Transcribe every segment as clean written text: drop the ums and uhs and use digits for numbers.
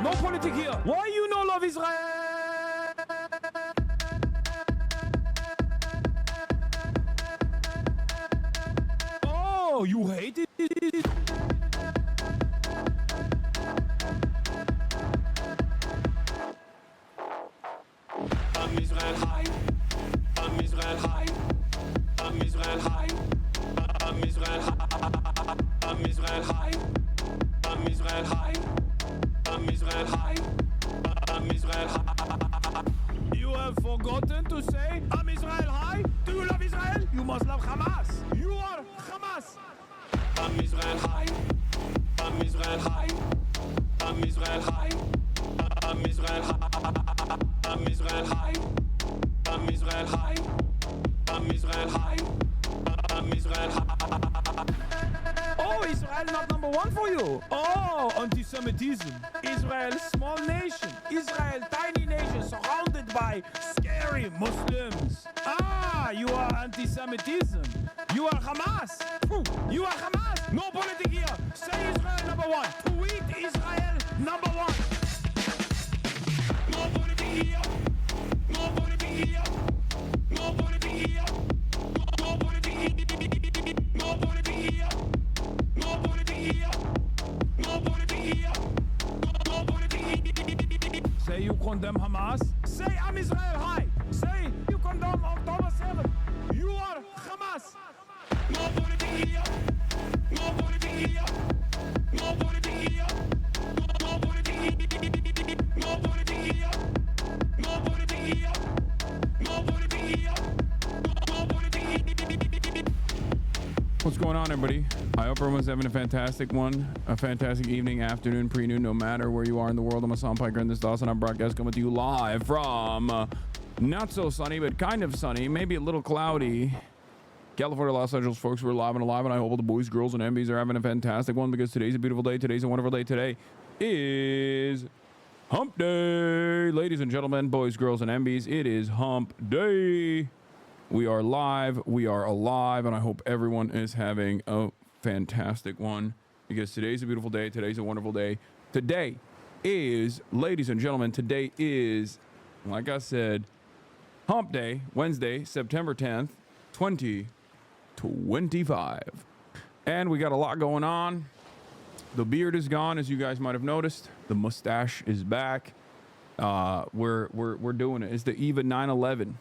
No politic here. Why you no love Israel? Oh, you hate it? I'm Israel high. I'm Israel high. I'm Israel high. I'm Israel high. I'm Israel high. I'm Israel high. I'm Israel high. I'm Israel high. You have forgotten to say I'm Israel high? Do you love Israel? You must love Hamas. You are Hamas. I'm Israel high. I'm Israel high. I'm Israel high. I'm Israel high. I'm Israel high. I'm Israel high. I'm Israel high. I'm Israel high. Oh, Israel not number one for you. Oh, anti-Semitism. Israel, small nation. Israel, tiny nation surrounded by scary Muslims. Ah, you are anti-Semitism. You are Hamas. You are Hamas. No politics here. Say Israel number one. Tweet Israel number one. No politics here. No politics here. No politics here. No politics here. No politics here. No politics here. No politics here. No politics here. Say you condemn Hamas. Say I'm Israel high. Say you condemn October 7th. You are Hamas. No politics here. No politics here. No politics here. No politics here. No politics here. No politics here. No politics here. No politics here. What's going on, everybody? I hope everyone's having a fantastic one, a fantastic evening, afternoon, pre-noon, no matter where you are in the world. I'm Hasan Piker, and this is Dawson. I'm broadcast coming to you live from not so sunny, but kind of sunny, maybe a little cloudy California, Los Angeles, folks. We're live and alive, and I hope all the boys, girls, and MBs are having a fantastic one, because today's a beautiful day. Today's a wonderful day. Today is Hump Day. Ladies and gentlemen, boys, girls, and MBs, it is Hump Day. We are live, we are alive, and I hope everyone is having a fantastic one, because today's a beautiful day. Today's a wonderful day. Today is, ladies and gentlemen, today is, like I said, Hump Day, Wednesday, September 10th, 2025. And we got a lot going on. The beard is gone, as you guys might have noticed. The mustache is back. We're doing it. It's the eve of 9/11.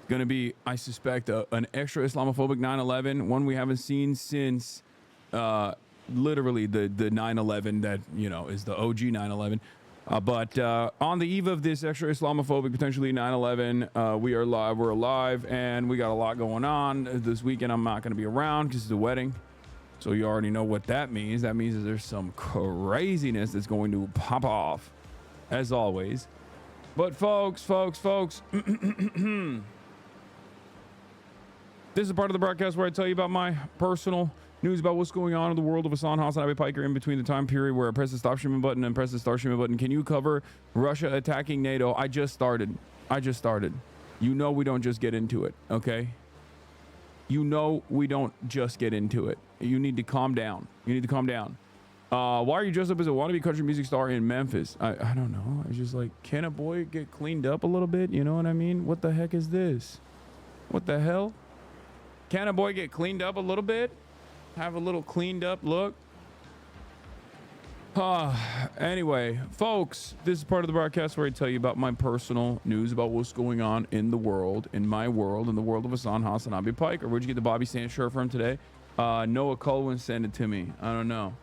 Going to be, I suspect, an extra Islamophobic 9/11, one we haven't seen since literally the 9/11 that, you know, is the OG 9/11. But on the eve of this extra Islamophobic, potentially 9/11, we are live, we're alive, and we got a lot going on. This weekend I'm not going to be around because it's a wedding. So you already know what that means. That means that there's some craziness that's going to pop off, as always. But folks, this is part of the broadcast where I tell you about my personal news about what's going on in the world of Hasanabi Piker in between the time period where I press the stop streaming button and press the start streaming button. Can you cover Russia attacking NATO? I just started. You know we don't just get into it, okay? You know we don't just get into it. You need to calm down. Why are you dressed up as a wannabe country music star in Memphis? I don't know. I just like, can a boy get cleaned up a little bit? You know what I mean? What the heck is this? What the hell? Can a boy get cleaned up a little bit? Have a little cleaned up look? Anyway, folks, this is part of the broadcast where I tell you about my personal news about what's going on in the world, in my world, in the world of Hasanabi Piker. Where'd you get the Bobby Sands shirt from today? Noah Colwyn sent it to me. I don't know.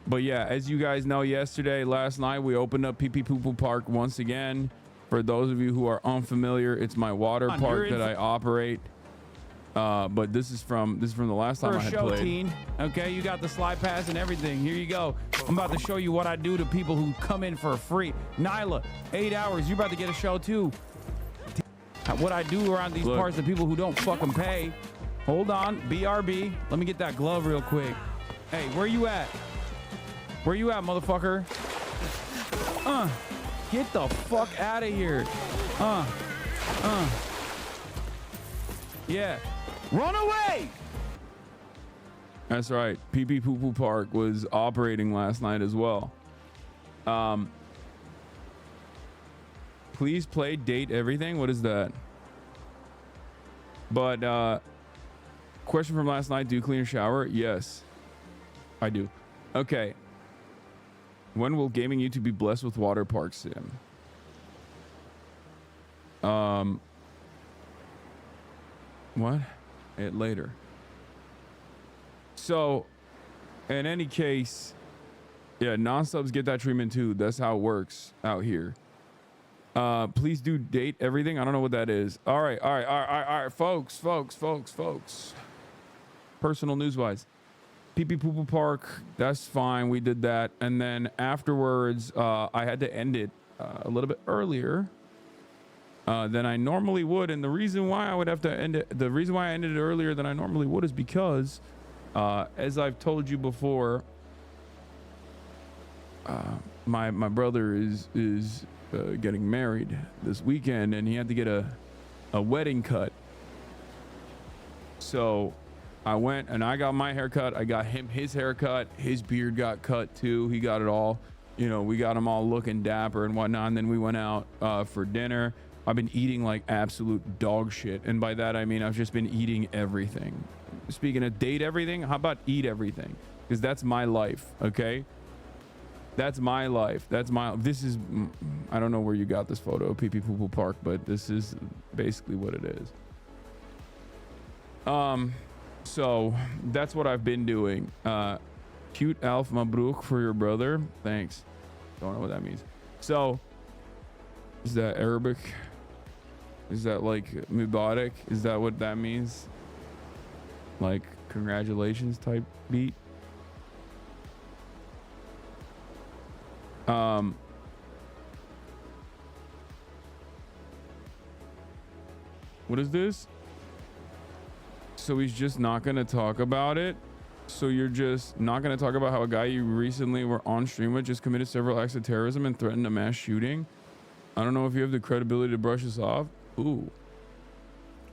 But yeah, as you guys know, last night, we opened up Pee Pee Poo Poo Park once again. For those of you who are unfamiliar, it's my water park that I operate. But this is from the last time I had played. Teen. Okay, you got the slide pass and everything. Here you go. I'm about to show you what I do to people who come in for free. Nyla, 8 hours. You're about to get a show too. What I do around these parts to people who don't fucking pay. Hold on, BRB. Let me get that glove real quick. Hey, where you at? Where you at, motherfucker? Get the fuck out of here. Yeah. Run away! That's right. Pee Pee Poo Poo Park was operating last night as well. Please play date everything. What is that? But question from last night. Do you clean your shower? Yes, I do. Okay. When will gaming YouTube be blessed with water park sim? What? Later. So, in any case, yeah, non-subs get that treatment too. That's how it works out here. Please do date everything. I don't know what that is. All right, folks. Personal news-wise. Pee Pee Poo Poo Park, that's fine. We did that. And then afterwards, I had to end it a little bit earlier than I normally would. And the reason why I would have to end it, the reason why I ended it earlier than I normally would is because, as I've told you before, my brother is getting married this weekend, and he had to get a wedding cut. So I went and I got my haircut. I got him his haircut. His beard got cut too. He got it all, you know, we got him all looking dapper and whatnot. And then we went out for dinner. I've been eating like absolute dog shit. And by that, I mean, I've just been eating everything. Speaking of date everything, how about eat everything? Because that's my life. Okay. That's my life. This is, I don't know where you got this photo of Pee Pee Poo Poo Park, but this is basically what it is. So that's what I've been doing. Cute Alf Mabruk for your brother. Thanks. Don't know what that means. So is that Arabic? Is that like Mubarak? Is that what that means? Like congratulations type beat? What is this? So he's just not going to talk about it. So you're just not going to talk about how a guy you recently were on stream with just committed several acts of terrorism and threatened a mass shooting. I don't know if you have the credibility to brush this off. Ooh.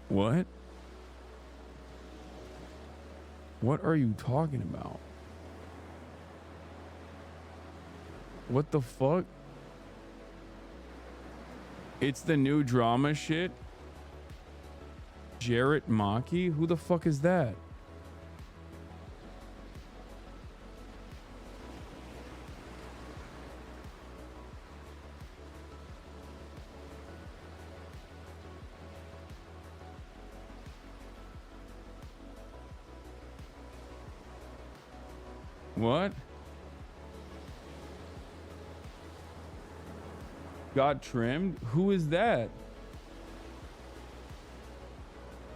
What? What are you talking about? What the fuck? It's the new drama shit. Jarrett Maki? Who the fuck is that? What? Got trimmed? Who is that?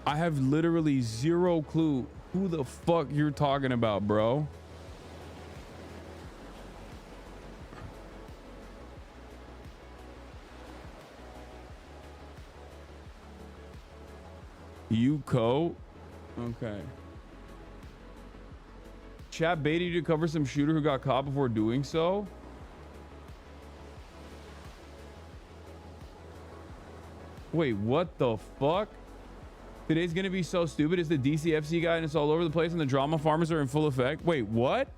I have literally zero clue who the fuck you're talking about, bro. Yuko? Okay. Chat baited you to cover some shooter who got caught before doing so? Wait, what the fuck? Today's gonna be so stupid. It's the DCFC guy and it's all over the place and the drama farmers are in full effect. Wait, what?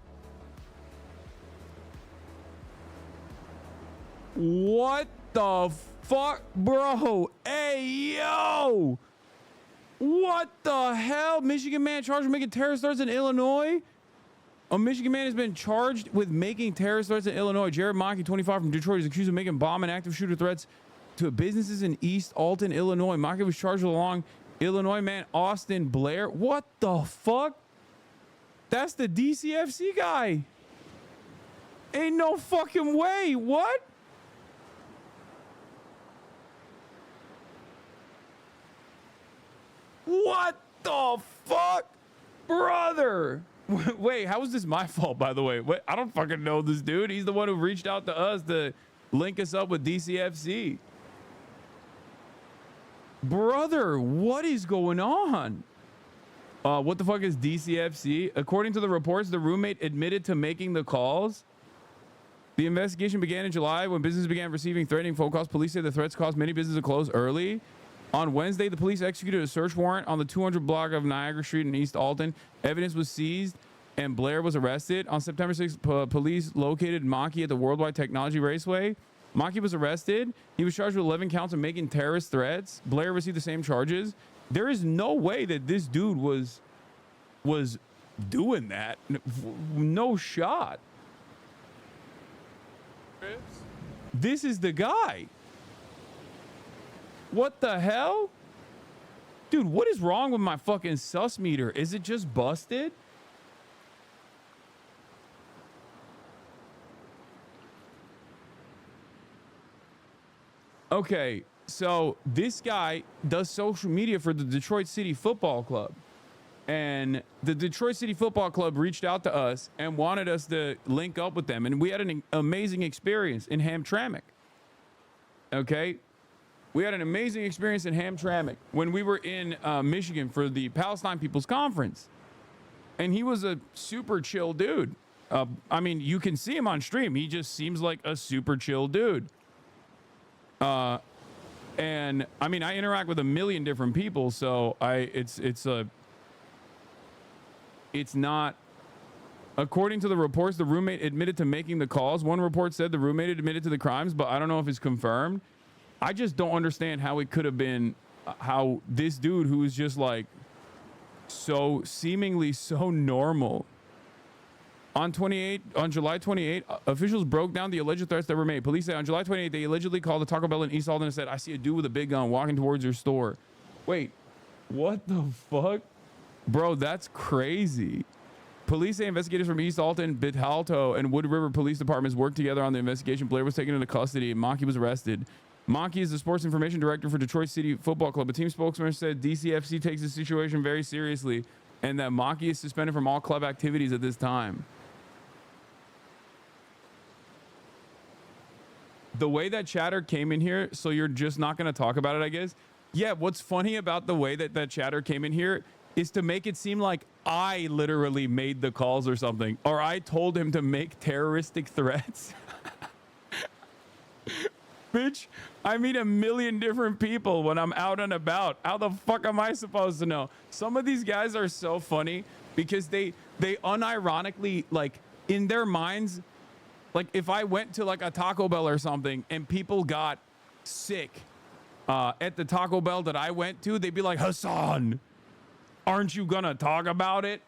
What the fuck, bro? Hey, yo! What the hell? Michigan man charged with making terrorist threats in Illinois? A Michigan man has been charged with making terrorist threats in Illinois. Jared Maki, 25, from Detroit, is accused of making bomb and active shooter threats to businesses in East Alton, Illinois. Maki was charged along Illinois man Austin Blair. What the fuck? That's the DCFC guy. Ain't no fucking way. What? What the fuck? Brother. Wait, how is this my fault, by the way? Wait, I don't fucking know this dude. He's the one who reached out to us to link us up with DCFC. Brother, what is going on? What the fuck is DCFC? According to the reports, the roommate admitted to making the calls. The investigation began in July when businesses began receiving threatening phone calls. Police say the threats caused many businesses to close early. On Wednesday, the police executed a search warrant on the 200 block of Niagara Street in East Alton. Evidence was seized and Blair was arrested. On September 6th, police located Maki at the Worldwide Technology Raceway. Maki was arrested. He was charged with 11 counts of making terrorist threats. Blair received the same charges. There is no way that this dude was doing that. No shot. This is the guy. What the hell? Dude, what is wrong with my fucking sus meter? Is it just busted? Okay, so this guy does social media for the Detroit City Football Club. And the Detroit City Football Club reached out to us and wanted us to link up with them. And we had an amazing experience in Hamtramck. Okay? We had an amazing experience in Hamtramck when we were in Michigan for the Palestine People's Conference. And he was a super chill dude. I mean, you can see him on stream. He just seems like a super chill dude. And I mean, I interact with a million different people, so it's not, according to the reports, the roommate admitted to making the calls. One report said the roommate admitted to the crimes, but I don't know if it's confirmed. I just don't understand how it could have been, how this dude who is just like so seemingly so normal. On July 28, officials broke down the alleged threats that were made. Police say on July 28, they allegedly called a Taco Bell in East Alton and said, "I see a dude with a big gun walking towards your store." Wait, what the fuck? Bro, that's crazy. Police say investigators from East Alton, Bitalto, and Wood River police departments worked together on the investigation. Blair was taken into custody and Maki was arrested. Maki is the sports information director for Detroit City Football Club. A team spokesman said DCFC takes the situation very seriously and that Maki is suspended from all club activities at this time. The way that chatter came in here, so you're just not going to talk about it, I guess. Yeah, what's funny about the way that chatter came in here is to make it seem like I literally made the calls or something, or I told him to make terroristic threats. Bitch, I meet a million different people when I'm out and about. How the fuck am I supposed to know? Some of these guys are so funny because they unironically, like, in their minds, like if I went to like a Taco Bell or something and people got sick at the Taco Bell that I went to, they'd be like, "Hasan, aren't you gonna talk about it?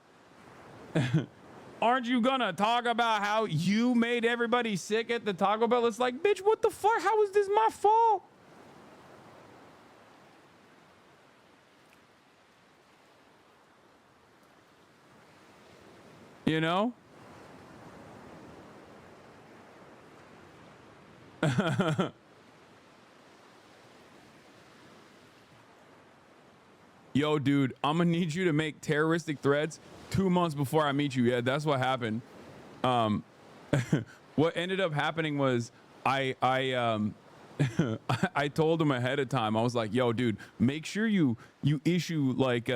Aren't you gonna talk about how you made everybody sick at the Taco Bell?" It's like, bitch, what the fuck? How is this my fault? You know? Yo, dude, I'm gonna need you to make terroristic threats 2 months before I meet you. Yeah, that's what happened. What ended up happening was I told him ahead of time. I was like, "Yo, dude, make sure you issue like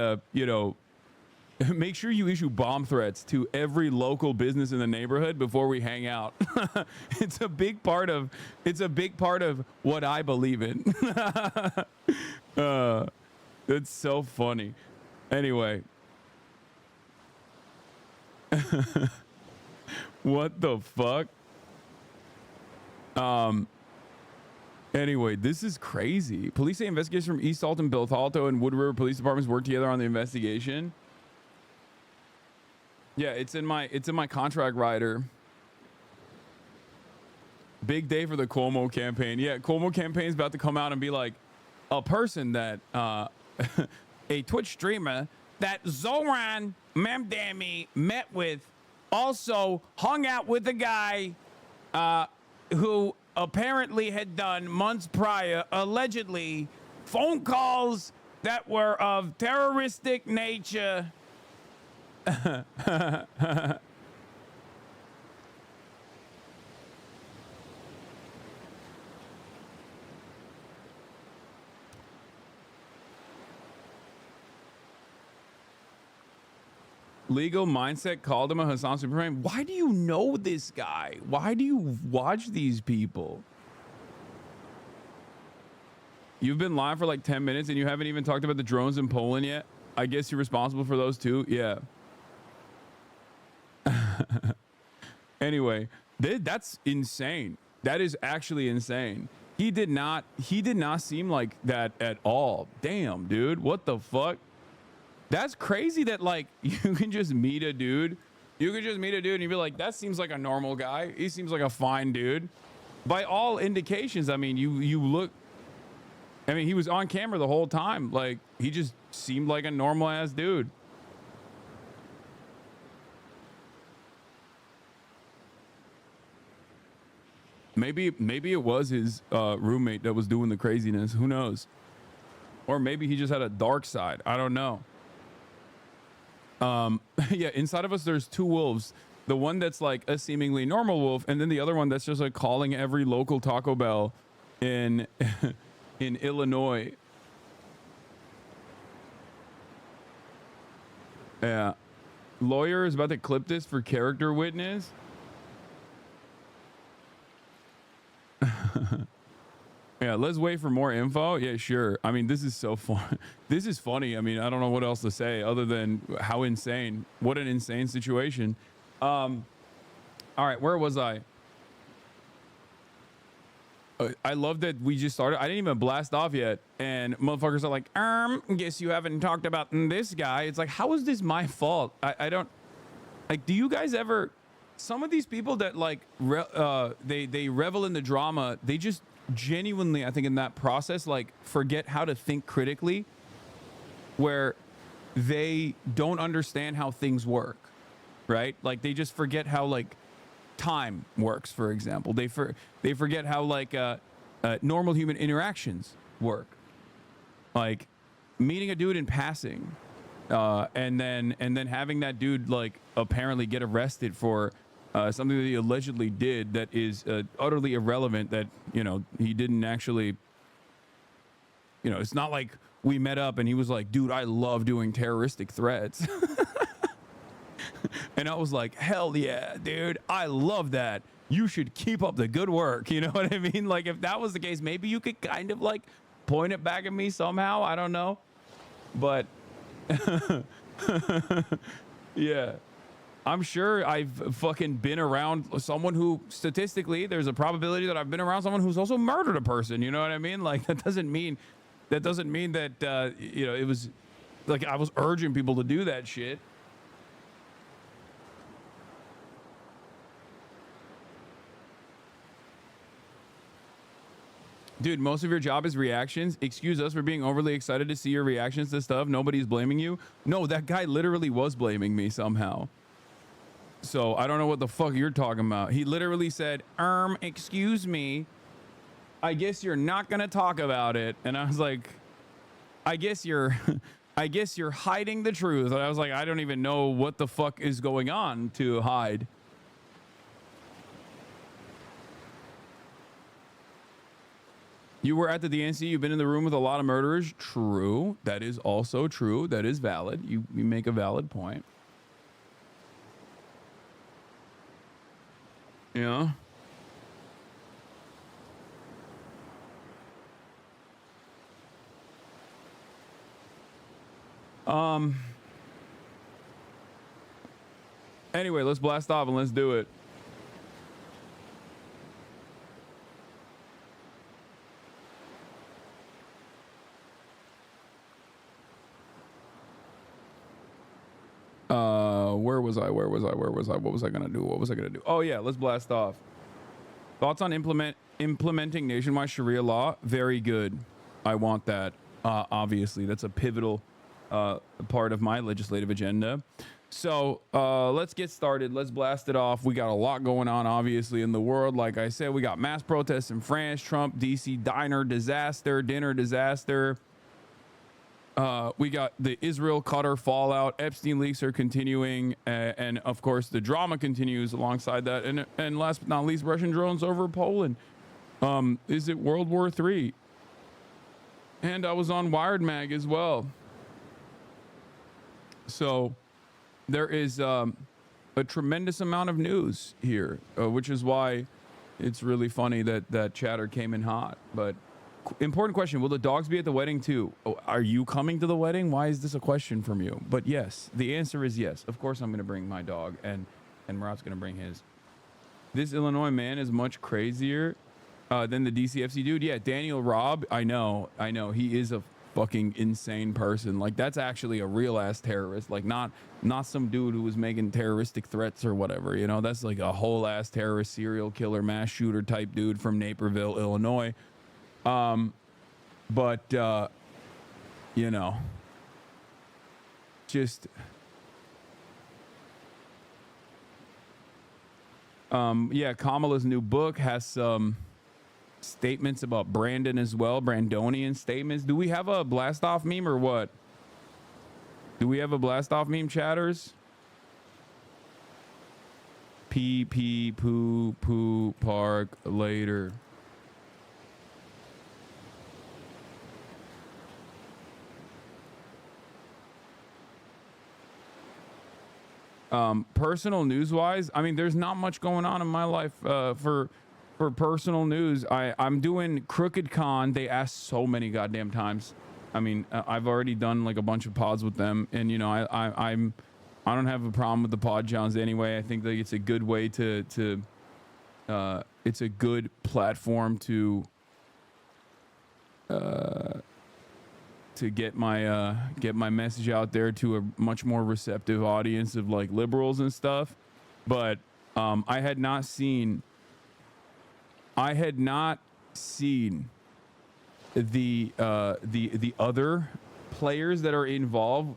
make sure you issue bomb threats to every local business in the neighborhood before we hang out." It's a big part of what I believe in. It's so funny. Anyway. What the fuck? Anyway, this is crazy. Police say investigators from East Alton, Bitalto, and Wood River police departments work together on the investigation. Yeah, it's in my contract rider. Big day for the Cuomo campaign. Yeah, Cuomo campaign is about to come out and be like, a person that a Twitch streamer that Zoran Memdami met with also hung out with a guy who apparently had done months prior, allegedly, phone calls that were of terroristic nature. Legal Mindset called him a Hasan Superman. Why do you know this guy? Why do you watch these people? You've been live for like 10 minutes and you haven't even talked about the drones in Poland yet? I guess you're responsible for those too? Yeah. Anyway, that's insane. That is actually insane. He did not seem like that at all. Damn, dude. What the fuck? That's crazy that like you can just meet a dude. You can just meet a dude and you'd be like, that seems like a normal guy. He seems like a fine dude. By all indications, I mean, you look, I mean, he was on camera the whole time. Like, he just seemed like a normal ass dude. Maybe it was his roommate that was doing the craziness. Who knows? Or maybe he just had a dark side. I don't know. Yeah, inside of us, there's two wolves. The one that's like a seemingly normal wolf, and then the other one that's just like calling every local Taco Bell in in Illinois. Yeah. Lawyer is about to clip this for character witness. Yeah, let's wait for more info. Yeah, sure. I mean, this is so fun. This is funny. I mean, I don't know what else to say other than how insane. What an insane situation. All right, where was I? I love that we just started. I didn't even blast off yet. And motherfuckers are like, guess you haven't talked about this guy. It's like, how is this my fault? I don't, like, do you guys ever, some of these people that like, they revel in the drama, they just genuinely, I think in that process, like forget how to think critically, where they don't understand how things work, right? Like they just forget how like time works, for example. They forget how like normal human interactions work, like meeting a dude in passing, and then having that dude like apparently get arrested for something that he allegedly did that is utterly irrelevant, that, you know, he didn't actually, you know, it's not like we met up and he was like, dude, I love doing terroristic threats. And I was like, hell yeah, dude, I love that. You should keep up the good work. You know what I mean? Like if that was the case, maybe you could kind of like point it back at me somehow. I don't know. But yeah. I'm sure I've fucking been around someone who, statistically, there's a probability that I've been around someone who's also murdered a person. You know what I mean? Like that doesn't mean that you know, it was like I was urging people to do that shit. Dude, most of your job is reactions. Excuse us for being overly excited to see your reactions to stuff. Nobody's blaming you. No, that guy literally was blaming me somehow. So I don't know what the fuck you're talking about. He literally said, excuse me, I guess you're not gonna talk about it. And I was like, I guess you're hiding the truth. And I was like, I don't even know what the fuck is going on to hide. You were at the DNC. You've been in the room with a lot of murderers. True. That is also true. That is valid. You make a valid point. Yeah. Anyway, let's blast off and let's do it. Where was I? What was I gonna do? Oh yeah, let's blast off. Thoughts on implementing nationwide Sharia law? Very good. I want that. Obviously, that's a pivotal part of my legislative agenda. So let's get started. Let's blast it off. We got a lot going on, obviously, in the world. Like I said, we got mass protests in France, Trump, DC dinner disaster. We got the Israel-Qatar fallout. Epstein leaks are continuing, and of course the drama continues alongside that. And last but not least, Russian drones over Poland. Is it World War III? And I was on Wired Mag as well. So there is a tremendous amount of news here, which is why it's really funny that chatter came in hot. But important question, will the dogs be at the wedding too? Oh, are you coming to the wedding? Why is this a question from you? But yes, the answer is yes. Of course I'm going to bring my dog and and Murat's gonna bring his. This Illinois man is much crazier than the DCFC dude. Yeah, Daniel Robb. I know. He is a fucking insane person. Like, that's actually a real ass terrorist. Like, not some dude who was making terroristic threats or whatever. You know, that's like a whole ass terrorist, serial killer, mass shooter type dude from Naperville, Illinois. But you know, just yeah, Kamala's new book has some statements about Brandon as well, Brandonian statements. Do we have a blast off meme or what? Do we have a blast off meme, chatters? Pee pee poo poo park later. Personal news wise, I mean, there's not much going on in my life for personal news. I'm doing Crooked Con. They asked so many goddamn times. I mean, I've already done like a bunch of pods with them, and you know, I don't have a problem with the pod Johns anyway. I think that it's a good way to it's a good platform to get my message out there to a much more receptive audience of like liberals and stuff. But I had not seen the other players that are involved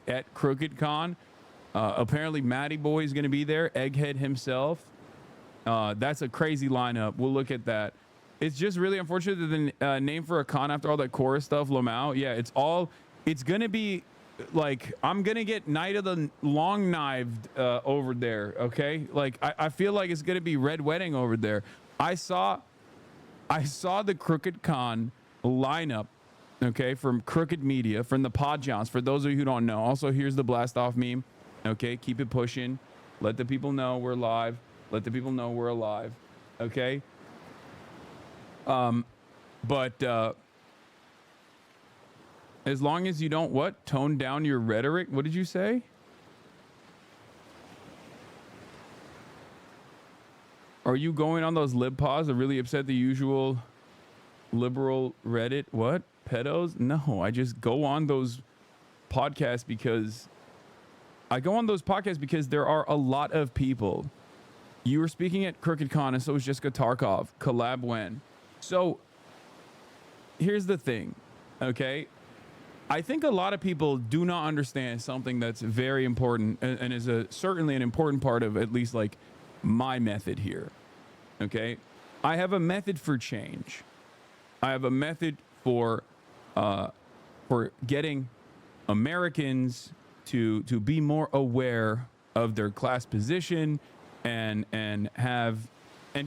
at Crooked Con. Apparently Matty Boy is going to be there, Egghead himself. That's a crazy lineup. We'll look at that. It's just really unfortunate that the name for a con after all that chorus stuff, Lamau. Yeah, it's going to be like, I'm going to get Night of the Long Knived over there, okay? Like, I feel like it's going to be Red Wedding over there. I saw the Crooked Con lineup, okay, from Crooked Media, from the Pod Johns, for those of you who don't know. Also, here's the blast off meme, okay? Keep it pushing. Let the people know we're live. Let the people know we're alive, okay? But as long as you don't tone down your rhetoric. What did you say? Are you going on those lib pods that really upset the usual liberal Reddit? What? Pedos? No, I just go on those podcasts because there are a lot of people. You were speaking at Crooked Con, and so was Jessica Tarkov. Collab when? So here's the thing, okay? I think a lot of people do not understand something that's very important and is certainly an important part of at least like my method here, okay? I have a method for change. I have a method for getting Americans to be more aware of their class position and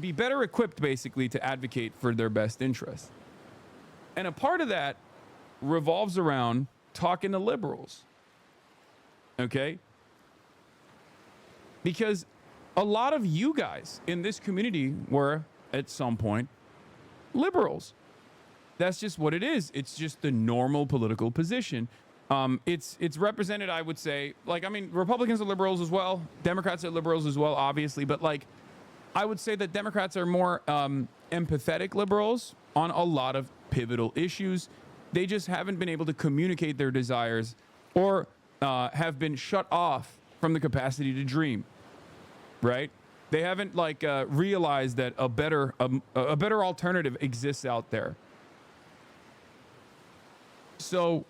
be better equipped basically to advocate for their best interests. And a part of that revolves around talking to liberals. Okay? Because a lot of you guys in this community were at some point liberals. That's just what it is. It's just the normal political position. It's represented, I would say, like, I mean, Republicans are liberals as well. Democrats are liberals as well, obviously. But like, I would say that Democrats are more empathetic liberals on a lot of pivotal issues. They just haven't been able to communicate their desires or have been shut off from the capacity to dream, right? They haven't like realized that a better alternative exists out there. So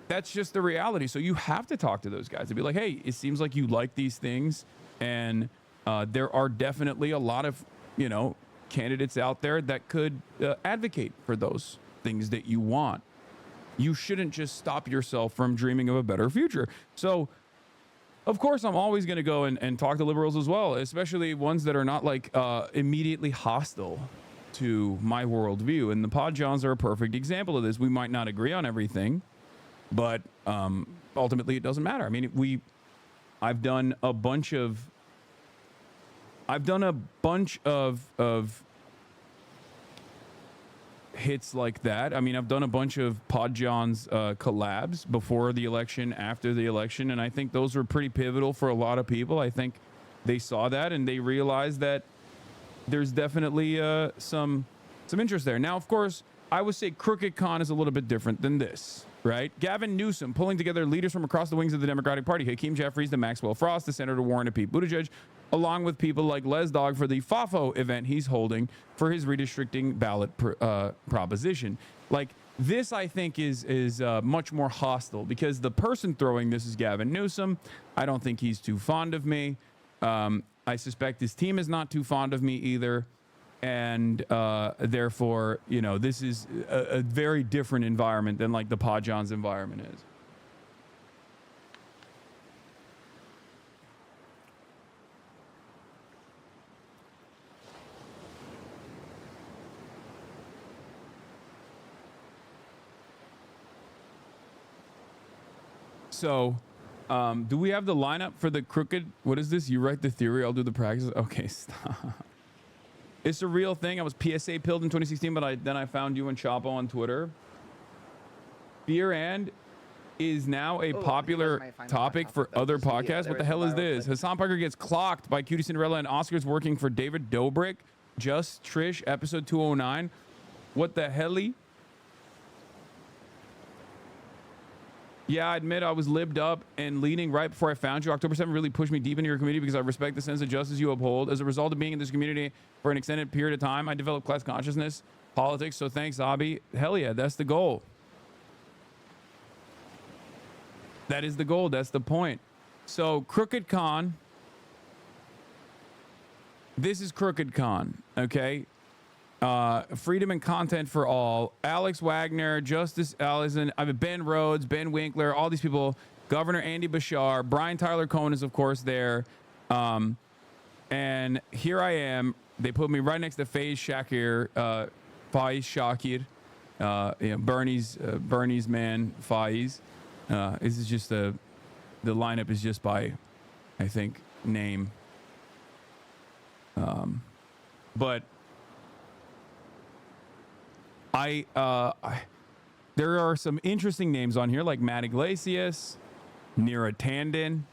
that's just the reality. So you have to talk to those guys and be like, hey, it seems like you like these things, and there are definitely a lot of, you know, candidates out there that could advocate for those things that you want. You shouldn't just stop yourself from dreaming of a better future. So of course, I'm always going to go and talk to liberals as well, especially ones that are not like immediately hostile to my worldview. And the Pod Johns are a perfect example of this. We might not agree on everything, but ultimately it doesn't matter. I mean, I've done a bunch of hits like that. I mean, I've done a bunch of Pod John's collabs before the election, after the election, and I think those were pretty pivotal for a lot of people. I think they saw that and they realized that there's definitely some interest there. Now, of course, I would say Crooked Con is a little bit different than this, right? Gavin Newsom pulling together leaders from across the wings of the Democratic Party, Hakeem Jeffries, the Maxwell Frost, the Senator Warren, and Pete Buttigieg, along with people like Les Dog for the FAFO event he's holding for his redistricting ballot proposition. Like, this, I think, is much more hostile because the person throwing this is Gavin Newsom. I don't think he's too fond of me. I suspect his team is not too fond of me either. And therefore, you know, this is a very different environment than like the Pod John's environment is. So, do we have the lineup for the crooked? What is this? You write the theory, I'll do the practice. Okay, stop. It's a real thing. I was PSA pilled in 2016, but then I found you and Chapo on Twitter. Fear and is now a popular topic for other podcasts. What the hell is this? Hassan Parker gets clocked by Cutie Cinderella and Oscar's working for David Dobrik. Just Trish, episode 209. What the helly? Yeah, I admit I was libbed up and leading right before I found you. October 7th really pushed me deep into your community because I respect the sense of justice you uphold. As a result of being in this community for an extended period of time, I developed class consciousness, politics. So thanks, Abi. Hell yeah, that's the goal. That is the goal. That's the point. So Crooked Con. This is Crooked Con, okay? Freedom and content for all. Alex Wagner, Justice Allison, I mean Ben Rhodes, Ben Winkler, all these people. Governor Andy Bashar, Brian Tyler Cohen is of course there, and here I am. They put me right next to Faiz Shakir, Faiz Shakir, you know, Bernie's man Faiz. This is just the lineup is just by, I think, name. But there are some interesting names on here like Matt Iglesias, Neera Tanden,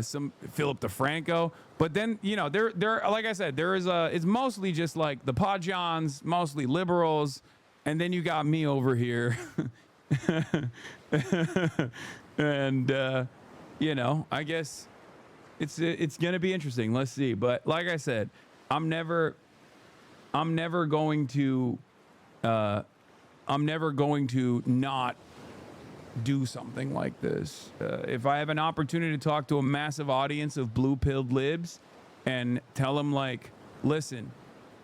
some Philip DeFranco. But then, you know, there like I said, there is it's mostly just like the Pod Johns, mostly liberals, and then you got me over here. And you know, I guess it's gonna be interesting. Let's see. But like I said, I'm never going to not do something like this. If I have an opportunity to talk to a massive audience of blue-pilled libs and tell them, like, listen,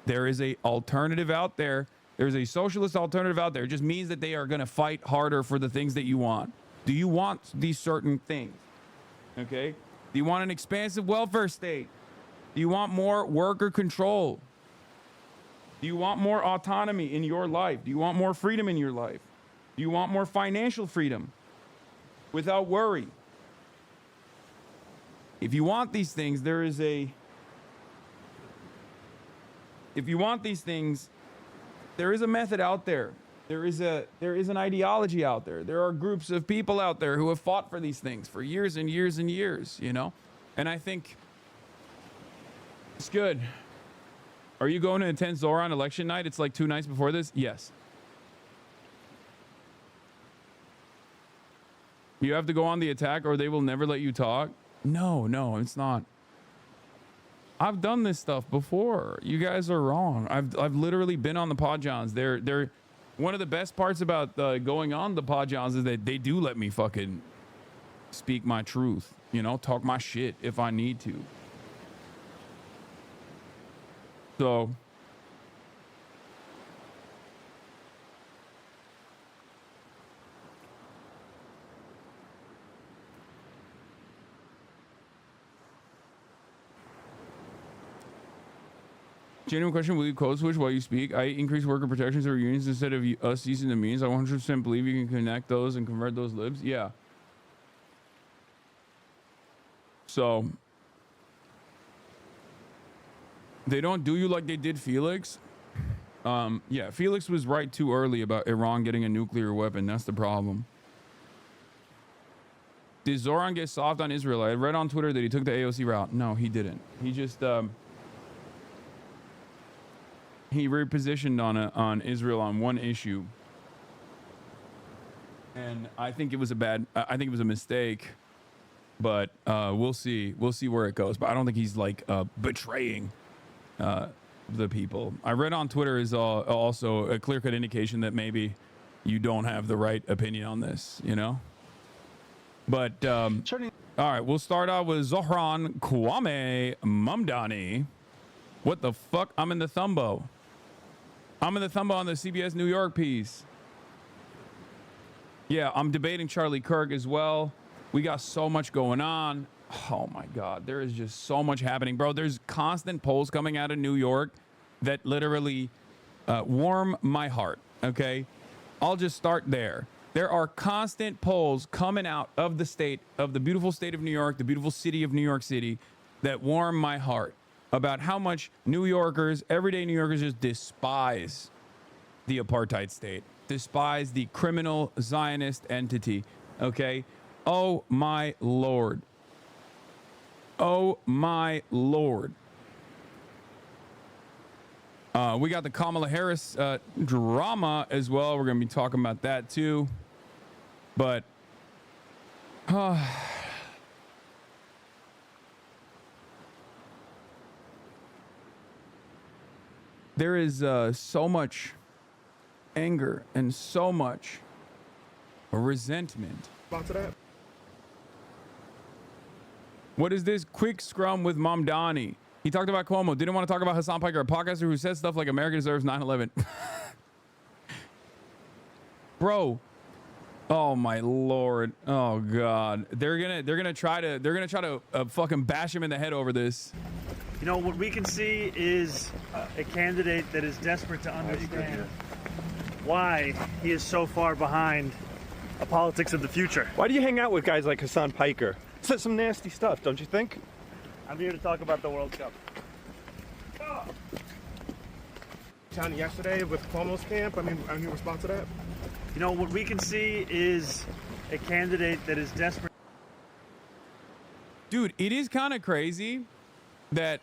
there is a alternative out there. There's a socialist alternative out there. It just means that they are going to fight harder for the things that you want. Do you want these certain things? Okay? Do you want an expansive welfare state? Do you want more worker control? Do you want more autonomy in your life? Do you want more freedom in your life? Do you want more financial freedom without worry? If you want these things, if you want these things, there is a method out there. There is an ideology out there. There are groups of people out there who have fought for these things for years and years and years, you know? And I think it's good. Are you going to attend Zora on election night? It's like 2 nights before this? Yes. You have to go on the attack or they will never let you talk? No, it's not. I've done this stuff before. You guys are wrong. I've literally been on the Pod Johns. They're one of the best parts about going on the Pod Johns is that they do let me fucking speak my truth, you know, talk my shit if I need to. So genuine question, will you code switch while you speak? I increase worker protections or unions instead of us using the means. I 100% believe you can connect those and convert those libs. Yeah. So they don't do you like they did Felix. Yeah, Felix was right too early about Iran getting a nuclear weapon. That's the problem. Did Zoran get soft on Israel? I read on Twitter that he took the AOC route. No, he didn't. He just he repositioned on Israel on one issue, and I think it was I think it was a mistake. But we'll see. We'll see where it goes. But I don't think he's like betraying the people. I read on Twitter is also a clear-cut indication that maybe you don't have the right opinion on this, you know? But, all right, we'll start out with Zohran Kwame Mamdani. What the fuck? I'm in the Thumbo. I'm in the Thumbo on the CBS New York piece. Yeah, I'm debating Charlie Kirk as well. We got so much going on. Oh my God, there is just so much happening, bro. There's constant polls coming out of New York that literally warm my heart, okay? I'll just start there. There are constant polls coming out of the state, of the beautiful state of New York, the beautiful city of New York City, that warm my heart about how much New Yorkers, everyday New Yorkers, just despise the apartheid state, despise the criminal Zionist entity, okay? Oh my Lord. Oh my Lord. We got the Kamala Harris drama as well. We're going to be talking about that too. But there is so much anger and so much resentment. To that. What is this quick scrum with Mamdani? He talked about Cuomo. Didn't want to talk about Hassan Piker, a podcaster who says stuff like America deserves 9/11. Bro. Oh my Lord. Oh God. They're gonna try to fucking bash him in the head over this. You know, what we can see is a candidate that is desperate to understand why he is so far behind a politics of the future. Why do you hang out with guys like Hassan Piker? Said some nasty stuff, don't you think? I'm here to talk about the World Cup. Town yesterday with Cuomo's camp. I mean, any response to that? You know, what we can see is a candidate that is desperate. Dude, it is kind of crazy that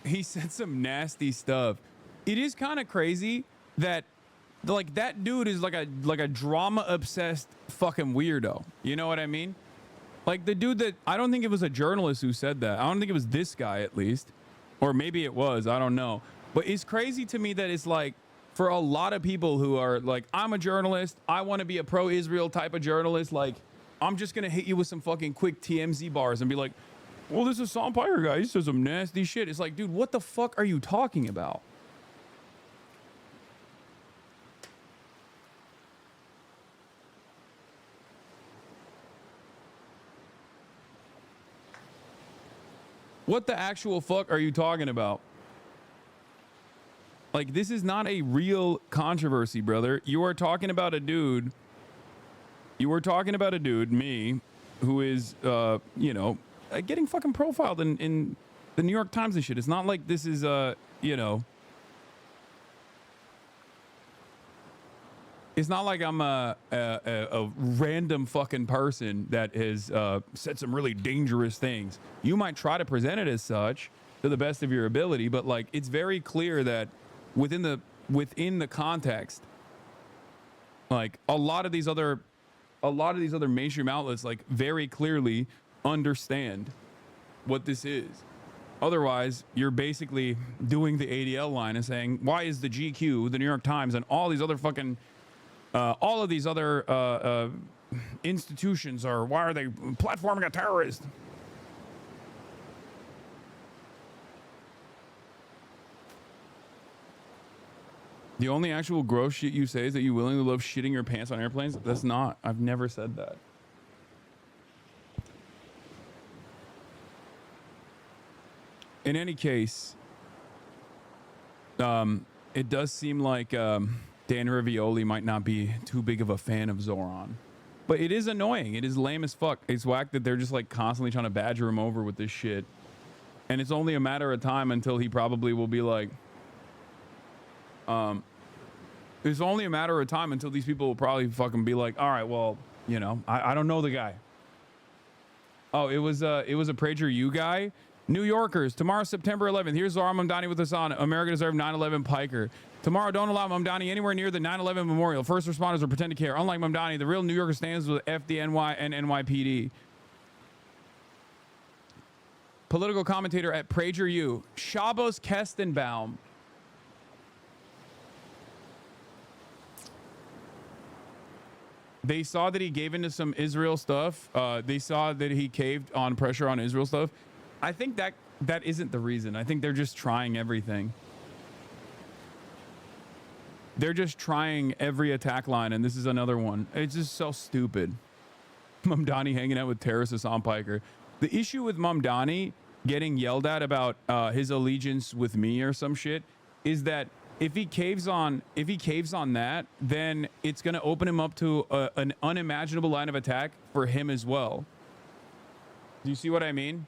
he said some nasty stuff. It is kind of crazy that like that dude is like a drama obsessed fucking weirdo. You know what I mean? Like the dude that I don't think it was a journalist who said that. I don't think it was this guy at least, or maybe it was. I don't know. But it's crazy to me that it's like for a lot of people who are like, I'm a journalist. I want to be a pro-Israel type of journalist. Like, I'm just gonna hit you with some fucking quick TMZ bars and be like, well, this is Hassan Piker guy. He says some nasty shit. It's like, dude, what the fuck are you talking about? What the actual fuck are you talking about? Like, this is not a real controversy, brother. You are talking about a dude. You were talking about a dude, me, who is, you know, getting fucking profiled in the New York Times and shit. It's not like this is, you know, it's not like I'm a random fucking person that has said some really dangerous things. You might try to present it as such to the best of your ability, but like it's very clear that within the context, like a lot of these other mainstream outlets like very clearly understand what this is. Otherwise, you're basically doing the ADL line and saying, why is the GQ, the New York Times, and all these other fucking all of these other institutions why are they platforming a terrorist? The only actual gross shit you say is that you willingly love shitting your pants on airplanes? That's not. I've never said that. In any case, it does seem like Dan Ravioli might not be too big of a fan of Zoran. But it is annoying. It is lame as fuck. It's whack that they're just like constantly trying to badger him over with this shit. And it's only a matter of time until he probably will be like, It's only a matter of time until these people will probably fucking be like, all right, well, you know, I don't know the guy. Oh, it was a PragerU guy. New Yorkers, tomorrow, September 11th. Here's Zohran Mamdani with Hasan. America deserved 9/11 Piker. Tomorrow, don't allow Mamdani anywhere near the 9/11 memorial. First responders will pretend to care. Unlike Mamdani, the real New Yorker stands with FDNY and NYPD. Political commentator at PragerU, Shabbos Kestenbaum. They saw that he gave into some Israel stuff. They saw that he caved on pressure on Israel stuff. I think that isn't the reason. I think they're just trying everything. They're just trying every attack line, and this is another one. It's just so stupid. Mamdani hanging out with terrorist Hassan Piker. The issue with Mamdani getting yelled at about his allegiance with me or some shit is that if he caves on that, then it's going to open him up to an unimaginable line of attack for him as well. Do you see what I mean?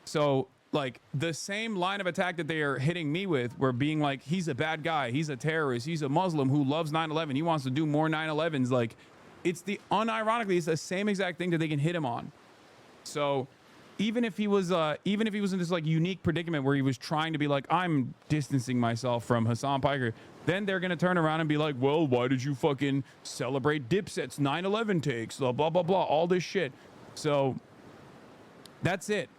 So, like, the same line of attack that they are hitting me with, where being like, he's a bad guy, he's a terrorist, he's a Muslim who loves 9/11, he wants to do more 9/11s. Like, it's unironically, it's the same exact thing that they can hit him on. So, even if he was in this like unique predicament where he was trying to be like, I'm distancing myself from Hassan Piker, then they're gonna turn around and be like, well, why did you fucking celebrate Dipset's 9/11 takes? Blah blah blah, all this shit. So that's it.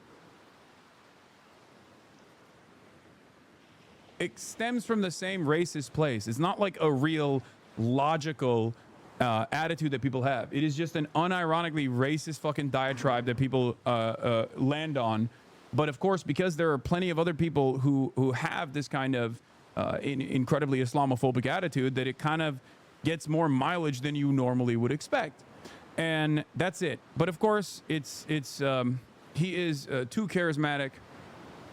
It stems from the same racist place. It's not like a real logical attitude that people have. It is just an unironically racist fucking diatribe that people land on. But of course, because there are plenty of other people who have this kind of incredibly Islamophobic attitude, that it kind of gets more mileage than you normally would expect. And that's it. But of course, he is too charismatic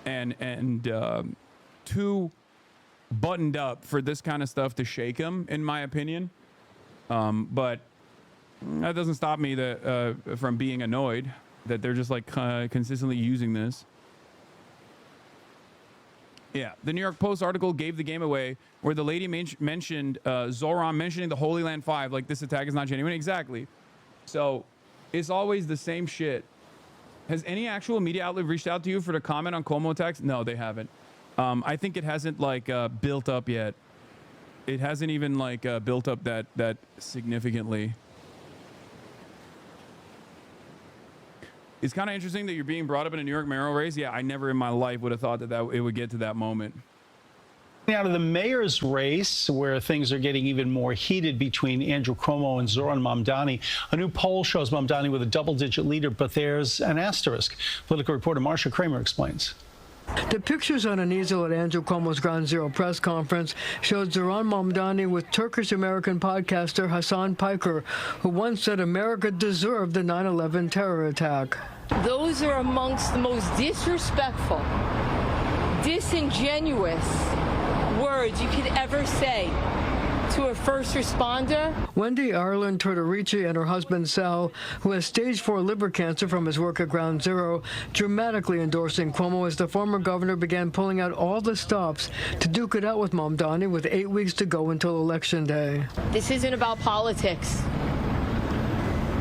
and too buttoned up for this kind of stuff to shake him, in my opinion. But that doesn't stop me from being annoyed that they're just like consistently using this. Yeah, the New York Post article gave the game away where the lady mentioned Zohran mentioning the Holy Land 5, like this attack is not genuine. Exactly. So it's always the same shit. Has any actual media outlet reached out to you for the comment on Cuomo attacks? No, they haven't. I think it hasn't like built up yet. It hasn't even like built up that significantly. It's kind of interesting that you're being brought up in a New York mayoral race. Yeah, I never in my life would have thought that it would get to that moment. Out of the mayor's race, where things are getting even more heated between Andrew Cuomo and Zohran Mamdani, a new poll shows Mamdani with a double-digit leader, but there's an asterisk. Political reporter Marcia Kramer explains. The pictures on an easel at Andrew Cuomo's Ground Zero press conference showed Zohran Mamdani with Turkish-American podcaster Hasan Piker, who once said America deserved the 9/11 terror attack. Those are amongst the most disrespectful, disingenuous words you could ever say to a first responder. Wendy Ireland Tortorici and her husband Sal, who has stage 4 liver cancer from his work at Ground Zero, dramatically endorsing Cuomo as the former governor began pulling out all the stops to duke it out with Mamdani with 8 weeks to go until Election Day. This isn't about politics.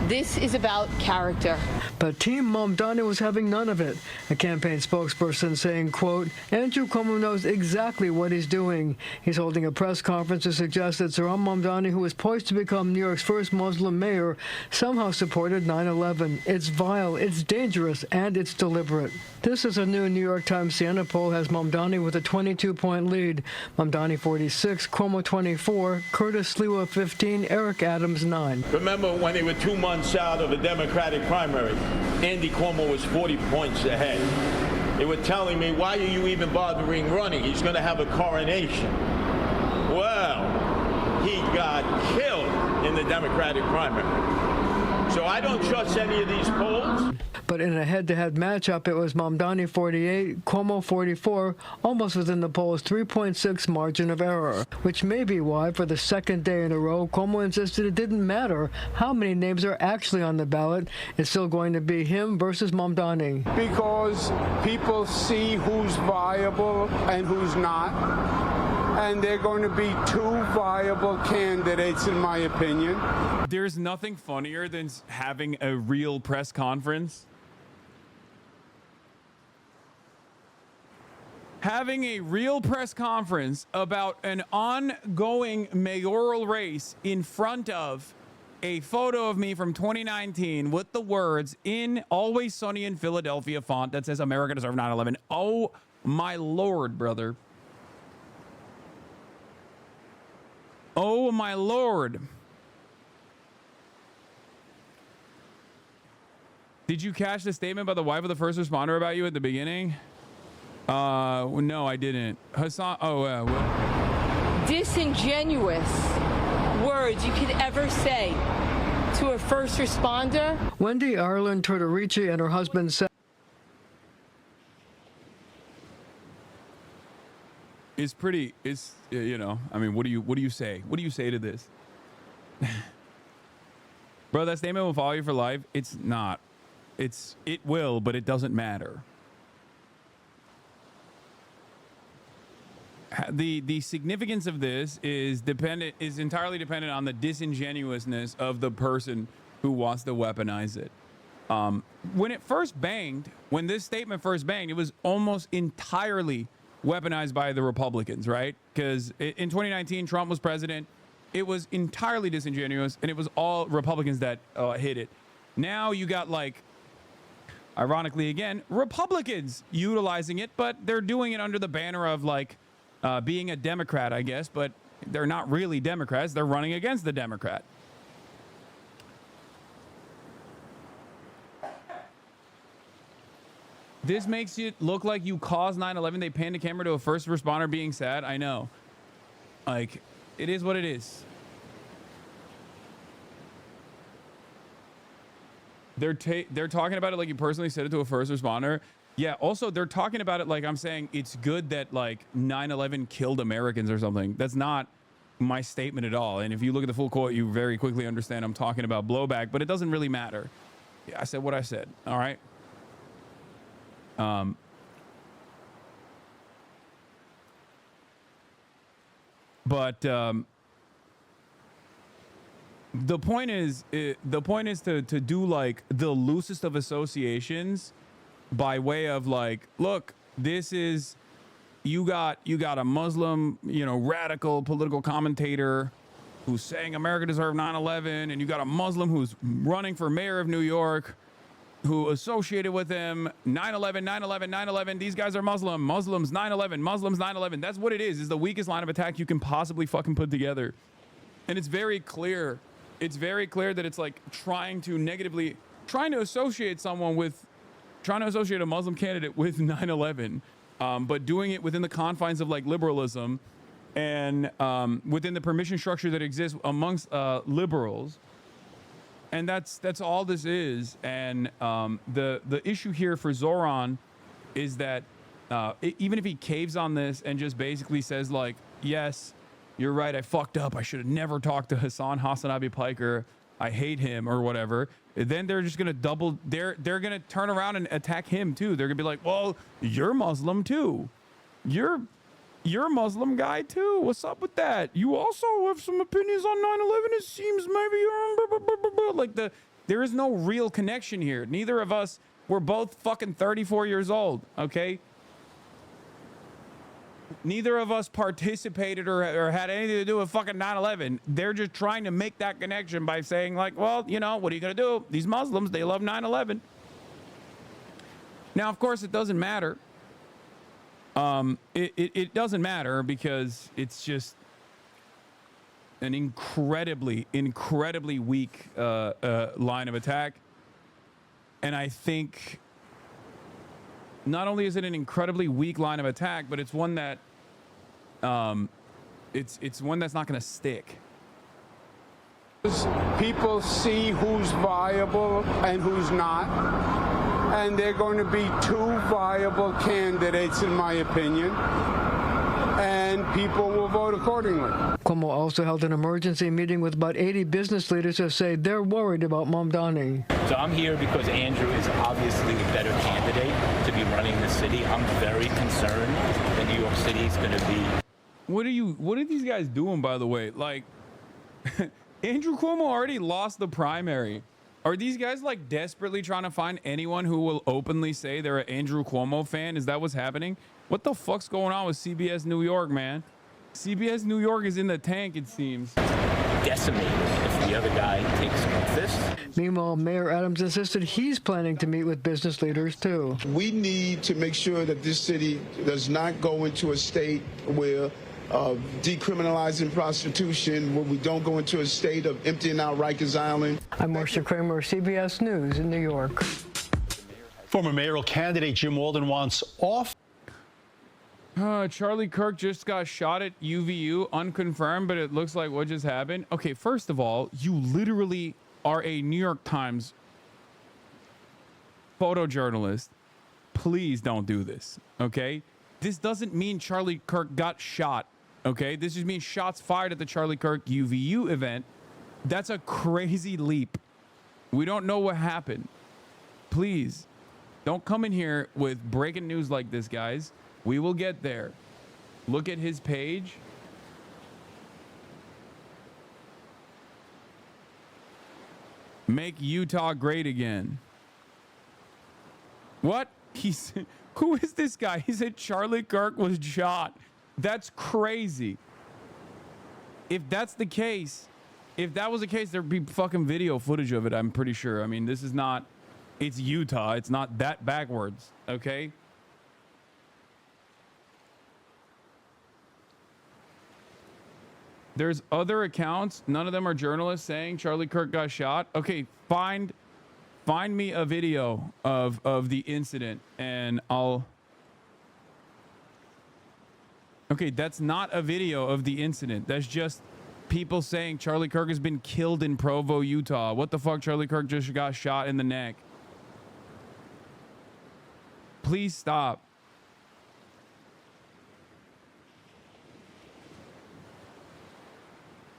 This is about character. But Team Mamdani was having none of it. A campaign spokesperson saying, quote, Andrew Cuomo knows exactly what he's doing. He's holding a press conference to suggest that Zohran Mamdani, who is poised to become New York's first Muslim mayor, somehow supported 9/11. It's vile, it's dangerous, and it's deliberate. This is a new New York Times Siena poll has Mamdani with a 22-point lead. Mamdani 46, Cuomo 24, Curtis Sliwa 15, Eric Adams 9. Remember when they were 2 months out of a Democratic primary, Andy Cuomo was 40 points ahead. They were telling me, why are you even bothering running? He's going to have a coronation. Well, he got killed in the Democratic primary. So I don't trust any of these polls. But in a head-to-head matchup, it was Mamdani 48, Cuomo 44, almost within the poll's 3.6 margin of error, which may be why, for the second day in a row, Cuomo insisted it didn't matter how many names are actually on the ballot. It's still going to be him versus Mamdani. Because people see who's viable and who's not. and they're going to be two viable candidates, in my opinion. There's nothing funnier than having a real press conference. Having a real press conference about an ongoing mayoral race in front of a photo of me from 2019 with the words in Always Sunny in Philadelphia font that says America deserves 9/11. Oh my Lord, brother. Oh my Lord. Did you catch the statement by the wife of the first responder about you at the beginning? No, I didn't. Hasan, what? Disingenuous words you could ever say to a first responder. Wendy Arlen Tortorici and her husband said It's pretty, it's, you know, I mean, what do you say? What do you say to this? Bro, that statement will follow you for life. It's not. It will, but it doesn't matter. The significance of this is entirely dependent on the disingenuousness of the person who wants to weaponize it. When it first banged, when this statement first banged, it was almost entirely weaponized by the Republicans, right? Because in 2019, Trump was president. It was entirely disingenuous, and it was all Republicans that hit it. Now you got, like, ironically again, Republicans utilizing it, but they're doing it under the banner of, like, being a Democrat, I guess, but they're not really Democrats. They're running against the Democrat. This makes it look like you caused 9/11. They panned the camera to a first responder being sad. I know. Like, it is what it is. They're talking about it like you personally said it to a first responder. Yeah, also, they're talking about it like I'm saying it's good that, like, 9/11 killed Americans or something. That's not my statement at all. And if you look at the full quote, you very quickly understand I'm talking about blowback, but it doesn't really matter. Yeah, I said what I said. All right. But the point is to do, like, the loosest of associations by way of, like, look, this is, you got a Muslim, you know, radical political commentator who's saying America deserved 9/11, and you got a Muslim who's running for mayor of New York who associated with him 9/11, 9/11, 9/11. These guys are Muslim. Muslims 9/11. Muslims 9/11. That's what it is the weakest line of attack you can possibly fucking put together. And it's very clear. It's very clear that it's like trying to associate a Muslim candidate with 9/11, but doing it within the confines of, like, liberalism and within the permission structure that exists amongst liberals. And that's all this is. And the issue here for Zoran is that even if he caves on this and just basically says, like, yes, you're right, I fucked up, I should have never talked to Hasanabi Piker, I hate him or whatever, then they're just gonna they're gonna turn around and attack him too. They're gonna be like, well, you're Muslim too, you're a Muslim guy too, what's up with that? You also have some opinions on 9/11, it seems maybe you're like, there is no real connection here. Neither of us, we're both fucking 34 years old, okay? Neither of us participated or had anything to do with fucking 9/11. They're just trying to make that connection by saying, like, well, you know, what are you gonna do? These Muslims, they love 9/11. Now, of course, it doesn't matter. It doesn't matter because it's just an incredibly weak line of attack. And I think not only is it an incredibly weak line of attack, but it's one that it's one that's not going to stick. People see who's viable and who's not, and they're going to be two viable candidates, in my opinion, and people will vote accordingly. Cuomo also held an emergency meeting with about 80 business leaders who say they're worried about Mamdani. So I'm here because Andrew is obviously a better candidate to be running the city. I'm very concerned that New York City is going to be... What are these guys doing, by the way? Like, Andrew Cuomo already lost the primary. Are these guys like desperately trying to find anyone who will openly say they're an Andrew Cuomo fan? Is that what's happening? What the fuck's going on with CBS New York, man? CBS New York is in the tank, it seems. Decimated if the other guy takes office. Meanwhile, Mayor Adams insisted he's planning to meet with business leaders, too. We need to make sure that this city does not go into a state where decriminalizing prostitution, where we don't go into a state of emptying out Rikers Island. I'm Marcia Kramer, CBS News in New York. Former mayoral candidate Jim Walden wants off. Charlie Kirk just got shot at UVU, unconfirmed, but it looks like what just happened. Okay, first of all, you literally are a New York Times photojournalist. Please don't do this, okay? This doesn't mean Charlie Kirk got shot, okay? This just means shots fired at the Charlie Kirk UVU event. That's a crazy leap. We don't know what happened. Please, don't come in here with breaking news like this, guys. We will get there. Look at his page. Make Utah great again. What? Who is this guy? He said Charlie Kirk was shot. That's crazy. If that's the case, if that was the case, there'd be fucking video footage of it, I'm pretty sure. I mean, this is not, it's Utah. It's not that backwards, okay? There's other accounts. None of them are journalists saying Charlie Kirk got shot. Okay, find me a video of the incident and I'll... Okay, that's not a video of the incident. That's just people saying Charlie Kirk has been killed in Provo, Utah. What the fuck? Charlie Kirk just got shot in the neck. Please stop.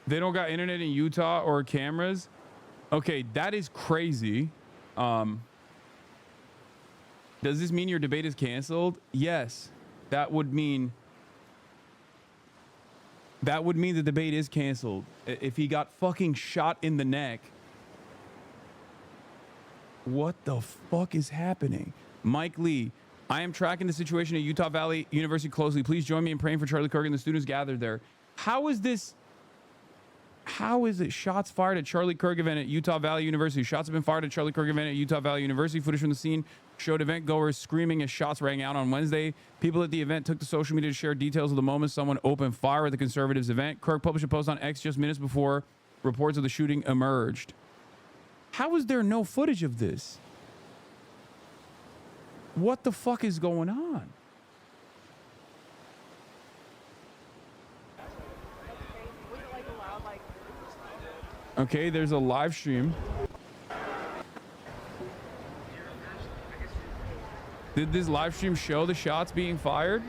They don't got internet in Utah or cameras. Okay, that is crazy. Does this mean your debate is canceled? Yes, that would mean the debate is canceled. If he got fucking shot in the neck. What the fuck is happening? Mike Lee, I am tracking the situation at Utah Valley University closely. Please join me in praying for Charlie Kirk and the students gathered there. How is it shots fired at Charlie Kirk event at Utah Valley University? Shots have been fired at Charlie Kirk event at Utah Valley University. Footage from the scene showed event goers screaming as shots rang out on Wednesday. People at the event took to social media to share details of the moment someone opened fire at the Conservatives event. Kirk published a post on X just minutes before reports of the shooting emerged. How is there no footage of this? What the fuck is going on? Okay, there's a live stream. Did this live stream show the shots being fired?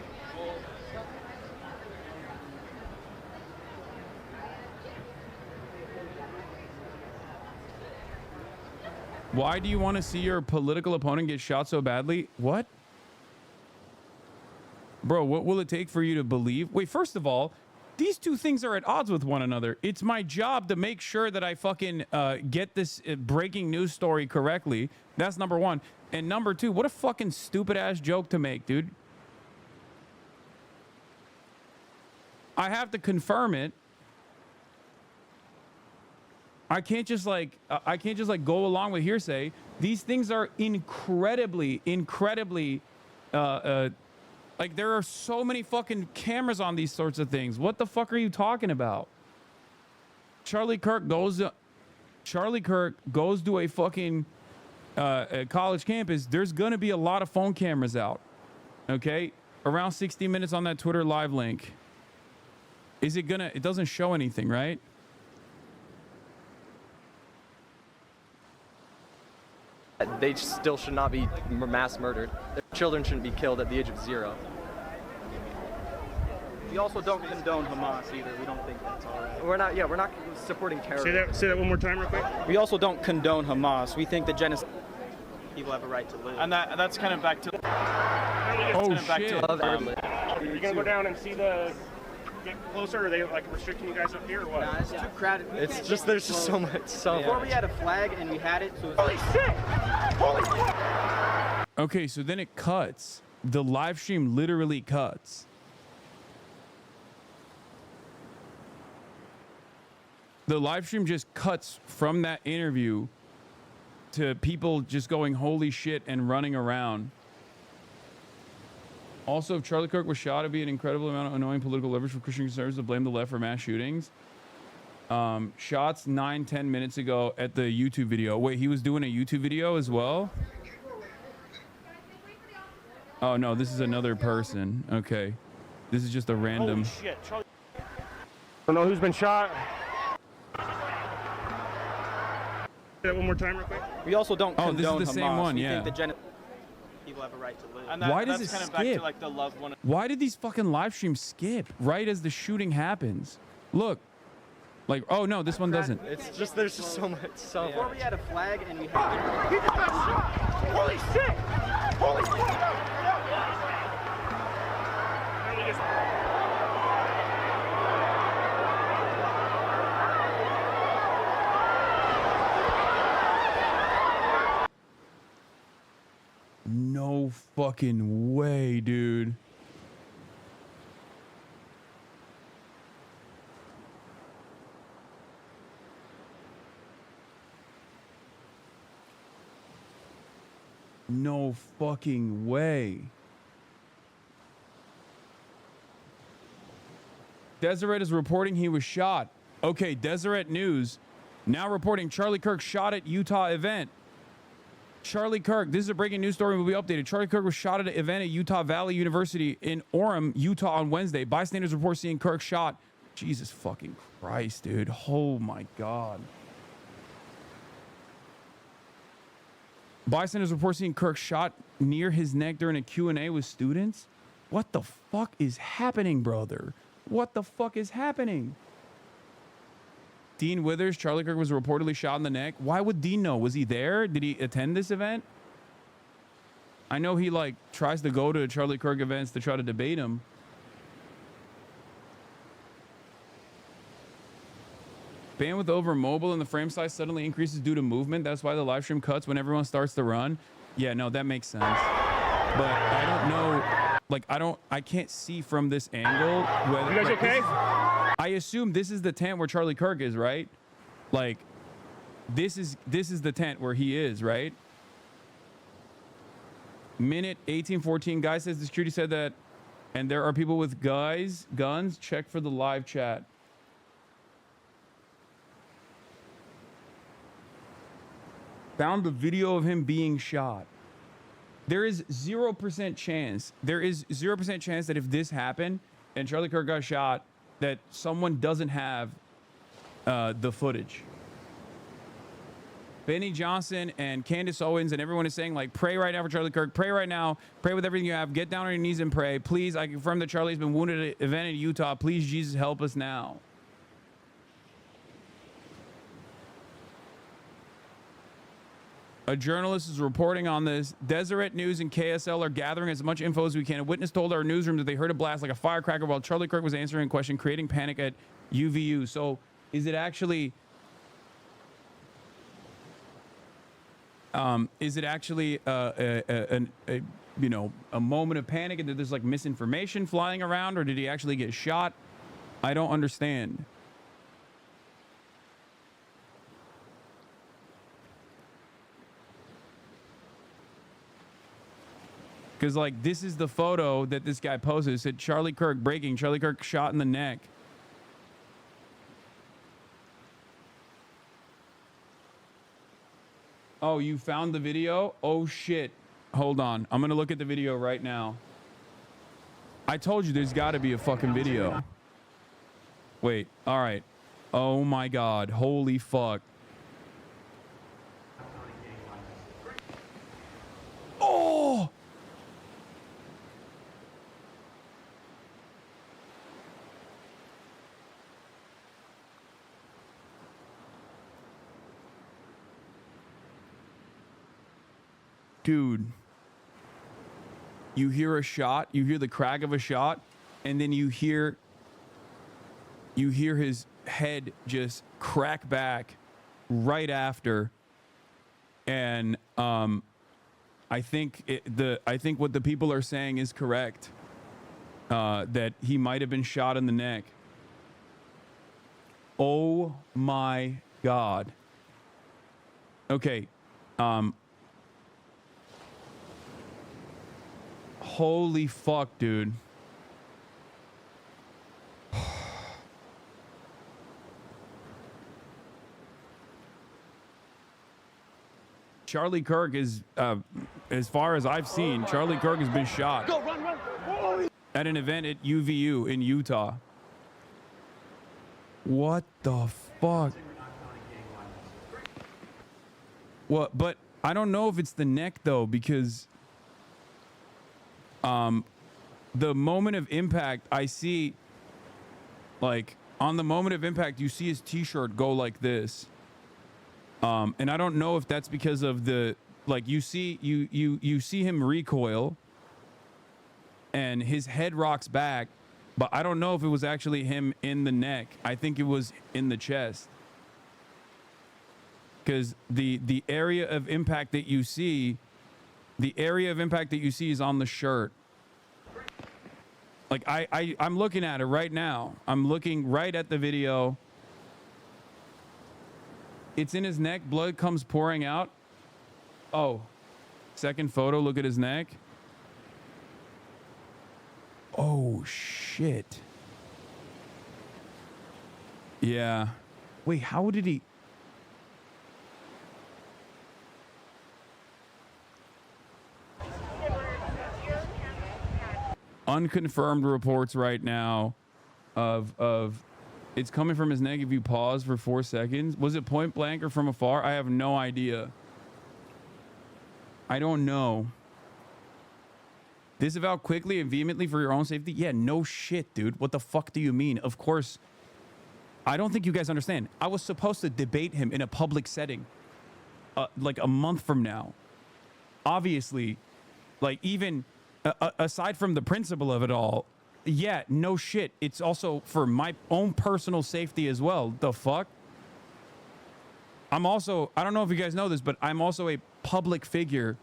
Why do you want to see your political opponent get shot so badly? What? Bro, what will it take for you to believe? Wait, first of all, these two things are at odds with one another. It's my job to make sure that I fucking get this breaking news story correctly. That's number one. And number two, what a fucking stupid ass joke to make, dude. I have to confirm it. I can't just like go along with hearsay. These things are incredibly like there are so many fucking cameras on these sorts of things. What the fuck are you talking about? Charlie Kirk goes to a fucking a college campus. There's gonna be a lot of phone cameras out. Okay, around 60 minutes on that Twitter live link. Is it gonna? It doesn't show anything, right? They still should not be mass murdered. Their children shouldn't be killed at the age of 0. We also don't condone Hamas either. We don't think that's all right. We're not supporting terror. Say that one more time real quick. We also don't condone Hamas. We think that genocide, people have a right to live. And that's kind of back to... Oh, shit. You're going to go down and see the get closer? Are they like restricting you guys up here or what? Nah, it's too crowded. It's just there's just so much. Before we had a flag and we had it, so it was Holy shit! Holy fuck! Okay, so then it cuts. The live stream literally cuts. The live stream just cuts from that interview to people just going holy shit and running around. Also, if Charlie Kirk was shot, it'd be an incredible amount of annoying political leverage for Christian conservatives to blame the left for mass shootings. Shots 9-10 minutes ago at the YouTube video. Wait, he was doing a YouTube video as well? Oh no, this is another person. Okay. This is just a random. Holy shit, Charlie. I don't know who's been shot. Say that one more time real quick. We also don't condone this is the Hamas. same one, we yeah. think the people have a right to live. And Why does that's it kind of skip? back to like the loved one. Why did these fucking live streams skip right as the shooting happens? Look. Like, oh no, this one doesn't. It's just there's just so much. Before we had a flag and we had He just got shot! Holy shit! Holy fuck! No fucking way, dude. No fucking way. Deseret is reporting he was shot. Okay, Deseret News now reporting Charlie Kirk shot at Utah event. Charlie Kirk, this is a breaking news story, will be updated. Charlie Kirk was shot at an event at Utah Valley University in Orem, Utah on Wednesday. Bystanders report seeing Kirk shot. Jesus fucking Christ, dude. Oh my God. Bystanders report seeing Kirk shot near his neck during a Q&A with students. What the fuck is happening, brother? What the fuck is happening? Dean Withers, Charlie Kirk was reportedly shot in the neck. Why would Dean know? Was he there? Did he attend this event? I know he like tries to go to Charlie Kirk events to try to debate him. Bandwidth over mobile and the frame size suddenly increases due to movement. That's why the live stream cuts when everyone starts to run. Yeah, no, that makes sense. But I don't know. Like, I can't see from this angle whether. You guys okay? I assume this is the tent where Charlie Kirk is, right? Like, this is the tent where he is, right? Minute 1814. Guy says the security said that, and there are people with guns. Check for the live chat. Found the video of him being shot. There is 0% chance. There is 0% chance that if this happened and Charlie Kirk got shot, that someone doesn't have the footage. Benny Johnson and Candace Owens and everyone is saying, like, pray right now for Charlie Kirk. Pray right now. Pray with everything you have. Get down on your knees and pray. Please, I confirm that Charlie's been wounded at an event in Utah. Please, Jesus, help us now. A journalist is reporting on this. Deseret News and KSL are gathering as much info as we can. A witness told our newsroom that they heard a blast like a firecracker while Charlie Kirk was answering a question, creating panic at UVU. So is it actually... a moment of panic and that there's like misinformation flying around, or did he actually get shot? I don't understand. Because, like, this is the photo that this guy posted. It said Charlie Kirk breaking. Charlie Kirk shot in the neck. Oh, you found the video? Oh, shit. Hold on. I'm going to look at the video right now. I told you there's got to be a fucking video. Wait. All right. Oh, my God. Holy fuck. Oh! Dude, you hear a shot, you hear the crack of a shot, and then you hear You hear his head just crack back right after, and I think what the people are saying is correct. That he might have been shot in the neck. Oh my God. Okay. Holy fuck, dude. Charlie Kirk is, as far as I've seen, Charlie Kirk has been shot. Go, run, run. Oh. At an event at UVU in Utah. What the fuck? What? But I don't know if it's the neck though, because the moment of impact, I see, like, on the moment of impact, you see his t-shirt go like this. And I don't know if that's because of the, like, you see him recoil and his head rocks back, but I don't know if it was actually him in the neck. I think it was in the chest. Because the area of impact that you see, is on the shirt. Like, I'm looking at it right now. I'm looking right at the video. It's in his neck. Blood comes pouring out. Oh, second photo. Look at his neck. Oh, shit. Yeah. Wait, how did he... Unconfirmed reports right now of it's coming from his neck. If you pause for 4 seconds, was it point blank or from afar? I have no idea. I don't know. Disavow quickly and vehemently for your own safety. Yeah, no shit, dude. What the fuck do you mean? Of course. I don't think you guys understand. I was supposed to debate him in a public setting like a month from now. Obviously, like, even aside from the principle of it all, yeah, no shit. It's also for my own personal safety as well. The fuck? I'm also, I don't know if you guys know this, but I'm also a public figure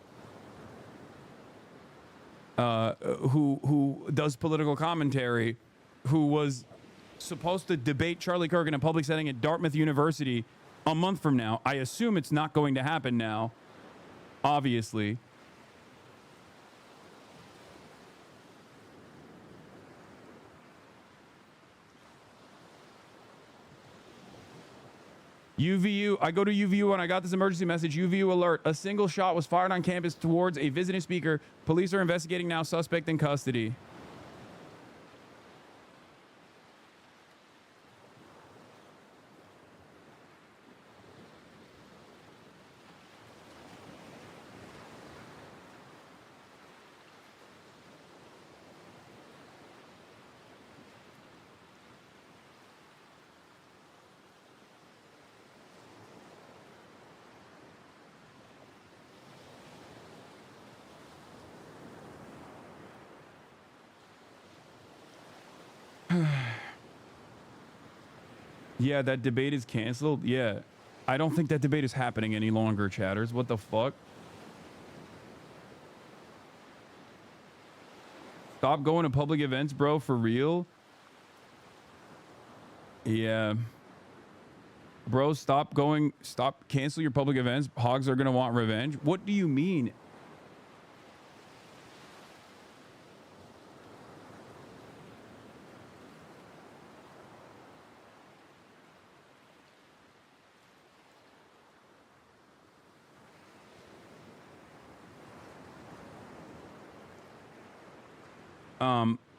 who does political commentary, who was supposed to debate Charlie Kirk in a public setting at Dartmouth University a month from now. I assume it's not going to happen now, obviously. UVU, I go to UVU and I got this emergency message. UVU alert. A single shot was fired on campus towards a visiting speaker. Police are investigating now. Suspect in custody. Yeah, that debate is canceled. Yeah. I don't think that debate is happening any longer, chatters. What the fuck? Stop going to public events, bro, for real? Yeah. Bro, stop going. Stop. Cancel your public events. Hogs are going to want revenge. What do you mean?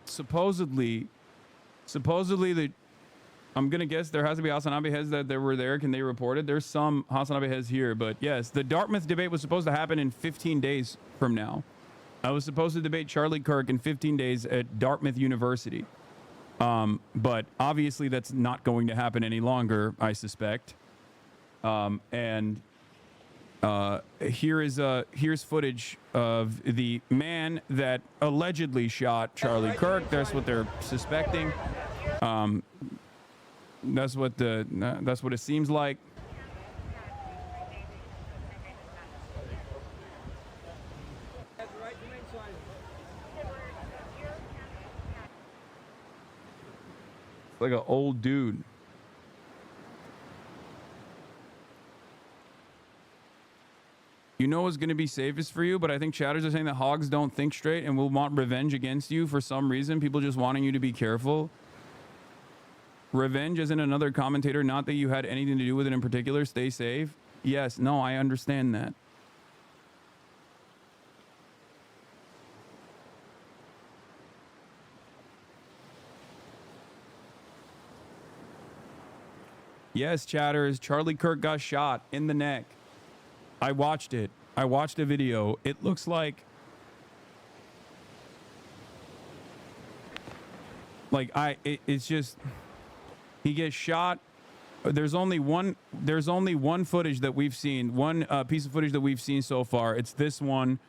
Supposedly the, I'm gonna guess there has to be Hasanabi heads that were there. Can they report it? There's some Hasanabi heads here, but yes, the Dartmouth debate was supposed to happen in 15 days from now. I was supposed to debate Charlie Kirk in 15 days at Dartmouth University. But obviously that's not going to happen any longer, I suspect. Here's footage of the man that allegedly shot Charlie Kirk. That's what they're suspecting. That's what it seems like. Like an old dude. You know what's going to be safest for you, but I think chatters are saying that hogs don't think straight and will want revenge against you for some reason. People just wanting you to be careful. Revenge isn't another commentator, not that you had anything to do with it in particular. Stay safe. Yes, no, I understand that. Yes, chatters, Charlie Kirk got shot in the neck. I watched it. I watched a video. It looks like it's just he gets shot. There's only one footage that we've seen, one piece of footage that we've seen so far. It's this one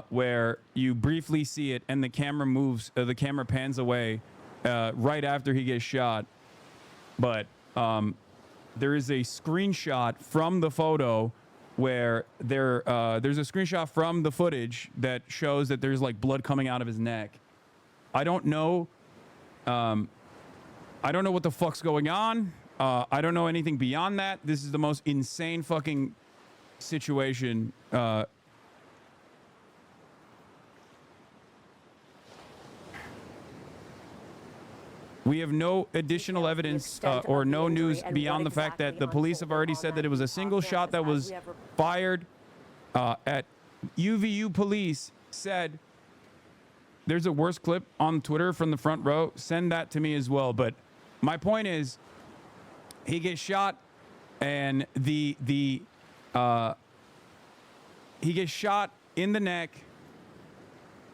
where you briefly see it and the camera moves, the camera pans away right after he gets shot. But there is a screenshot from the photo where there's a screenshot from the footage that shows that there's like blood coming out of his neck. I don't know what the fuck's going on. I don't know anything beyond that. This is the most insane fucking situation. We have no additional evidence or no news beyond the fact that the police have already said that it was a single shot that was fired at UVU. Police said there's a worse clip on Twitter from the front row. Send that to me as well. But my point is, he gets shot, and he gets shot in the neck,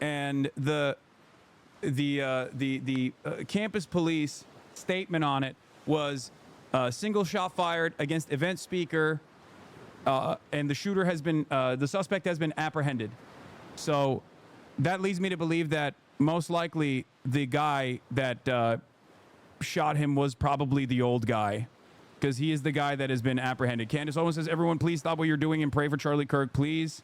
and the campus police statement on it was single shot fired against event speaker, and the shooter has been the suspect has been apprehended. So that leads me to believe that most likely the guy that shot him was probably the old guy, because he is the guy that has been apprehended. Candace Owen says, everyone please stop what you're doing and pray for Charlie Kirk, please.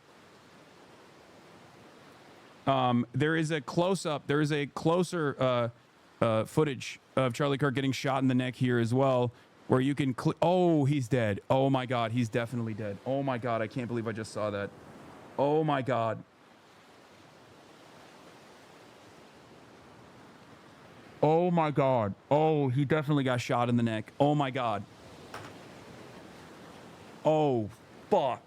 There is a close-up. There is a closer footage of Charlie Kirk getting shot in the neck here as well, where you can oh, he's dead. Oh my God, he's definitely dead. Oh my God, I can't believe I just saw that. Oh my God. Oh my God. Oh, he definitely got shot in the neck. Oh my God. Oh, fuck.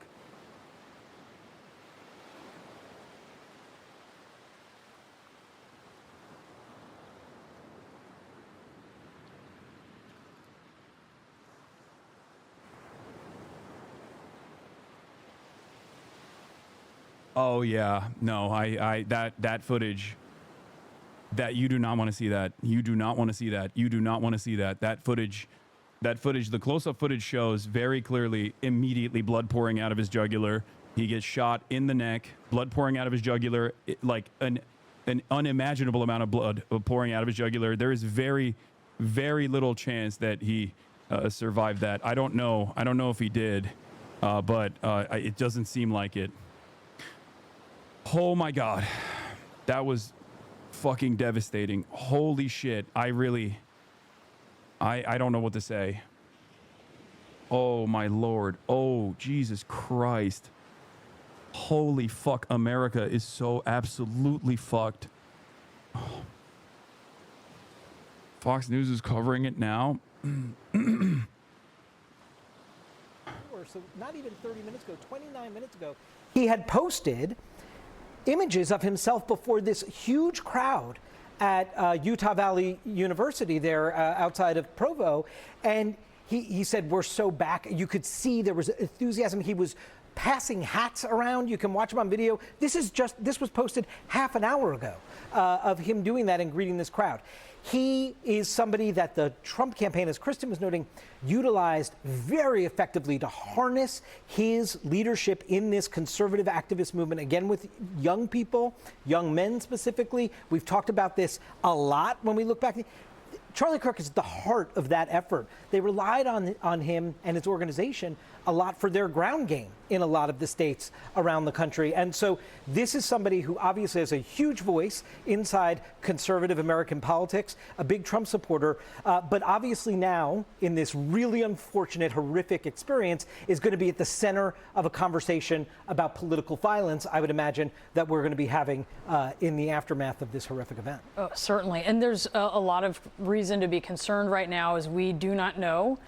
Oh yeah, no, that footage, that you do not want to see that. You do not want to see that. You do not want to see that. That footage, the close-up footage shows very clearly immediately blood pouring out of his jugular. He gets shot in the neck, blood pouring out of his jugular, like an unimaginable amount of blood pouring out of his jugular. There is very, very little chance that he survived that. I don't know if he did, but it doesn't seem like it. Oh my God, that was fucking devastating. Holy shit. I don't know what to say. Oh my Lord. Oh, Jesus Christ. Holy fuck. America is so absolutely fucked. Oh. Fox News is covering it now. So not even 30 minutes ago, 29 minutes ago, he had posted images of himself before this huge crowd at Utah Valley University there outside of Provo. And he said, we're so back. You could see there was enthusiasm. He was passing hats around. You can watch him on video. This was posted half an hour ago of him doing that and greeting this crowd. He is somebody that the Trump campaign, as Kristen was noting, utilized very effectively to harness his leadership in this conservative activist movement, again, with young people, young men specifically. We've talked about this a lot when we look back. Charlie Kirk is at the heart of that effort. They relied on him and his organization a lot for their ground game in a lot of the states around the country. And so this is somebody who obviously has a huge voice inside conservative American politics, a big Trump supporter, but obviously now in this really unfortunate, horrific experience is going to be at the center of a conversation about political violence, I would imagine, that we're going to be having in the aftermath of this horrific event. Certainly. And there's a lot of reason to be concerned right now as we do not know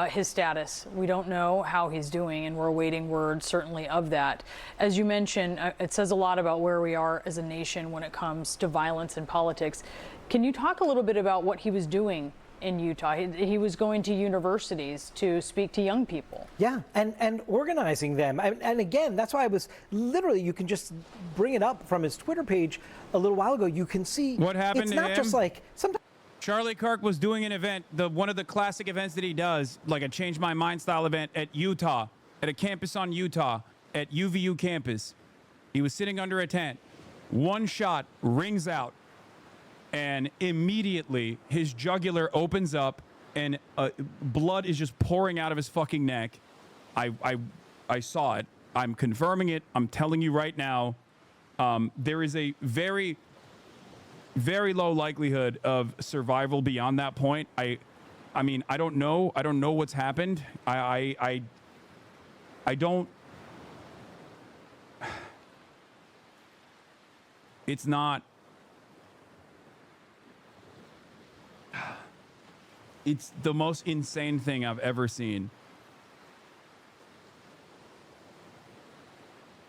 his status. We don't know how he's doing, and we're awaiting word, certainly, of that. As you mentioned, it says a lot about where we are as a nation when it comes to violence in politics. Can you talk a little bit about what he was doing in Utah? He was going to universities to speak to young people. Yeah, and organizing them. And again, that's why I was literally, you can just bring it up from his Twitter page a little while ago. You can see what happened it's to not him? just like sometimes. Charlie Kirk was doing an event, one of the classic events that he does, like a Change My Mind style event at Utah, at a campus on Utah, at UVU campus. He was sitting under a tent. One shot rings out, and immediately his jugular opens up, and blood is just pouring out of his fucking neck. I saw it. I'm confirming it. I'm telling you right now. There is a very, very low likelihood of survival beyond that point. I mean, I don't know. I don't know what's happened. I don't. It's not. It's the most insane thing I've ever seen.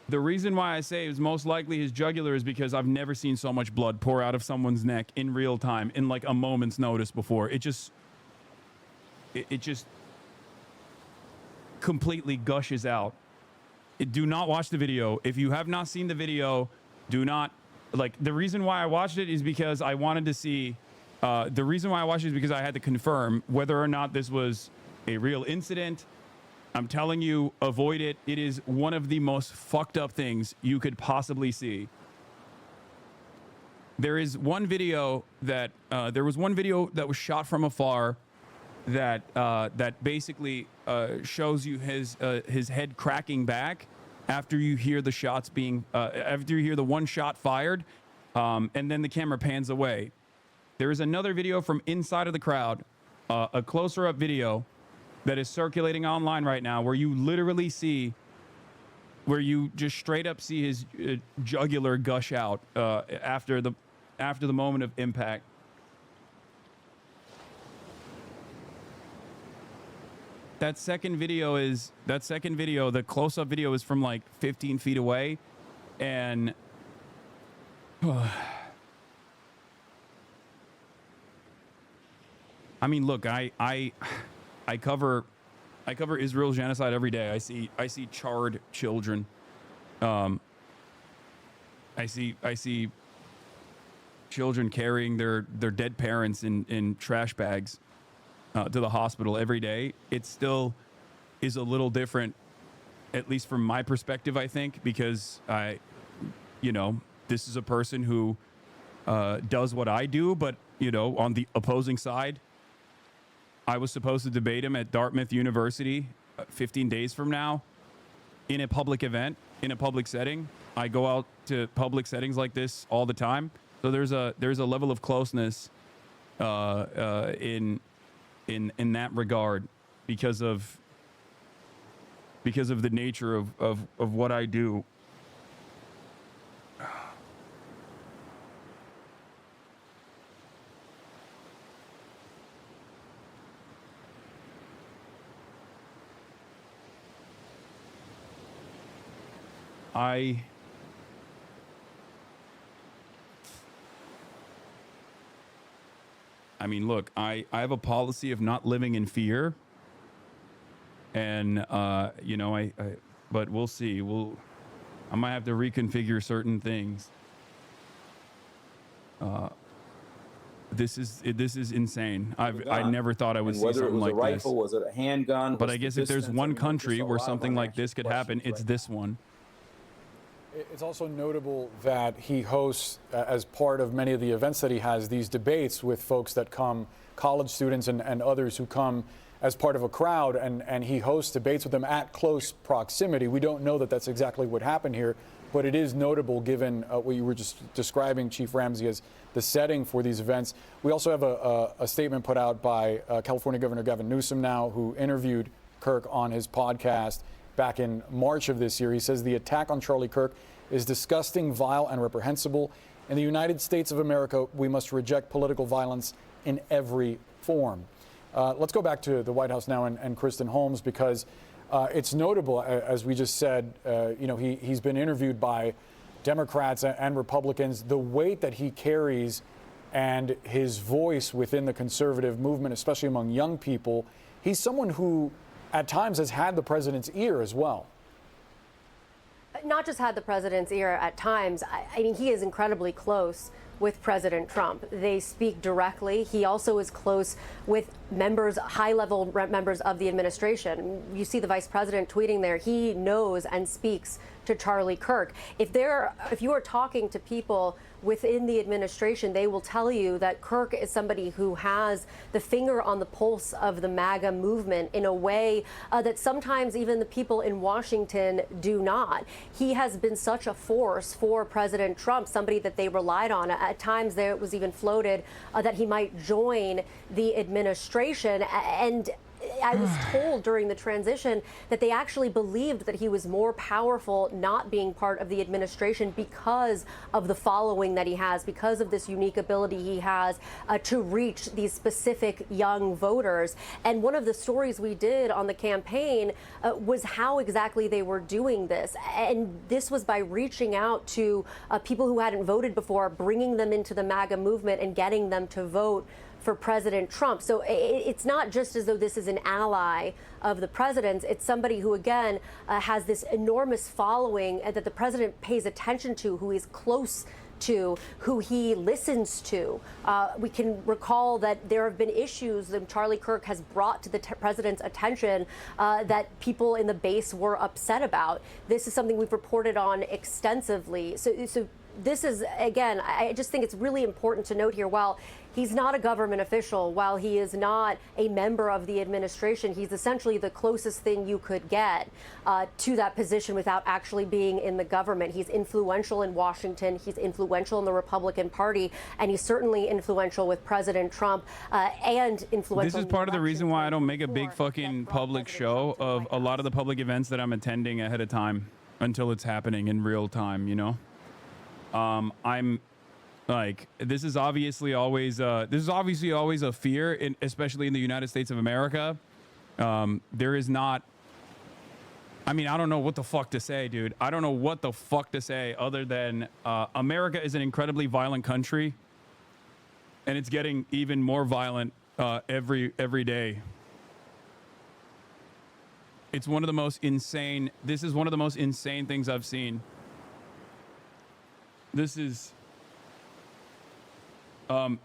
The reason why I say it was most likely his jugular is because I've never seen so much blood pour out of someone's neck in real time in like a moment's notice before. It just completely gushes out. Do not watch the video. If you have not seen the video, do not, like, the reason why I watched it is because I wanted to see, the reason why I watched it is because I had to confirm whether or not this was a real incident. I'm telling you, avoid it. It is one of the most fucked up things you could possibly see. There is one video that there was one video that was shot from afar that that basically shows you his head cracking back after you hear the shots being after you hear the one shot fired, and then the camera pans away. There is another video from inside of the crowd, a closer up video that is circulating online right now, where you literally see, where you just straight up see his jugular gush out after the moment of impact. That second video, the close-up video is from like 15 feet away, and I mean, look, I cover Israel genocide every day. I see charred children. I see children carrying their dead parents in trash bags to the hospital every day. It still is a little different, at least from my perspective, I think, because this is a person who does what I do, but on the opposing side, I was supposed to debate him at Dartmouth University 15 days from now in a public event, in a public setting. I go out to public settings like this all the time. So there's a level of closeness in that regard because of the nature of what I do. I mean, look, I have a policy of not living in fear, and but we'll see. I might have to reconfigure certain things. This is insane. I never thought I would see something like this. Whether it was a rifle, was it a handgun? But I guess if there's one country where something like this could happen, it's this one. It's also notable that he hosts, as part of many of the events that he has, these debates with folks that come, college students and others who come as part of a crowd, and he hosts debates with them at close proximity. We don't know that that's exactly what happened here, but it is notable given what you were just describing, Chief Ramsey, as the setting for these events. We also have a statement put out by California Governor Gavin Newsom now, who interviewed Kirk on his podcast back in March of this year. He says the attack on Charlie Kirk is disgusting, vile, and reprehensible. In the United States of America, we must reject political violence in every form. Let's go back to the White House now and Kristen Holmes, because it's notable, as we just said, he's been interviewed by Democrats and Republicans. The weight that he carries and his voice within the conservative movement, especially among young people, he's someone who at times has had the president's ear as well. Not just had the president's ear at times. I mean, he is incredibly close with President Trump. They speak directly. He also is close with high-level members of the administration. You see the vice president tweeting there. He knows and speaks to Charlie Kirk. If you are talking to people within the administration, they will tell you that Kirk is somebody who has the finger on the pulse of the MAGA movement in a way that sometimes even the people in Washington do not. He has been such a force for President Trump, somebody that they relied on. At times there was even floated that he might join the administration, and I was told during the transition that they actually believed that he was more powerful not being part of the administration because of the following that he has, because of this unique ability he has to reach these specific young voters. And one of the stories we did on the campaign was how exactly they were doing this. And this was by reaching out to people who hadn't voted before, bringing them into the MAGA movement and getting them to vote for President Trump. So it's not just as though this is an ally of the president's. It's somebody who, again, has this enormous following that the president pays attention to, who is close to, who he listens to. We can recall that there have been issues that Charlie Kirk has brought to the president's attention that people in the base were upset about. This is something we've reported on extensively. So this is, again, I just think it's really important to note here, while he's not a government official, while he is not a member of the administration, he's essentially the closest thing you could get to that position without actually being in the government. He's influential in Washington, he's influential in the Republican Party, and he's certainly influential with President Trump and influential. This is part of the reason why I don't make a big fucking public show of a lot of the public events that I'm attending ahead of time until it's happening in real time, you know? I'm like, this is obviously always a fear, especially in the United States of America. There is not, I mean, I don't know what the fuck to say, dude. I don't know what the fuck to say other than America is an incredibly violent country, and it's getting even more violent every day. It's one of the most insane, this is one of the most insane things I've seen. This is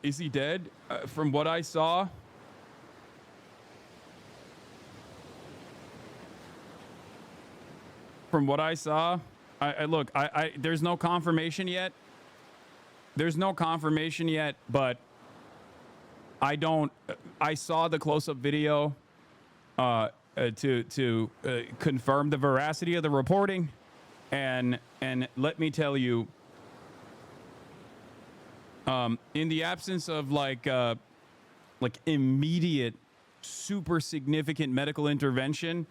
he dead? From what I saw, look, there's no confirmation yet. But I saw the close-up video to confirm the veracity of the reporting, and let me tell you, in the absence of like immediate, super significant medical intervention,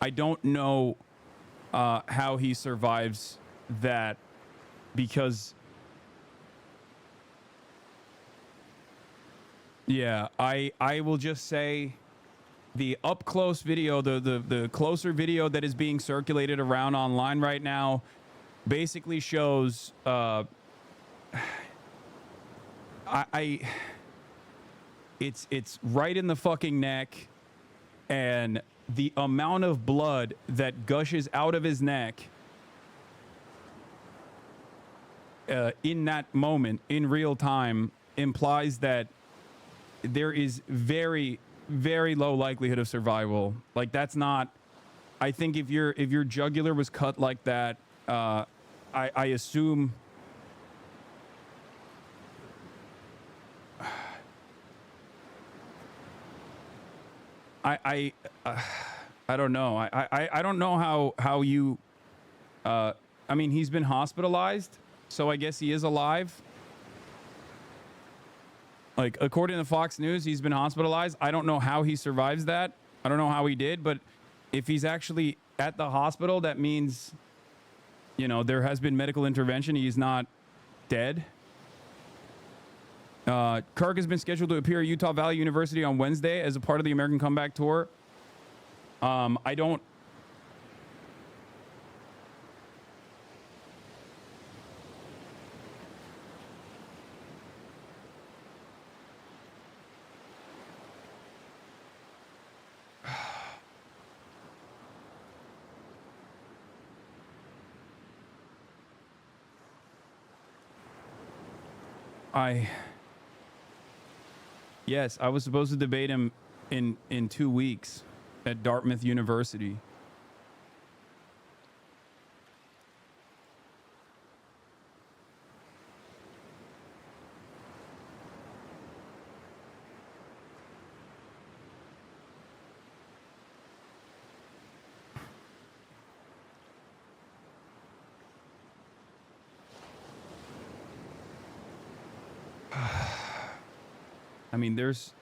I don't know how he survives that, because yeah, I will just say the up close video, the closer video that is being circulated around online right now basically shows it's right in the fucking neck, and the amount of blood that gushes out of his neck in that moment in real time implies that there is very, very low likelihood of survival. Like, that's not, I think if your jugular was cut like that, I assume. I don't know. I don't know how you. I mean, he's been hospitalized, so I guess he is alive. Like, according to Fox News, he's been hospitalized. I don't know how he survives that. I don't know how he did, but if he's actually at the hospital, that means, you know, there has been medical intervention. He's not dead. Kirk has been scheduled to appear at Utah Valley University on Wednesday as a part of the American Comeback Tour. I don't. Yes, I was supposed to debate him in 2 weeks at Dartmouth University. I mean, there is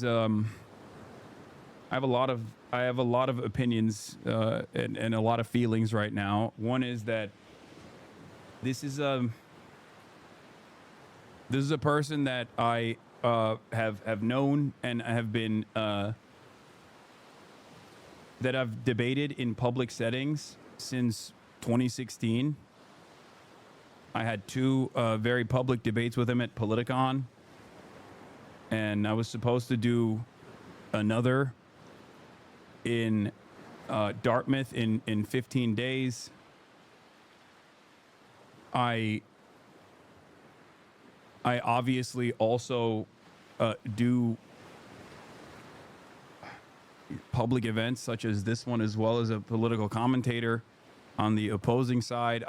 I have a lot of opinions and a lot of feelings right now. One is that this is a person that I have known and have been that I've debated in public settings since 2016. I had 2 very public debates with him at Politicon, and I was supposed to do another in Dartmouth in 15 days. I obviously also do public events such as this one, as well as a political commentator on the opposing side.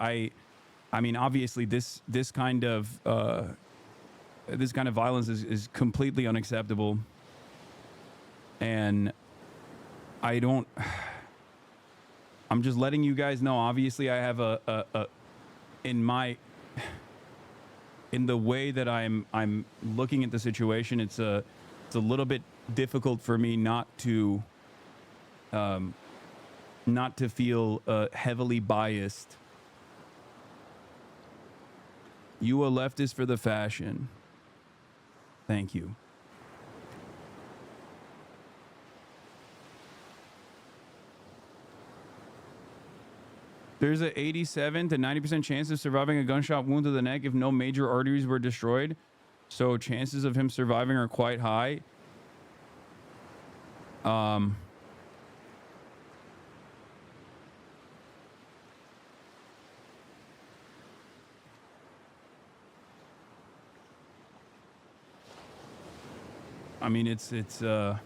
I mean, obviously, this kind of violence is completely unacceptable, and I'm just letting you guys know. Obviously, I have in the way that I'm looking at the situation. It's a little bit difficult for me not to feel heavily biased. You a leftist for the fashion. Thank you. There's an 87 to 90% chance of surviving a gunshot wound to the neck if no major arteries were destroyed. So chances of him surviving are quite high. I mean, it's there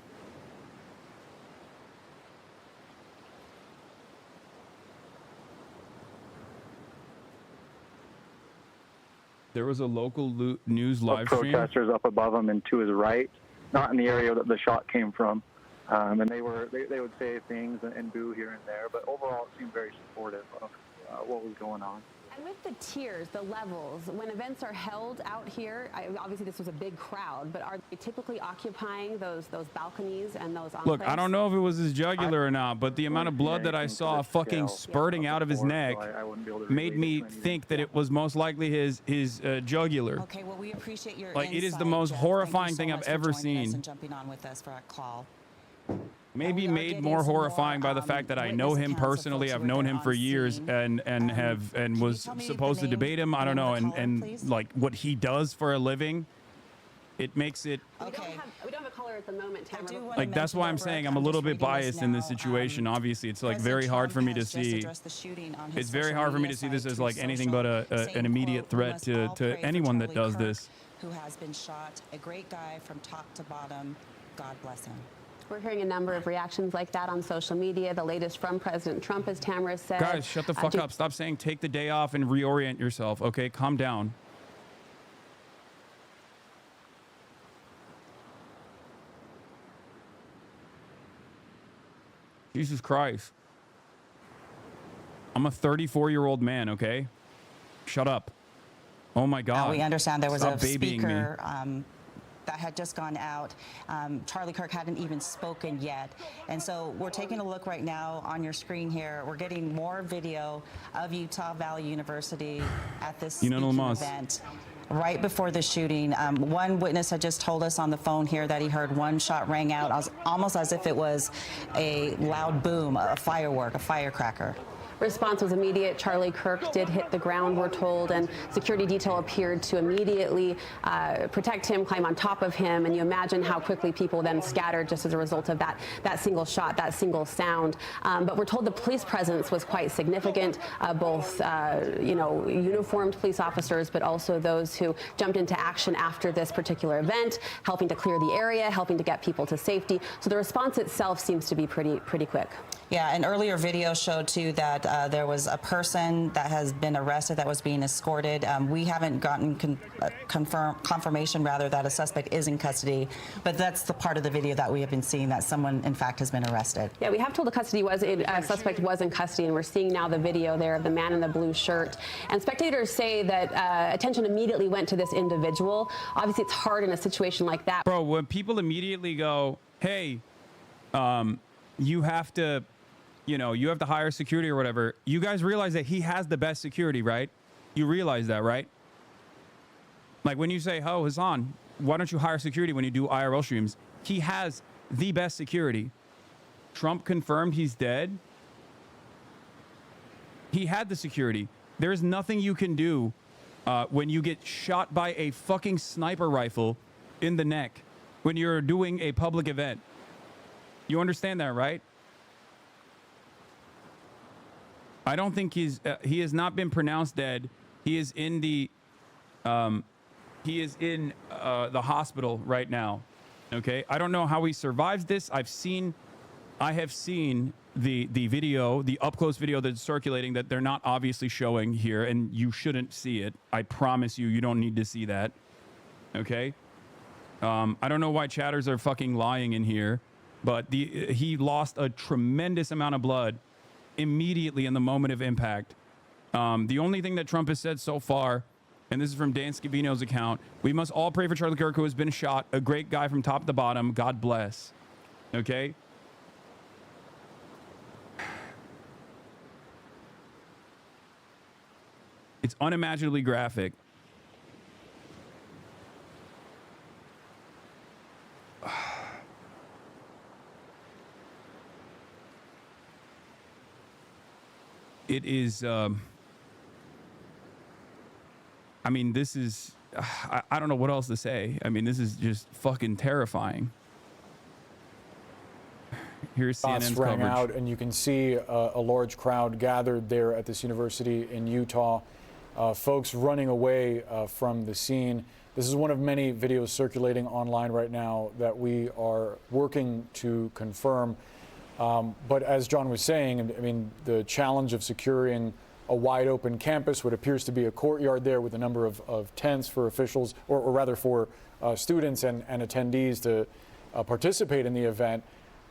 was a local news live stream. Protesters up above him and to his right, not in the area that the shot came from, and they would say things and boo here and there, but overall it seemed very supportive of what was going on. And with the tiers, the levels, when events are held out here, obviously this was a big crowd, but are they typically occupying those balconies and those enclaves? Look, I don't know if it was his jugular or not, but the amount of blood that I saw fucking spurting out of his neck made me think that it was most likely his jugular. Okay, well, we appreciate your Like, it is the insight, most Jeff. horrifying Thank thing you so I've much for ever joining us seen. and jumping on with us for our call. Maybe made more horrifying by the fact that I know him personally. I've known him for years and was supposed to debate him. I don't know, and like what he does for a living, it makes it We don't have a caller at the moment, Tamara. like that's why I'm saying I'm a little bit biased in this situation. Obviously, it's like very hard for me to see. It's very hard for me to see this as like anything but an immediate threat to anyone that does this. Who has been shot? A great guy from top to bottom. God bless him. We're hearing a number of reactions like that on social media. The latest from President Trump, as Tamara said. Guys, shut the fuck up. Stop saying take the day off and reorient yourself, okay? Calm down. Jesus Christ. I'm a 34-year-old man, okay? Shut up. Oh my God. We understand there was Stop a babying speaker that had just gone out. Charlie Kirk hadn't even spoken yet. And so we're taking a look right now on your screen here. We're getting more video of Utah Valley University at this speaking event. Right before the shooting, one witness had just told us on the phone here that he heard one shot rang out, almost as if it was a loud boom, a firework, a firecracker. Response was immediate. Charlie Kirk did hit the ground, we're told, and security detail appeared to immediately protect him, climb on top of him, and you imagine how quickly people then scattered just as a result of that single shot, that single sound. But we're told the police presence was quite significant, both uniformed police officers, but also those who jumped into action after this particular event, helping to clear the area, helping to get people to safety. So the response itself seems to be pretty quick. Yeah, an earlier video showed too that there was a person that has been arrested that was being escorted. We haven't gotten confirmation rather that a suspect is in custody, but that's the part of the video that we have been seeing, that someone in fact has been arrested. Yeah, we have told the suspect was in custody, and we're seeing now the video there of the man in the blue shirt. And spectators say that attention immediately went to this individual. Obviously, it's hard in a situation like that. Bro, when people immediately go, hey, you have to hire security or whatever. You guys realize that he has the best security, right? You realize that, right? Like when you say, oh, Hasan, why don't you hire security when you do IRL streams? He has the best security. Trump confirmed he's dead. He had the security. There's nothing you can do when you get shot by a fucking sniper rifle in the neck when you're doing a public event. You understand that, right? I don't think he has not been pronounced dead. He is in the hospital right now. Okay, I don't know how he survives this. I have seen the video, the up close video that's circulating that they're not obviously showing here, and you shouldn't see it. I promise you, you don't need to see that. Okay, I don't know why chatters are fucking lying in here, but he lost a tremendous amount of blood immediately in the moment of impact. The only thing that Trump has said so far, and this is from Dan Scavino's account, we must all pray for Charlie Kirk, who has been shot, a great guy from top to bottom. God bless. Okay? It's unimaginably graphic. It is, I mean, this is, I don't know what else to say. I mean, this is just fucking terrifying. Here's CNN's rang coverage. out, and you can see a large crowd gathered there at this university in Utah. Folks running away from the scene. This is one of many videos circulating online right now that we are working to confirm. But as John was saying, I mean, the challenge of securing a wide open campus, what appears to be a courtyard there with a number of tents for officials, or rather for students and attendees to participate in the event.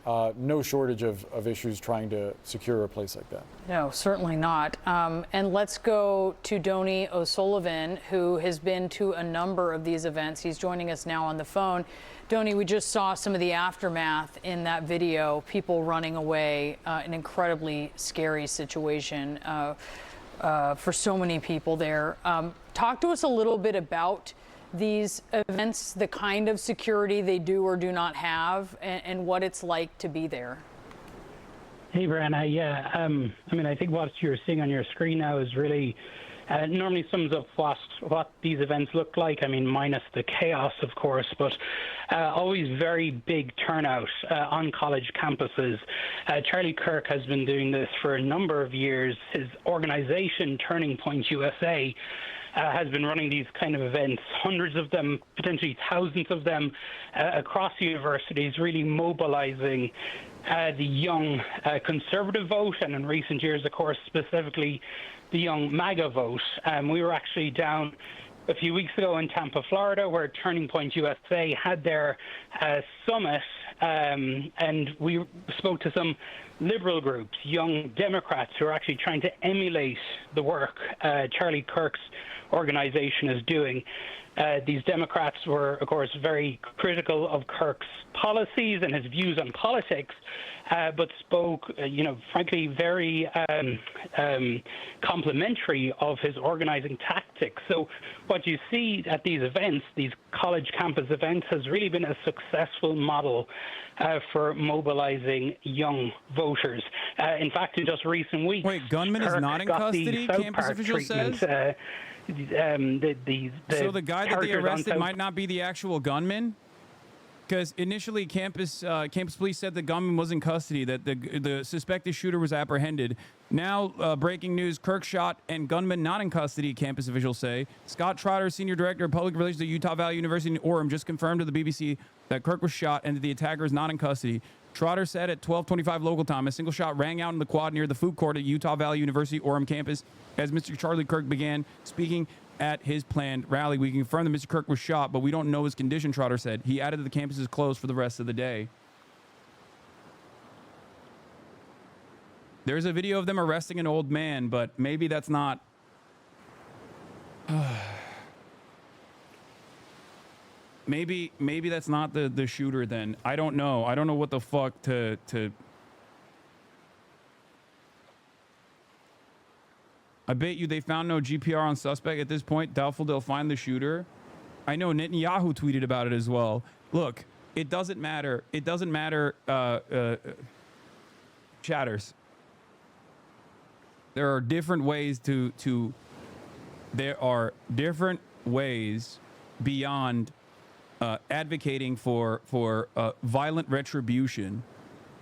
No shortage of issues trying to secure a place like that. No, certainly not. And let's go to Donny O'Sullivan, who has been to a number of these events. He's joining us now on the phone. Donny, we just saw some of the aftermath in that video, people running away, an incredibly scary situation for so many people there. Talk to us a little bit about these events, the kind of security they do or do not have, and what it's like to be there. Hey, Brianna. Yeah, I mean, I think what you're seeing on your screen now is really normally sums up what these events look like. I mean, minus the chaos, of course, but always very big turnout on college campuses. Charlie Kirk has been doing this for a number of years. His organization, Turning Point USA, has been running these kind of events, hundreds of them, potentially thousands of them, across universities, really mobilizing the young conservative vote, and in recent years, of course, specifically the young MAGA vote. We were actually down a few weeks ago in Tampa, Florida, where Turning Point USA had their summit, and we spoke to some liberal groups, young Democrats who are actually trying to emulate the work Charlie Kirk's organization is doing. These Democrats were, of course, very critical of Kirk's policies and his views on politics, but spoke, frankly, very complimentary of his organizing tactics. So what you see at these events, these college campus events, has really been a successful model for mobilizing young voters. In fact, in just recent weeks... Wait, gunman is not in custody, campus official says? So the guy that they arrested might not be the actual gunman? Because initially, campus police said the gunman was in custody, that the suspected shooter was apprehended. Now, breaking news, Kirk shot and gunman not in custody, campus officials say. Scott Trotter, Senior Director of Public Relations at Utah Valley University in Orem, just confirmed to the BBC that Kirk was shot and that the attacker is not in custody. Trotter said at 12:25 local time, a single shot rang out in the quad near the food court at Utah Valley University Orem campus as Mr. Charlie Kirk began speaking at his planned rally. We confirm that Mr. Kirk was shot, but we don't know his condition, Trotter said. He added that the campus is closed for the rest of the day. There's a video of them arresting an old man, but maybe that's not... maybe that's not the shooter then. I don't know. I don't know what the fuck to... I bet you they found no GPR on suspect at this point. Doubtful they'll find the shooter. I know Netanyahu tweeted about it as well. Look, it doesn't matter. It doesn't matter, chatters. There are different ways there are different ways beyond advocating for violent retribution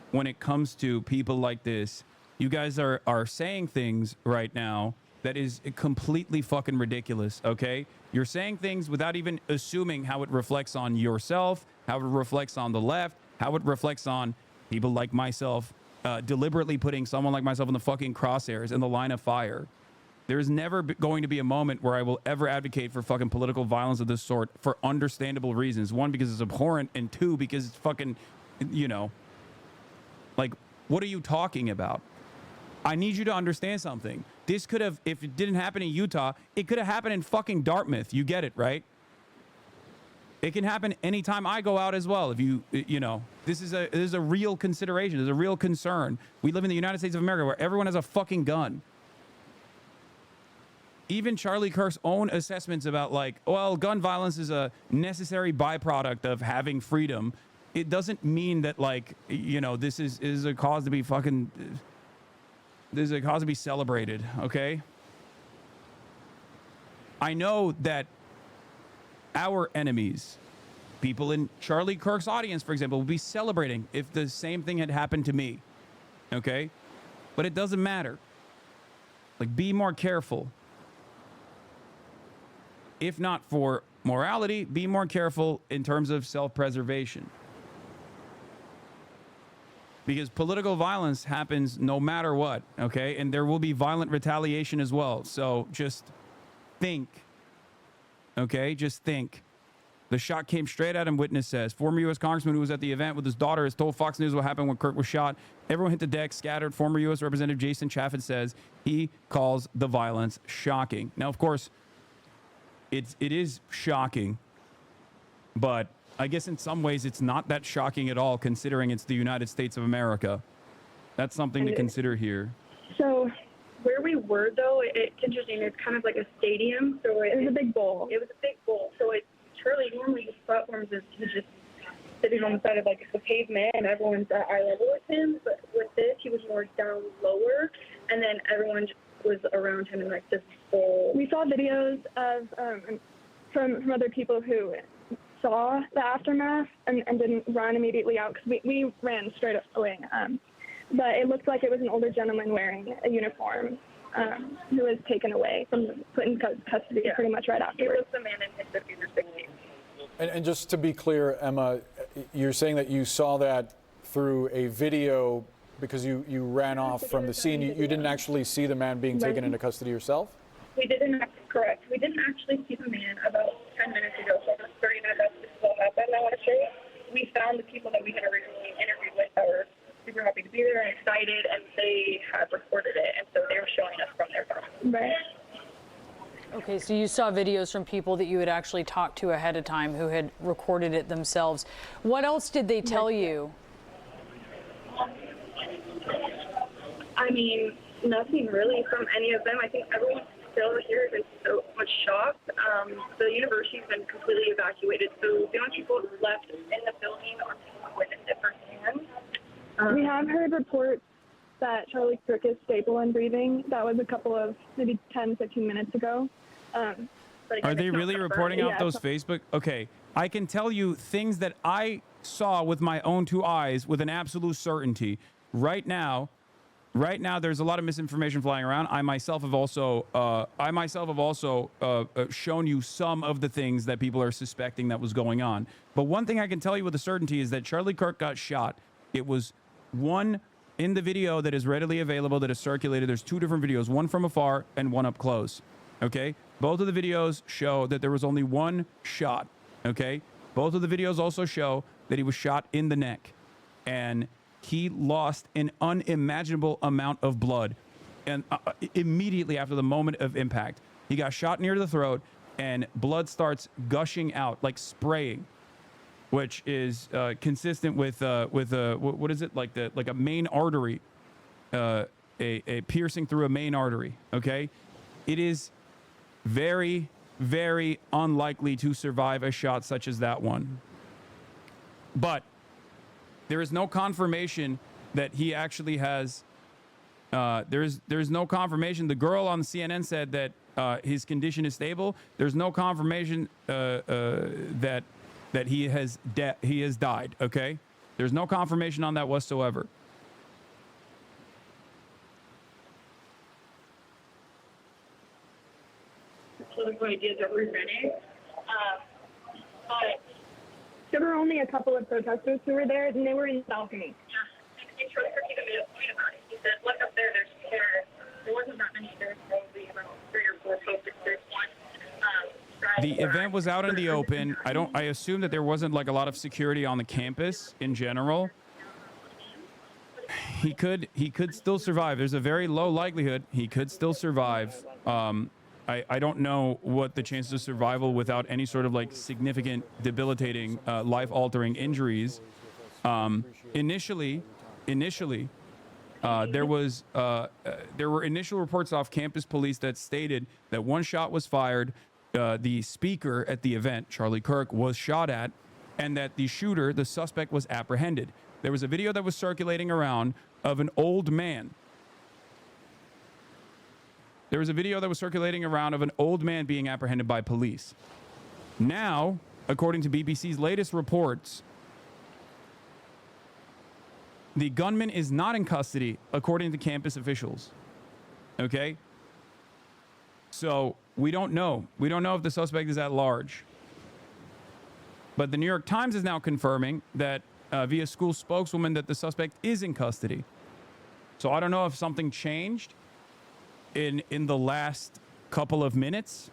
when it comes to people like this. You guys are saying things right now that is completely fucking ridiculous, okay? You're saying things without even assuming how it reflects on yourself, how it reflects on the left, how it reflects on people like myself, deliberately putting someone like myself in the fucking crosshairs, in the line of fire. There's never going to be a moment where I will ever advocate for fucking political violence of this sort for understandable reasons. One, because it's abhorrent, and two, because it's fucking, like, what are you talking about? I need you to understand something. This could have, if it didn't happen in Utah, it could have happened in fucking Dartmouth. You get it, right? It can happen anytime I go out as well. If this is a real consideration. There's a real concern. We live in the United States of America where everyone has a fucking gun. Even Charlie Kirk's own assessments about, like, well, gun violence is a necessary byproduct of having freedom. It doesn't mean that, like, this is a cause to be fucking... There's a cause to be celebrated, okay? I know that our enemies, people in Charlie Kirk's audience, for example, would be celebrating if the same thing had happened to me, okay? But it doesn't matter. Like, be more careful. If not for morality, be more careful in terms of self-preservation. Because political violence happens no matter what, okay? And there will be violent retaliation as well. So just think, okay? Just think. The shot came straight at him, witness says. Former U.S. Congressman who was at the event with his daughter has told Fox News what happened when Kirk was shot. Everyone hit the deck, scattered. Former U.S. Representative Jason Chaffetz says he calls the violence shocking. Now, of course, it is shocking, but I guess in some ways it's not that shocking at all, considering it's the United States of America. That's something to consider here. So where we were, though, it's interesting. It's kind of like a stadium. So it was a big bowl. It was a big bowl. So Charlie normally his platforms is just sitting on the side of like the pavement, and everyone's at eye level with him. But with this, he was more down lower, and then everyone was around him in like this whole. We saw videos of from other people who saw the aftermath and didn't run immediately out because we ran straight away. But it looked like it was an older gentleman wearing a uniform who was taken away put in custody pretty much right afterwards. He was the man in his 50s or 60s. And just to be clear, Emma, you're saying that you saw that through a video because you ran off from the scene. You didn't actually see the man being taken into custody yourself? We didn't actually see the man about 10 minutes ago, so almost 30 minutes after this all happened, I want to say. We found the people that we had originally interviewed with that were super happy to be there and excited, and they had recorded it, and so they were showing us from their phone. Right. Okay, so you saw videos from people that you had actually talked to ahead of time who had recorded it themselves. What else did they tell you? I mean, nothing really from any of them. I think everyone still here is in so much shock. The university's been completely evacuated, so the only people left in the building are people who witnessed it firsthand. We have heard reports that Charlie Kirk is stable and breathing. That was a couple of maybe 10, 15 minutes ago. Are they really reporting out those Facebook? Okay, I can tell you things that I saw with my own two eyes with an absolute certainty. Right now, there's a lot of misinformation flying around. I myself have also shown you some of the things that people are suspecting that was going on. But one thing I can tell you with a certainty is that Charlie Kirk got shot. It was one in the video that is readily available that is circulated. There's two different videos, one from afar and one up close. Okay, both of the videos show that there was only one shot. Okay, both of the videos also show that he was shot in the neck, and he lost an unimaginable amount of blood. And immediately after the moment of impact, he got shot near the throat, and blood starts gushing out, like spraying, which is consistent with what is it, like a main artery, a piercing through a main artery. Okay, it is very, very unlikely to survive a shot such as that one. But there is no confirmation that he actually has. There's no confirmation. The girl on CNN said that his condition is stable. There's no confirmation that he has died. Okay, there's no confirmation on that whatsoever. Political ideas that we're running, but there were only a couple of protesters who were there, and they were in the balcony. and Charlie Kirk even made a point about it. He said, "Look up there. There wasn't that many. There's probably about 3 or 4 protesters. One." The event was out in the open. I assume that there wasn't like a lot of security on the campus in general. He could still survive. There's a very low likelihood he could still survive. I don't know what the chances of survival without any sort of like significant debilitating life-altering injuries. Initially, there were initial reports off campus police that stated that one shot was fired. The speaker at the event, Charlie Kirk, was shot at, and that the shooter, the suspect, was apprehended. There was a video that was circulating around of an old man. There was a video that was circulating around of an old man being apprehended by police. Now, according to BBC's latest reports, the gunman is not in custody, according to campus officials. Okay? So we don't know. We don't know if the suspect is at large. But the New York Times is now confirming that via school spokeswoman that the suspect is in custody. So I don't know if something changed in the last couple of minutes,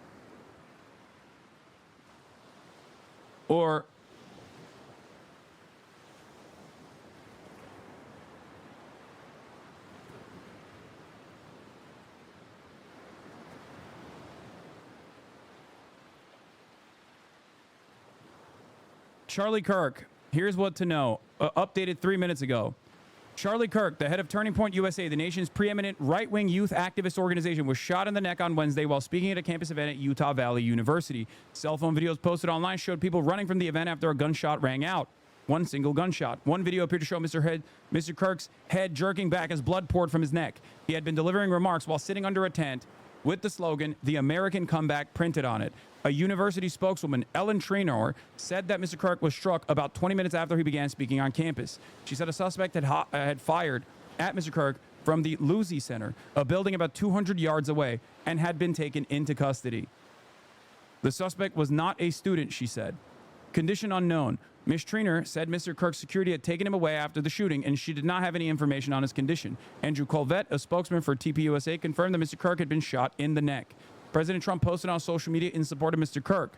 or Charlie Kirk, here's what to know. Updated 3 minutes ago. Charlie Kirk, the head of Turning Point USA, the nation's preeminent right-wing youth activist organization, was shot in the neck on Wednesday while speaking at a campus event at Utah Valley University. Cell phone videos posted online showed people running from the event after a gunshot rang out. one single gunshot. One video appeared to show Mr. Kirk's head jerking back as blood poured from his neck. He had been delivering remarks while sitting under a tent with the slogan, "The American Comeback," printed on it. A university spokeswoman, Ellen Trainor, said that Mr. Kirk was struck about 20 minutes after he began speaking on campus. She said a suspect had fired at Mr. Kirk from the Lucy Center, a building about 200 yards away, and had been taken into custody. The suspect was not a student, she said. Condition unknown. Ms. Trainor said Mr. Kirk's security had taken him away after the shooting, and she did not have any information on his condition. Andrew Colvette, a spokesman for TPUSA, confirmed that Mr. Kirk had been shot in the neck. President Trump posted on social media in support of Mr. Kirk.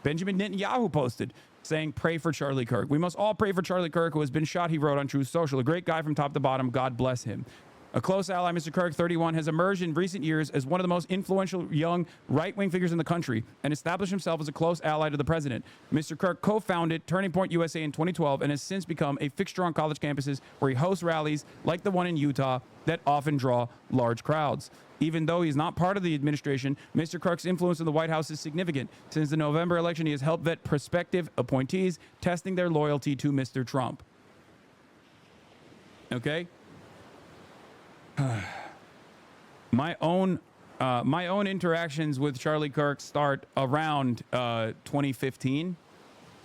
Benjamin Netanyahu posted, saying, "Pray for Charlie Kirk. We must all pray for Charlie Kirk, who has been shot," he wrote on Truth Social. "A great guy from top to bottom. God bless him." A close ally, Mr. Kirk, 31, has emerged in recent years as one of the most influential young right-wing figures in the country and established himself as a close ally to the president. Mr. Kirk co-founded Turning Point USA in 2012 and has since become a fixture on college campuses where he hosts rallies like the one in Utah that often draw large crowds. Even though he's not part of the administration, Mr. Kirk's influence in the White House is significant. Since the November election, he has helped vet prospective appointees, testing their loyalty to Mr. Trump. Okay? My own interactions with Charlie Kirk start around 2015,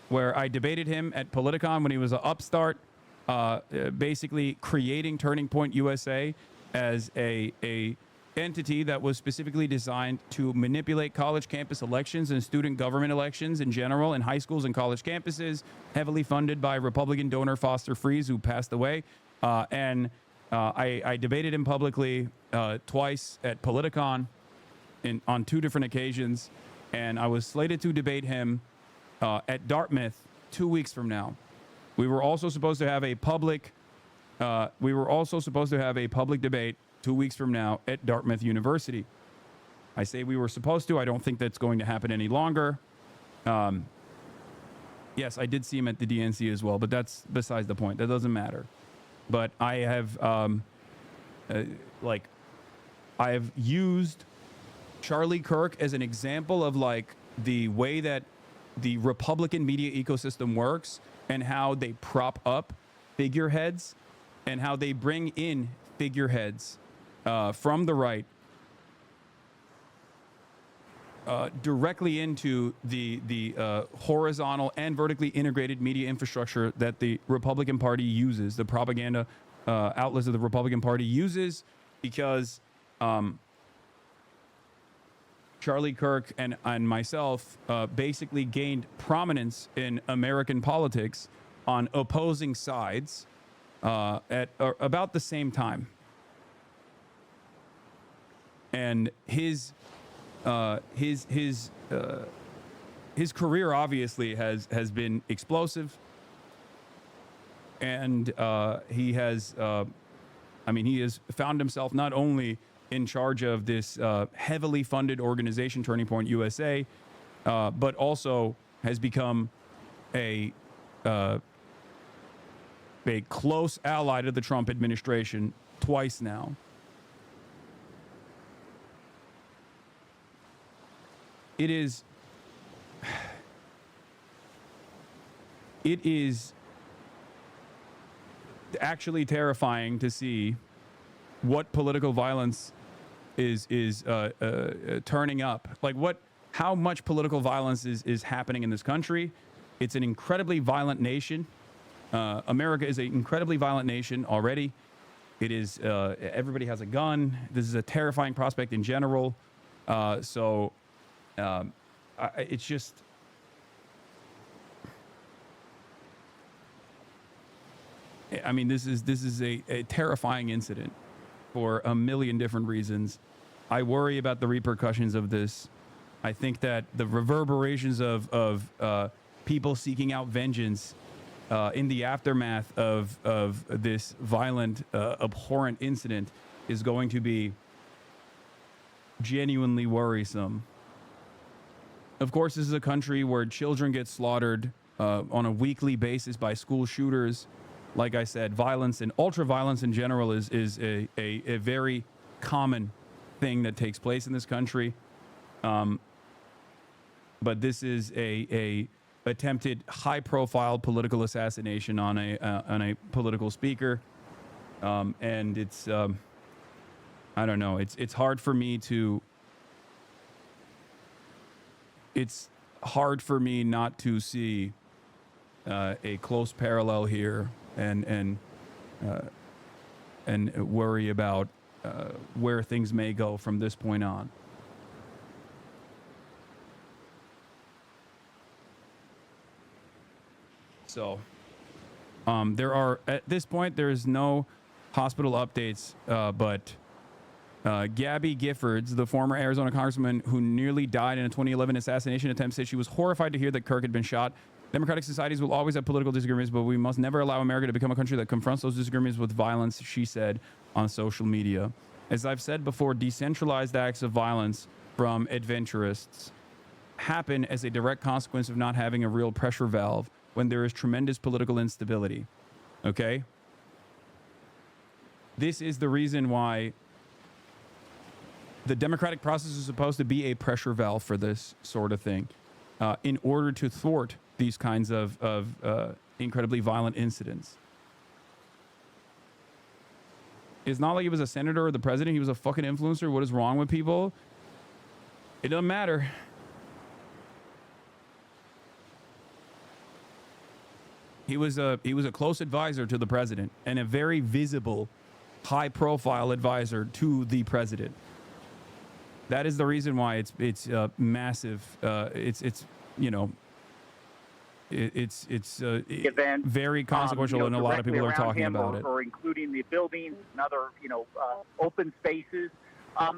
where I debated him at Politicon when he was an upstart, basically creating Turning Point USA as a entity that was specifically designed to manipulate college campus elections and student government elections in general in high schools and college campuses, heavily funded by Republican donor Foster Freeze, who passed away. I debated him publicly twice at Politicon on 2 different occasions, and I was slated to debate him at Dartmouth 2 weeks from now. We were also supposed to have a public debate 2 weeks from now at Dartmouth University. I say we were supposed to. I don't think that's going to happen any longer. Yes, I did see him at the DNC as well, but that's besides the point. That doesn't matter. But I have, I have used Charlie Kirk as an example of like the way that the Republican media ecosystem works and how they prop up figureheads and how they bring in figureheads from the right directly into the horizontal and vertically integrated media infrastructure that the Republican Party uses, the propaganda outlets of the Republican Party uses, because Charlie Kirk and myself basically gained prominence in American politics on opposing sides at about the same time. And his career obviously has been explosive, and he has found himself not only in charge of this heavily funded organization, Turning Point USA, but also has become a close ally to the Trump administration twice now. It is actually terrifying to see what political violence is turning up. Like how much political violence is happening in this country. It's an incredibly violent nation. America is an incredibly violent nation already. It is, everybody has a gun. This is a terrifying prospect in general. It's just, I mean, this is a terrifying incident for a million different reasons. I worry about the repercussions of this. I think that the reverberations of people seeking out vengeance in the aftermath of this violent, abhorrent incident is going to be genuinely worrisome. Of course, this is a country where children get slaughtered on a weekly basis by school shooters. Like I said, violence and ultra-violence in general is a very common thing that takes place in this country. But this is a attempted high-profile political assassination on a political speaker, and it's I don't know. It's hard for me to. It's hard for me not to see a close parallel here and worry about where things may go from this point on. So, there are, at this point, there is no hospital updates, but Gabby Giffords, the former Arizona congresswoman who nearly died in a 2011 assassination attempt, said she was horrified to hear that Kirk had been shot. Democratic societies will always have political disagreements, but we must never allow America to become a country that confronts those disagreements with violence, she said on social media. As I've said before, decentralized acts of violence from adventurists happen as a direct consequence of not having a real pressure valve when there is tremendous political instability. Okay? This is the reason why the democratic process is supposed to be a pressure valve for this sort of thing, in order to thwart these kinds of incredibly violent incidents. It's not like he was a senator or the president. He was a fucking influencer. What is wrong with people? It doesn't matter. He was a close advisor to the president and a very visible, high-profile advisor to the president. That is the reason why it's massive. It's you know, it's very consequential, and a lot of people are talking about it. Or including the buildings and other, open spaces.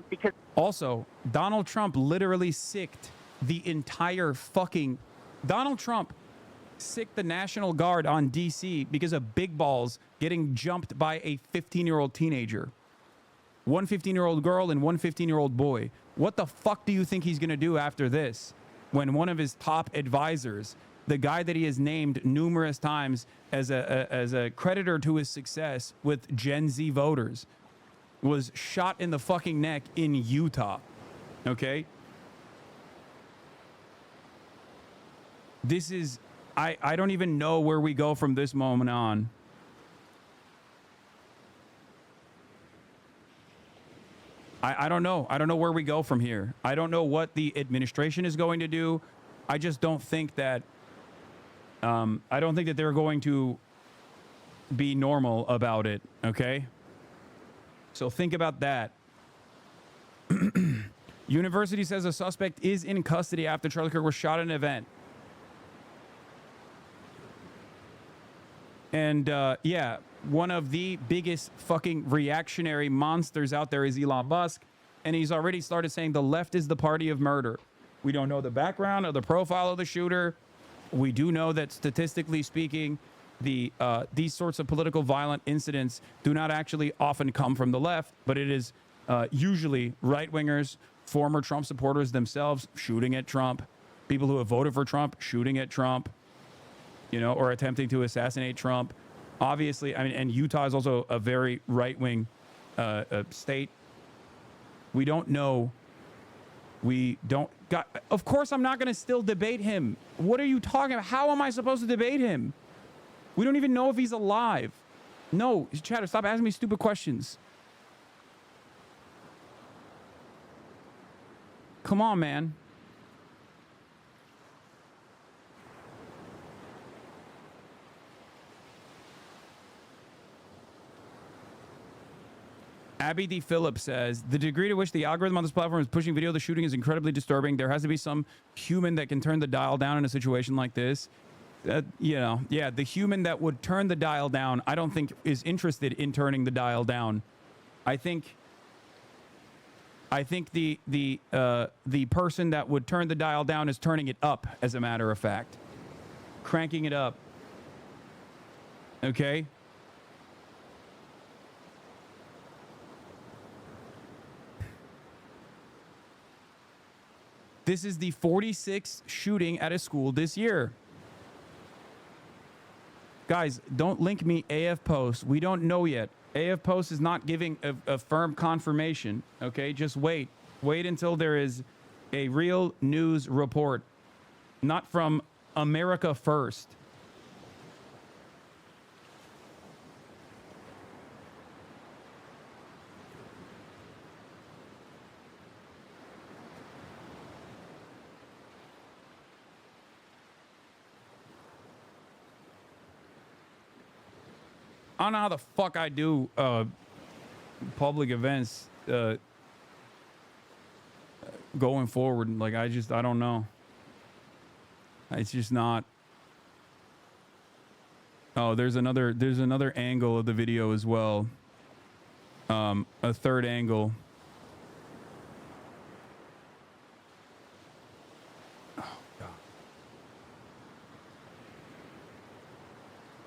Because also, Donald Trump literally sicked the entire fucking. Donald Trump sicked the National Guard on D.C. because of big balls getting jumped by a 15-year-old teenager. One 15-year-old girl and one 15-year-old boy. What the fuck do you think he's going to do after this? When one of his top advisors, the guy that he has named numerous times as a creditor to his success with Gen Z voters, was shot in the fucking neck in Utah. Okay? This is... I don't even know where we go from this moment on. I don't know. I don't know where we go from here. I don't know what the administration is going to do. I just don't think that I don't think that they're going to be normal about it, okay? So think about that. University says a suspect is in custody after Charlie Kirk was shot at an event. And yeah, one of the biggest fucking reactionary monsters out there is Elon Musk. And he's already started saying the left is the party of murder. We don't know the background or the profile of the shooter. We do know that statistically speaking, these sorts of political violent incidents do not actually often come from the left, but it is usually right-wingers, former Trump supporters themselves shooting at Trump, people who have voted for Trump shooting at Trump, or attempting to assassinate Trump. Obviously, I mean, and Utah is also a very right-wing state. We don't know. Of course, I'm not going to still debate him. What are you talking about? How am I supposed to debate him? We don't even know if he's alive. No, Chatter, stop asking me stupid questions. Come on, man. Abby D. Phillips says, the degree to which the algorithm on this platform is pushing video of the shooting is incredibly disturbing. There has to be some human that can turn the dial down in a situation like this. Yeah, the human that would turn the dial down, I don't think is interested in turning the dial down. I think the person that would turn the dial down is turning it up, as a matter of fact. Cranking it up. Okay? This is the 46th shooting at a school this year. Guys, don't link me AF Post. We don't know yet. AF Post is not giving a firm confirmation. Okay, just wait. Wait until there is a real news report. Not from America first. I don't know how the fuck I do public events going forward. Like, I don't know. It's just not. Oh, there's another angle of the video as well. A third angle. Oh, God.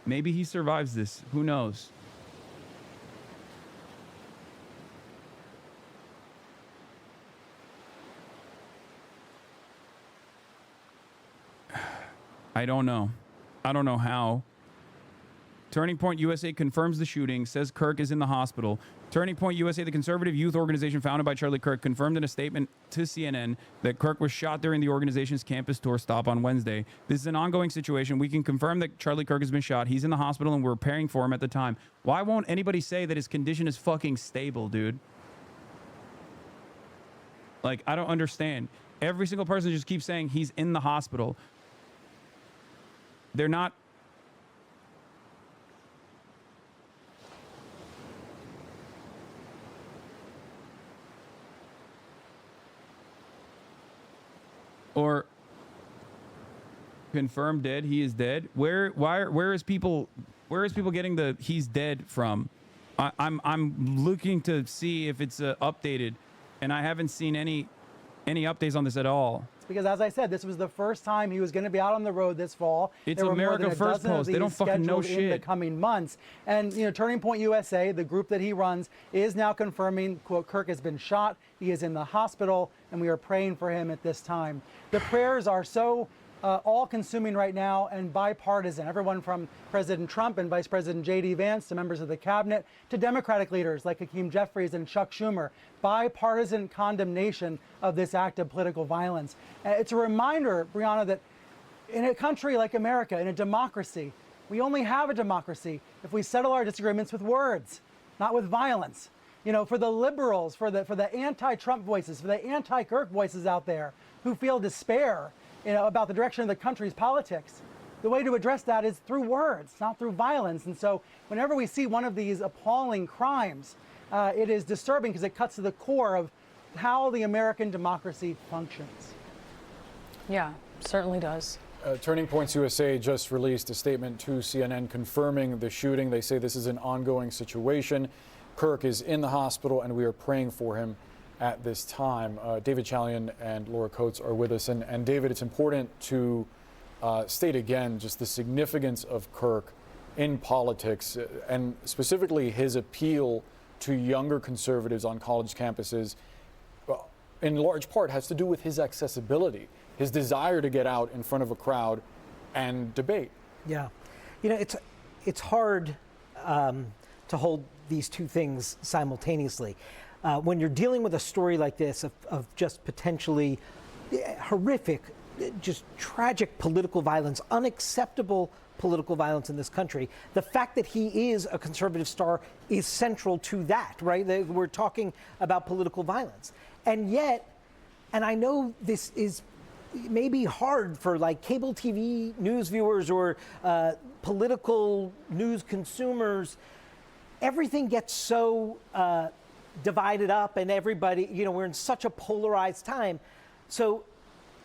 Maybe he survives this. Who knows? I don't know. I don't know how. Turning Point USA confirms the shooting, says Kirk is in the hospital. Turning Point USA, the conservative youth organization founded by Charlie Kirk, confirmed in a statement to CNN that Kirk was shot during the organization's campus tour stop on Wednesday. This is an ongoing situation. We can confirm that Charlie Kirk has been shot. He's in the hospital and we're preparing for him at the time. Why won't anybody say that his condition is fucking stable, dude? Like, I don't understand. Every single person just keeps saying he's in the hospital. They're not. Or confirmed dead. He is dead. Where is people getting the he's dead from? I'm looking to see if it's updated, and I haven't seen any updates on this at all. Because as I said, this was the first time he was going to be out on the road this fall. It's America First post. They don't fucking know shit. In the coming months. And, you know, Turning Point USA, the group that he runs, is now confirming, quote, Kirk has been shot. He is in the hospital, and we are praying for him at this time. The prayers are so all-consuming right now and bipartisan. Everyone from President Trump and Vice President J.D. Vance to members of the cabinet to Democratic leaders like Hakeem Jeffries and Chuck Schumer. Bipartisan condemnation of this act of political violence. It's a reminder, Brianna, that in a country like America, in a democracy, we only have a democracy if we settle our disagreements with words, not with violence. You know, for the liberals, for the anti-Trump voices, for the anti-Kirk voices out there who feel despair, you know, about the direction of the country's politics, the way to address that is through words, not through violence. And so whenever we see one of these appalling crimes, it is disturbing because it cuts to the core of how the American democracy functions. Yeah, certainly does. Turning Points USA just released a statement to CNN confirming the shooting. They say this is an ongoing situation. Kirk is in the hospital and we are praying for him at this time. David Chalian and Laura Coates are with us. And David, it's important to state again just the significance of Kirk in politics and specifically his appeal to younger conservatives on college campuses, in large part has to do with his accessibility, his desire to get out in front of a crowd and debate. Yeah. You know, it's hard to hold these two things simultaneously. When you're dealing with a story like this of just potentially horrific, just tragic political violence, unacceptable political violence in this country, the fact that he is a conservative star is central to that, right? We're talking about political violence. And yet, and I know this is maybe hard for like cable TV news viewers or political news consumers, everything gets so divided up and everybody, you know, we're in such a polarized time. So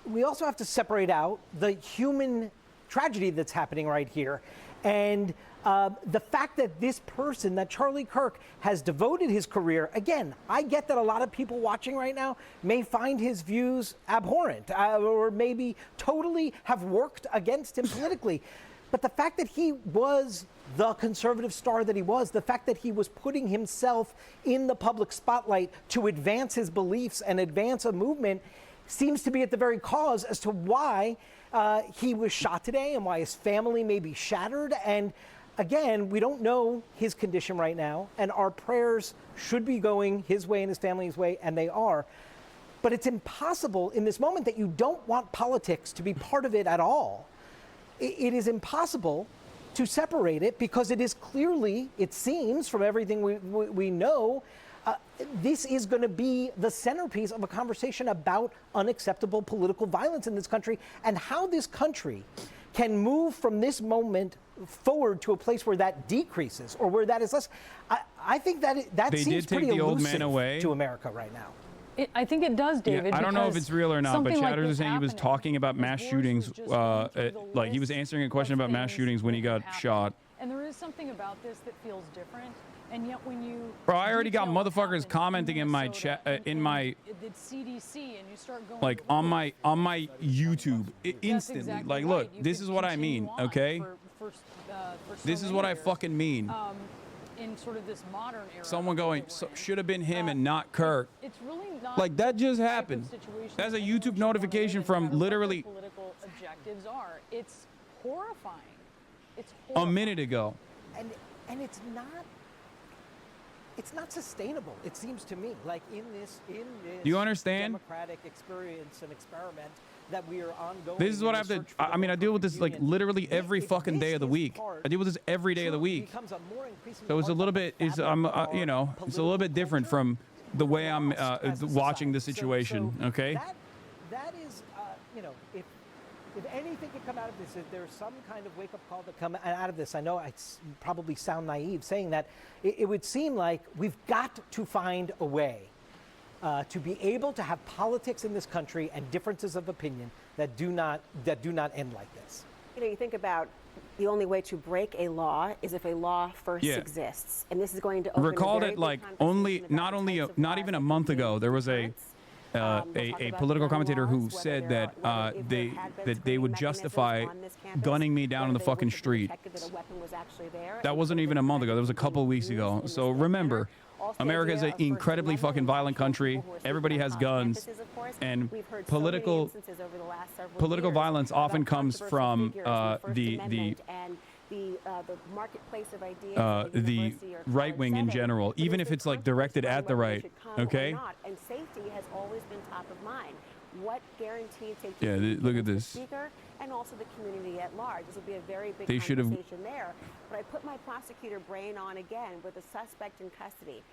we also have to separate out the human tragedy that's happening right here and the fact that this person, that Charlie Kirk, has devoted his career. Again, I get that a lot of people watching right now may find his views abhorrent or maybe totally have worked against him politically. But the fact that he was the conservative star that he was, the fact that he was putting himself in the public spotlight to advance his beliefs and advance a movement seems to be at the very cause as to why he was shot today and why his family may be shattered. And again, we don't know his condition right now, and our prayers should be going his way and his family's way, and they are. But it's impossible in this moment that you don't want politics to be part of it at all. it is impossible to separate it because it is clearly, it seems from everything we know, this is going to be the centerpiece of a conversation about unacceptable political violence in this country and how this country can move from this moment forward to a place where that decreases or where that is less. I think that They seems did take pretty the old man elusive away. to America right now. I think it does, David. Yeah, I don't know if because it's real or not, but something like chatters are this saying he was happening. talking about mass shootings. Like he was answering a question about mass shootings when he got shot. And there is something about this that feels different. And yet when you Bro, I already got motherfuckers commenting in my chat, in my did CDC and you start going like on my YouTube instantly. exactly Like, right. look, You this could is what I continue mean, on okay? for This so is many what I years, fucking mean. in sort of this modern era. Someone going, should have been him and not Kirk. It's really not Like that just happened. That's a YouTube notification from literally political objectives are. It's horrifying. It's a horrifying. minute ago. And it's not sustainable, it seems to me. Like in this Do you understand? democratic experience and experiment that we are ongoing. This is what I have to. I mean, I deal with this like literally every fucking day of the week. I deal with this every day of the week. So it's a little bit. It's you know, it's a little bit different from the way I'm watching the situation. Okay. That is, you know, if anything could come out of this, if there's some kind of wake-up call that come out of this, I know I probably sound naive saying that, it would seem like we've got to find a way to be able to have politics in this country and differences of opinion that do not end like this. You know, you think about the only way to break a law is if a law first Yeah. exists, and this is going to open Recalled a very it big like conversation not even a month ago. There was a political commentator who said that they would justify gunning me down in the fucking street. That wasn't even a month ago. That was a couple of weeks ago. So remember, America is an incredibly fucking violent country. Everybody has guns, and political violence often comes from the marketplace of ideas, the right wing in general, even if it's like directed at the right. Okay. And safety has always been top of mind. What guaranteed safety? Yeah, look at for the this. speaker and also the community at large. This will be a very big They should have- conversation there. But I put my prosecutor brain on again with a suspect in custody.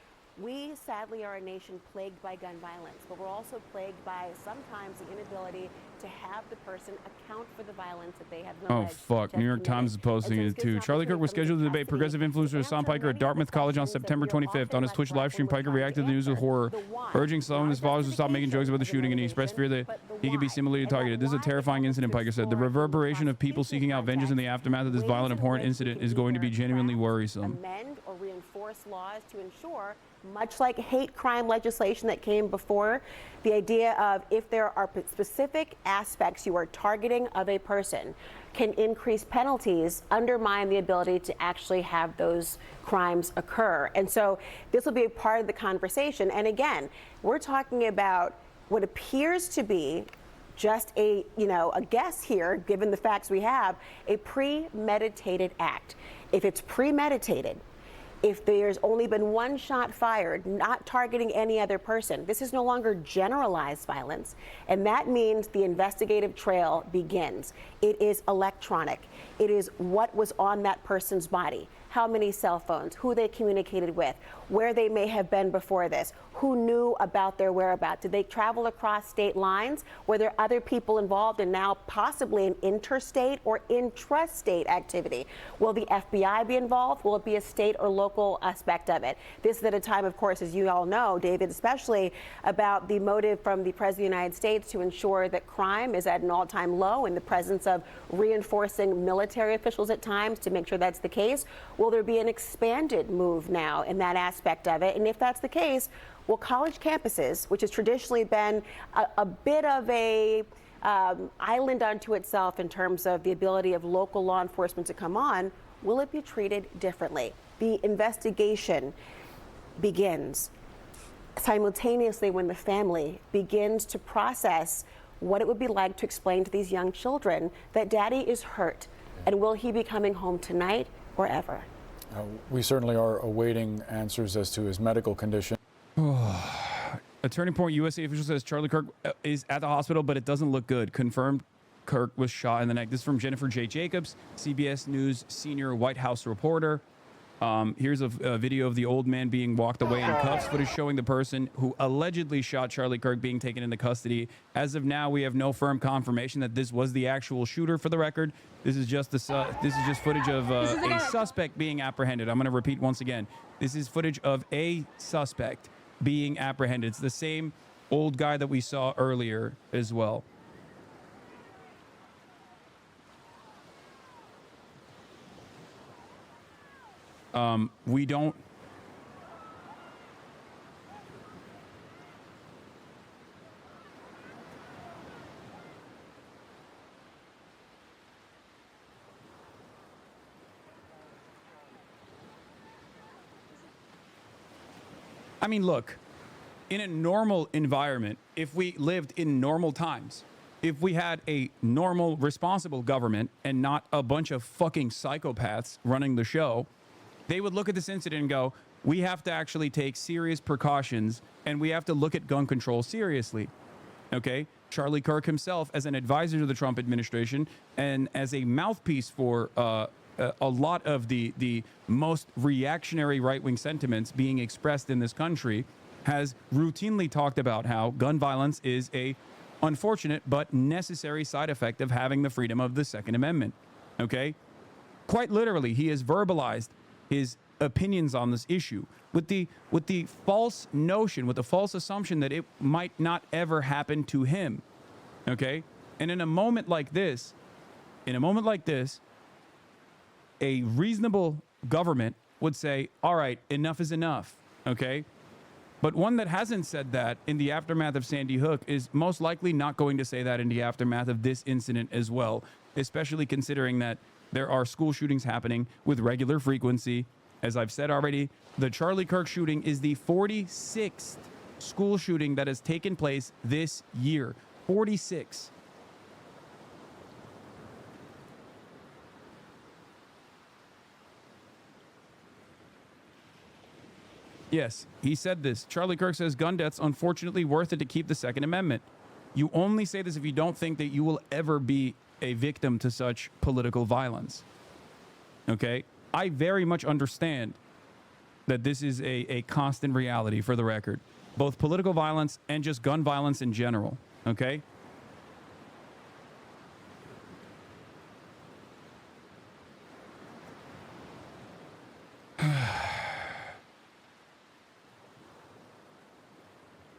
We sadly are a nation plagued by gun violence, but we're also plagued by sometimes the inability to have the person account for the violence that they have been Oh alleged fuck! to New have York Times is posting it too. Charlie Kirk was scheduled to debate progressive influencer Hassan Piker at Dartmouth College on September 25th. On his Twitch live stream, Piker reacted to the news with horror, urging some of his followers to stop making jokes about the shooting, and he expressed fear that he could be similarly targeted. This is a terrifying incident, Piker said. The reverberation of people seeking out vengeance in the aftermath of this violent, abhorrent incident is going to be genuinely worrisome. Amend or reinforce laws to ensure, much like hate crime legislation that came before, the idea of if there are specific aspects you are targeting of a person can increase penalties, undermine the ability to actually have those crimes occur. And so this will be a part of the conversation. And again, we're talking about what appears to be just a guess here, given the facts we have, a premeditated act. If it's premeditated, if there's only been one shot fired, not targeting any other person, this is no longer generalized violence, and that means the investigative trail begins. It is electronic. It is what was on that person's body, how many cell phones, who they communicated with, where they may have been before this, who knew about their whereabouts. Did they travel across state lines? Were there other people involved in now possibly an interstate or intrastate activity? Will the FBI be involved? Will it be a state or local aspect of it? This is at a time, of course, as you all know, David, especially about the motive from the President of the United States to ensure that crime is at an all-time low in the presence of reinforcing military officials at times to make sure that's the case. Will there be an expanded move now in that aspect of it? And if that's the case, will college campuses, which has traditionally been a bit of a island unto itself in terms of the ability of local law enforcement to come on, will it be treated differently? The investigation begins simultaneously when the family begins to process what it would be like to explain to these young children that daddy is hurt, and will he be coming home tonight or ever? We certainly are awaiting answers as to his medical condition. A Turning Point USA official says Charlie Kirk is at the hospital, but it doesn't look good. Confirmed Kirk was shot in the neck. This is from Jennifer J. Jacobs, CBS News senior White House reporter. Here's a video of the old man being walked away in cuffs. Footage showing the person who allegedly shot Charlie Kirk being taken into custody. As of now, we have no firm confirmation that this was the actual shooter. For the record, this is just footage of a suspect being apprehended. I'm going to repeat once again. This is footage of a suspect being apprehended. It's the same old guy that we saw earlier as well. We don't. I mean, look, in a normal environment, if we lived in normal times, if we had a normal, responsible government and not a bunch of fucking psychopaths running the show, they would look at this incident and go, we have to actually take serious precautions and we have to look at gun control seriously. Okay? Charlie Kirk himself, as an advisor to the Trump administration and as a mouthpiece for a lot of the most reactionary right-wing sentiments being expressed in this country, has routinely talked about how gun violence is a unfortunate but necessary side effect of having the freedom of the Second Amendment. Okay? Quite literally, he has verbalized his opinions on this issue with the false notion, with the false assumption that it might not ever happen to him. Okay? And in a moment like this, a reasonable government would say, all right, enough is enough. Okay? But one that hasn't said that in the aftermath of Sandy Hook is most likely not going to say that in the aftermath of this incident as well, especially considering that there are school shootings happening with regular frequency. As I've said already, the Charlie Kirk shooting is the 46th school shooting that has taken place this year. 46. Yes, he said this. Charlie Kirk says gun deaths unfortunately worth it to keep the Second Amendment. You only say this if you don't think that you will ever be a victim to such political violence. Okay? I very much understand that this is a constant reality, for the record. Both political violence and just gun violence in general. Okay?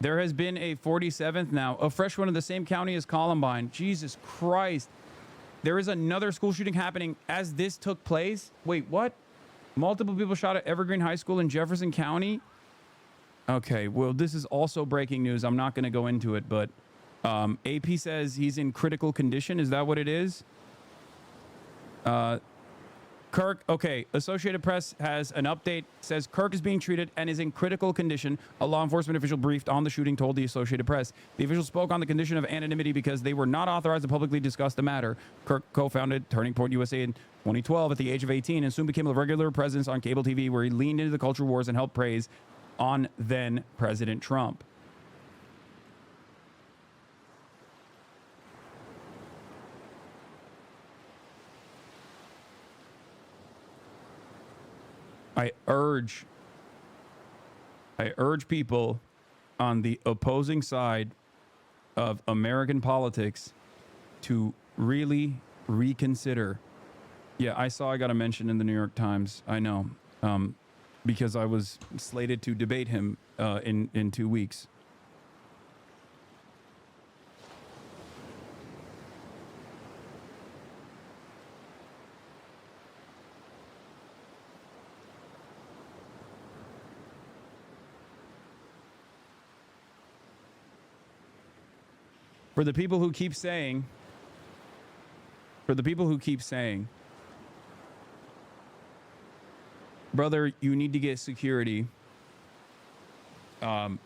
There has been a 47th now, a fresh one in the same county as Columbine. Jesus Christ. There is another school shooting happening as this took place. Wait, what? Multiple people shot at Evergreen High School in Jefferson County? Okay, well, this is also breaking news. I'm not going to go into it, but AP says he's in critical condition. Is that what it is? Kirk, okay, Associated Press has an update, says Kirk is being treated and is in critical condition. A law enforcement official briefed on the shooting told the Associated Press. The official spoke on the condition of anonymity because they were not authorized to publicly discuss the matter. Kirk co-founded Turning Point USA in 2012 at the age of 18 and soon became a regular presence on cable TV where he leaned into the culture wars and helped praise on then President Trump. I urge people on the opposing side of American politics to really reconsider. Yeah, I saw I got a mention in the New York Times. I know, because I was slated to debate him in 2 weeks. For the people who keep saying, brother, you need to get security. You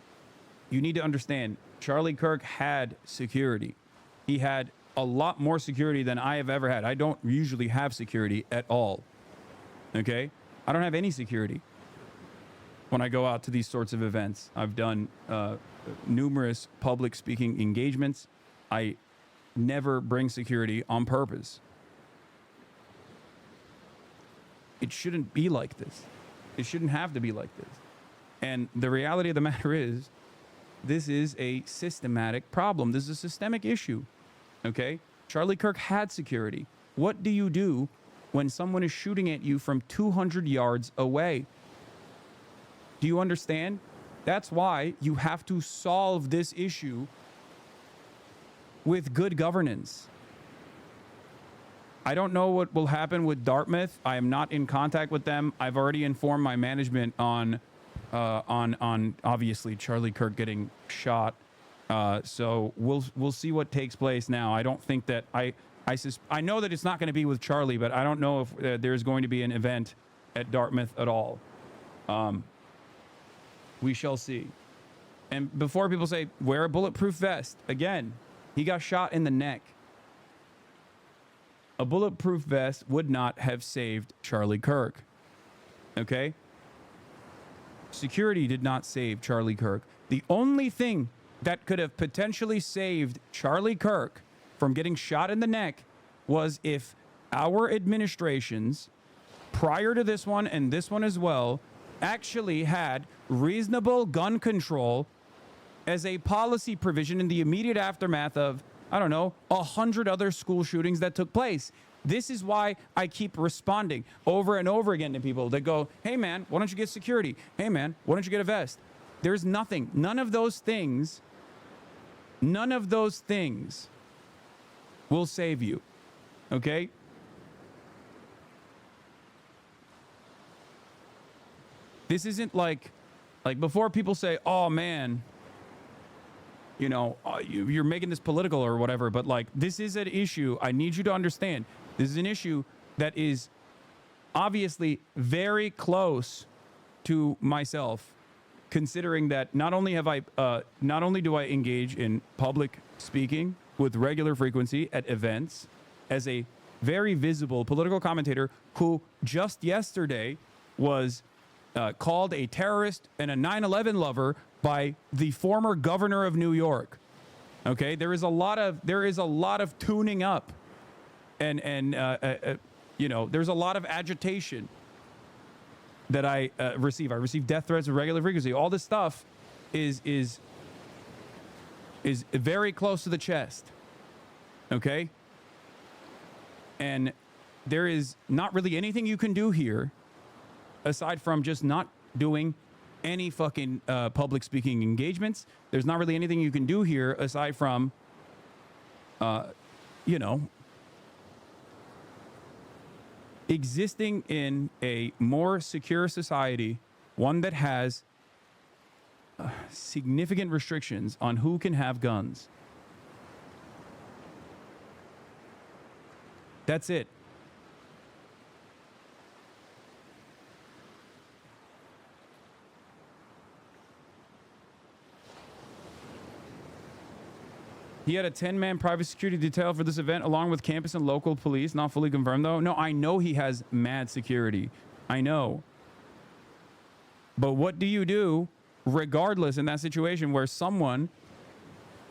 need to understand, Charlie Kirk had security. He had a lot more security than I have ever had. I don't usually have security at all. Okay? I don't have any security when I go out to these sorts of events. I've done numerous public speaking engagements. I never bring security on purpose. It shouldn't be like this. It shouldn't have to be like this. And the reality of the matter is, this is a systematic problem. This is a systemic issue. Okay? Charlie Kirk had security. What do you do when someone is shooting at you from 200 yards away? Do you understand? That's why you have to solve this issue with good governance. I don't know what will happen with Dartmouth. I am not in contact with them. I've already informed my management on obviously Charlie Kirk getting shot. So we'll see what takes place now. I don't think that I know that it's not going to be with Charlie, but I don't know if there's going to be an event at Dartmouth at all. We shall see. And before people say, wear a bulletproof vest, again, he got shot in the neck. A bulletproof vest would not have saved Charlie Kirk. Okay? Security did not save Charlie Kirk. The only thing that could have potentially saved Charlie Kirk from getting shot in the neck was if our administrations, prior to this one and this one as well, actually had reasonable gun control as a policy provision in the immediate aftermath of, I don't know, 100 other school shootings that took place. This is why I keep responding over and over again to people that go, hey man, why don't you get security? Hey man, why don't you get a vest? There's nothing. None of those things will save you. Okay? This isn't like before people say, oh man, you know, you're making this political or whatever, but like, this is an issue. I need you to understand. This is an issue that is obviously very close to myself, considering that not only do I engage in public speaking with regular frequency at events as a very visible political commentator who just yesterday was called a terrorist and a 9/11 lover by the former governor of New York. Okay, there is a lot of tuning up, and you know, there's a lot of agitation that I receive. I receive death threats with regular frequency. All this stuff is very close to the chest. Okay, and there is not really anything you can do here aside from just not doing any fucking public speaking engagements. There's not really anything you can do here aside from, you know, existing in a more secure society, one that has significant restrictions on who can have guns. That's it. He had a 10-man private security detail for this event, along with campus and local police. Not fully confirmed, though. No, I know he has mad security. I know. But what do you do, regardless, in that situation where someone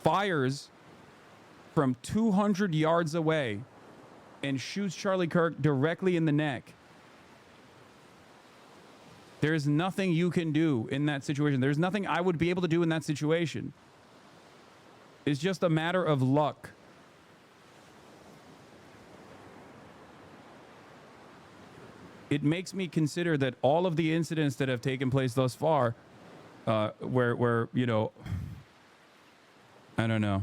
fires from 200 yards away and shoots Charlie Kirk directly in the neck? There's nothing you can do in that situation. There's nothing I would be able to do in that situation. It's just a matter of luck. It makes me consider that all of the incidents that have taken place thus far, where you know, I don't know.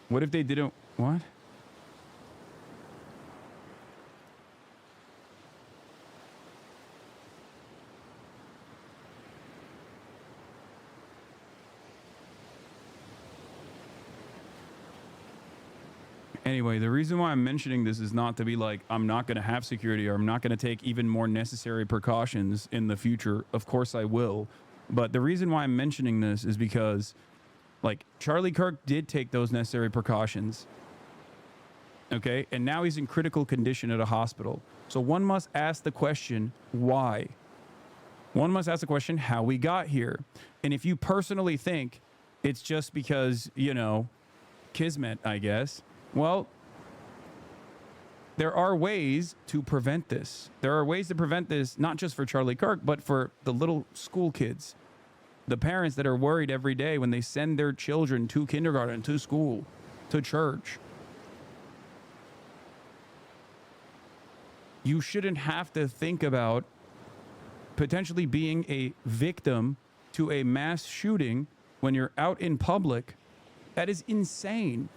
What if they didn't? What? Anyway, the reason why I'm mentioning this is not to be like, I'm not going to have security or I'm not going to take even more necessary precautions in the future. Of course I will. But the reason why I'm mentioning this is because, like, Charlie Kirk did take those necessary precautions. Okay? And now he's in critical condition at a hospital. So one must ask the question, why? One must ask the question, how we got here. And if you personally think it's just because, you know, kismet, I guess, well, there are ways to prevent this. There are ways to prevent this, not just for Charlie Kirk, but for the little school kids. The parents that are worried every day when they send their children to kindergarten, to school, to church. You shouldn't have to think about potentially being a victim to a mass shooting when you're out in public. That is insane.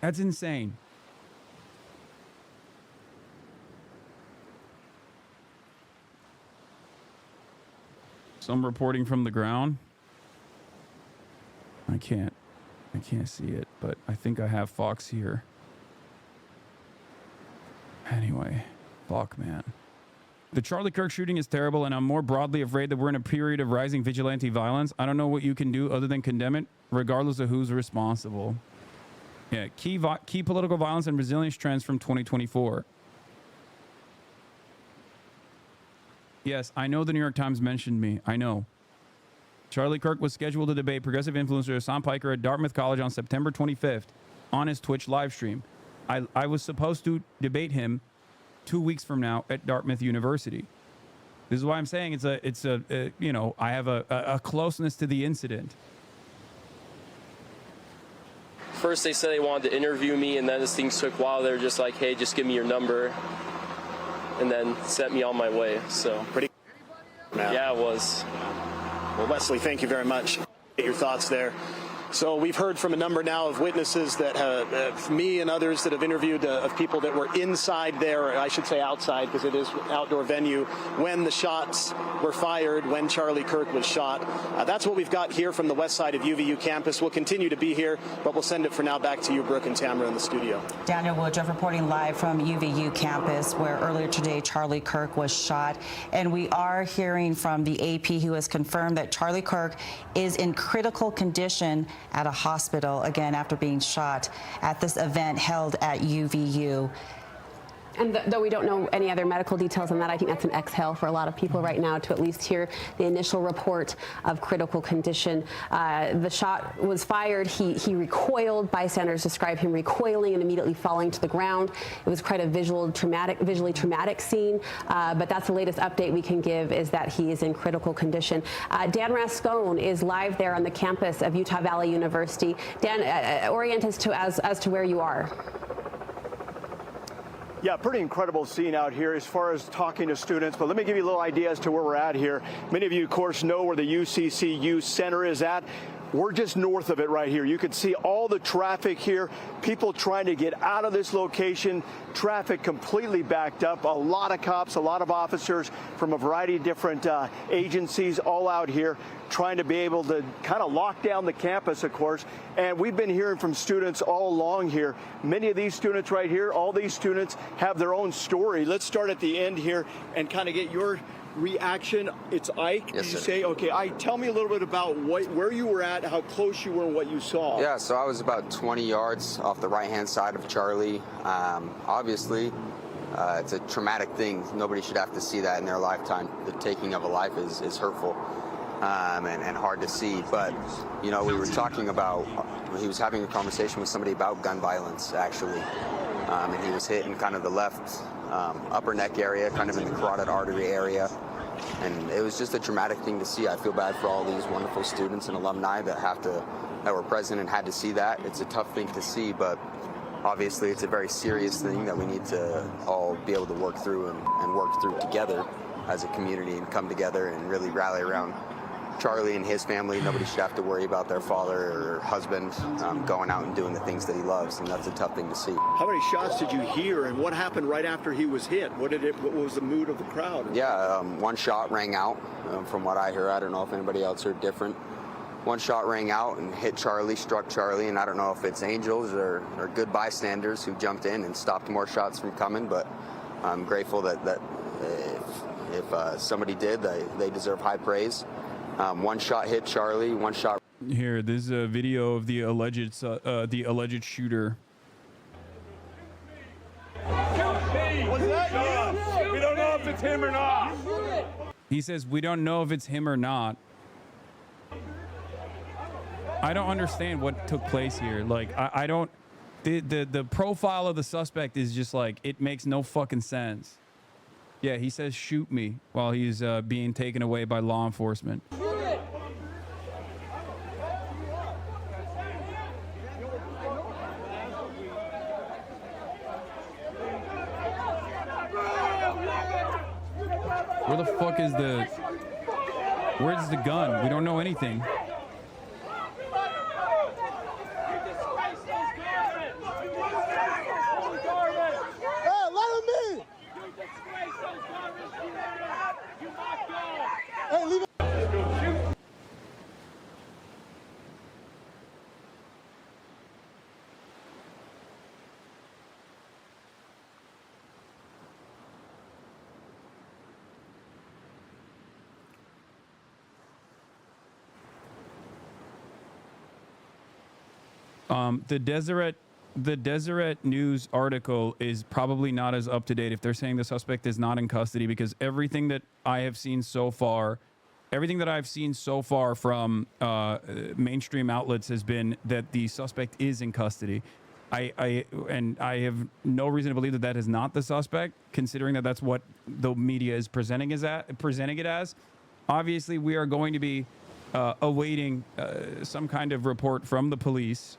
That's insane. Some reporting from the ground. I can't see it, but I think I have Fox here. Anyway, fuck, man. The Charlie Kirk shooting is terrible, and I'm more broadly afraid that we're in a period of rising vigilante violence. I don't know what you can do other than condemn it, regardless of who's responsible. Yeah, key political violence and resilience trends from 2024. Yes, I know the New York Times mentioned me. I know. Charlie Kirk was scheduled to debate progressive influencer Hasan Piker at Dartmouth College on September 25th on his Twitch live stream. I was supposed to debate him 2 weeks from now at Dartmouth University. This is why I'm saying it's a you know, I have a closeness to the incident. First they said they wanted to interview me, and then this thing took a while. They were just like, hey, just give me your number, and then sent me on my way. So pretty. Yeah, it was. Well, Wesley, thank you very much. Get your thoughts there. So we've heard from a number now of witnesses that have, me and others that have interviewed of people that were inside there, or I should say outside, because it is an outdoor venue, when the shots were fired, when Charlie Kirk was shot. That's what we've got here from the west side of UVU campus. We'll continue to be here, but we'll send it for now back to you, Brooke and Tamara, in the studio. Daniel Woodruff reporting live from UVU campus, where earlier today Charlie Kirk was shot. And we are hearing from the AP, who has confirmed that Charlie Kirk is in critical condition at a hospital, again, after being shot at this event held at UVU. And though we don't know any other medical details on that, I think that's an exhale for a lot of people right now to at least hear the initial report of critical condition. The shot was fired. He recoiled. Bystanders describe him recoiling and immediately falling to the ground. It was quite a visually traumatic scene. But that's the latest update we can give, is that he is in critical condition. Dan Rascone is live there on the campus of Utah Valley University. Dan, orient us as to where you are. Yeah, pretty incredible scene out here as far as talking to students, but let me give you a little idea as to where we're at here. Many of you, of course, know where the UCCU Center is at. We're just north of it right here. You can see all the traffic here, people trying to get out of this location, traffic completely backed up, a lot of cops, a lot of officers from a variety of different agencies all out here trying to be able to kind of lock down the campus, of course. And we've been hearing from students all along here. Many of these students right here, all these students have their own story. Let's start at the end here and kind of get your reaction. It's Ike. Yes, you sir. say, okay, Ike, tell me a little bit about where you were at, how close you were, and what you saw. Yeah, so I was about 20 yards off the right-hand side of Charlie. Obviously, it's a traumatic thing. Nobody should have to see that in their lifetime. The taking of a life is hurtful and hard to see. But, you know, we were talking about, he was having a conversation with somebody about gun violence, actually. And he was hit in kind of the left upper neck area, kind of in the carotid artery area. And it was just a traumatic thing to see. I feel bad for all these wonderful students and alumni that were present and had to see that. It's a tough thing to see, but obviously it's a very serious thing that we need to all be able to work through and work through together as a community and come together and really rally around Charlie and his family. Nobody should have to worry about their father or husband going out and doing the things that he loves, and that's a tough thing to see. How many shots did you hear, and what happened right after he was hit? What was the mood of the crowd? Yeah, one shot rang out from what I heard. I don't know if anybody else heard different. one shot rang out and hit Charlie, struck Charlie, and I don't know if it's angels or good bystanders who jumped in and stopped more shots from coming, but I'm grateful that if somebody did, they deserve high praise. One shot hit Charlie, one shot. Here, this is a video of the alleged shooter. Was that you? We don't know if it's him or not. He says, we don't know if it's him or not. I don't understand what took place here. Like, I don't, the profile of the suspect is just like, it makes no fucking sense. Yeah, he says, shoot me, while he's being taken away by law enforcement. Where the fuck is where's the gun? We don't know anything. The Deseret News article is probably not as up to date if they're saying the suspect is not in custody, because everything that I have seen so far, from mainstream outlets has been that the suspect is in custody. I have no reason to believe that is not the suspect, considering that that's what the media is presenting it as. Obviously, we are going to be awaiting some kind of report from the police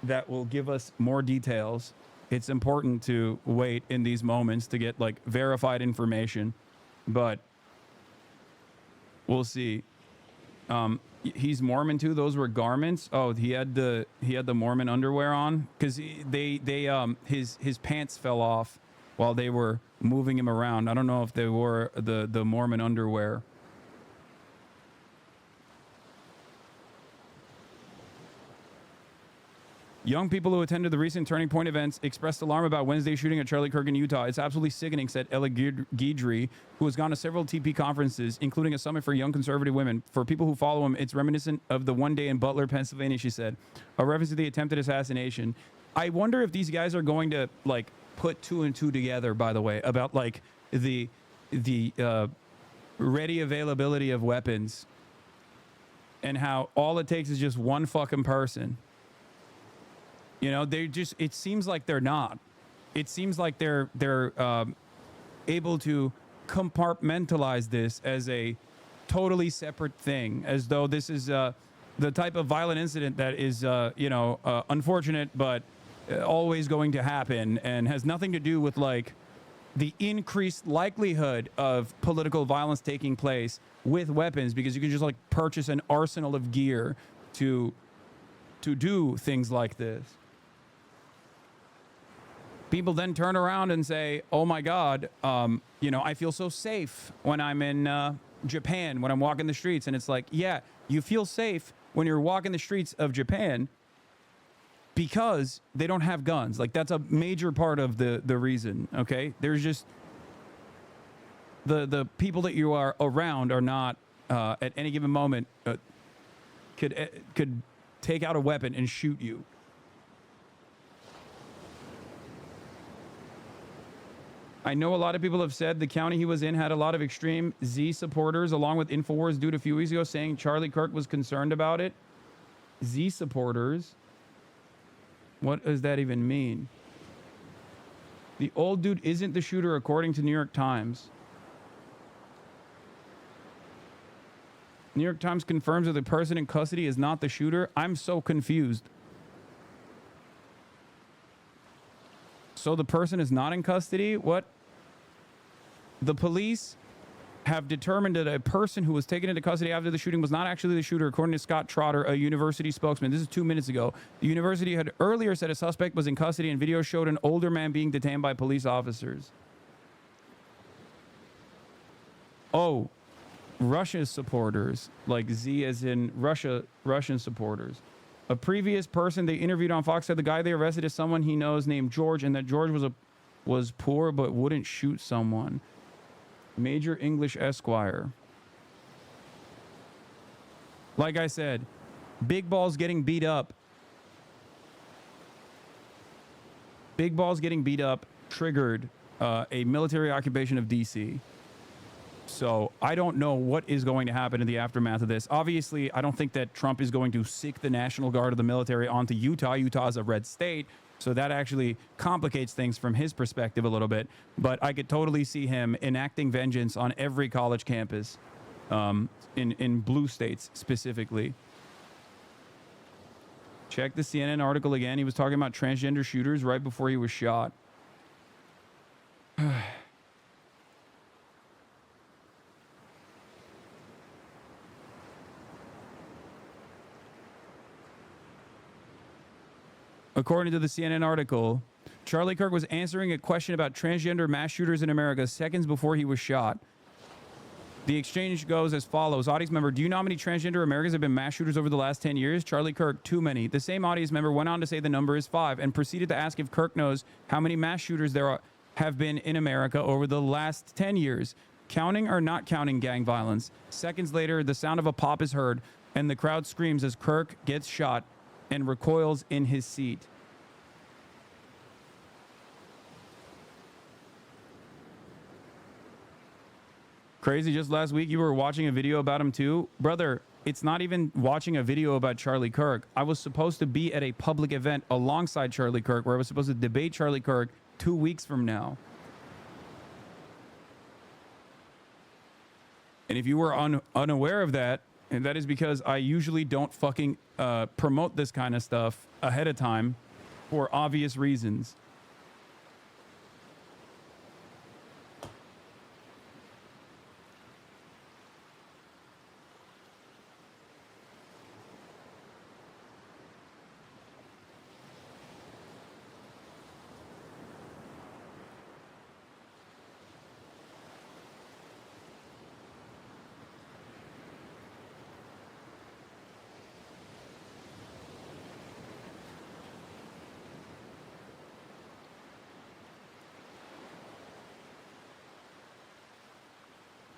that will give us more details. It's important to wait in these moments to get like verified information, but we'll see. He's Mormon too. Those were garments. Oh, he had the Mormon underwear on, because his pants fell off while they were moving him around. I don't know if they wore the Mormon underwear. Young people who attended the recent Turning Point events expressed alarm about Wednesday's shooting at Charlie Kirk in Utah. It's absolutely sickening, said Ella Guidry, who has gone to several TP conferences, including a summit for young conservative women. For people who follow him, it's reminiscent of the one day in Butler, Pennsylvania, she said. A reference to the attempted assassination. I wonder if these guys are going to, like, put two and two together, by the way, about, like, the ready availability of weapons and how all it takes is just one fucking person. You know, it seems like they're not. It seems like they're able to compartmentalize this as a totally separate thing, as though this is the type of violent incident that is, unfortunate, but always going to happen, and has nothing to do with, like, the increased likelihood of political violence taking place with weapons, because you can just, like, purchase an arsenal of gear to do things like this. People then turn around and say, oh my God, I feel so safe when I'm in Japan, when I'm walking the streets. And it's like, yeah, you feel safe when you're walking the streets of Japan because they don't have guns. Like, that's a major part of the reason, okay? There's just, the people that you are around are not, at any given moment, could take out a weapon and shoot you. I know a lot of people have said the county he was in had a lot of extreme Z supporters, along with InfoWars dude a few weeks ago saying Charlie Kirk was concerned about it. Z supporters? What does that even mean? The old dude isn't the shooter, according to New York Times. New York Times confirms that the person in custody is not the shooter. I'm so confused. So the person is not in custody? What? The police have determined that a person who was taken into custody after the shooting was not actually the shooter, according to Scott Trotter, a university spokesman. This is 2 minutes ago. The university had earlier said a suspect was in custody, and video showed an older man being detained by police officers. Oh, Russia supporters, like Z as in Russian supporters. A previous person they interviewed on Fox said the guy they arrested is someone he knows named George, and that George was poor but wouldn't shoot someone. Major English Esquire. Like I said, Big Balls getting beat up. Big Balls getting beat up triggered a military occupation of DC. So I don't know what is going to happen in the aftermath of this. Obviously, I don't think that Trump is going to sic the National Guard of the military onto Utah. Utah is a red state, so that actually complicates things from his perspective a little bit. But I could totally see him enacting vengeance on every college campus, in blue states specifically. Check the CNN article again. He was talking about transgender shooters right before he was shot. According to the CNN article, Charlie Kirk was answering a question about transgender mass shooters in America seconds before he was shot. The exchange goes as follows. Audience member, do you know how many transgender Americans have been mass shooters over the last 10 years? Charlie Kirk, too many. The same audience member went on to say the number is 5 and proceeded to ask if Kirk knows how many mass shooters there have been in America over the last 10 years. Counting or not counting gang violence. Seconds later, the sound of a pop is heard and the crowd screams as Kirk gets shot and recoils in his seat. Crazy, just last week you were watching a video about him too? Brother, it's not even watching a video about Charlie Kirk. I was supposed to be at a public event alongside Charlie Kirk where I was supposed to debate Charlie Kirk 2 weeks from now. And if you were unaware of that, and that is because I usually don't fucking promote this kind of stuff ahead of time for obvious reasons.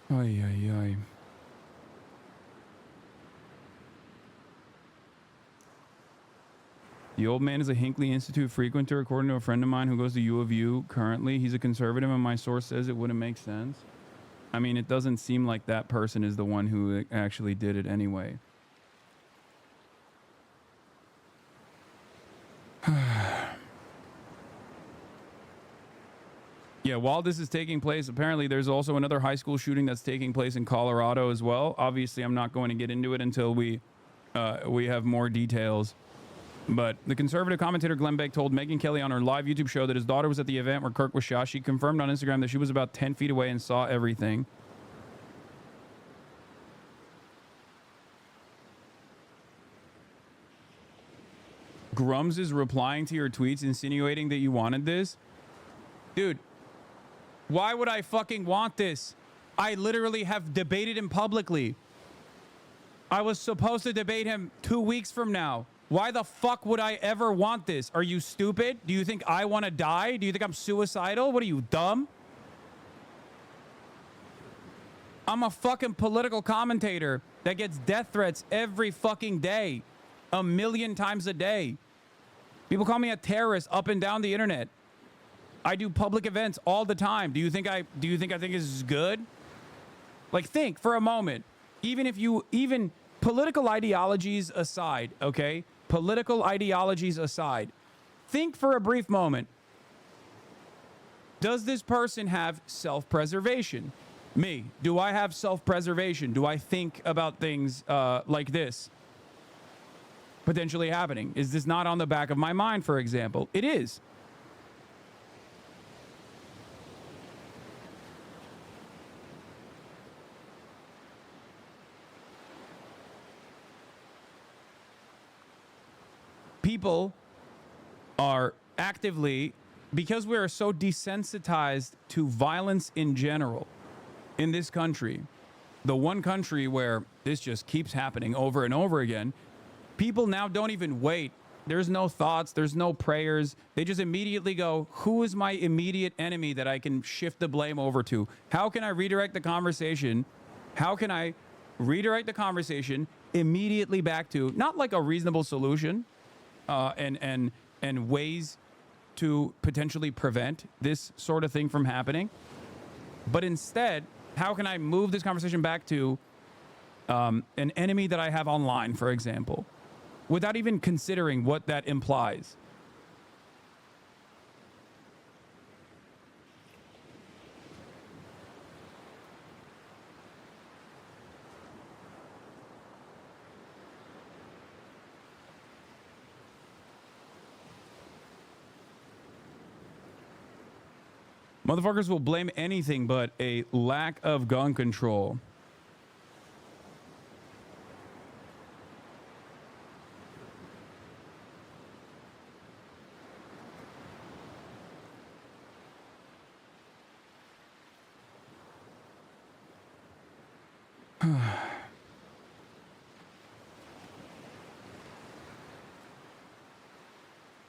Ay, ay, ay. The old man is a Hinckley Institute frequenter, according to a friend of mine who goes to U of U currently. He's a conservative, and my source says it wouldn't make sense. I mean, it doesn't seem like that person is the one who actually did it anyway. Yeah, while this is taking place, apparently there's also another high school shooting that's taking place in Colorado as well. Obviously, I'm not going to get into it until we have more details. But the conservative commentator Glenn Beck told Megyn Kelly on her live YouTube show that his daughter was at the event where Kirk was shot. She confirmed on Instagram that she was about 10 feet away and saw everything. Grums is replying to your tweets insinuating that you wanted this. Dude, why would I fucking want this? I literally have debated him publicly. I was supposed to debate him 2 weeks from now. Why the fuck would I ever want this? Are you stupid? Do you think I want to die? Do you think I'm suicidal? What are you, dumb? I'm a fucking political commentator that gets death threats every fucking day. 1,000,000 times a day. People call me a terrorist up and down the internet. I do public events all the time. Do you think I think this is good? Like, think for a moment. Even political ideologies aside, okay? Political ideologies aside. Think for a brief moment. Does this person have self-preservation? Me. Do I have self-preservation? Do I think about things like this potentially happening? Is this not on the back of my mind, for example? It is. People are actively, because we are so desensitized to violence in general in this country, the one country where this just keeps happening over and over again, people now don't even wait. There's no thoughts. There's no prayers. They just immediately go, who is my immediate enemy that I can shift the blame over to? How can I redirect the conversation? How can I redirect the conversation immediately back to not like a reasonable solution and ways to potentially prevent this sort of thing from happening, but instead, how can I move this conversation back to an enemy that I have online, for example, without even considering what that implies? Motherfuckers will blame anything but a lack of gun control.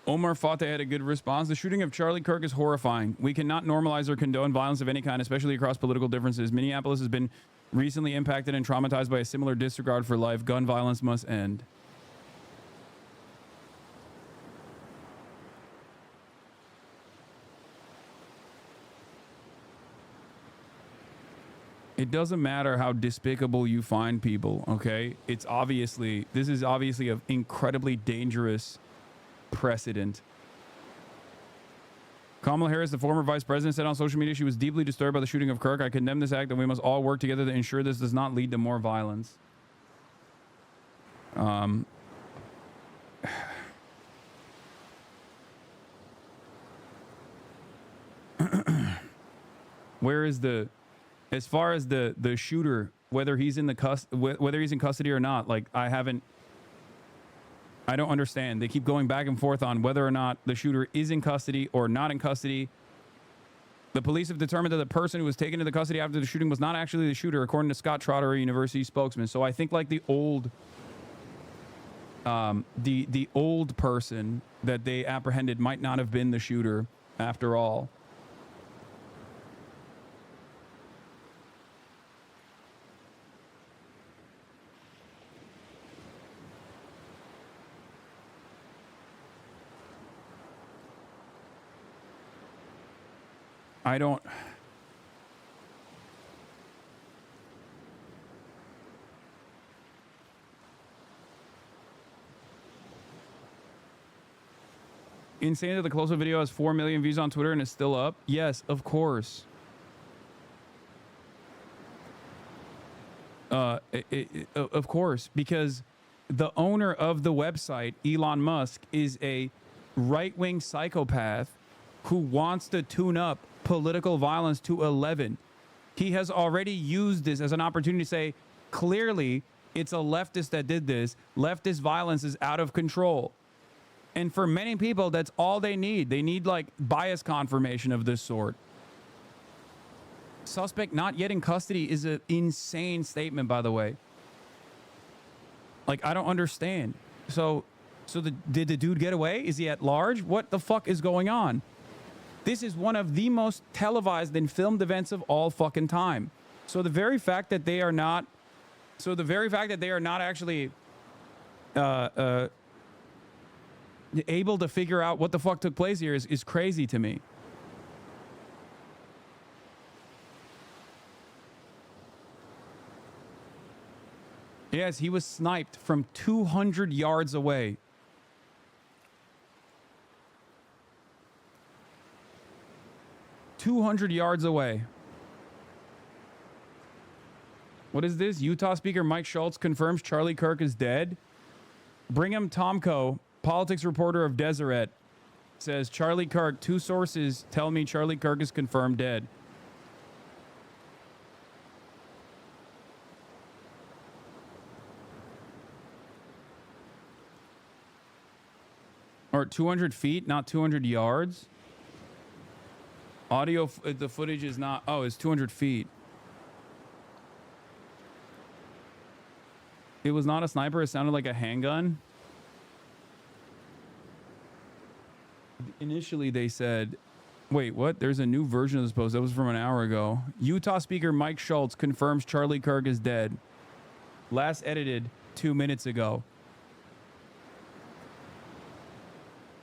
Omar Fateh had a good response. The shooting of Charlie Kirk is horrifying. We cannot normalize or condone violence of any kind, especially across political differences. Minneapolis has been recently impacted and traumatized by a similar disregard for life. Gun violence must end. It doesn't matter how despicable you find people, okay? This is obviously an incredibly dangerous precedent. Kamala Harris, the former vice president, said on social media she was deeply disturbed by the shooting of Kirk. I condemn this act and we must all work together to ensure this does not lead to more violence. Where is the, as far as the shooter, whether he's in custody or not, like I don't understand. They keep going back and forth on whether or not the shooter is in custody or not in custody. The police have determined that the person who was taken into custody after the shooting was not actually the shooter, according to Scott Trotter, a university spokesman. So I think like the old person that they apprehended might not have been the shooter after all. I don't. Insane that the close-up video has 4 million views on Twitter and is still up? Yes, of course. Of course, because the owner of the website, Elon Musk, is a right-wing psychopath who wants to tune up political violence to 11. He has already used this as an opportunity to say, clearly, it's a leftist that did this. Leftist violence is out of control. And for many people, that's all they need. They need like bias confirmation of this sort. Suspect not yet in custody is an insane statement, by the way. Like, I don't understand. So did the dude get away? Is he at large? What the fuck is going on? This is one of the most televised and filmed events of all fucking time. So the very fact that they are not actually able to figure out what the fuck took place here is crazy to me. Yes, he was sniped from 200 yards away. ...200 yards away. What is this? Utah Speaker Mike Schultz confirms Charlie Kirk is dead. Brigham Tomko, politics reporter of Deseret, says Charlie Kirk, 2 sources tell me Charlie Kirk is confirmed dead. Or 200 feet, not 200 yards. Audio, the footage is not, oh, it's 200 feet. It was not a sniper. It sounded like a handgun. Initially, they said, wait, what? There's a new version of this post. That was from an hour ago. Utah Speaker Mike Schultz confirms Charlie Kirk is dead. Last edited 2 minutes ago.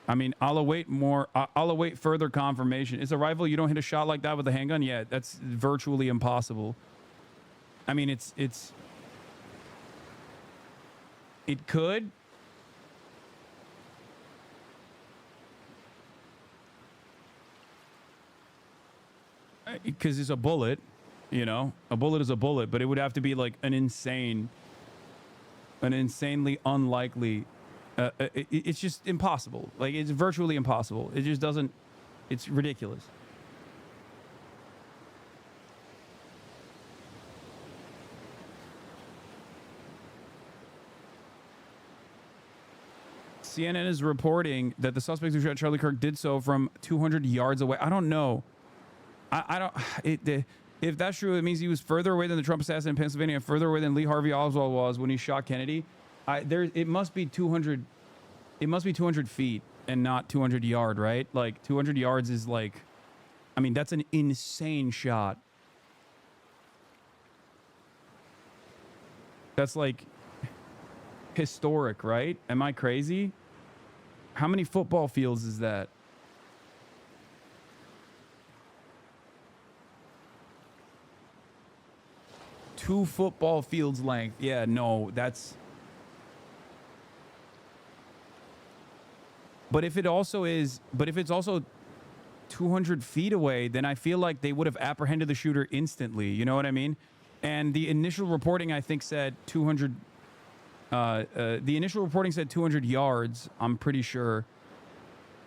I mean, I'll await more. I'll await further confirmation. It's a rifle. You don't hit a shot like that with a handgun? Yeah, that's virtually impossible. I mean, it could. Because it's a bullet, you know? A bullet is a bullet, but it would have to be like an insanely unlikely. It's just impossible. Like, it's virtually impossible. It just doesn't. It's ridiculous. CNN is reporting that the suspect who shot Charlie Kirk did so from 200 yards away. I don't know. I don't. If that's true, it means he was further away than the Trump assassin in Pennsylvania, and further away than Lee Harvey Oswald was when he shot Kennedy. It must be 200. It must be 200 feet and not 200 yard, right? Like 200 yards is like, I mean, that's an insane shot. That's like historic, right? Am I crazy? How many football fields is that? Two football fields length. Yeah, no, that's. But if it's also 200 feet away, then I feel like they would have apprehended the shooter instantly. You know what I mean? And the initial reporting, I think, said 200. The initial reporting said 200 yards. I'm pretty sure.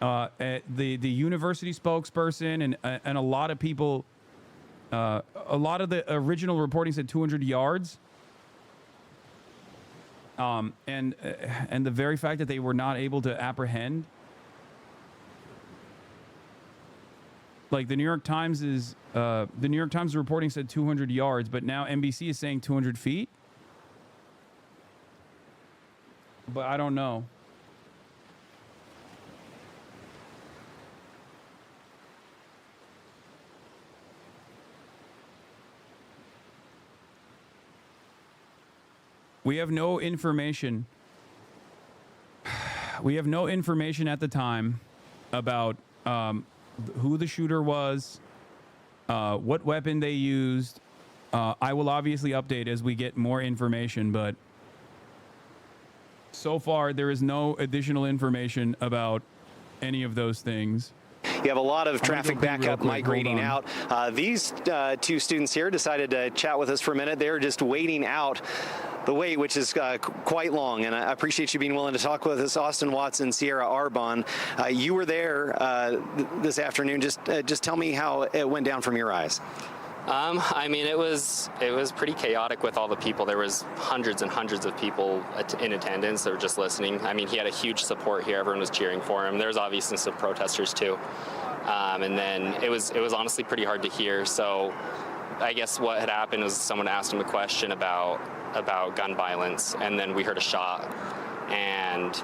The university spokesperson and a lot of people. A lot of the original reporting said 200 yards. And the very fact that they were not able to apprehend, like the New York Times reporting said 200 yards, but now NBC is saying 200 feet. But I don't know. We have no information. We have no information at the time about who the shooter was, what weapon they used. I will obviously update as we get more information, but so far there is no additional information about any of those things. You have a lot of traffic backup migrating out. These two students here decided to chat with us for a minute. They're just waiting out the wait, which is quite long, and I appreciate you being willing to talk with us. Austin Watson, Sierra Arbonne, you were there this afternoon. Just tell me how it went down from your eyes. I mean, it was pretty chaotic with all the people. There was hundreds and hundreds of people in attendance that were just listening. I mean, he had a huge support here. Everyone was cheering for him. There was obviously some protesters too. And then it was honestly pretty hard to hear. So I guess what had happened was someone asked him a question about gun violence, and then we heard a shot. And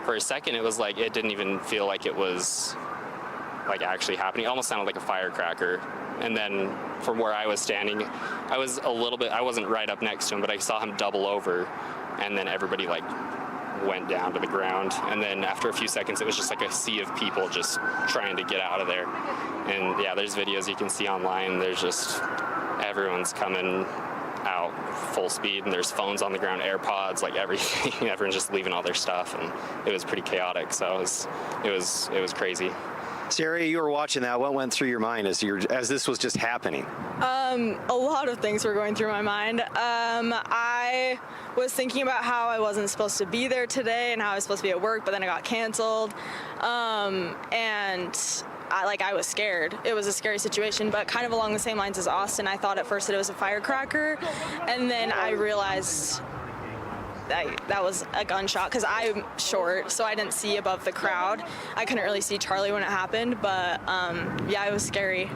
for a second, it was like, it didn't even feel like it was like actually happening. It almost sounded like a firecracker. And then from where I was standing, I wasn't right up next to him, but I saw him double over, and then everybody like went down to the ground. And then after a few seconds, it was just like a sea of people just trying to get out of there. And yeah, there's videos you can see online. There's just, everyone's coming out full speed, and there's phones on the ground, AirPods, like everything. Everyone's just leaving all their stuff, and it was pretty chaotic. So it was crazy. Sarah, you were watching that. What went through your mind as this was just happening? A lot of things were going through my mind. I was thinking about how I wasn't supposed to be there today and how I was supposed to be at work, but then it got canceled. And I was scared. It was a scary situation, but kind of along the same lines as Austin, I thought at first that it was a firecracker, and then I realized that was a gunshot, because I'm short, so I didn't see above the crowd. I couldn't really see Charlie when it happened, but yeah, it was scary.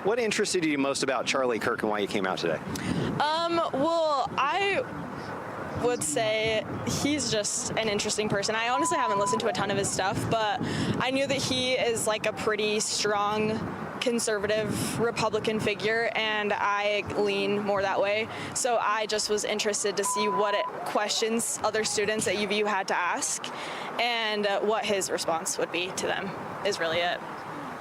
What interested you most about Charlie Kirk and why you came out today? Well, would say he's just an interesting person. I honestly haven't listened to a ton of his stuff, but I knew that he is like a pretty strong conservative Republican figure, and I lean more that way. So I just was interested to see what questions other students at UVU had to ask and what his response would be to them is really it.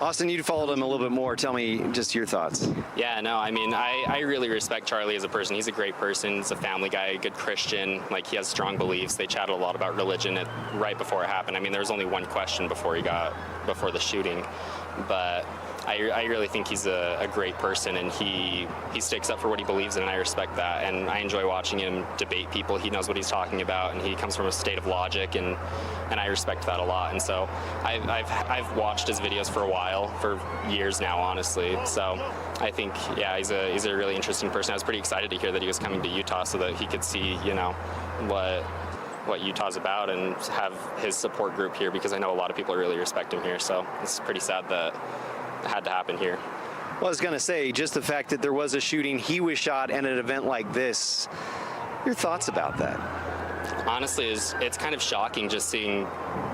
Austin, you followed him a little bit more. Tell me just your thoughts. Yeah, no, I mean, I really respect Charlie as a person. He's a great person. He's a family guy, a good Christian. Like, he has strong beliefs. They chatted a lot about religion right before it happened. I mean, there was only one question before the shooting. But I really think he's a great person, and he sticks up for what he believes in, and I respect that. And I enjoy watching him debate people. He knows what he's talking about, and he comes from a state of logic, and I respect that a lot. And so I've watched his videos for a while, for years now, honestly. So I think, yeah, he's a really interesting person. I was pretty excited to hear that he was coming to Utah so that he could see, you know, what Utah's about and have his support group here, because I know a lot of people really respect him here. So it's pretty sad that it had to happen here. Well, I was going to say, just the fact that there was a shooting, he was shot, and an event like this, your thoughts about that? Honestly, it's kind of shocking just seeing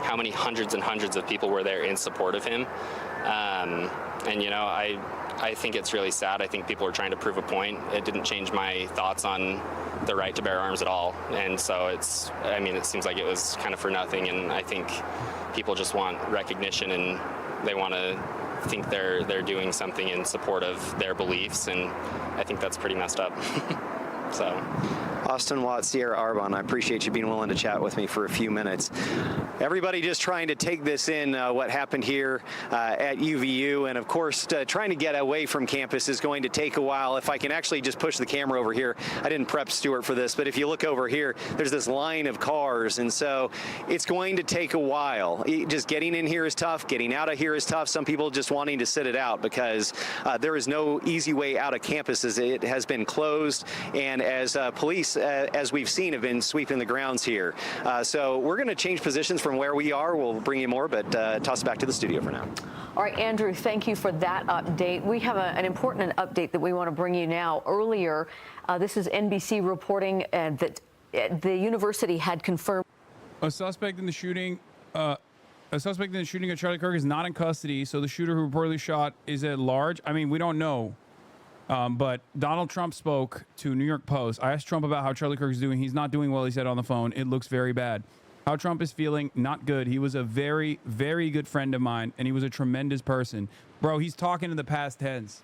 how many hundreds and hundreds of people were there in support of him. And, you know, I think it's really sad. I think people are trying to prove a point. It didn't change my thoughts on the right to bear arms at all. And so it seems like it was kind of for nothing. And I think people just want recognition, and they want to think they're doing something in support of their beliefs, and I think that's pretty messed up. So, Austin Watts, Sierra Arbonne, I appreciate you being willing to chat with me for a few minutes. Everybody just trying to take this in, what happened here at UVU, and of course, trying to get away from campus is going to take a while. If I can actually just push the camera over here, I didn't prep Stuart for this, but if you look over here, there's this line of cars, and so it's going to take a while. Just getting in here is tough, getting out of here is tough. Some people just wanting to sit it out because there is no easy way out of campus as it has been closed, and as police, as we've seen, have been sweeping the grounds here. So we're going to change positions from where we are. We'll bring you more, but toss it back to the studio for now. All right, Andrew, thank you for that update. We have an important update that we want to bring you now. Earlier, this is NBC reporting that the university had confirmed a suspect in the shooting. A suspect in the shooting of Charlie Kirk is not in custody, so the shooter who reportedly shot is at large. I mean, we don't know. But Donald Trump spoke to New York Post. I asked Trump about how Charlie Kirk is doing. He's not doing well, he said on the phone. It looks very bad. How Trump is feeling, not good. He was a very, very good friend of mine, and he was a tremendous person. Bro, he's talking in the past tense.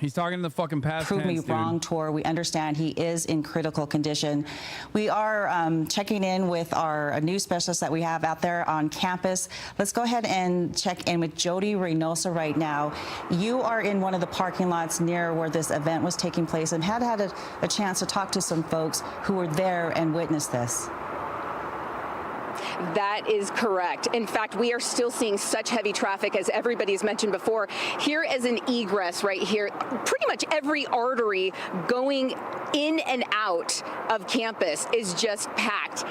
He's talking in the fucking past tense, Prove me wrong, Tor. We understand he is in critical condition. We are checking in with our news specialists that we have out there on campus. Let's go ahead and check in with Jody Reynosa right now. You are in one of the parking lots near where this event was taking place and had a chance to talk to some folks who were there and witnessed this. That is correct. In fact, we are still seeing such heavy traffic, as everybody has mentioned before. Here is an egress right here. Pretty much every artery going in and out of campus is just packed.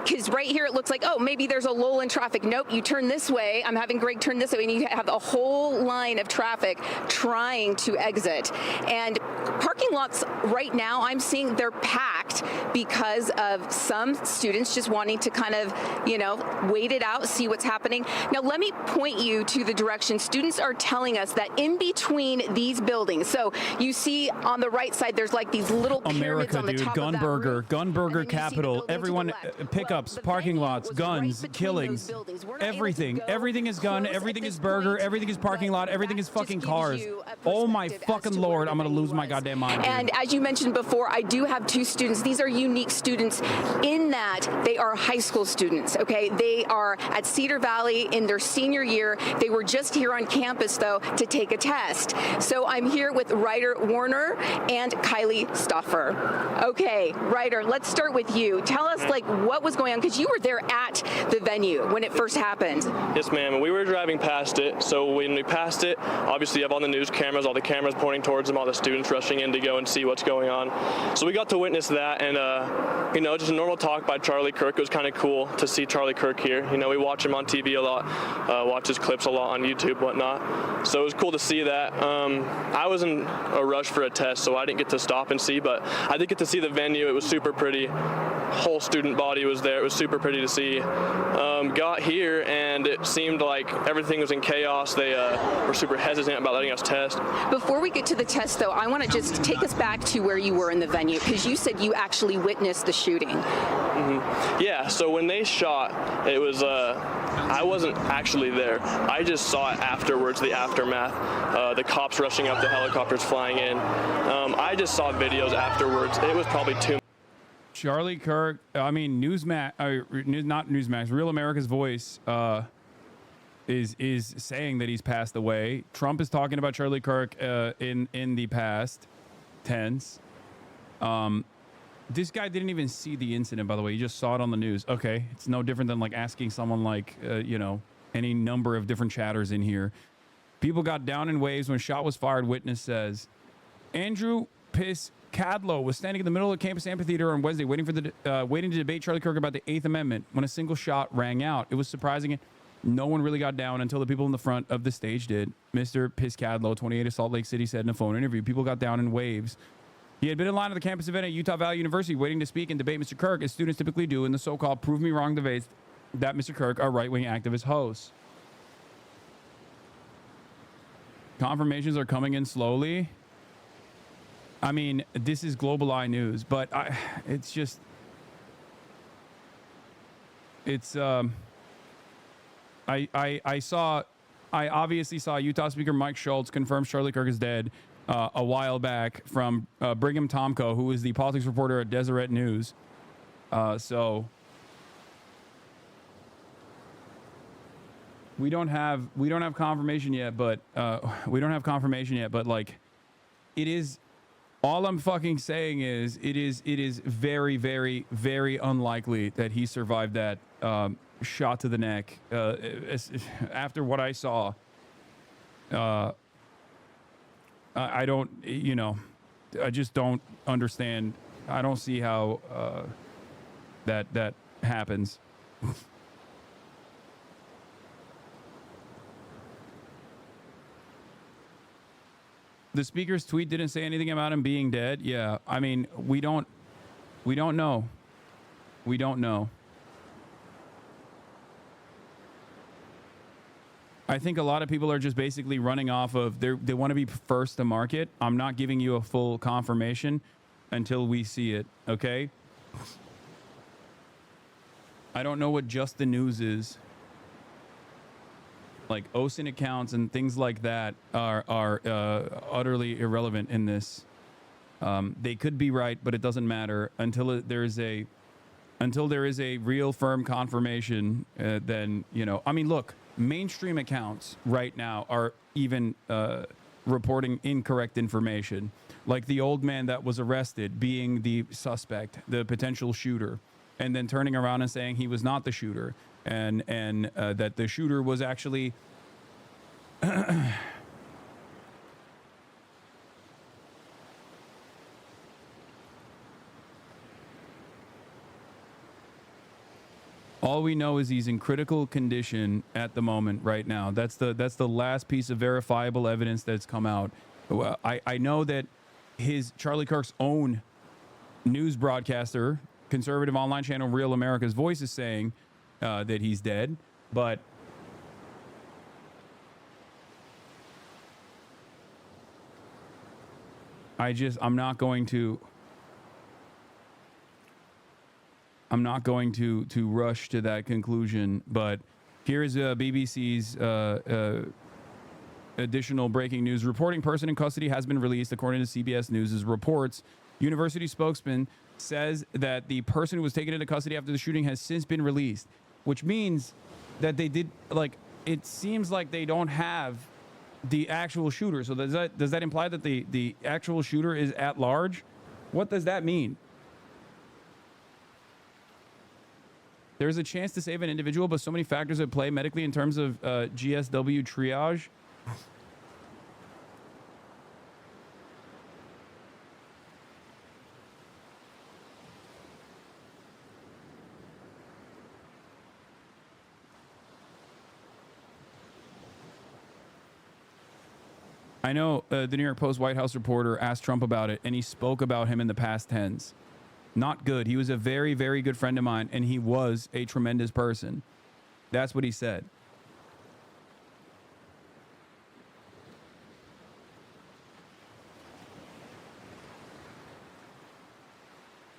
Because right here it looks like, oh, maybe there's a lull in traffic. Nope, you turn this way. I'm having Greg turn this way, and you have a whole line of traffic trying to exit. And parking lots right now, I'm seeing they're packed because of some students just wanting to kind of, you know, wait it out, see what's happening. Now, let me point you to the direction. Students are telling us that in between these buildings, so you see on the right side, there's like these little pyramids on the top of that roof. Gunburger capital, everyone, pickups, parking lots, guns, killings, everything. Everything is gun, everything is burger, everything is parking lot, everything is fucking cars. Oh my fucking Lord, I'm gonna lose my goddamn mind. And as you mentioned before, I do have two students. These are unique students in that they are high school students, okay? They are at Cedar Valley in their senior year. They were just here on campus, though, to take a test. So I'm here with Ryder Warner and Kylie Stauffer. Okay, Ryder, let's start with you. Tell us, like, what was going on, because you were there at the venue when it first happened. Yes, ma'am. We were driving past it. So when we passed it, obviously you have all the news cameras, all the cameras pointing towards them, all the students rushing in to go and see what's going on. So we got to witness that, and, you know, just a normal talk by Charlie Kirk. It was kind of cool to see Charlie Kirk here. You know, we watch him on TV a lot, watch his clips a lot on YouTube, whatnot. So it was cool to see that. I was in a rush for a test, so I didn't get to stop and see, but I did get to see the venue. It was super pretty. Whole student body was there. It was super pretty to see. Got here, and it seemed like everything was in chaos. They were super hesitant about letting us test. Before we get to the test, though, I want to just take us back to where you were in the venue, because you said you actually witnessed the shooting. Yeah, so when they shot, it was, I wasn't actually there. I just saw it afterwards, the aftermath, the cops rushing up, the helicopters flying in. I just saw videos afterwards. It was probably too much. Charlie Kirk, I mean, not Newsmax, Real America's Voice is saying that he's passed away. Trump is talking about Charlie Kirk in the past tense. This guy didn't even see the incident, by the way. He just saw it on the news. Okay, it's no different than like asking someone like, you know, any number of different chatters in here. People got down in waves when shot was fired. Witness says Andrew Piscadlo was standing in the middle of the campus amphitheater on Wednesday waiting to debate Charlie Kirk about the 8th Amendment when a single shot rang out. It was surprising. No one really got down until the people in the front of the stage did. Mr. Piscadlo, 28 of Salt Lake City, said in a phone interview, people got down in waves. He had been in line at the campus event at Utah Valley University waiting to speak and debate Mr. Kirk, as students typically do in the so-called Prove Me Wrong debates that Mr. Kirk, a right-wing activist, hosts. Confirmations are coming in slowly. I mean, this is Global Eye News, but it's just... It's... I obviously saw Utah Speaker Mike Schultz confirm Charlie Kirk is dead a while back from Brigham Tomko, who is the politics reporter at Deseret News. So we don't have confirmation yet, but like it is. All I'm fucking saying is it is very, very, very unlikely that he survived that shot to the neck. After what I saw, I don't, you know, I just don't understand. I don't see how that happens. The speaker's tweet didn't say anything about him being dead. Yeah, I mean, we don't know. We don't know. I think a lot of people are just basically running off of they want to be first to market. I'm not giving you a full confirmation until we see it, okay? I don't know what Just the News is. Like OSINT accounts and things like that are utterly irrelevant in this. They could be right, but it doesn't matter until there is a real firm confirmation. Then, you know, I mean, look, mainstream accounts right now are even reporting incorrect information, like the old man that was arrested being the suspect, the potential shooter, and then turning around and saying he was not the shooter. And that the shooter was actually all we know is he's in critical condition at the moment right now. That's the last piece of verifiable evidence that's come out. I know that Charlie Kirk's own news broadcaster, conservative online channel Real America's Voice, is saying that he's dead, but I'm not going to rush to that conclusion. But here's BBC's additional breaking news. Reporting person in custody has been released, according to CBS News' reports. University spokesman says that the person who was taken into custody after the shooting has since been released, which means that they did, like, it seems like they don't have the actual shooter. So does that imply that the actual shooter is at large? What does that mean? There's a chance to save an individual, but so many factors at play medically in terms of GSW triage. I know the New York Post White House reporter asked Trump about it, and he spoke about him in the past tense. Not good. He was a very, very good friend of mine, and he was a tremendous person. That's what he said.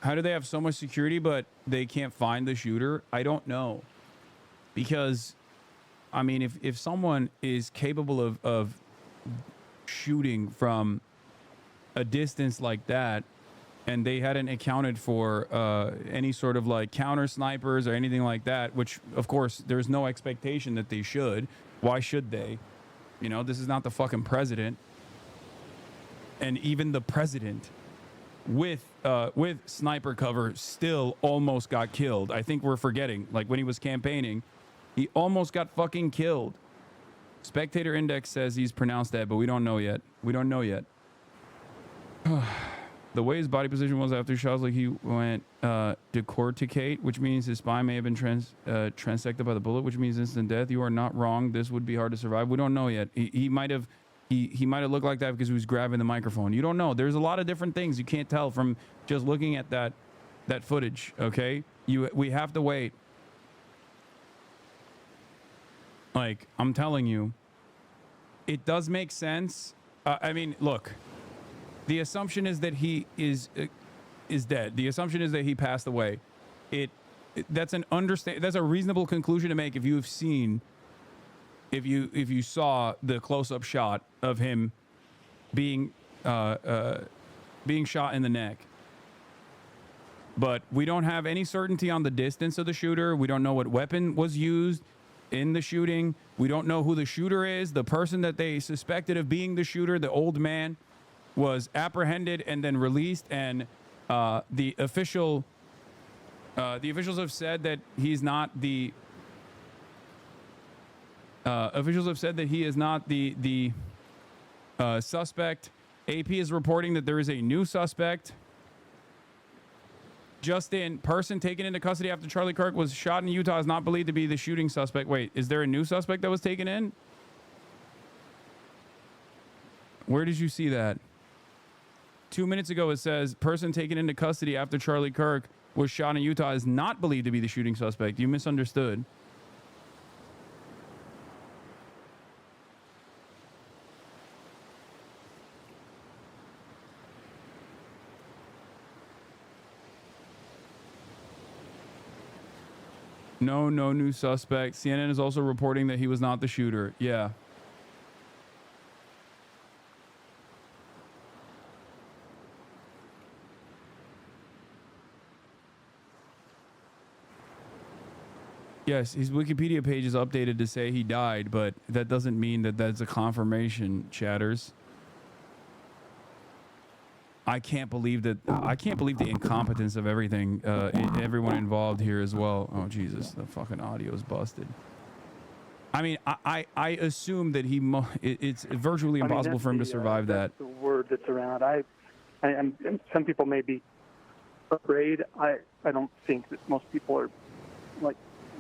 How do they have so much security, but they can't find the shooter? I don't know. Because, I mean, if someone is capable of shooting from a distance like that, and they hadn't accounted for any sort of like counter snipers or anything like that, which of course there's no expectation that they should. Why should they? You know, this is not the fucking president. And even the president with sniper cover still almost got killed. I think we're forgetting, like when he was campaigning, he almost got fucking killed. Spectator Index says he's pronounced dead, but we don't know yet. We don't know yet. The way his body position was after shots, like he went decorticate, which means his spine may have been transected by the bullet, which means instant death. You are not wrong. This would be hard to survive. We don't know yet. He might have looked like that because he was grabbing the microphone. You don't know. There's a lot of different things you can't tell from just looking at that footage. Okay, we have to wait. Like, I'm telling you, it does make sense. I mean, look, the assumption is that he is dead. The assumption is that he passed away. That's a reasonable conclusion to make if you have seen, if you saw the close-up shot of him being shot in the neck. But we don't have any certainty on the distance of the shooter. We don't know what weapon was used in the shooting. We don't know who the shooter is. The person that they suspected of being the shooter, the old man, was apprehended and then released. And the officials have said that he's not the. Officials have said that he is not the suspect. AP is reporting that there is a new suspect. Justin, person taken into custody after Charlie Kirk was shot in Utah is not believed to be the shooting suspect. Wait, is there a new suspect that was taken in? Where did you see that? 2 minutes ago it says person taken into custody after Charlie Kirk was shot in Utah is not believed to be the shooting suspect. You misunderstood. No new suspect. CNN is also reporting that he was not the shooter. Yeah. Yes, his Wikipedia page is updated to say he died, but that doesn't mean that that's a confirmation, chatters. I can't believe the incompetence of everything, everyone involved here as well. Oh, Jesus, the fucking audio is busted. I mean, I assume that it's virtually impossible for him to survive that. That's the word that's around. And some people may be afraid. I don't think that most people are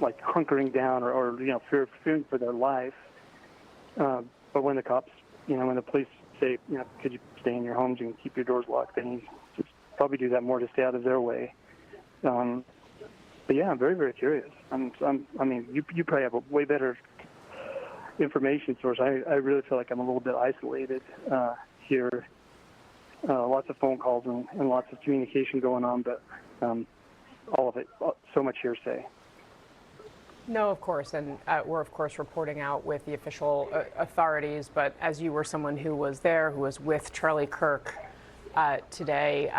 like hunkering down or fearing for their life. But when the cops, when the police say, could you stay in your homes and keep your doors locked, then you just probably do that more to stay out of their way. But yeah, I'm very, very curious. I mean, you probably have a way better information source. I really feel like I'm a little bit isolated here. Lots of phone calls and lots of communication going on, but all of it, so much hearsay. No, of course, and we're of course reporting out with the official authorities, but as you were someone who was there, who was with Charlie Kirk today,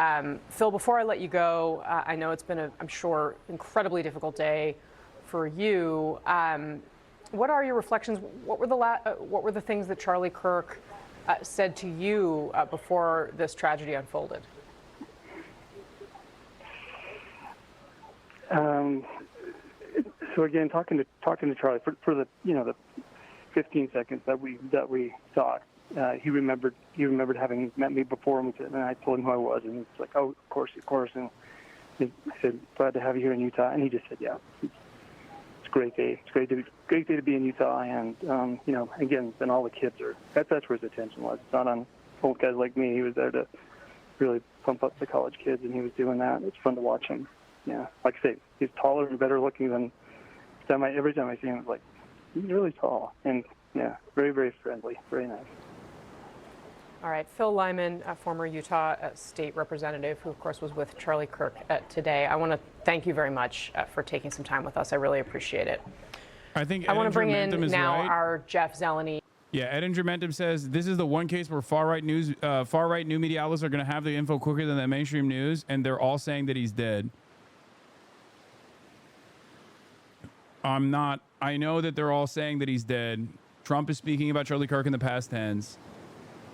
Phil, before I let you go, I know it's been I'm sure, incredibly difficult day for you. What are your reflections? What were the things that Charlie Kirk said to you before this tragedy unfolded? So again, talking to Charlie for the the 15 seconds that we talked, he remembered having met me before, and I told him who I was, and he's like, oh, of course, and I said, glad to have you here in Utah, and he just said, yeah, it's great day. It's great day to be in Utah, and you know, again, and all the kids are. That's where his attention was. It's not on old guys like me. He was there to really pump up the college kids, and he was doing that. It's fun to watch him. Yeah, like I say, he's taller and better looking than every time I see him. It's like he's really tall, and yeah, very, very friendly, very nice. All right, Phil Lyman, a former Utah state representative who, of course, was with Charlie Kirk today. I want to thank you very much for taking some time with us. I really appreciate it. I think I want to bring in Edingermentum is now right. our Jeff Zeleny. Yeah, Edingermentum says this is the one case where far-right new media outlets are going to have the info quicker than the mainstream news, and they're all saying that he's dead. I know that they're all saying that he's dead. Trump is speaking about Charlie Kirk in the past tense.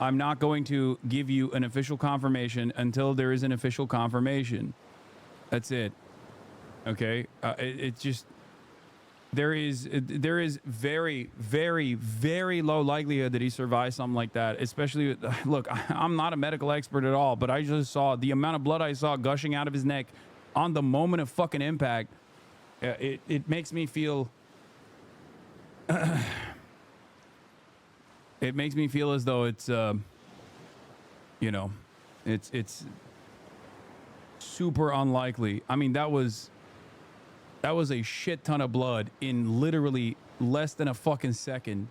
I'm not going to give you an official confirmation until there is an official confirmation. That's it. Okay? It's just there is very, very, very low likelihood that he survives something like that. Especially, look, I'm not a medical expert at all, but I just saw the amount of blood I saw gushing out of his neck on the moment of fucking impact. It makes me feel. It makes me feel as though it's, you know, it's super unlikely. I mean, that was a shit ton of blood in literally less than a fucking second.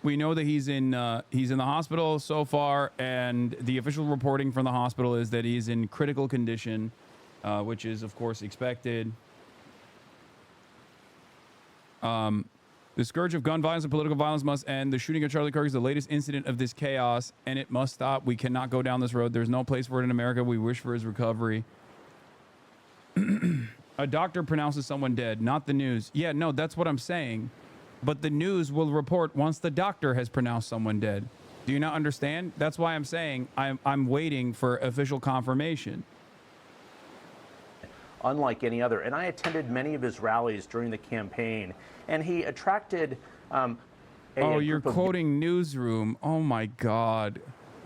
We know that he's in the hospital so far, and the official reporting from the hospital is that he's in critical condition, which is of course expected. The scourge of gun violence and political violence must end. The shooting of Charlie Kirk is the latest incident of this chaos, and it must stop. We cannot go down this road. There's no place for it in America. We wish for his recovery. A doctor pronounces someone dead, not the news. Yeah, no, that's what I'm saying. But the news will report once the doctor has pronounced someone dead. Do you not understand? That's why I'm saying I'm waiting for official confirmation. Unlike any other. And I attended many of his rallies during the campaign, and he attracted you're quoting Newsroom. Oh my God.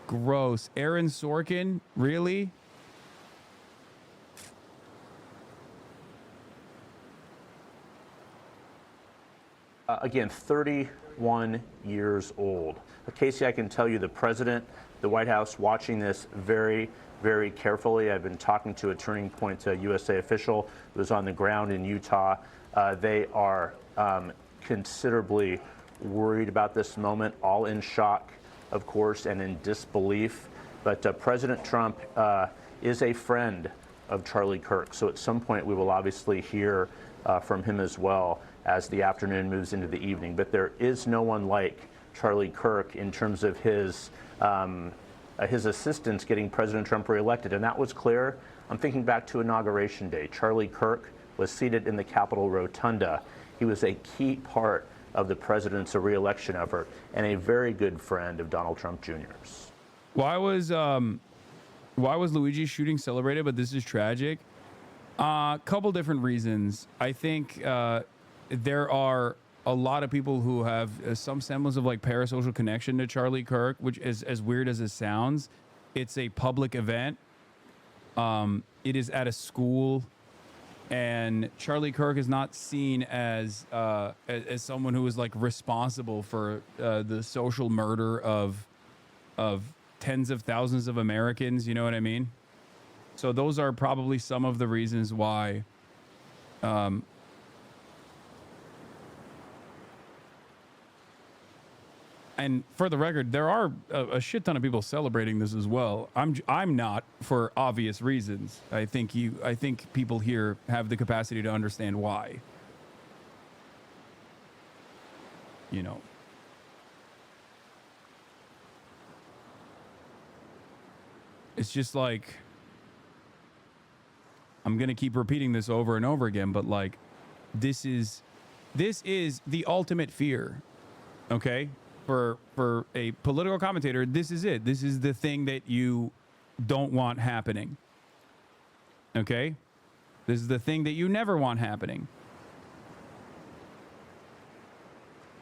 Gross. Aaron Sorkin? Really? Again, 31 years old. Casey, I can tell you the president, the White House, watching this very, very carefully. I've been talking to a Turning Point USA official who was on the ground in Utah. They are considerably worried about this moment, all in shock, of course, and in disbelief. But President Trump is a friend of Charlie Kirk. So at some point we will obviously hear from him as well as the afternoon moves into the evening. But there is no one like Charlie Kirk in terms of his assistance getting President Trump reelected. And that was clear. I'm thinking back to Inauguration Day. Charlie Kirk was seated in the Capitol Rotunda. He was a key part of the president's reelection effort and a very good friend of Donald Trump Jr.'s. Why was Luigi's shooting celebrated, but this is tragic? Couple different reasons. I think there are a lot of people who have some semblance of like parasocial connection to Charlie Kirk, which is as weird as it sounds. It's a public event. It is at a school, and Charlie Kirk is not seen as someone who is like responsible for the social murder of tens of thousands of Americans. You know what I mean? So those are probably some of the reasons why. And for the record, there are a shit ton of people celebrating this as well. I'm not, for obvious reasons. I think people here have the capacity to understand why. You know. It's just like, I'm going to keep repeating this over and over again, but like, this is the ultimate fear. Okay? For a political commentator, this is it. This is the thing that you don't want happening. Okay? This is the thing that you never want happening.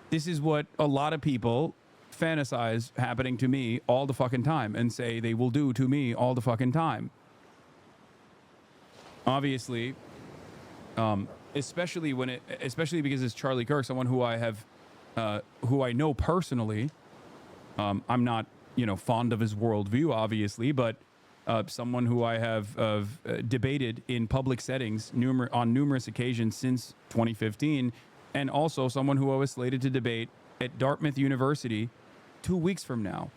This is what a lot of people fantasize happening to me all the fucking time and say they will do to me all the fucking time. obviously, especially because it's Charlie Kirk, someone who I know personally. I'm not, fond of his worldview, obviously, but someone who I have debated in public settings on numerous occasions since 2015, and also someone who I was slated to debate at Dartmouth University 2 weeks from now.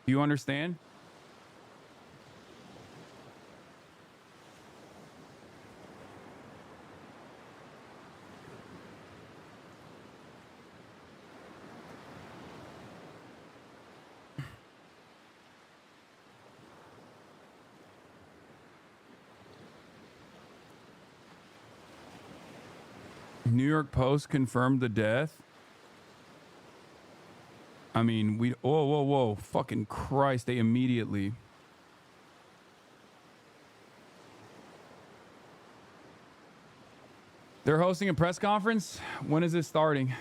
Do you understand? New York Post confirmed the death. I mean, whoa, fucking Christ, they immediately. They're hosting a press conference? When is this starting?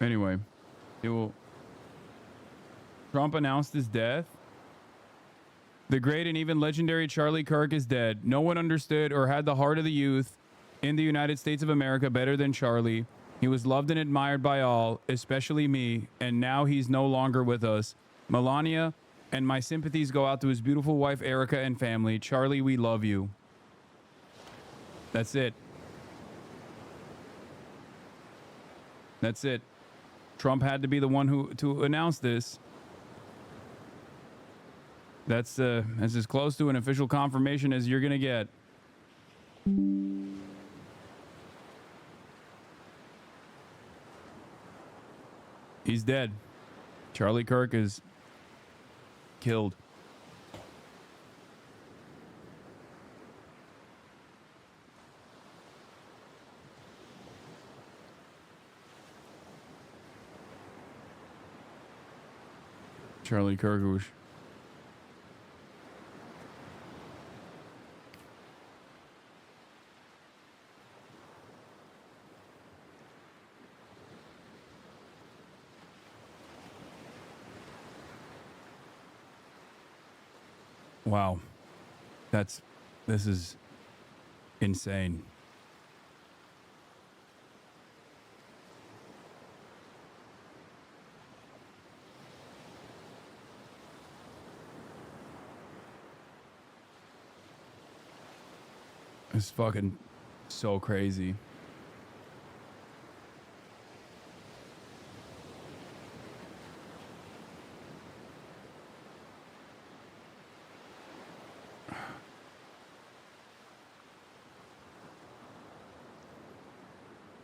Anyway, Trump announced his death. The great and even legendary Charlie Kirk is dead. No one understood or had the heart of the youth in the United States of America better than Charlie. He was loved and admired by all, especially me, and now he's no longer with us. Melania and my sympathies go out to his beautiful wife, Erica, and family. Charlie, we love you. That's it. That's it. Trump had to be the one to announce this. That's as close to an official confirmation as you're gonna get. He's dead. Charlie Kirk is killed. Charlie Kirkouche. Wow. This is insane. It's fucking so crazy.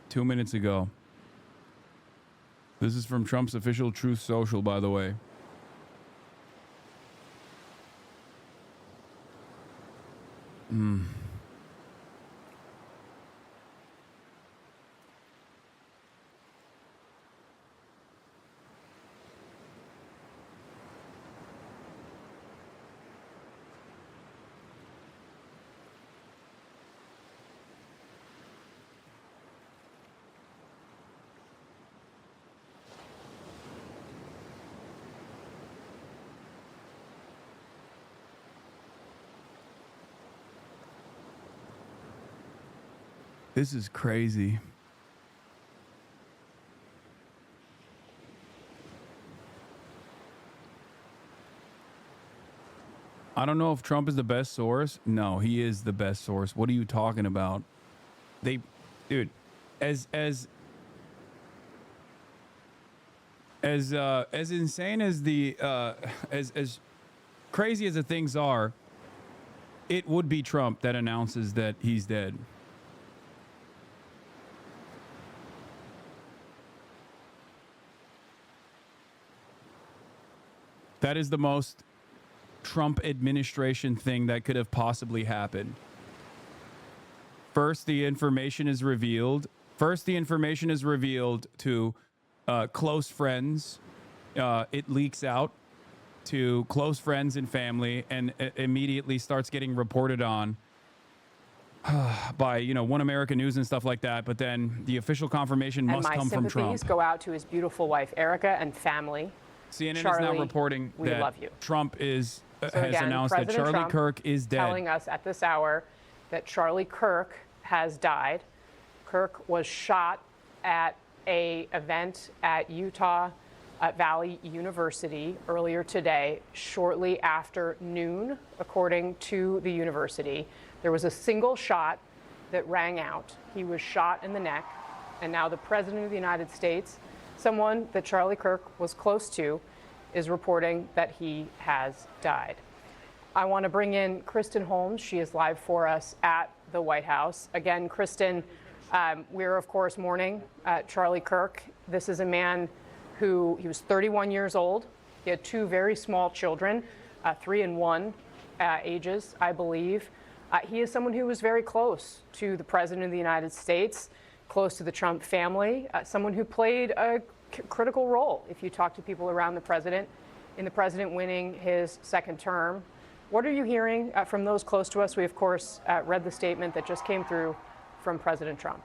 Two minutes ago. This is from Trump's official Truth Social, by the way. This is crazy. I don't know if Trump is the best source. No, he is the best source. What are you talking about? Dude, as insane as as crazy as the things are, it would be Trump that announces that he's dead. That is the most Trump administration thing that could have possibly happened. First, the information is revealed. To close friends. It leaks out to close friends and family, and immediately starts getting reported on by, One American News and stuff like that. But then the official confirmation must come from Trump. And my sympathies go out to his beautiful wife, Erica, and family. CNN Charlie, is now reporting we that love you. Trump has Again, announced that President Charlie Trump Kirk is dead. Telling us at this hour that Charlie Kirk has died. Kirk was shot at an event at Utah Valley University earlier today, shortly after noon, according to the university. There was a single shot that rang out. He was shot in the neck, and now the President of the United States, someone that Charlie Kirk was close to, is reporting that he has died. I want to bring in Kristen Holmes. She is live for us at the White House. Again, Kristen, we're, of course, mourning Charlie Kirk. This is a man who, he was 31 years old. He had two very small children, 3 and 1 ages, I believe. He is someone who was very close to the President of the United States, close to the Trump family, someone who played a critical role, if you talk to people around the president, in the president winning his second term. What are you hearing from those close to us? We, of course, read the statement that just came through from President Trump.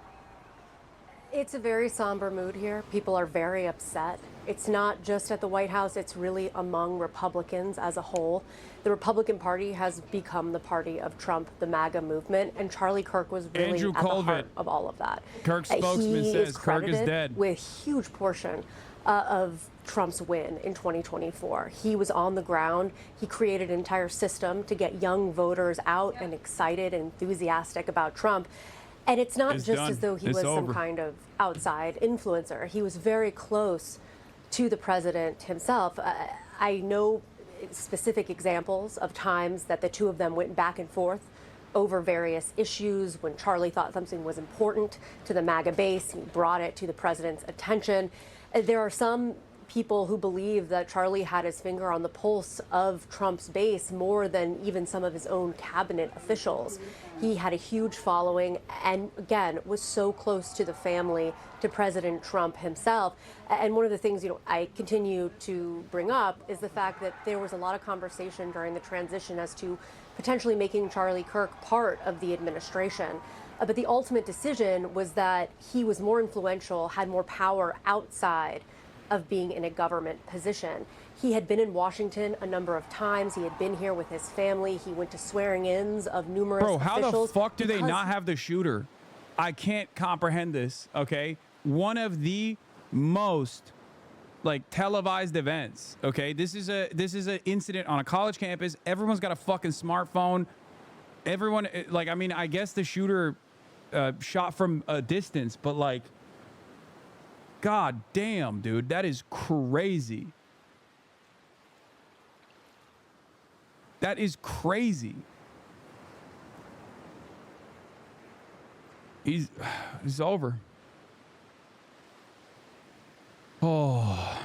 It's a very somber mood here. People are very upset. It's not just at the White House, it's really among Republicans as a whole. The Republican Party has become the party of Trump, the MAGA movement, and Charlie Kirk was really Andrew at the Colvin, heart of all of that. Kirk's spokesman says Kirk is dead. With a huge portion of Trump's win in 2024. He was on the ground. He created an entire system to get young voters out and excited and enthusiastic about Trump. And it's not just as though he was some kind of outside influencer. He was very close to the president himself. I know specific examples of times that the two of them went back and forth over various issues. When Charlie thought something was important to the MAGA base, he brought it to the president's attention. There are some people who believe that Charlie had his finger on the pulse of Trump's base more than even some of his own cabinet officials. He had a huge following and, again, was so close to the family, to President Trump himself. And one of the things, I continue to bring up is the fact that there was a lot of conversation during the transition as to potentially making Charlie Kirk part of the administration. But the ultimate decision was that he was more influential, had more power outside of being in a government position. He had been in Washington a number of times. He had been here with his family. He went to swearing-ins of numerous officials. Bro, how the fuck do they not have the shooter? I can't comprehend this, okay? One of the most televised events, okay? This is an incident on a college campus. Everyone's got a fucking smartphone. Everyone, I guess the shooter shot from a distance, but God damn, dude, that is crazy. That is crazy. He's over. Oh,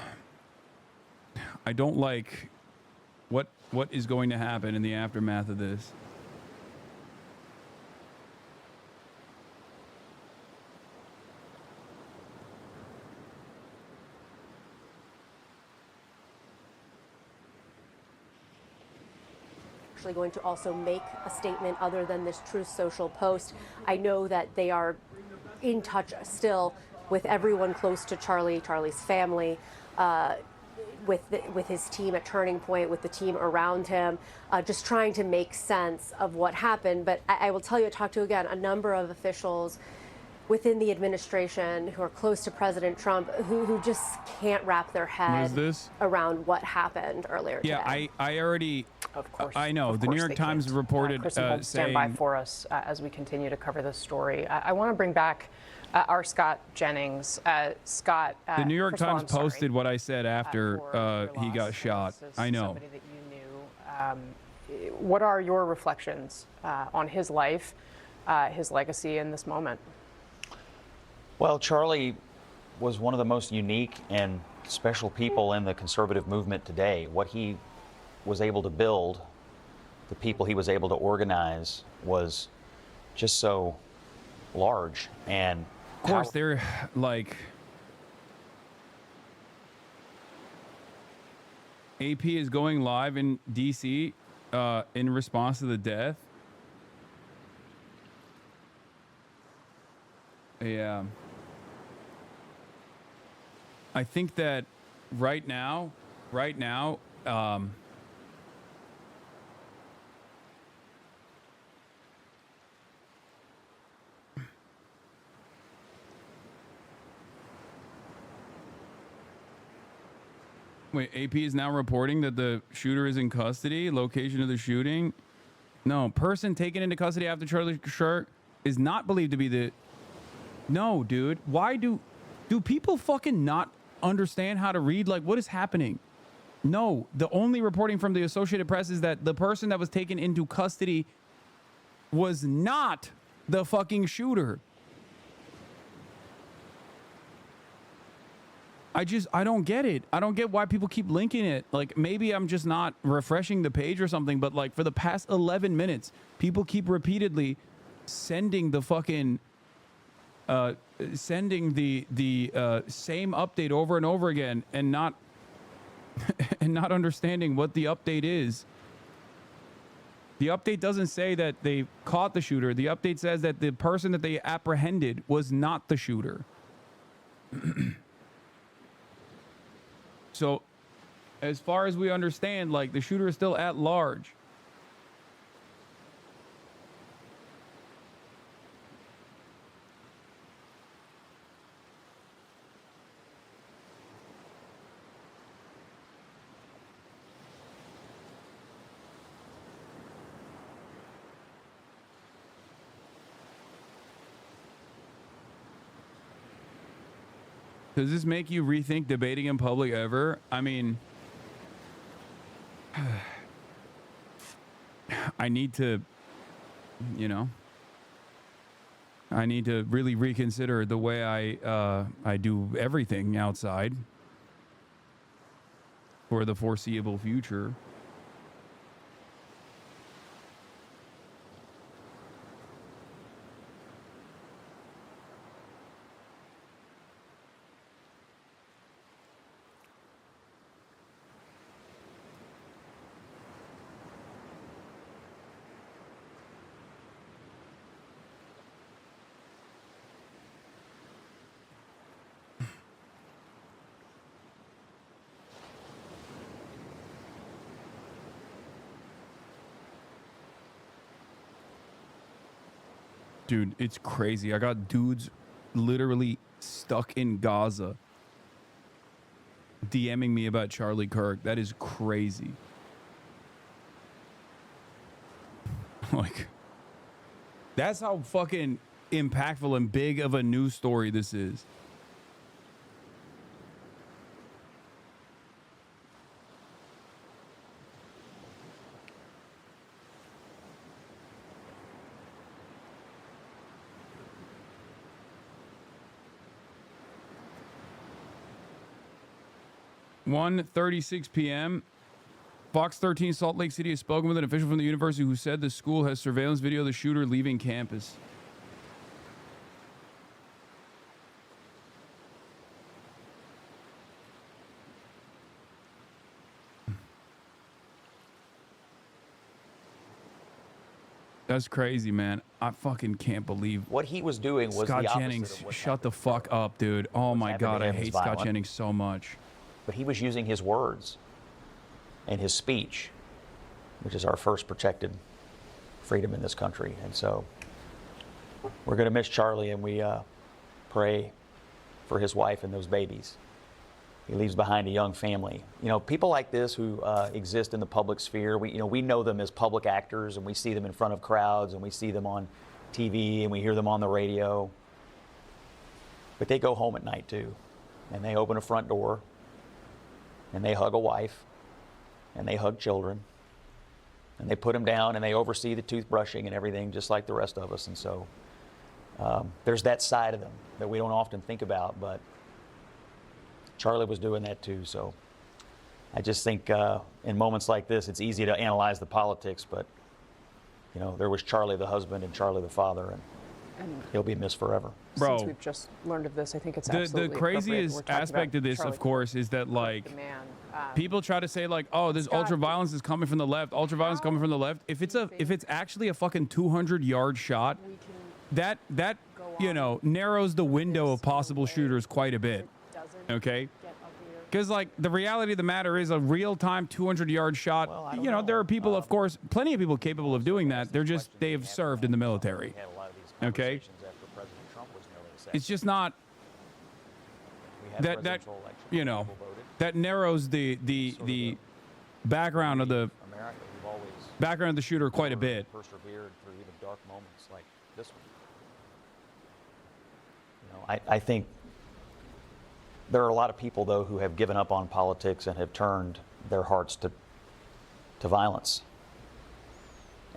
I don't like what is going to happen in the aftermath of this. Going to also make a statement other than this Truth Social post. I know that they are in touch still with everyone close to Charlie's family, with his team at Turning Point, with the team around him, just trying to make sense of what happened. But I will tell you, I talked to, again, a number of officials within the administration who are close to President Trump who just can't wrap their head around what happened earlier today. Yeah, I already... Of course. I know. The New York Times reported saying... Stand by for us as we continue to cover this story. I want to bring back our Scott Jennings. Scott... the New York Times posted what I said after he got shot. I know. Somebody that you knew. What are your reflections on his life, his legacy in this moment? Well, Charlie was one of the most unique and special people in the conservative movement today. What he was able to build, the people he was able to organize, was just so large. And of course, they're like, AP is going live in DC in response to the death. Yeah. I think that right now, wait, AP is now reporting that the shooter is in custody. Location of the shooting. No, person taken into custody after Charlie Kirk is not believed to be the... No, dude. Why do people fucking not understand how to read? Like, what is happening? No, the only reporting from the Associated Press is that the person that was taken into custody was not the fucking shooter. I don't get it. I don't get why people keep linking it. Like, maybe I'm just not refreshing the page or something, but like for the past 11 minutes, people keep repeatedly sending the fucking sending the same update over and over again, and not understanding what the update is. The update doesn't say that they caught the shooter. The update says that the person that they apprehended was not the shooter. So, as far as we understand, like, the shooter is still at large. Does this make you rethink debating in public ever? I mean, I need to, you know, I need to really reconsider the way I do everything outside for the foreseeable future. Dude, it's crazy. I got dudes literally stuck in Gaza DMing me about Charlie Kirk. That is crazy. Like, that's how fucking impactful and big of a news story this is. (1:36 p.m.) Fox 13 Salt Lake City has spoken with an official from the university who said the school has surveillance video of the shooter leaving campus. That's crazy, man. I fucking can't believe what he was doing was Scott the opposite Jennings. of what Shut the fuck up, dude. Oh my God, I happened to him hate is Scott violent. Jennings so much. But he was using his words and his speech, which is our first protected freedom in this country. And so we're going to miss Charlie, and we pray for his wife and those babies. He leaves behind a young family. You know, people like this who exist in the public sphere, we know them as public actors, and we see them in front of crowds, and we see them on TV, and we hear them on the radio. But they go home at night too, and they open a front door, and they hug a wife, and they hug children, and they put them down, and they oversee the toothbrushing and everything just like the rest of us. And so there's that side of them that we don't often think about, but Charlie was doing that too. So I just think in moments like this, it's easy to analyze the politics, but you know, there was Charlie the husband and Charlie the father, and he'll be missed forever. Bro, Since we've just learned of this, I think it's the absolutely craziest appropriate. We're talking aspect about of this, Charlie of course, is that like the man. people try to say like, oh, this ultra violence is coming from the left. Ultra violence coming from the left. If it's actually a fucking 200-yard shot, that you know narrows the window of possible shooters quite a bit. Okay. Because, like, the reality of the matter is a real-time 200-yard shot, you know, there are people, of course, plenty of people capable of doing that. They've served in the military. Okay? It's just not that you know, that narrows the background of the shooter quite a bit. Persevered through even dark moments like this one. You know, I think there are a lot of people, though, who have given up on politics and have turned their hearts to violence.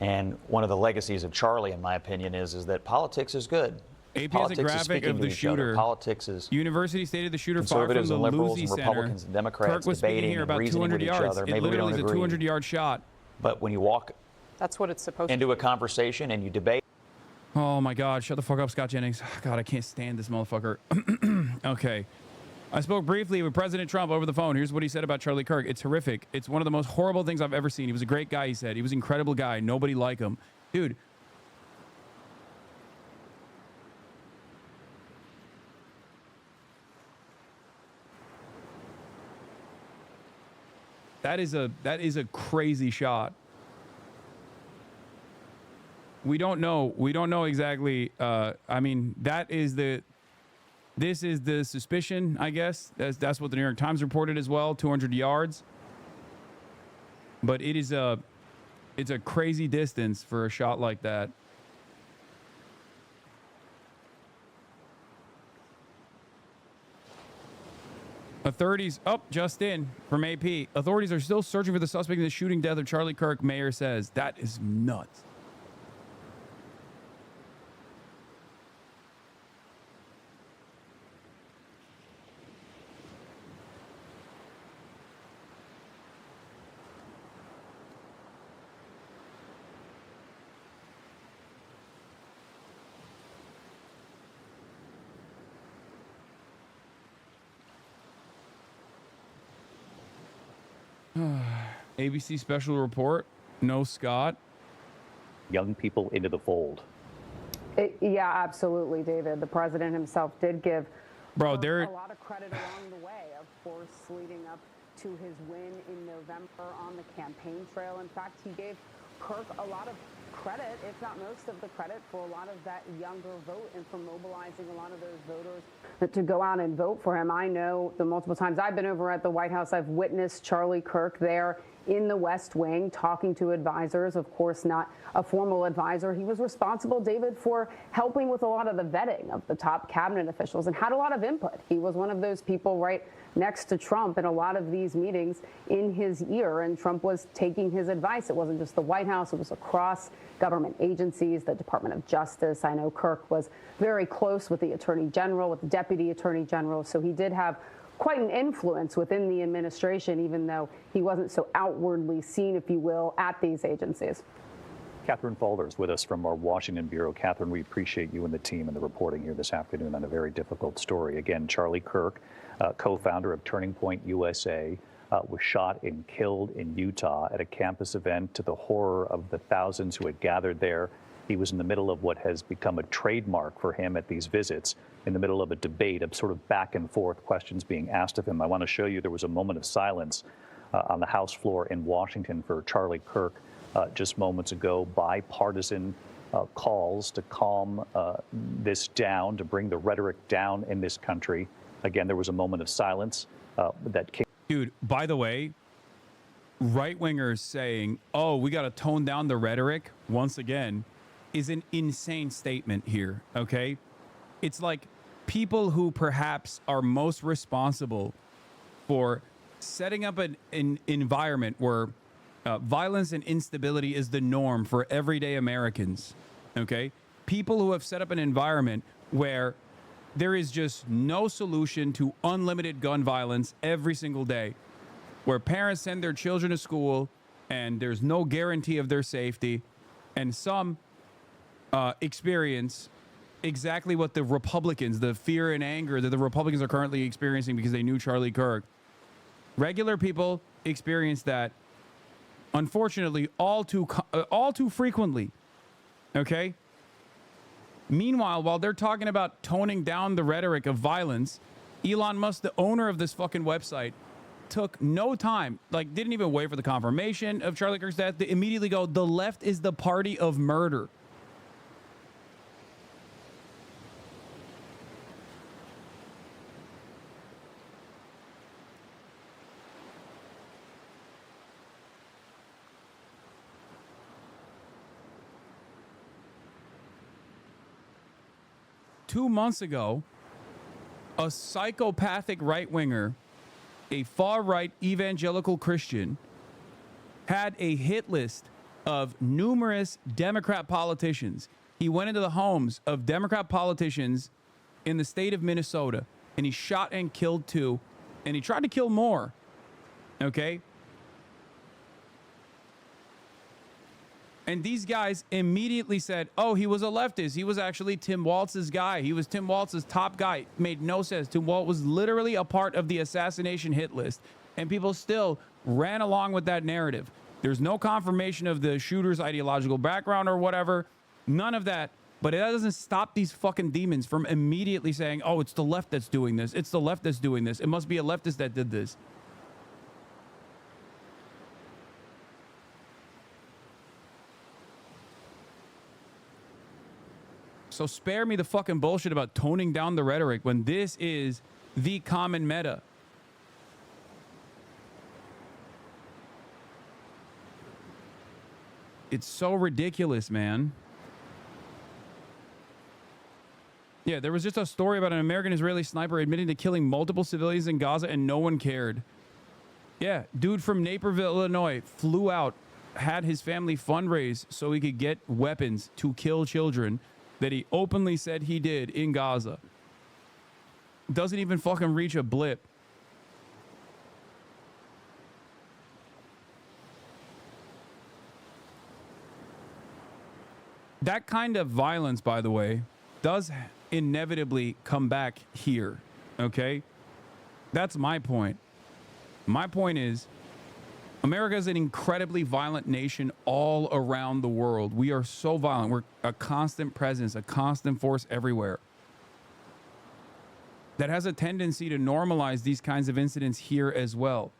And one of the legacies of Charlie, in my opinion, is that politics is good. AP politics has a graphic of the shooter. Politics is University stated the shooter fired from conservatives the and liberals Lucy and Center. Republicans and Democrats Kirk was speaking debating here and about reasoning 200 with each yards. other. It Maybe we literally don't is a agree. 200-yard shot. But when you walk That's what it's supposed into to a conversation and you debate. Oh my God! Shut the fuck up, Scott Jennings. God, I can't stand this motherfucker. Okay. I spoke briefly with President Trump over the phone. Here's what he said about Charlie Kirk. It's horrific. It's one of the most horrible things I've ever seen. He was a great guy, he said. He was an incredible guy. Nobody like him. Dude. That is a crazy shot. We don't know. We don't know exactly. I mean, this is the suspicion, I guess. That's what the New York Times reported as well, 200 yards. But it's a crazy distance for a shot like that. Authorities, just in from AP. Authorities are still searching for the suspect in the shooting death of Charlie Kirk, mayor says. That is nuts. ABC special report. No Scott. Young people into the fold. Yeah, absolutely, David. The president himself did give a lot of credit along the way, of course, leading up to his win in November on the campaign trail. In fact, he gave Kirk a lot of credit, if not most of the credit, for a lot of that younger vote and for mobilizing a lot of those voters to go out and vote for him. I know the multiple times I've been over at the White House, I've witnessed Charlie Kirk there in the West Wing talking to advisors, of course, not a formal advisor. He was responsible, David, for helping with a lot of the vetting of the top cabinet officials and had a lot of input. He was one of those people right next to Trump in a lot of these meetings in his ear, and Trump was taking his advice. It wasn't just the White House, it was across government agencies, the Department of Justice. I know Kirk was very close with the Attorney General, with the Deputy Attorney General, so he did have quite an influence within the administration, even though he wasn't so outwardly seen, if you will, at these agencies. Catherine Falder's with us from our Washington Bureau. Catherine, we appreciate you and the team and the reporting here this afternoon on a very difficult story. Again, Charlie Kirk, co-founder of Turning Point USA, was shot and killed in Utah at a campus event, to the horror of the thousands who had gathered there. He was in the middle of what has become a trademark for him at these visits, in the middle of a debate of sort of back and forth questions being asked of him. I want to show you there was a moment of silence on the House floor in Washington for Charlie Kirk just moments ago. Bipartisan calls to calm this down, to bring the rhetoric down in this country. Again, there was a moment of silence that came. Dude, by the way, right-wingers saying, oh, we got to tone down the rhetoric once again is an insane statement here, okay? It's like people who perhaps are most responsible for setting up an environment where violence and instability is the norm for everyday Americans, okay? People who have set up an environment where there is just no solution to unlimited gun violence every single day, where parents send their children to school and there's no guarantee of their safety, and some experience exactly what the Republicans, the fear and anger that the Republicans are currently experiencing because they knew Charlie Kirk. Regular people experience that, unfortunately, all too frequently. Okay? Meanwhile, while they're talking about toning down the rhetoric of violence, Elon Musk, the owner of this fucking website, took no time, like didn't even wait for the confirmation of Charlie Kirk's death, to immediately go, the left is the party of murder. Two months ago, a psychopathic right-winger, a far-right evangelical Christian, had a hit list of numerous Democrat politicians. He went into the homes of Democrat politicians in the state of Minnesota, and he shot and killed 2, and he tried to kill more. Okay? And these guys immediately said, oh, he was a leftist. He was actually Tim Walz's guy. He was Tim Walz's top guy. Made no sense. Tim Walz was literally a part of the assassination hit list. And people still ran along with that narrative. There's no confirmation of the shooter's ideological background or whatever. None of that. But it doesn't stop these fucking demons from immediately saying, oh, it's the left that's doing this. It's the left that's doing this. It must be a leftist that did this. So spare me the fucking bullshit about toning down the rhetoric when this is the common meta. It's so ridiculous, man. Yeah, there was just a story about an American-Israeli sniper admitting to killing multiple civilians in Gaza and no one cared. Yeah, dude from Naperville, Illinois flew out, had his family fundraise so he could get weapons to kill children that he openly said he did in Gaza. Doesn't even fucking reach a blip. That kind of violence, by the way, does inevitably come back here, okay? That's my point. My point is, America is an incredibly violent nation all around the world. We are so violent. We're a constant presence, a constant force everywhere. That has a tendency to normalize these kinds of incidents here as well.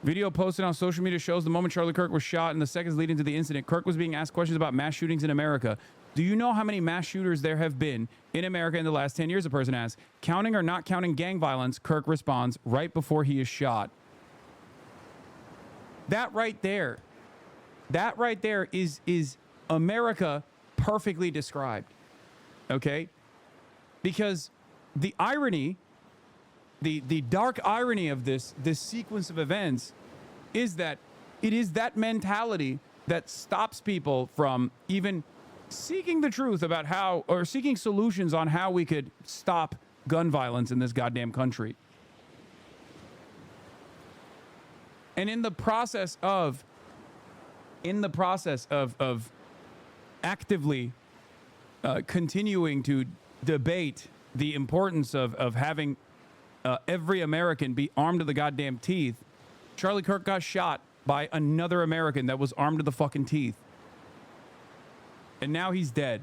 Video posted on social media shows the moment Charlie Kirk was shot and the seconds leading to the incident, Kirk was being asked questions about mass shootings in America. Do you know how many mass shooters there have been in America in the last 10 years? A person asks. Counting or not counting gang violence, Kirk responds right before he is shot. That right there is America perfectly described. Okay? Because the irony, the dark irony of this sequence of events is that it is that mentality that stops people from even seeking the truth about how, or seeking solutions on how we could stop gun violence in this goddamn country. And in the process of actively continuing to debate the importance of having every American be armed to the goddamn teeth, Charlie Kirk got shot by another American that was armed to the fucking teeth. And now he's dead.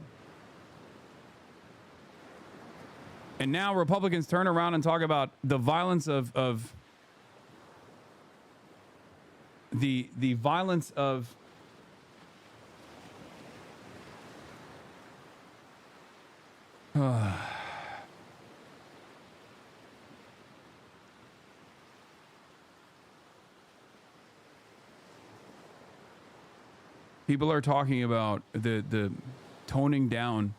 And now Republicans turn around and talk about the violence of the violence of people are talking about the toning down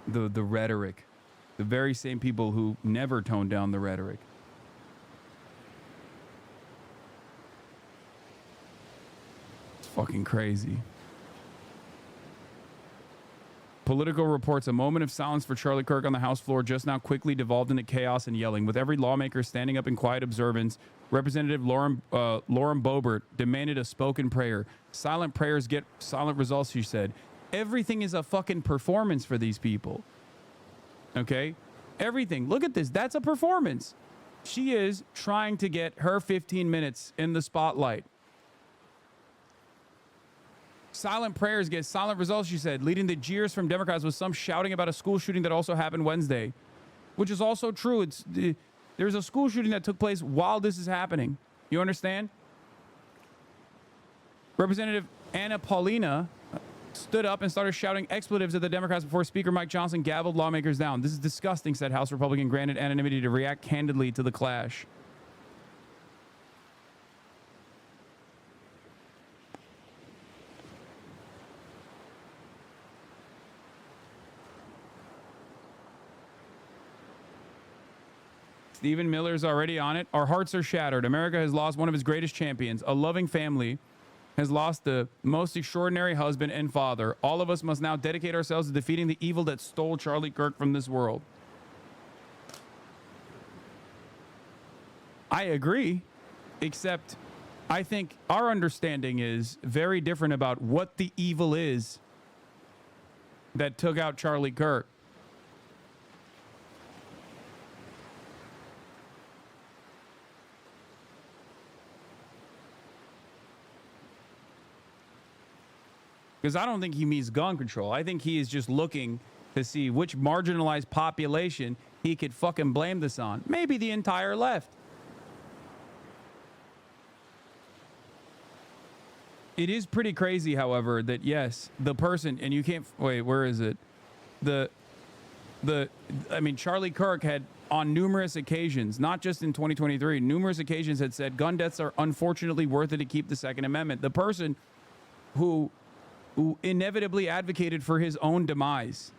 the rhetoric. The very same people who never tone down the rhetoric. It's fucking crazy. Political reports, a moment of silence for Charlie Kirk on the House floor just now quickly devolved into chaos and yelling. With every lawmaker standing up in quiet observance, Representative Lauren Boebert demanded a spoken prayer. Silent prayers get silent results, she said. Everything is a fucking performance for these people. Okay? Everything. Look at this. That's a performance. She is trying to get her 15 minutes in the spotlight. Silent prayers get silent results, she said, leading to jeers from Democrats with some shouting about a school shooting that also happened Wednesday, which is also true. There's a school shooting that took place while this is happening. You understand? Representative Anna Paulina stood up and started shouting expletives at the Democrats before Speaker Mike Johnson gavelled lawmakers down. This is disgusting, said House Republican granted anonymity to react candidly to the clash. Stephen Miller's already on it. Our hearts are shattered. America has lost one of its greatest champions. A loving family has lost the most extraordinary husband and father. All of us must now dedicate ourselves to defeating the evil that stole Charlie Kirk from this world. I agree, except I think our understanding is very different about what the evil is that took out Charlie Kirk. Because I don't think he means gun control. I think he is just looking to see which marginalized population he could fucking blame this on. Maybe the entire left. It is pretty crazy, however, that yes, the person, and you can't, wait, where is it? I mean, Charlie Kirk had on numerous occasions, not just in 2023, numerous occasions had said gun deaths are unfortunately worth it to keep the Second Amendment. The person who inevitably advocated for his own demise.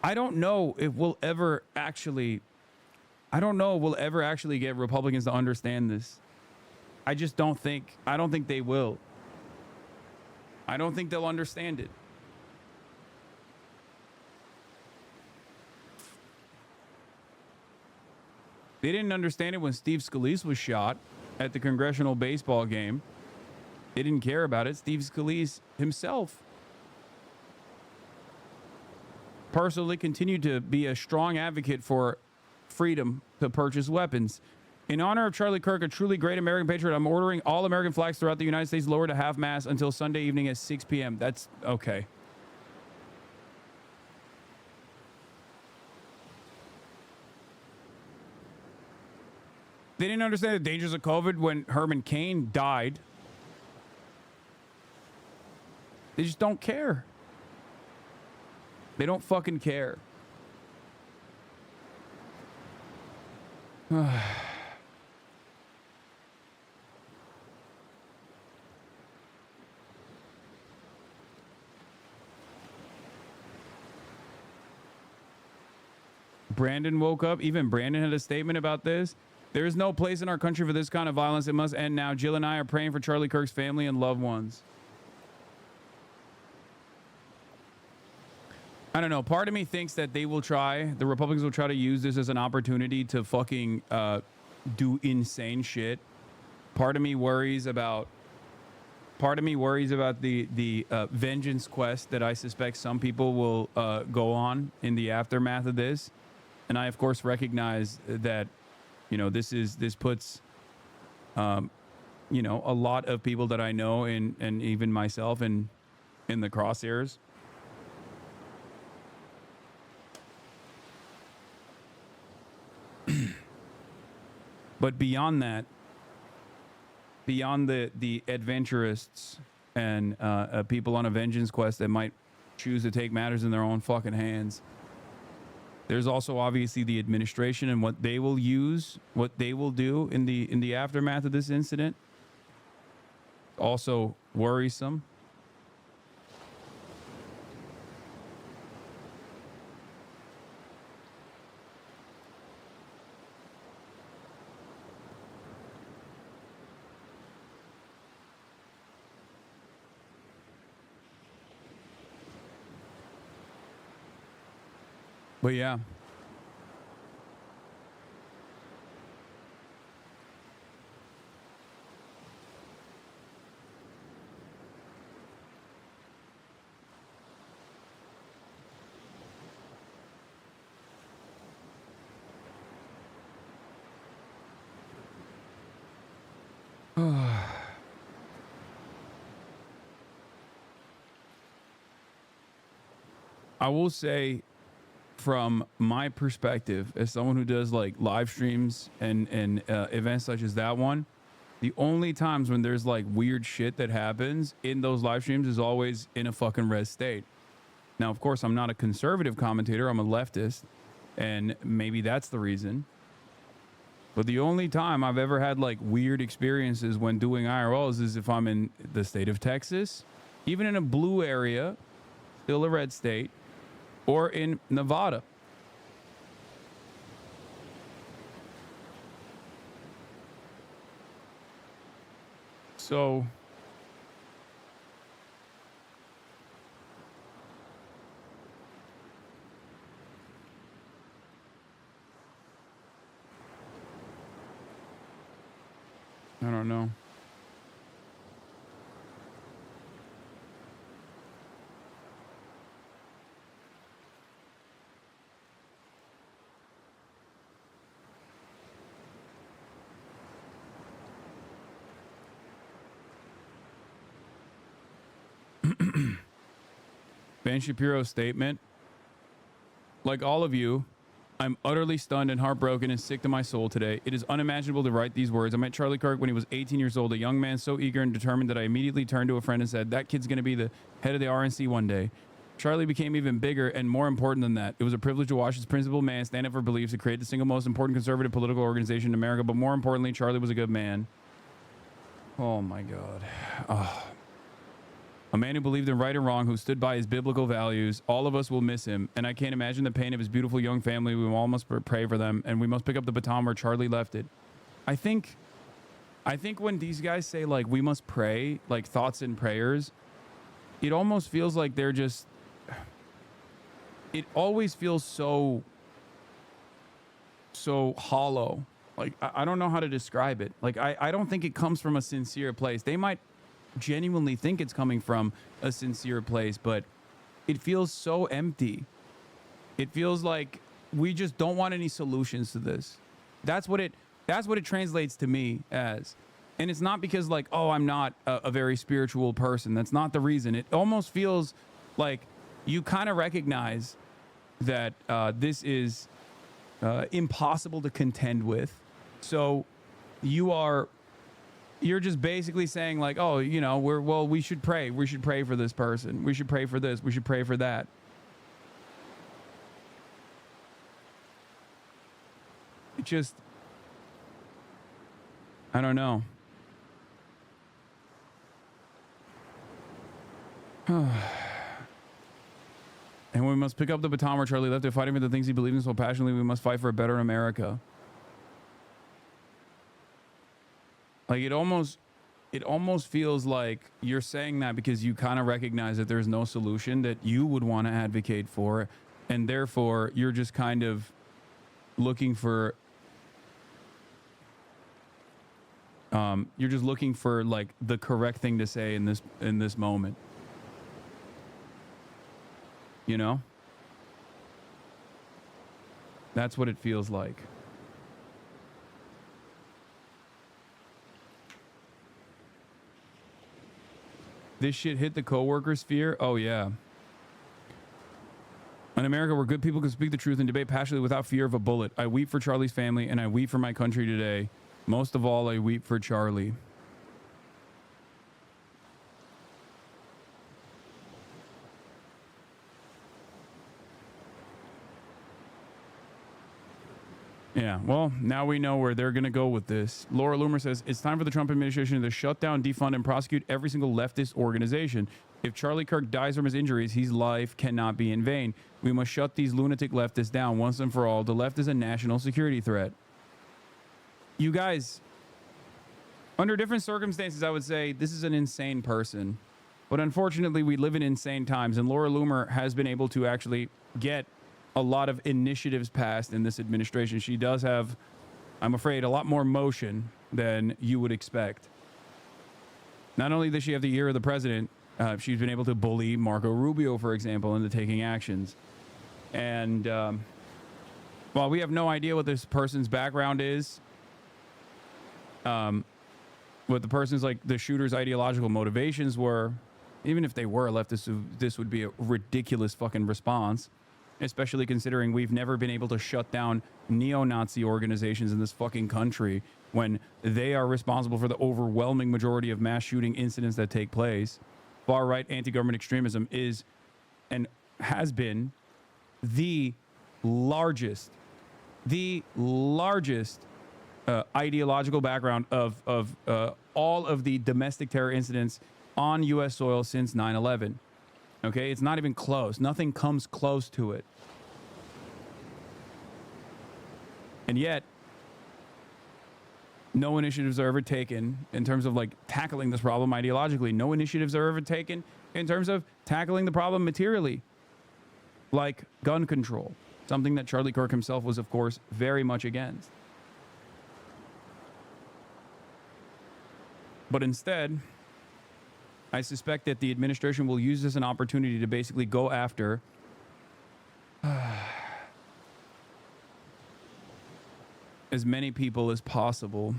I don't know if we'll ever actually get Republicans to understand this. I just don't think, I don't think they will. I don't think they'll understand it. They didn't understand it when Steve Scalise was shot at the congressional baseball game. They didn't care about it. Steve Scalise himself personally continued to be a strong advocate for freedom to purchase weapons. In honor of Charlie Kirk, a truly great American patriot, I'm ordering all American flags throughout the United States lowered to half-mast until Sunday evening at 6 p.m. That's okay. They didn't understand the dangers of COVID when Herman Cain died. They just don't care. They don't fucking care. Brandon woke up. Even Brandon had a statement about this. There is no place in our country for this kind of violence. It must end now. Jill and I are praying for Charlie Kirk's family and loved ones. I don't know. Part of me thinks that the Republicans will try to use this as an opportunity to fucking do insane shit. Part of me worries about the vengeance quest that I suspect some people will go on in the aftermath of this. And I, of course, recognize that, you know, this puts, you know, a lot of people that I know and even myself in the crosshairs. But beyond that, beyond the adventurists and people on a vengeance quest that might choose to take matters in their own fucking hands, there's also obviously the administration and what they will use, what they will do in the aftermath of this incident. Also worrisome. But yeah. I will say, from my perspective, as someone who does like live streams and events such as that one, the only times when there's like weird shit that happens in those live streams is always in a fucking red state. Now, of course, I'm not a conservative commentator. I'm a leftist, and maybe that's the reason. But the only time I've ever had like weird experiences when doing IRLs is if I'm in the state of Texas, even in a blue area, still a red state, or in Nevada. So I don't know. Ben Shapiro's statement, like all of you, I'm utterly stunned and heartbroken and sick to my soul today. It is unimaginable to write these words. I met Charlie Kirk when he was 18 years old, a young man so eager and determined that I immediately turned to a friend and said, that kid's going to be the head of the RNC one day. Charlie became even bigger and more important than that. It was a privilege to watch this principled man stand up for beliefs to create the single most important conservative political organization in America. But more importantly, Charlie was a good man. Oh my God. Oh. A man who believed in right and wrong, who stood by his biblical values. All of us will miss him, and I can't imagine the pain of his beautiful young family. We all must pray for them, and we must pick up the baton where Charlie left it. I think when these guys say, like, we must pray, like thoughts and prayers, it almost feels like they're just... It always feels so hollow. Like, I don't know how to describe it. Like, I don't think it comes from a sincere place. They might genuinely think it's coming from a sincere place, but it feels so empty. It feels like we just don't want any solutions to this. That's what it translates to me as. And it's not because, like, oh, I'm not a very spiritual person. That's not the reason. It almost feels like you kind of recognize that this is impossible to contend with. So you're just basically saying, like, oh, you know, we should pray. We should pray for this person. We should pray for this. We should pray for that. It just, I don't know. And we must pick up the baton where Charlie left it, fighting for the things he believes in so passionately. We must fight for a better America. Like, it almost feels like you're saying that because you kind of recognize that there's no solution that you would want to advocate for, and therefore you're just kind of looking for like the correct thing to say in this moment. You know? That's what it feels like. This shit hit the coworker sphere? Oh, yeah. In America, where good people can speak the truth and debate passionately without fear of a bullet. I weep for Charlie's family, and I weep for my country today. Most of all, I weep for Charlie. Yeah, well, now we know where they're going to go with this. Laura Loomer says, it's time for the Trump administration to shut down, defund, and prosecute every single leftist organization. If Charlie Kirk dies from his injuries, his life cannot be in vain. We must shut these lunatic leftists down once and for all. The left is a national security threat. You guys, under different circumstances, I would say this is an insane person. But unfortunately, we live in insane times, and Laura Loomer has been able to actually get a lot of initiatives passed in this administration. She does have, I'm afraid, a lot more motion than you would expect. Not only does she have the ear of the president, she's been able to bully Marco Rubio, for example, into taking actions. And while we have no idea what this person's background is, what the person's, like, the shooter's ideological motivations were, even if they were leftist, this would be a ridiculous fucking response, especially considering we've never been able to shut down neo-Nazi organizations in this fucking country when they are responsible for the overwhelming majority of mass shooting incidents that take place. Far-right anti-government extremism is and has been the largest ideological background of all of the domestic terror incidents on U.S. soil since 9/11. Okay, it's not even close. Nothing comes close to it. And yet, no initiatives are ever taken in terms of, like, tackling this problem ideologically. No initiatives are ever taken in terms of tackling the problem materially, like gun control, something that Charlie Kirk himself was, of course, very much against. But instead, I suspect that the administration will use this as an opportunity to basically go after as many people as possible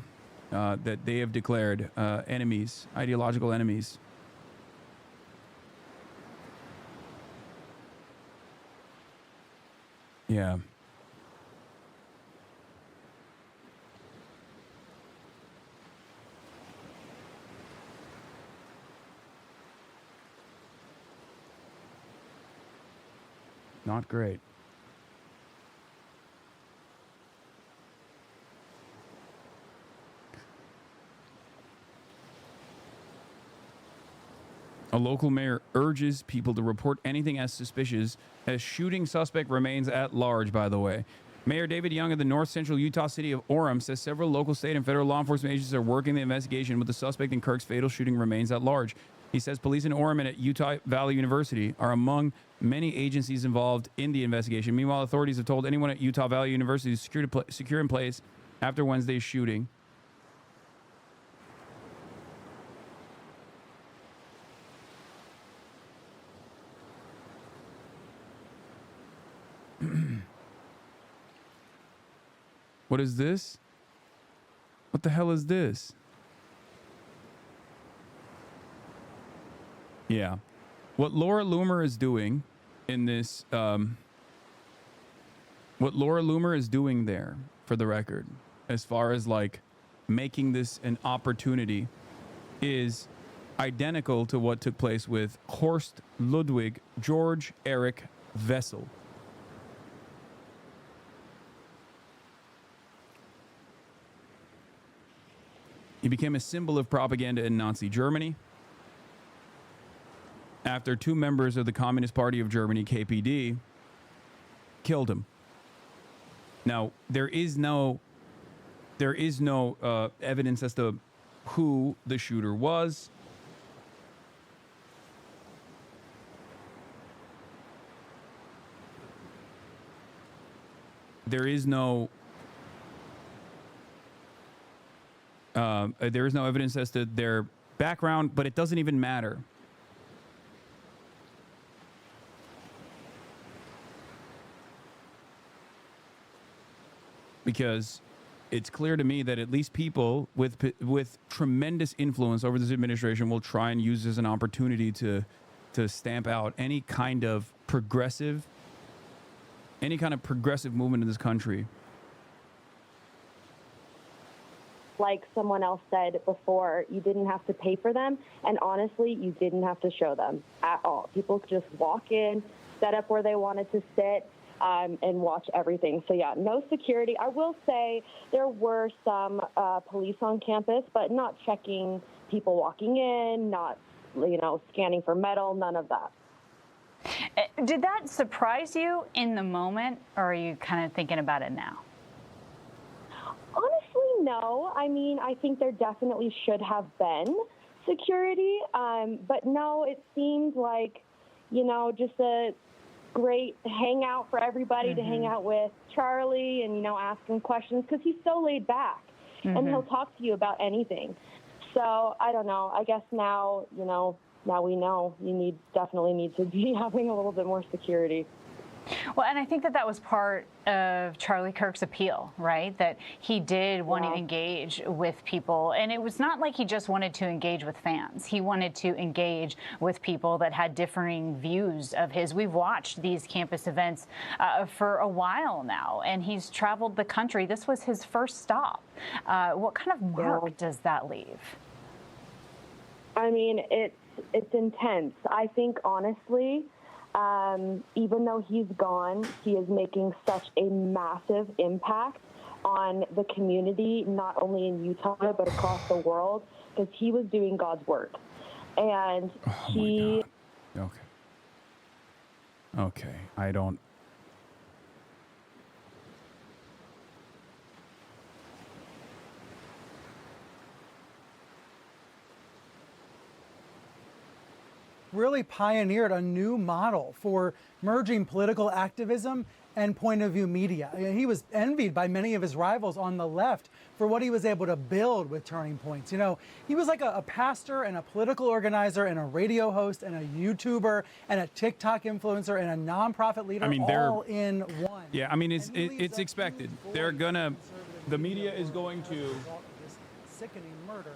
that they have declared enemies, ideological enemies. Yeah. Not great. A local mayor urges people to report anything as suspicious as shooting suspect remains at large, by the way. Mayor David Young of the north central Utah city of Orem says several local, state, and federal law enforcement agencies are working the investigation, but the suspect in Kirk's fatal shooting remains at large. He says police in Orem and at Utah Valley University are among many agencies involved in the investigation. Meanwhile, authorities have told anyone at Utah Valley University to secure in place after Wednesday's shooting. What is this? What the hell is this? Yeah. What Laura Loomer is doing in this, what Laura Loomer is doing there, for the record, as far as, like, making this an opportunity, is identical to what took place with Horst Ludwig George Erich Wessel. He became a symbol of propaganda in Nazi Germany after two members of the Communist Party of Germany, KPD, killed him. Now, there is no evidence as to who the shooter was. There is no evidence as to their background, but it doesn't even matter. Because it's clear to me that at least people with tremendous influence over this administration will try and use this as an opportunity to stamp out any kind of progressive movement in this country. Like someone else said before, you didn't have to pay for them, and honestly, you didn't have to show them at all. People could just walk in, set up where they wanted to sit, and watch everything. So yeah, no security. I will say there were some police on campus, but not checking people walking in, not, scanning for metal, none of that. Did that surprise you in the moment, or are you kind of thinking about it now? Honestly, no. I mean, I think there definitely should have been security, but no, it seemed like, just a great hangout for everybody to hang out with Charlie and, you know, ask him questions because he's so laid back and he'll talk to you about anything. So I don't know. I guess now, you know, now we know you definitely need to be having a little bit more security. Well, and I think that that was part of Charlie Kirk's appeal, right? That he did want to engage with people. And it was not like he just wanted to engage with fans. He wanted to engage with people that had differing views of his. We've watched these campus events for a while now, and he's traveled the country. This was his first stop. What kind of mark does that leave? I mean, it's intense. I think, honestly, even though he's gone, he is making such a massive impact on the community, not only in Utah, but across the world, because he was doing God's work. And he... Okay. I don't... really pioneered a new model for merging political activism and point of view media. He was envied by many of his rivals on the left for what he was able to build with Turning Points. You know, he was like a pastor and a political organizer and a radio host and a YouTuber and a TikTok influencer and a nonprofit leader, all in one. Yeah, I mean, it's expected. They're gonna, the media is going to... This sickening murder.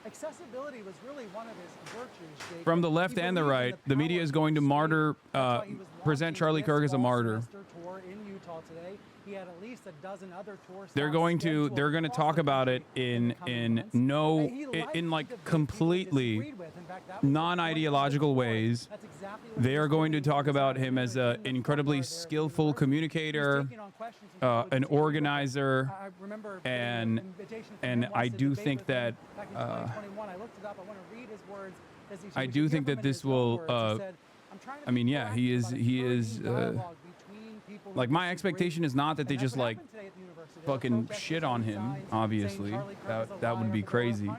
Accessibility was really one of his virtues, Jake. From the left and the right, the media is going to martyr, present Charlie Kirk as a martyr. Tour in Utah today. He had at least a dozen other tours. They're going to talk about it in like completely non-ideological ways. They are going to talk about him as an incredibly skillful communicator, an organizer, and I do think that I do think that this will. I mean, yeah, he is. Like, my expectation is not that they just like fucking shit on him. Obviously, that would be crazy.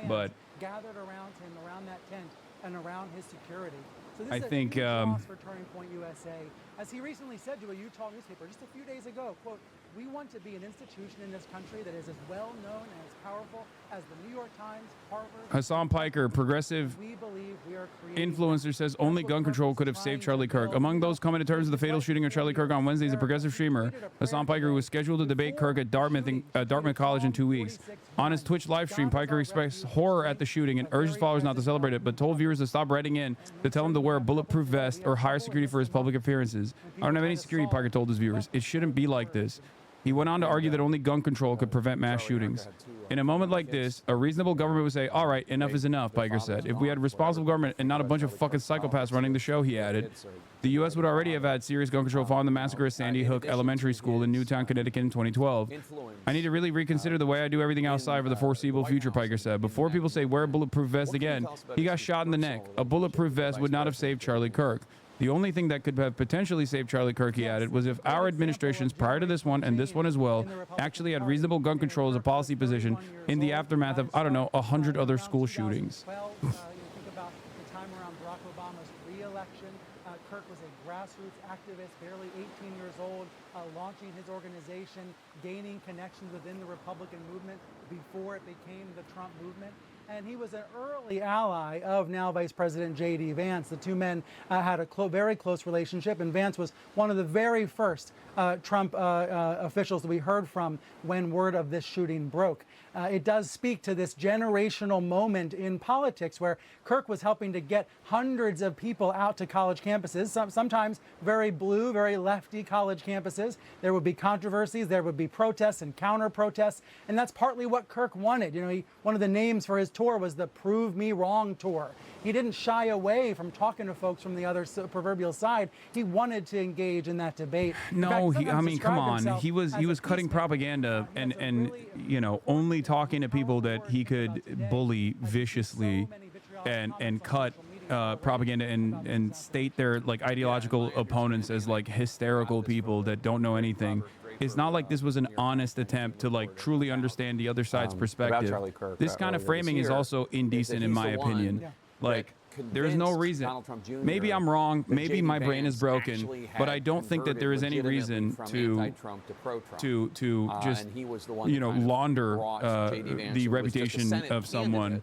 But gathered around him, around that tent, and around his security. So this I is a think huge loss for Turning Point USA. As he recently said to a Utah newspaper just a few days ago, quote, "We want to be an institution in this country that is as well known and as powerful as the New York Times, Harvard." Hassan Piker, progressive influencer, says only gun control could have saved Charlie Kirk. Among those coming to terms with the fatal shooting of Charlie Kirk on Wednesday is a progressive streamer, Hassan Piker, who was scheduled to debate Kirk at Dartmouth College in 2 weeks. On his Twitch live stream, Piker expressed horror at the shooting and urged followers not to celebrate it, but told viewers to stop writing in to tell him to wear a bulletproof vest or higher security for his public appearances. "I don't have any security," Piker told his viewers. "It shouldn't be like this." He went on to argue that only gun control could prevent mass shootings. "In a moment like this, a reasonable government would say, all right, enough is enough," Piker said. "If we had a responsible government and not a bunch of fucking psychopaths running the show," he added. "The U.S. would already have had serious gun control following the massacre at Sandy Hook Elementary School in Newtown, Connecticut in 2012. I need to really reconsider the way I do everything outside for the foreseeable future," Piker said. "Before people say wear a bulletproof vest again, he got shot in the neck. A bulletproof vest would not have saved Charlie Kirk. The only thing that could have potentially saved Charlie Kirk," he added, "was if our administrations prior to this one and this one as well actually had reasonable gun control as a policy position in the aftermath of, I don't know, 100 other school shootings." You think about the time around Barack Obama's re-election. Kirk was a grassroots activist, barely 18 years old, launching his organization, gaining connections within the Republican movement before it became the Trump movement. And he was an early ally of now Vice President J.D. Vance. The two men had a very close relationship, and Vance was one of the very first Trump officials that we heard from when word of this shooting broke. It does speak to this generational moment in politics where Kirk was helping to get hundreds of people out to college campuses, sometimes very blue, very lefty college campuses. There would be controversies, there would be protests and counter-protests, and that's partly what Kirk wanted. You know, one of the names for his tour was the Prove Me Wrong Tour. He didn't shy away from talking to folks from the other proverbial side. He wanted to engage in that debate. No, I mean, come on. He was cutting propaganda and you know, only talking to people that he could bully viciously and cut propaganda and state their like ideological opponents as like hysterical people that don't know anything. It's not like this was an honest attempt to like truly understand the other side's perspective. This kind of framing is also indecent in my opinion. Like, there's no reason. Donald Trump Jr. Maybe I'm wrong. that Maybe J.D. my brain Vance is broken. actually But had I don't think that there is any converted reason legitimately from anti-Trump to pro-Trump. to just and he was the one you that know kind of launder brought J.D. the Vance, who was just a reputation Senate of someone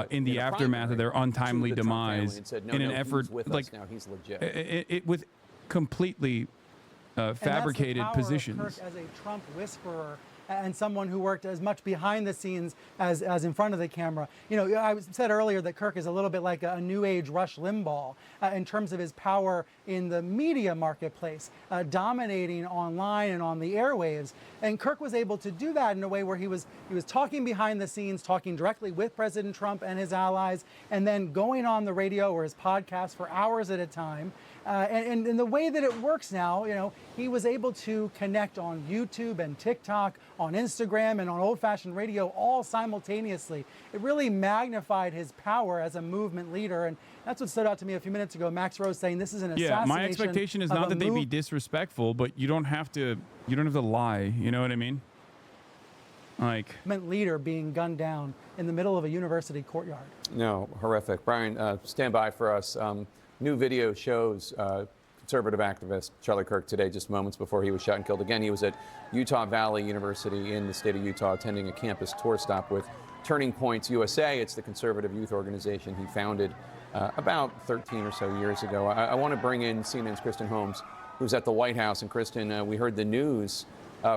in the in a aftermath of their primary untimely to the Trump family demise and said, no, in an no, effort he's with us like now, he's legit. it with completely fabricated and that's the power positions. of Kirk as a Trump whisperer and someone who worked as much behind the scenes as in front of the camera. You know, I said earlier that Kirk is a little bit like a new age Rush Limbaugh in terms of his power in the media marketplace, dominating online and on the airwaves. And Kirk was able to do that in a way where he was talking behind the scenes, talking directly with President Trump and his allies, and then going on the radio or his podcast for hours at a time. And the way that it works now, you know, he was able to connect on YouTube and TikTok, on Instagram and on old-fashioned radio all simultaneously. It really magnified his power as a movement leader, and that's what stood out to me a few minutes ago. Max Rose saying this is an assassination. Yeah, my expectation is not that they be disrespectful, but you don't have to lie. You know what I mean? Like movement leader being gunned down in the middle of a university courtyard. No, horrific. Brian, stand by for us. New video shows conservative activist Charlie Kirk today, just moments before he was shot and killed. Again, he was at Utah Valley University in the state of Utah attending a campus tour stop with Turning Points USA. It's the conservative youth organization he founded about 13 or so years ago. I want to bring in CNN's Kristen Holmes, who's at the White House. And Kristen, we heard the news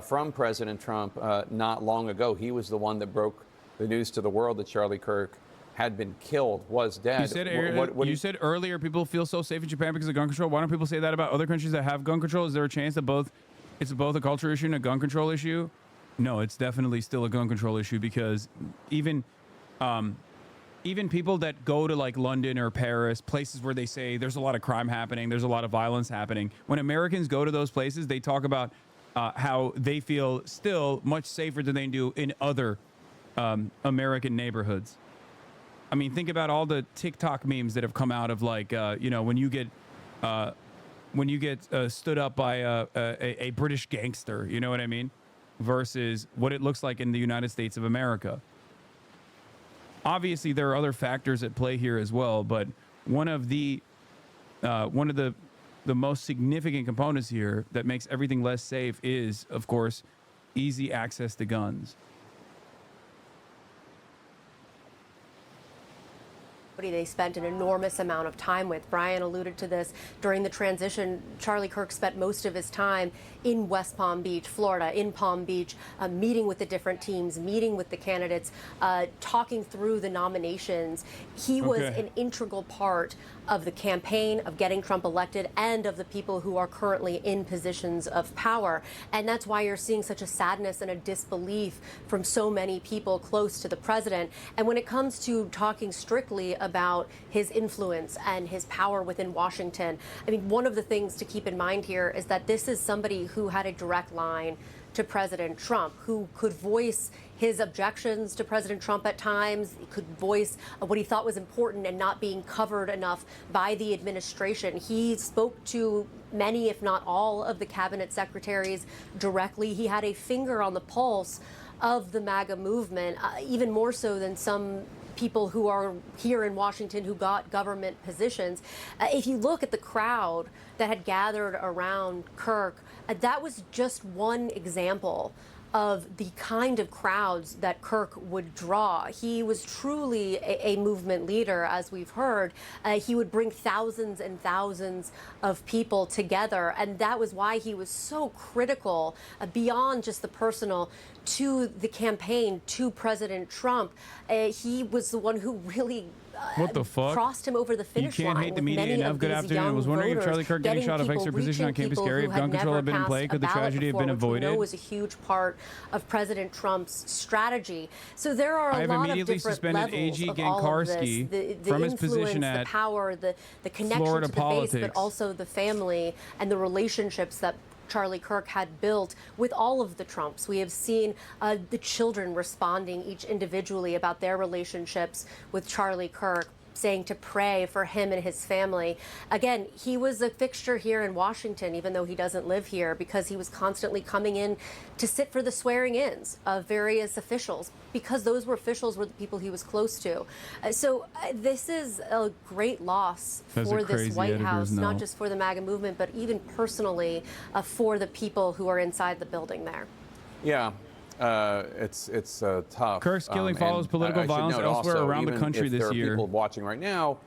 from President Trump not long ago. He was the one that broke the news to the world that Charlie Kirk had been killed, was dead. You said earlier people feel so safe in Japan because of gun control. Why don't people say that about other countries that have gun control? Is there a chance that it's both a culture issue and a gun control issue? No, it's definitely still a gun control issue because even people that go to like London or Paris, places where they say there's a lot of crime happening, there's a lot of violence happening. When Americans go to those places, they talk about how they feel still much safer than they do in other American neighborhoods. I mean, think about all the TikTok memes that have come out of like, you know, when you get stood up by a British gangster, you know what I mean? Versus what it looks like in the United States of America. Obviously, there are other factors at play here as well, but one of the most significant components here that makes everything less safe is, of course, easy access to guns. They spent an enormous amount of time with. Brian alluded to this during the transition. Charlie Kirk spent most of his time in West Palm Beach, Florida, in Palm Beach, meeting with the different teams, meeting with the candidates, talking through the nominations. He was an integral part of the campaign, of getting Trump elected, and of the people who are currently in positions of power. And that's why you're seeing such a sadness and a disbelief from so many people close to the president. And when it comes to talking strictly about his influence and his power within Washington, I mean, one of the things to keep in mind here is that this is somebody who had a direct line to President Trump, who could voice his objections to President Trump at times, he could voice what he thought was important and not being covered enough by the administration. He spoke to many, if not all, of the cabinet secretaries directly. He had a finger on the pulse of the MAGA movement, even more so than some people who are here in Washington who got government positions. If you look at the crowd that had gathered around Kirk, that was just one example of the kind of crowds that Kirk would draw. He was truly a movement leader, as we've heard. He would bring thousands and thousands of people together, and that was why he was so critical, beyond just the personal, to the campaign, to President Trump. He was the one who really what the fuck? Crossed him over the finish line. You can't hate the media enough. Good afternoon. I was wondering if Charlie Kirk getting shot affects your position on campus scary. If gun control had been in play, could the tragedy have been avoided? Which we know was a huge part of President Trump's strategy. So there are a lot of different levels of all of this. The from his influence, position at the power, the connection Florida to the base, but also the family and the relationships that Charlie Kirk had built with all of the Trumps. We have seen the children responding each individually about their relationships with Charlie Kirk. saying to pray for him and his family. Again, he was a fixture here in Washington, even though he doesn't live here, because he was constantly coming in to sit for the swearing-ins of various officials, because those officials were the people he was close to. So this is a great loss for this White House, not just for the MAGA movement, but even personally for the people who are inside the building there. Yeah. It's tough. Kirk's killing follows political violence elsewhere around the country this year. There are people watching right now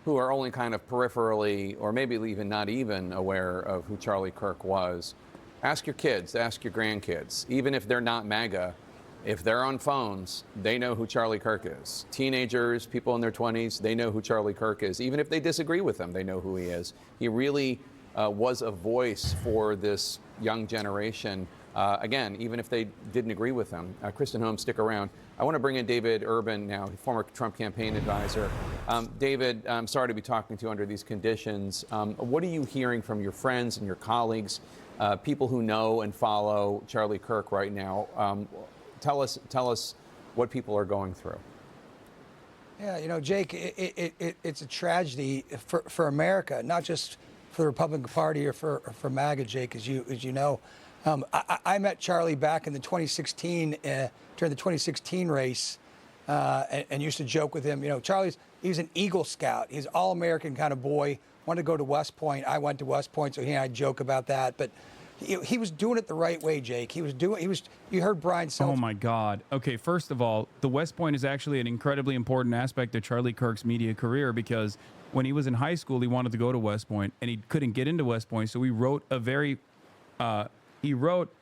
who are only kind of peripherally, or maybe even not even aware of who Charlie Kirk was. Ask your kids, ask your grandkids, even if they're not MAGA, if they're on phones, they know who Charlie Kirk is. Teenagers, people in their 20s, they know who Charlie Kirk is. Even if they disagree with him, they know who he is. He really was a voice for this young generation. Again, even if they didn't agree with him. Kristen Holmes, stick around. I want to bring in David Urban now, former Trump campaign advisor. David, I'm sorry to be talking to you under these conditions. What are you hearing from your friends and your colleagues, people who know and follow Charlie Kirk right now? Tell us what people are going through. Yeah, you know, Jake, it's a tragedy for America, not just for the Republican Party or for MAGA, Jake, as you know. I met Charlie back in the 2016 during the 2016 race, and used to joke with him. You know, he's an Eagle Scout. He's an all-American kind of boy. Wanted to go to West Point. I went to West Point, so he and I joke about that. But he was doing it the right way, Jake. You heard Brian Self. Oh my God. Okay, first of all, the West Point is actually an incredibly important aspect of Charlie Kirk's media career, because when he was in high school, he wanted to go to West Point and he couldn't get into West Point, so he wrote he wrote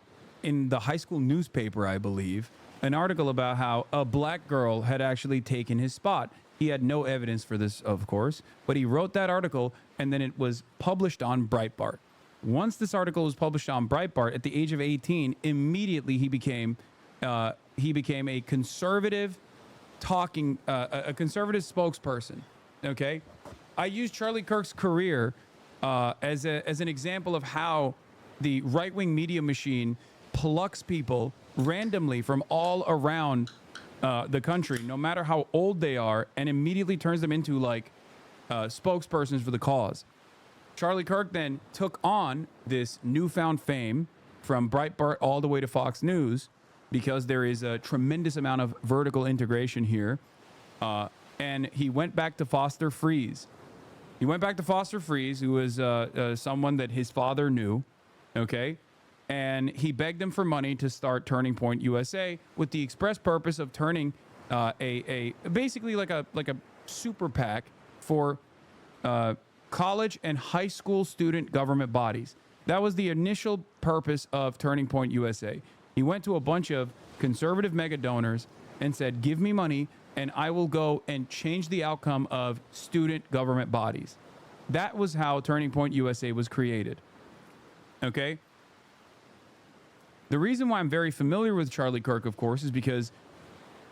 in the high school newspaper, I believe, an article about how a black girl had actually taken his spot. He had no evidence for this, of course, but he wrote that article and then it was published on Breitbart. Once this article was published on Breitbart at the age of 18, immediately he became a conservative a conservative spokesperson. Okay, I use Charlie Kirk's career as an example of how the right-wing media machine plucks people randomly from all around the country, no matter how old they are, and immediately turns them into like spokespersons for the cause. Charlie Kirk then took on this newfound fame from Breitbart all the way to Fox News, because there is a tremendous amount of vertical integration here. And he went back to Foster Friess. He went back to Foster Friess, who was someone that his father knew. Okay, and he begged him for money to start Turning Point USA with the express purpose of turning basically like a super PAC for college and high school student government bodies. That was the initial purpose of Turning Point USA. He went to a bunch of conservative mega donors and said, "Give me money, and I will go and change the outcome of student government bodies." That was how Turning Point USA was created. Okay. The reason why I'm very familiar with Charlie Kirk, of course, is because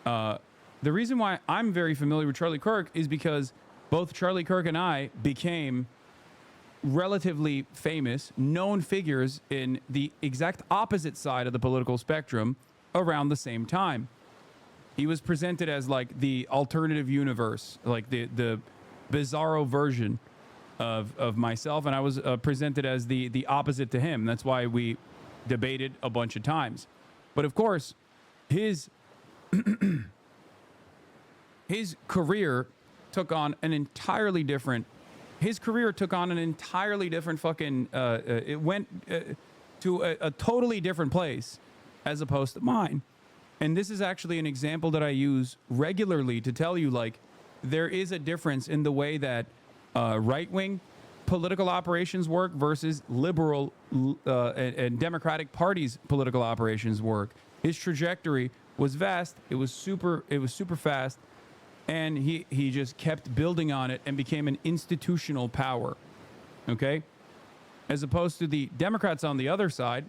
the reason why I'm very familiar with Charlie Kirk is because both Charlie Kirk and I became relatively famous, known figures in the exact opposite side of the political spectrum around the same time. He was presented as like the alternative universe, like the bizarro version of myself, and I was presented as the opposite to him. That's why we debated a bunch of times. But of course, his career took on an entirely different. His career took on an entirely different fucking. It went to a totally different place, as opposed to mine. And this is actually an example that I use regularly to tell you, like, there is a difference in the way that right-wing political operations work versus liberal and Democratic parties' political operations work. His trajectory was vast. It was super fast, and he just kept building on it and became an institutional power. Okay, as opposed to the Democrats on the other side,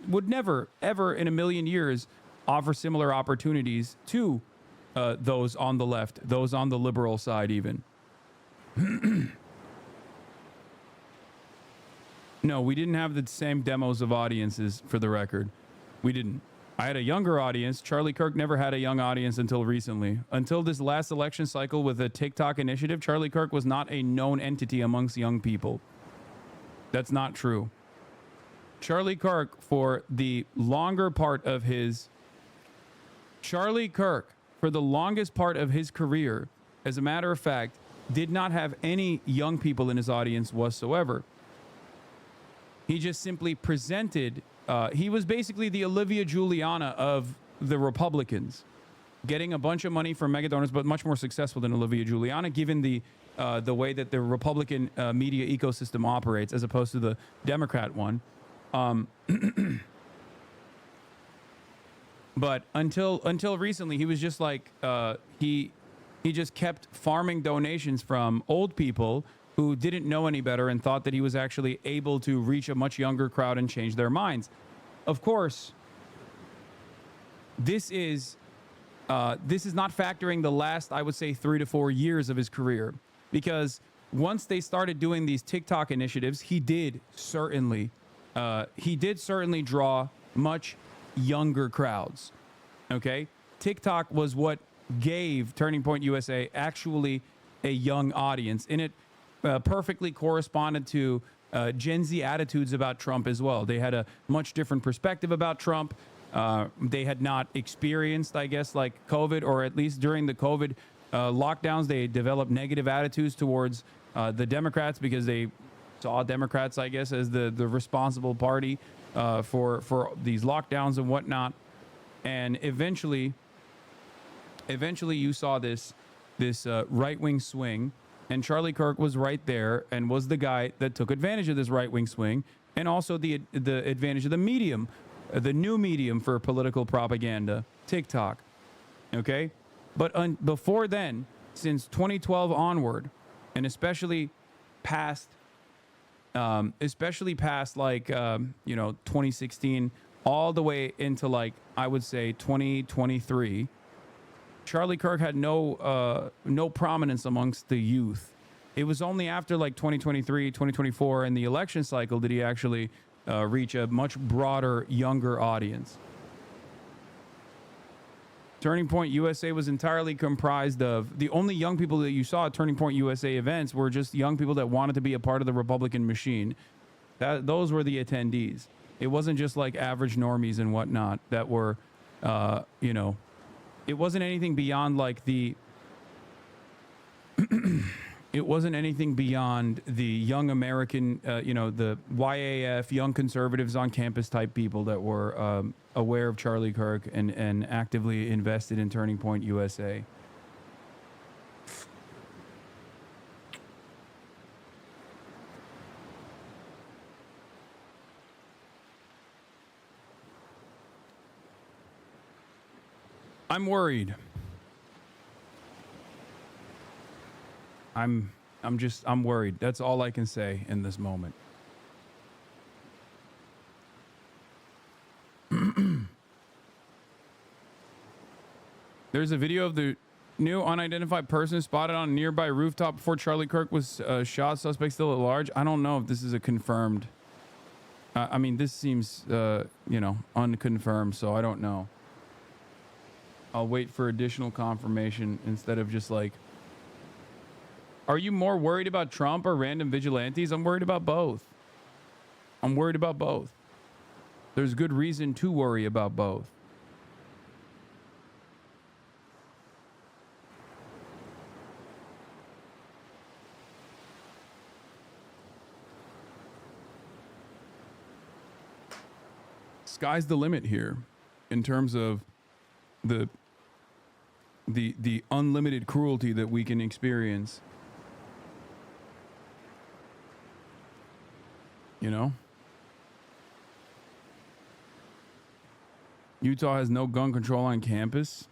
would never, ever in a million years offer similar opportunities to those on the left, those on the liberal side even. No, we didn't have the same demos of audiences, for the record. We didn't. I had a younger audience. Charlie Kirk never had a young audience until recently. Until this last election cycle with the TikTok initiative, Charlie Kirk was not a known entity amongst young people. That's not true. Charlie Kirk, for the longer part of his... Charlie Kirk, for the longest part of his career, as a matter of fact, did not have any young people in his audience whatsoever. He just simply presented... he was basically the Olivia Giuliana of the Republicans, getting a bunch of money from mega donors, but much more successful than Olivia Giuliana, given the way that the Republican media ecosystem operates, as opposed to the Democrat one. But until recently, he was just like he just kept farming donations from old people who didn't know any better and thought that he was actually able to reach a much younger crowd and change their minds. Of course, this is not factoring the last, I would say, 3 to 4 years of his career, because once they started doing these TikTok initiatives, he did certainly draw much younger crowds. Okay, TikTok was what gave Turning Point USA actually a young audience, and it perfectly corresponded to Gen Z attitudes about Trump as well. They had a much different perspective about Trump. They had not experienced, I guess, like COVID, or at least during the COVID lockdowns, they developed negative attitudes towards the Democrats, because they saw Democrats, I guess, as the responsible party for these lockdowns and whatnot. And eventually you saw this right-wing swing, and Charlie Kirk was right there and was the guy that took advantage of this right-wing swing, and also the advantage of the medium, the new medium for political propaganda, TikTok. Okay, but before then, since 2012 onward, and especially past like 2016 all the way into, like, I would say 2023, Charlie Kirk had no prominence amongst the youth. It was only after like 2023, 2024, and the election cycle did he actually reach a much broader, younger audience. Turning Point USA was entirely comprised of, the only young people that you saw at Turning Point USA events were just young people that wanted to be a part of the Republican machine. Those were the attendees. It wasn't just like average normies and whatnot that were, it wasn't anything beyond like the, it wasn't anything beyond the young American, the YAF, young conservatives on campus type people that were aware of Charlie Kirk and actively invested in Turning Point USA. I'm worried. I'm worried. That's all I can say in this moment. There's a video of the new unidentified person spotted on a nearby rooftop before Charlie Kirk was shot. Suspect still at large. I don't know if this is a confirmed. I mean, this seems, unconfirmed, so I don't know. I'll wait for additional confirmation instead of just like... Are you more worried about Trump or random vigilantes? I'm worried about both. There's good reason to worry about both. Sky's the limit here in terms of the unlimited cruelty that we can experience. Utah has no gun control on campus.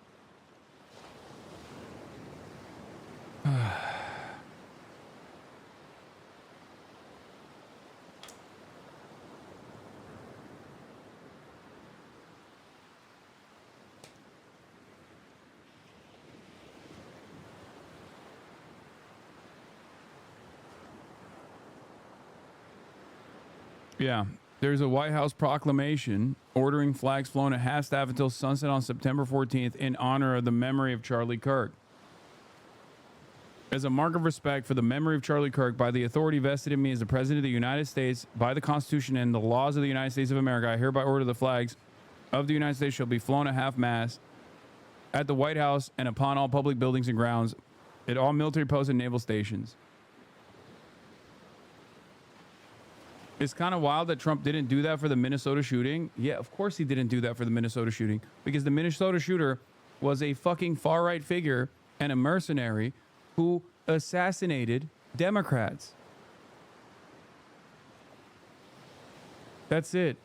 Yeah, There's a White House proclamation ordering flags flown at half staff until sunset on September 14th in honor of the memory of Charlie Kirk. As a mark of respect for the memory of Charlie Kirk by the authority vested in me as the President of the United States by the Constitution and the laws of the United States of America, I hereby order the flags of the United States shall be flown at half-mast at the White House and upon all public buildings and grounds at all military posts and naval stations. It's kind of wild that Trump didn't do that for the Minnesota shooting. Yeah, of course he didn't do that for the Minnesota shooting, because the Minnesota shooter was a fucking far-right figure and a mercenary who assassinated Democrats. That's it.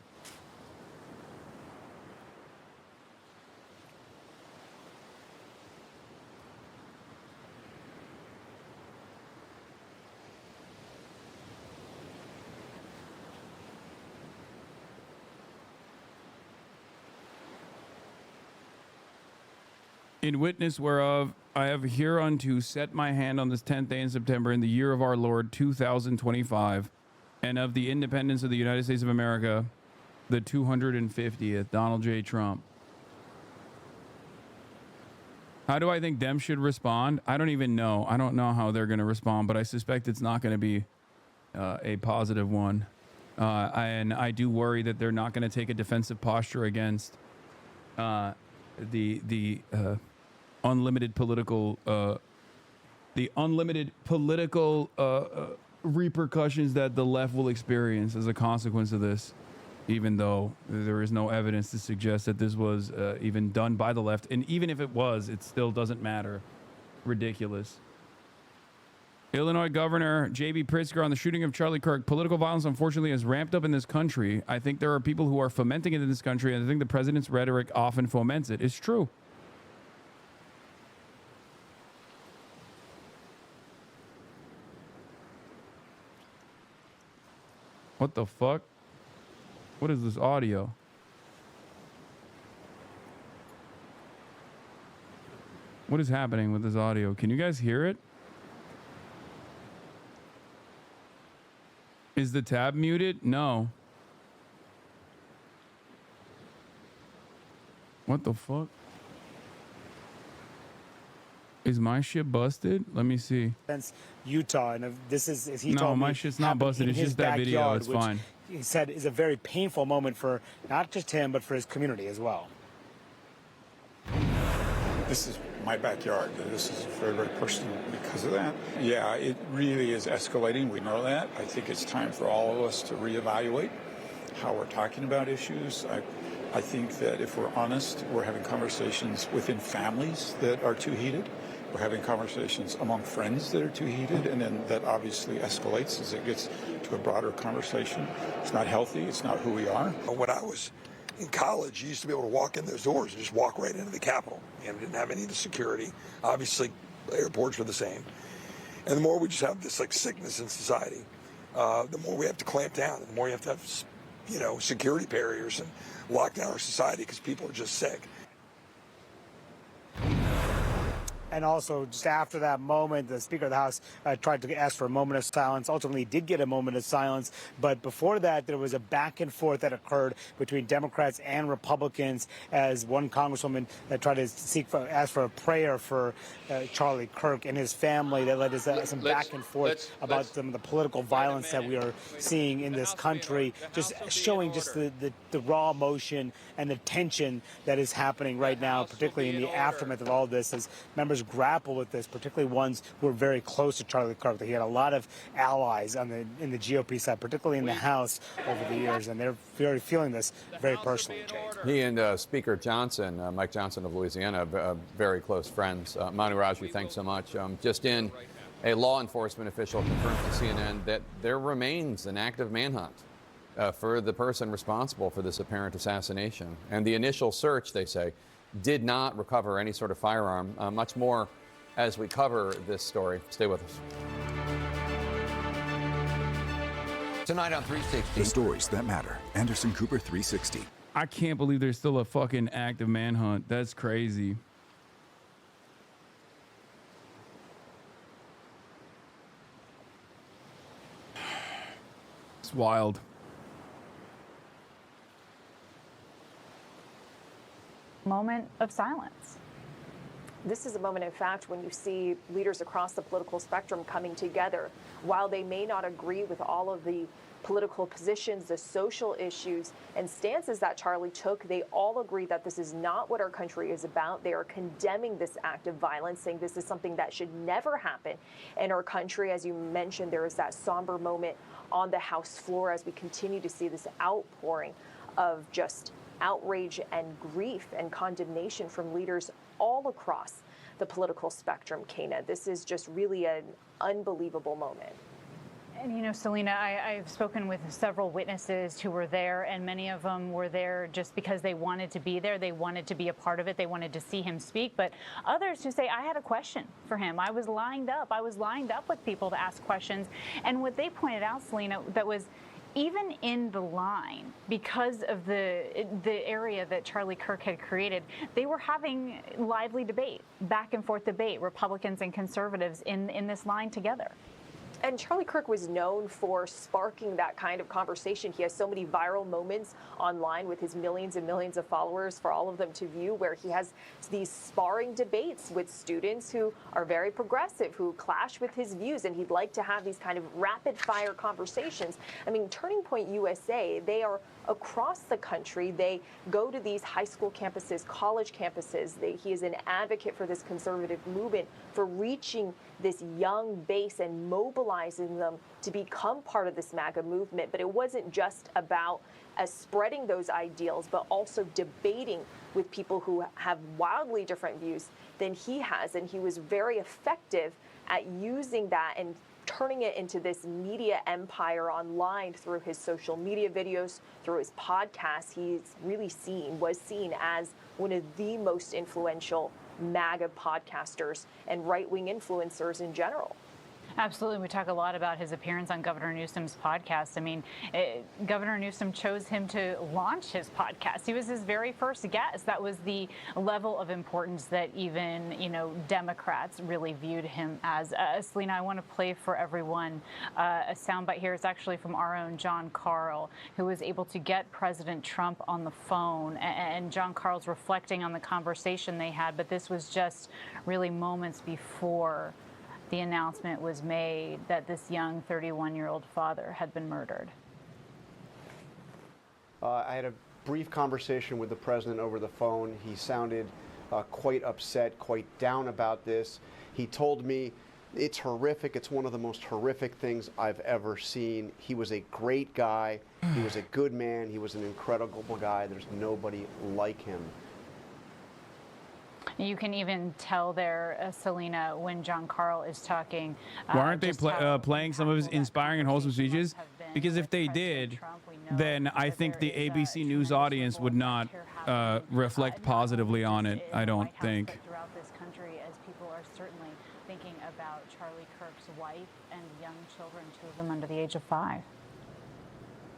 In witness whereof I have hereunto set my hand on this 10th day in September in the year of our Lord 2025, and of the independence of the United States of America, the 250th. Donald J. Trump. How do I think them should respond? I don't even know. I don't know how they're going to respond, but I suspect it's not going to be a positive one. And I do worry that they're not going to take a defensive posture against the unlimited political repercussions that the left will experience as a consequence of this, even though there is no evidence to suggest that this was even done by the left. And even if it was, it still doesn't matter. Ridiculous. Illinois Governor J.B. Pritzker on the shooting of Charlie Kirk. Political violence, unfortunately, has ramped up in this country. I think there are people who are fomenting it in this country, and I think the president's rhetoric often foments it. It's true. What the fuck? What is this audio? What is happening with this audio? Can you guys hear it? Is the tab muted? No. What the fuck? Is my shit busted? Let me see. Utah, and this is, as he No, told me, my shit's not happened busted. in It's his just that video. backyard, It's which fine. He said is a very painful moment for not just him, but for his community as well. This is my backyard. This is very, very personal because of that. Yeah, it really is escalating. We know that. I think it's time for all of us to reevaluate how we're talking about issues. I think that if we're honest, we're having conversations within families that are too heated. We're having conversations among friends that are too heated, and then that obviously escalates as it gets to a broader conversation. It's not healthy. It's not who we are. When I was in college, you used to be able to walk in those doors and just walk right into the Capitol. And we didn't have any of the security. Obviously, airports were the same. And the more we just have this like sickness in society, the more we have to clamp down, and the more you have to have, security barriers and lock down our society because people are just sick. And also, just after that moment, the Speaker of the House tried to ask for a moment of silence. Ultimately, did get a moment of silence. But before that, there was a back and forth that occurred between Democrats and Republicans as one congresswoman tried to ask for a prayer for Charlie Kirk and his family. That led to some back and forth about some of the political violence that we are seeing in this country, just showing just the raw emotion and the tension that is happening right now, particularly in the aftermath of all of this, as members grapple with this, particularly ones who are very close to Charlie Kirk. That he had a lot of allies in the GOP side, particularly in the House over the years, and they're feeling this very personally. He and Speaker Johnson, Mike Johnson of Louisiana, very close friends. Manu Raju, thanks so much. Just in, a law enforcement official confirmed to CNN that there remains an active manhunt for the person responsible for this apparent assassination. And the initial search, they say, did not recover any sort of firearm. Much more as we cover this story. Stay with us. Tonight on 360. The stories that matter. Anderson Cooper 360. I can't believe there's still a fucking active manhunt. That's crazy. It's wild. moment of silence. This is a moment, in fact, when you see leaders across the political spectrum coming together. While they may not agree with all of the political positions, the social issues and stances that Charlie took, they all agree that this is not what our country is about. They are condemning this act of violence, saying this is something that should never happen in our country. As you mentioned, there is that somber moment on the House floor as we continue to see this outpouring of just outrage and grief and condemnation from leaders all across the political spectrum, Kana. This is just really an unbelievable moment. And you know, Selena, I've spoken with several witnesses who were there, and many of them were there just because they wanted to be there. They wanted to be a part of it. They wanted to see him speak. But others who say, I had a question for him. I was lined up. I was lined up with people to ask questions. And what they pointed out, Selena, that was even in the line, because of the area that Charlie Kirk had created, they were having lively debate, back and forth debate, Republicans and conservatives in this line together. And Charlie Kirk was known for sparking that kind of conversation. He has so many viral moments online with his millions and millions of followers for all of them to view, where he has these sparring debates with students who are very progressive, who clash with his views, and he'd like to have these kind of rapid fire conversations. I mean, Turning Point USA, they are across the country. They go to these high school campuses, college campuses. He is an advocate for this conservative movement, for reaching this young base and mobilizing them to become part of this MAGA movement. But it wasn't just about spreading those ideals, but also debating with people who have wildly different views than he has. And he was very effective at using that and turning it into this media empire online through his social media videos, through his podcasts. He's really was seen as one of the most influential MAGA podcasters and right-wing influencers in general. Absolutely. We talk a lot about his appearance on Governor Newsom's podcast. I mean, Governor Newsom chose him to launch his podcast. He was his very first guest. That was the level of importance that even, Democrats really viewed him as. Selena, I want to play for everyone a soundbite here. It's actually from our own John Carl, who was able to get President Trump on the phone. And John Carl's reflecting on the conversation they had, but this was just really moments before the announcement was made that this young 31-year-old father had been murdered. I had a brief conversation with the president over the phone. He sounded quite upset, quite down about this. He told me it's horrific. It's one of the most horrific things I've ever seen. He was a great guy. He was a good man. He was an incredible guy. There's nobody like him. You can even tell there, Selena, when John Carl is talking. Why aren't they playing some of his inspiring and wholesome speeches? Because if they did, then I think the ABC News audience would not reflect positively on it, I don't think. Throughout this country, as people are certainly thinking about Charlie Kirk's wife and young children, 2 of them under the age of 5.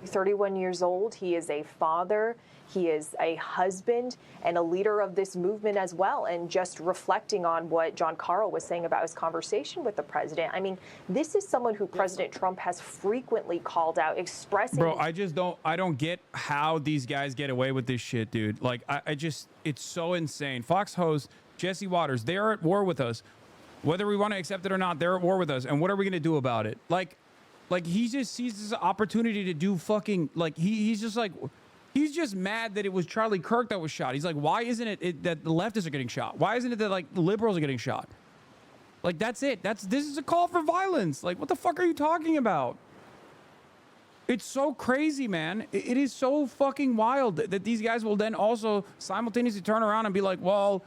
31 years old. He is a father. He is a husband and a leader of this movement as well. And just reflecting on what John Carl was saying about his conversation with the president. I mean, this is someone who President Trump has frequently called out, expressing. Bro, I don't get how these guys get away with this shit, dude. Like, it's so insane. Fox host Jesse Waters, they are at war with us. Whether we want to accept it or not, they're at war with us. And what are we going to do about it? Like he just sees this opportunity to do fucking, like, he's just mad that it was Charlie Kirk that was shot. He's like, why isn't it that the leftists are getting shot? Why isn't it that, like, the liberals are getting shot? Like, that's it. This is a call for violence. Like, what the fuck are you talking about? It's so crazy, man. It is so fucking wild that these guys will then also simultaneously turn around and be like, well,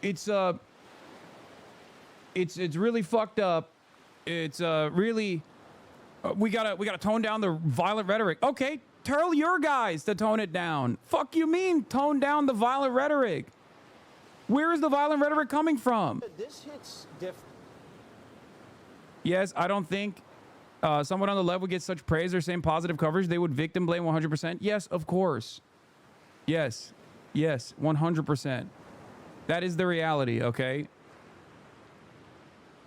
it's really fucked up. It's really we gotta tone down the violent rhetoric. Okay, tell your guys to tone it down. Fuck you mean tone down the violent rhetoric? Where is the violent rhetoric coming from? This hits different. Yes, I don't think someone on the left would get such praise or same positive coverage. They would victim blame 100%. Yes, of course. Yes, 100%. That is the reality, okay?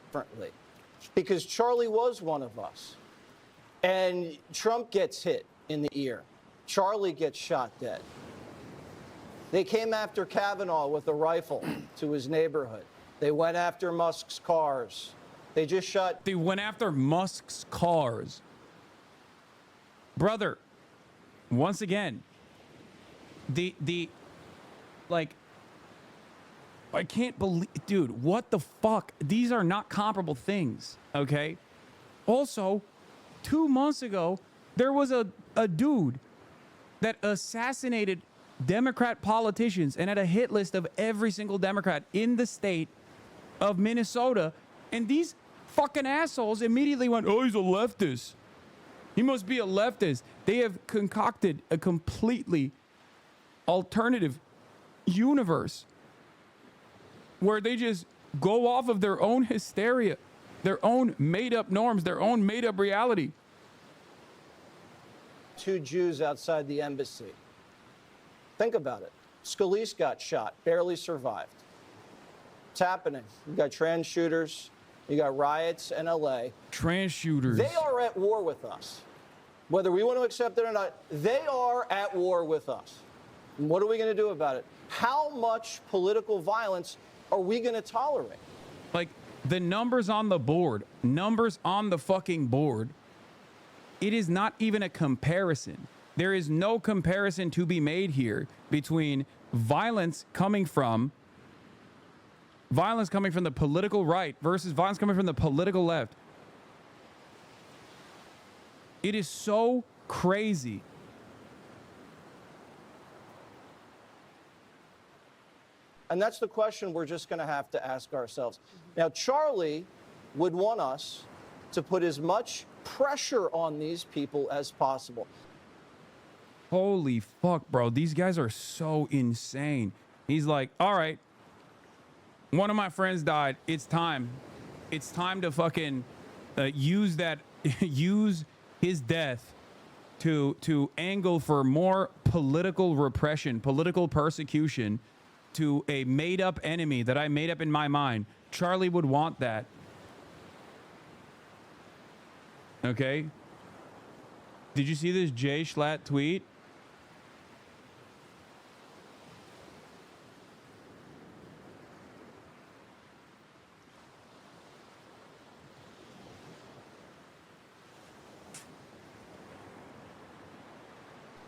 Differently. Because Charlie was one of us. And Trump gets hit in the ear. Charlie gets shot dead. They came after Kavanaugh with a rifle to his neighborhood. They went after Musk's cars. They just shot. They went after Musk's cars. Brother, once again, like, I can't believe, dude, what the fuck? These are not comparable things, okay? Also, 2 months ago, there was a dude that assassinated Democrat politicians and had a hit list of every single Democrat in the state of Minnesota. And these fucking assholes immediately went, oh, he's a leftist. He must be a leftist. They have concocted a completely alternative universe where they just go off of their own hysteria, their own made-up norms, their own made-up reality. 2 Jews outside the embassy. Think about it. Scalise got shot, barely survived. It's happening. You got trans shooters. You got riots in LA. Trans shooters. They are at war with us. Whether we want to accept it or not, they are at war with us. And what are we going to do about it? How much political violence are we going to tolerate? Like, the numbers on the board, numbers on the fucking board, it is not even a comparison. There is no comparison to be made here between violence coming from the political right versus violence coming from the political left. It is so crazy. And that's the question we're just going to have to ask ourselves. Now, Charlie would want us to put as much pressure on these people as possible. Holy fuck, bro. These guys are so insane. He's like, all right, one of my friends died. It's time. It's time to fucking use his death to angle for more political repression, political persecution to a made-up enemy that I made up in my mind. Charlie would want that. Okay? Did you see this Jay Schlatt tweet?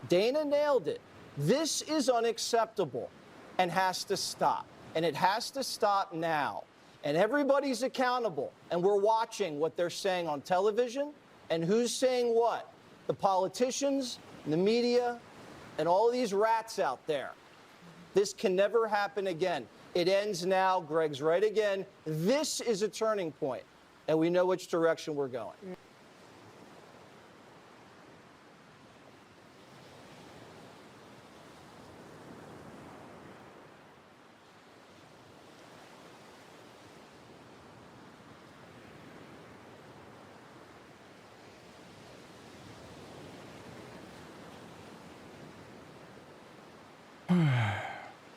Dana nailed it. This is unacceptable and has to stop. And it has to stop now. And everybody's accountable. And we're watching what they're saying on television and who's saying what. The politicians, the media, and all of these rats out there. This can never happen again. It ends now. Greg's right again. This is a turning point, and we know which direction we're going.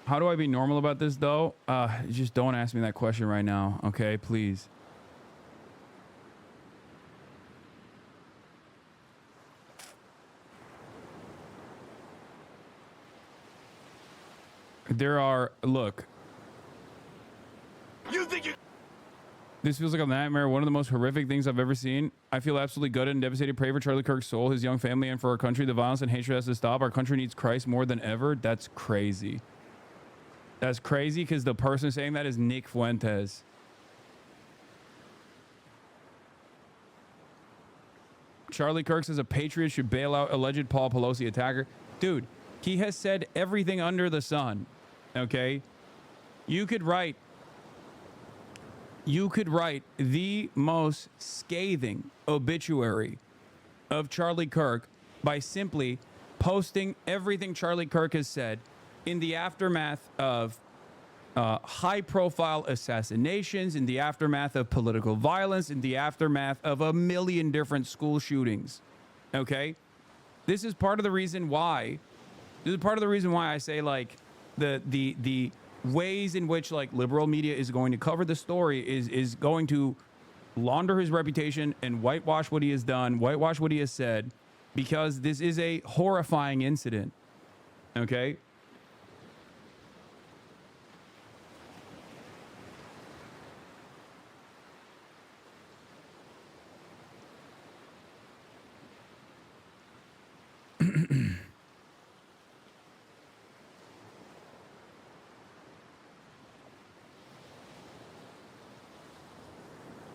How do I be normal about this, though? Just don't ask me that question right now, okay? Please. There are, look. This feels like a nightmare. One of the most horrific things I've ever seen. I feel absolutely gutted and devastated. Pray for Charlie Kirk's soul, his young family, and for our country. The violence and hatred has to stop. Our country needs Christ more than ever. That's crazy. That's crazy because the person saying that is Nick Fuentes. Charlie Kirk says a patriot should bail out alleged Paul Pelosi attacker. Dude, he has said everything under the sun. Okay? You could write the most scathing obituary of Charlie Kirk by simply posting everything Charlie Kirk has said in the aftermath of high-profile assassinations, in the aftermath of political violence, in the aftermath of a million different school shootings. Okay? This is part of the reason why. This is part of the reason why I say, like, the ways in which, like, liberal media is going to cover the story is going to launder his reputation and whitewash what he has done, whitewash what he has said, because this is a horrifying incident. Okay?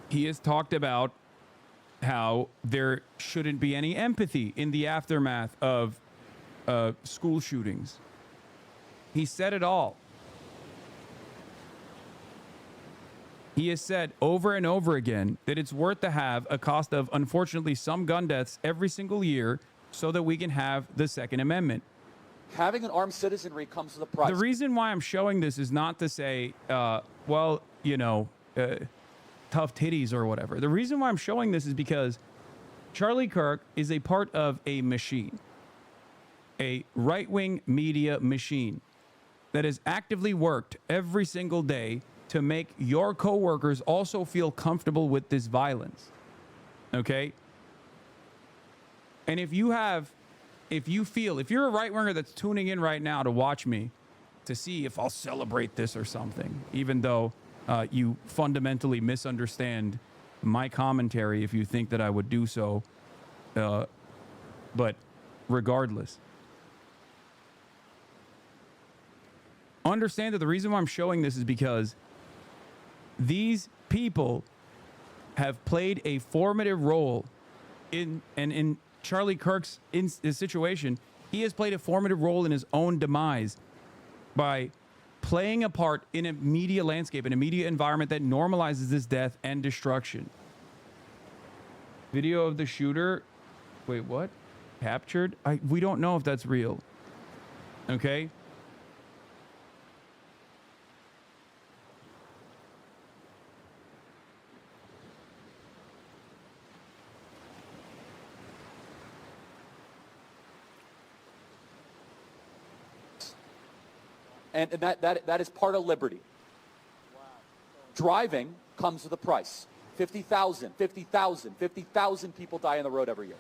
He has talked about how there shouldn't be any empathy in the aftermath of school shootings. He said it all. He has said over and over again that it's worth to have a cost of, unfortunately, some gun deaths every single year so that we can have the Second Amendment. Having an armed citizenry comes with a price. The reason why I'm showing this is not to say, well, you know, tough titties or whatever. The reason why I'm showing this is because Charlie Kirk is a part of a machine, a right-wing media machine that has actively worked every single day to make your coworkers also feel comfortable with this violence. Okay? And if you're a right-winger that's tuning in right now to watch me to see if I'll celebrate this or something, even though you fundamentally misunderstand my commentary if you think that I would do so. But regardless, understand that the reason why I'm showing this is because these people have played a formative role in Charlie Kirk's situation. He has played a formative role in his own demise by playing a part in a media landscape, in a media environment that normalizes this death and destruction. Video of the shooter. Wait, what? Captured? We don't know if that's real. Okay? And that is part of liberty. Driving comes with a price. 50,000 people die on the road every year.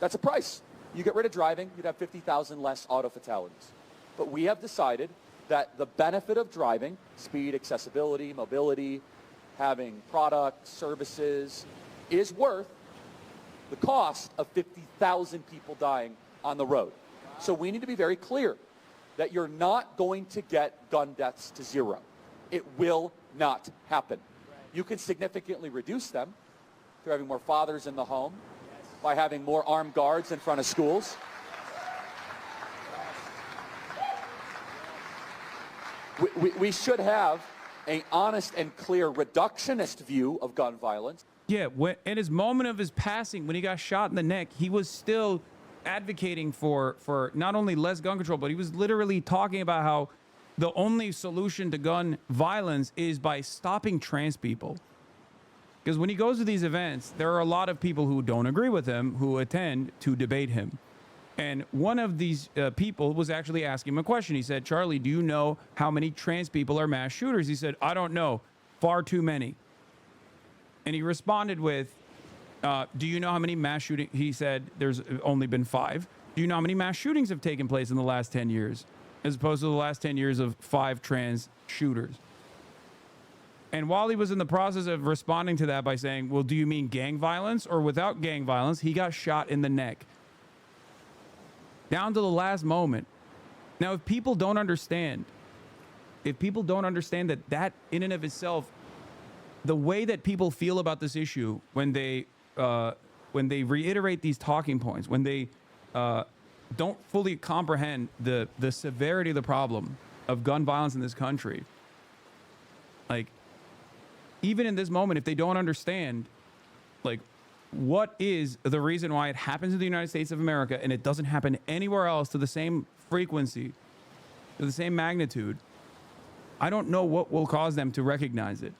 That's a price. You get rid of driving, you'd have 50,000 less auto fatalities. But we have decided that the benefit of driving, speed, accessibility, mobility, having products, services, is worth the cost of 50,000 people dying on the road. So we need to be very clear that you're not going to get gun deaths to zero. It will not happen. You can significantly reduce them through having more fathers in the home, by having more armed guards in front of schools. We should have an honest and clear reductionist view of gun violence. Yeah, in his moment of his passing, when he got shot in the neck, he was still advocating for not only less gun control, but he was literally talking about how the only solution to gun violence is by stopping trans people. Because when he goes to these events, there are a lot of people who don't agree with him who attend to debate him. And one of these people was actually asking him a question. He said, Charlie, do you know how many trans people are mass shooters? He said, I don't know. Far too many. And he responded with, do you know how many mass shootings? He said, there's only been 5. Do you know how many mass shootings have taken place in the last 10 years? As opposed to the last 10 years of 5 trans shooters. And while he was in the process of responding to that by saying, well, do you mean gang violence or without gang violence? He got shot in the neck. Down to the last moment. Now, if people don't understand that in and of itself, the way that people feel about this issue when they reiterate these talking points, when they don't fully comprehend the severity of the problem of gun violence in this country, like, even in this moment, if they don't understand, like, what is the reason why it happens in the United States of America and it doesn't happen anywhere else to the same frequency, to the same magnitude, I don't know what will cause them to recognize it.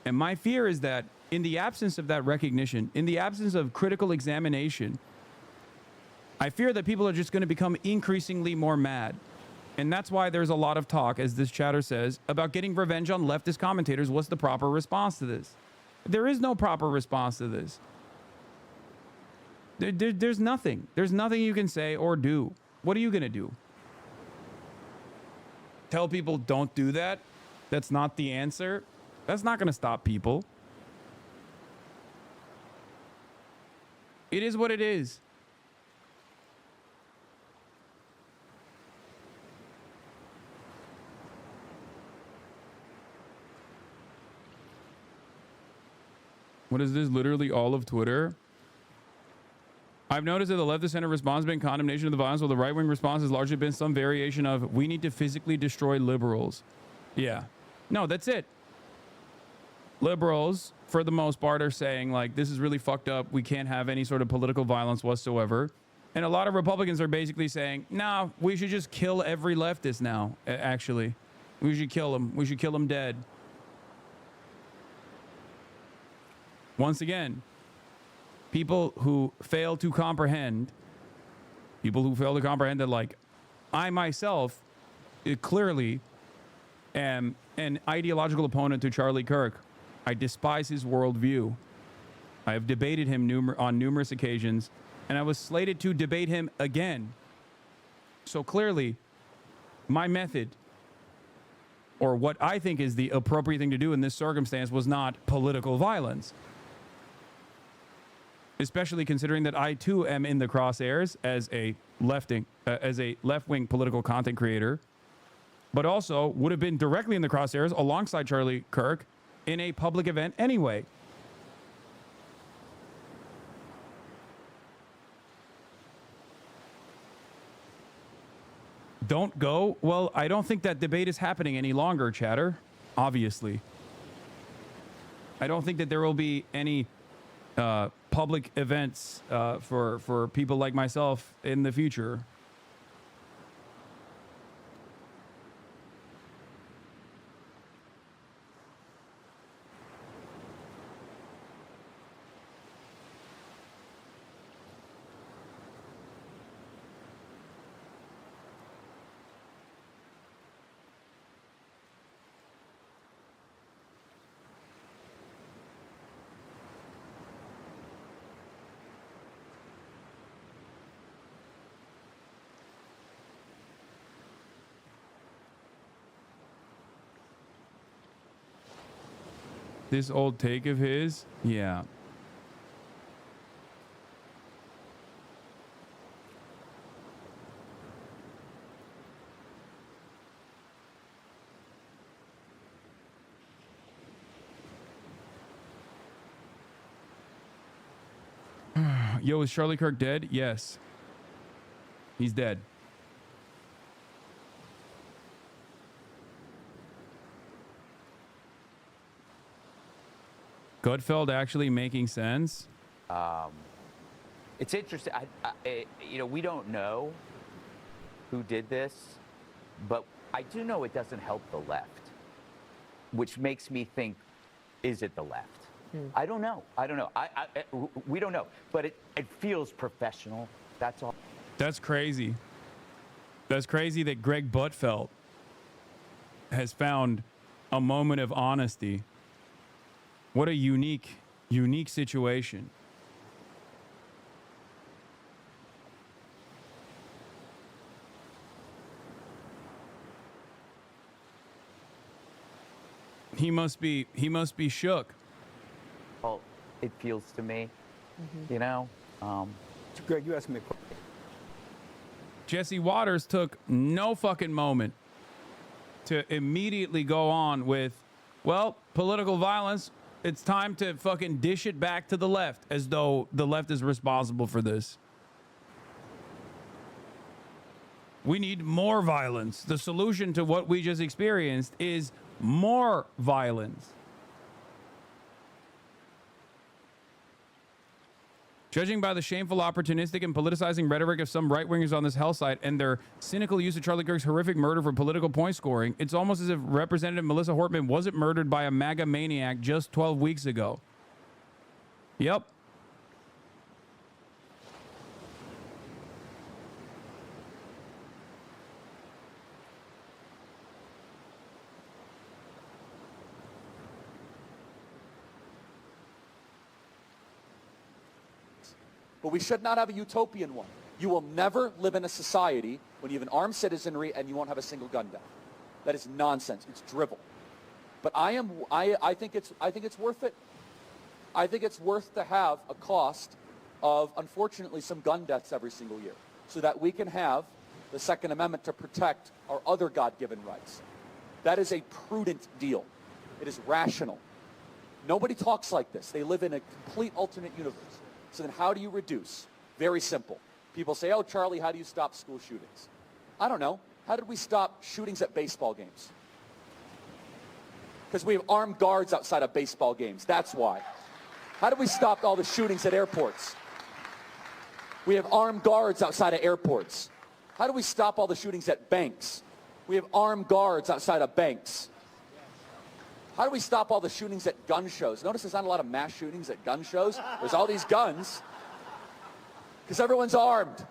And my fear is that in the absence of that recognition, in the absence of critical examination, I fear that people are just going to become increasingly more mad. And that's why there's a lot of talk, as this chatter says, about getting revenge on leftist commentators. What's the proper response to this? There is no proper response to this. There's nothing. There's nothing you can say or do. What are you going to do? Tell people don't do that? That's not the answer? That's not going to stop people. It is what it is. What is this? Literally all of Twitter? I've noticed that the left of center response has been condemnation of the violence, while the right wing response has largely been some variation of we need to physically destroy liberals. Yeah. No, that's it. Liberals, for the most part, are saying, like, this is really fucked up. We can't have any sort of political violence whatsoever. And a lot of Republicans are basically saying, nah, we should just kill every leftist now, actually. We should kill them. We should kill them dead. Once again, people who fail to comprehend that, like, I myself clearly am an ideological opponent to Charlie Kirk. I despise his worldview. I have debated him on numerous occasions, and I was slated to debate him again. So clearly, my method, or what I think is the appropriate thing to do in this circumstance, was not political violence. Especially considering that I too am in the crosshairs as a left-wing political content creator, but also would have been directly in the crosshairs alongside Charlie Kirk in a public event anyway. Don't go? Well, I don't think that debate is happening any longer, chatter. Obviously. I don't think that there will be any public events for people like myself in the future. This old take of his? Yeah. Yo, is Charlie Kirk dead? Yes. He's dead. Gutfeld actually making sense? It's interesting. We don't know who did this, but I do know it doesn't help the left, which makes me think, is it the left? I don't know. We don't know, but it feels professional. That's all. That's crazy. That's crazy that Greg Gutfeld has found a moment of honesty. What a unique situation. He must be shook. Well, it feels to me, Greg, you asked me a question. Jesse Waters took no fucking moment to immediately go on with, well, political violence. It's time to fucking dish it back to the left, as though the left is responsible for this. We need more violence. The solution to what we just experienced is more violence. Judging by the shameful, opportunistic, and politicizing rhetoric of some right-wingers on this hell site and their cynical use of Charlie Kirk's horrific murder for political point scoring, it's almost as if Representative Melissa Hortman wasn't murdered by a MAGA maniac just 12 weeks ago. Yep. But we should not have a utopian one. You will never live in a society when you have an armed citizenry and you won't have a single gun death. That is nonsense. It's drivel. But I think it's worth it. I think it's worth to have a cost of, unfortunately, some gun deaths every single year so that we can have the Second Amendment to protect our other God-given rights. That is a prudent deal. It is rational. Nobody talks like this. They live in a complete alternate universe. So then how do you reduce? Very simple. People say, oh, Charlie, how do you stop school shootings? I don't know. How did we stop shootings at baseball games? Because we have armed guards outside of baseball games. That's why. How did we stop all the shootings at airports? We have armed guards outside of airports. How do we stop all the shootings at banks? We have armed guards outside of banks. How do we stop all the shootings at gun shows? Notice there's not a lot of mass shootings at gun shows. There's all these guns because everyone's armed.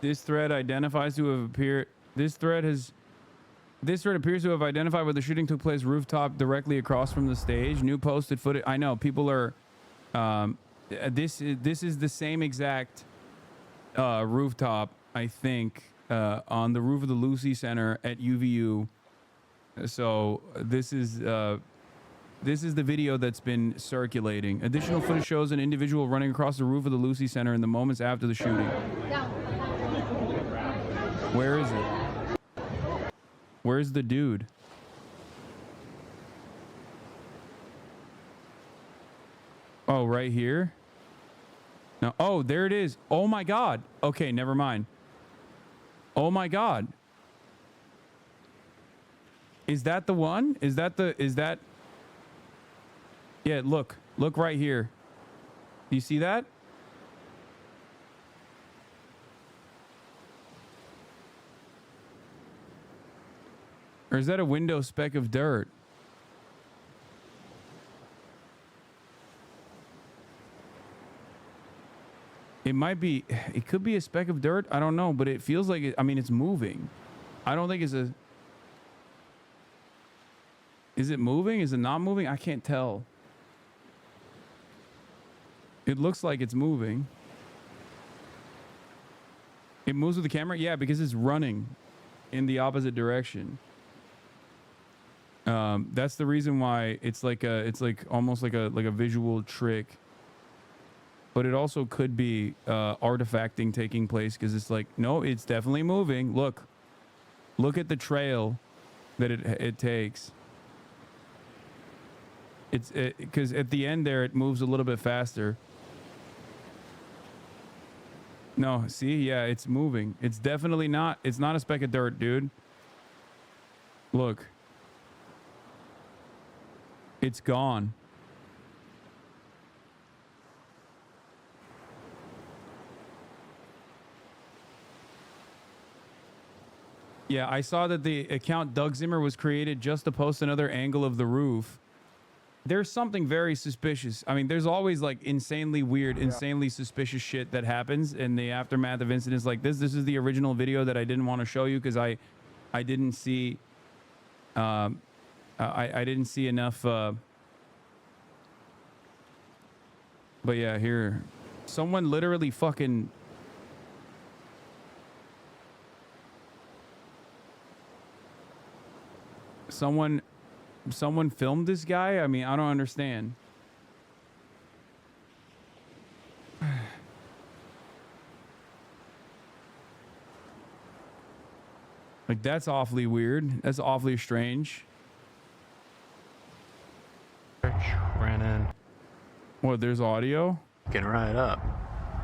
This thread identifies to have appeared. This thread appears to have identified where the shooting took place. Rooftop directly across from the stage. New posted footage. I know people are. This is the same exact rooftop. I think on the roof of the Lucy Center at UVU. So this is the video that's been circulating. Additional footage shows an individual running across the roof of the Lucy Center in the moments after the shooting. Where is it? Where's the dude? Oh, right here? No. Oh, there it is. Oh my God. Okay, never mind. Oh my God. Is that the one? Is that? Yeah, look right here. Do you see that? Or is that a window speck of dirt? It might be, it could be a speck of dirt. I don't know, but it feels like it, I mean, it's moving. I don't think it's a, is it moving? Is it not moving? I can't tell. It looks like it's moving. It moves with the camera? Yeah, because it's running in the opposite direction. That's the reason why it's like almost like a visual trick. But it also could be artifacting taking place because it's like, no, it's definitely moving. Look at the trail that it takes. It's because at the end there it moves a little bit faster. No, see, yeah, it's moving. It's definitely not. It's not a speck of dirt, dude. Look. It's gone. Yeah, I saw that the account Doug Zimmer was created just to post another angle of the roof. There's something very suspicious. I mean, there's always like insanely weird, insanely suspicious shit that happens in the aftermath of incidents like this. This is the original video that I didn't want to show you because I didn't see I didn't see enough but yeah, here. Someone literally fucking... Someone filmed this guy? I mean, I don't understand. Like, that's awfully weird. That's awfully strange. Ran in. What, there's audio? Getting right up.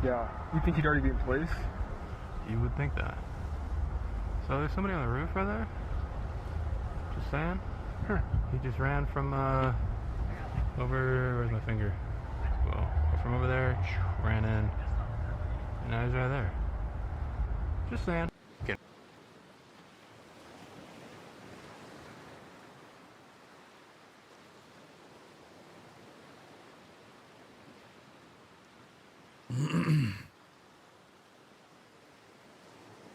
Yeah. You think he'd already be in place? You would think that. So there's somebody on the roof right there? Just saying? Huh. He just ran from over, where's my finger? Well, from over there, ran in. And now he's right there. Just saying.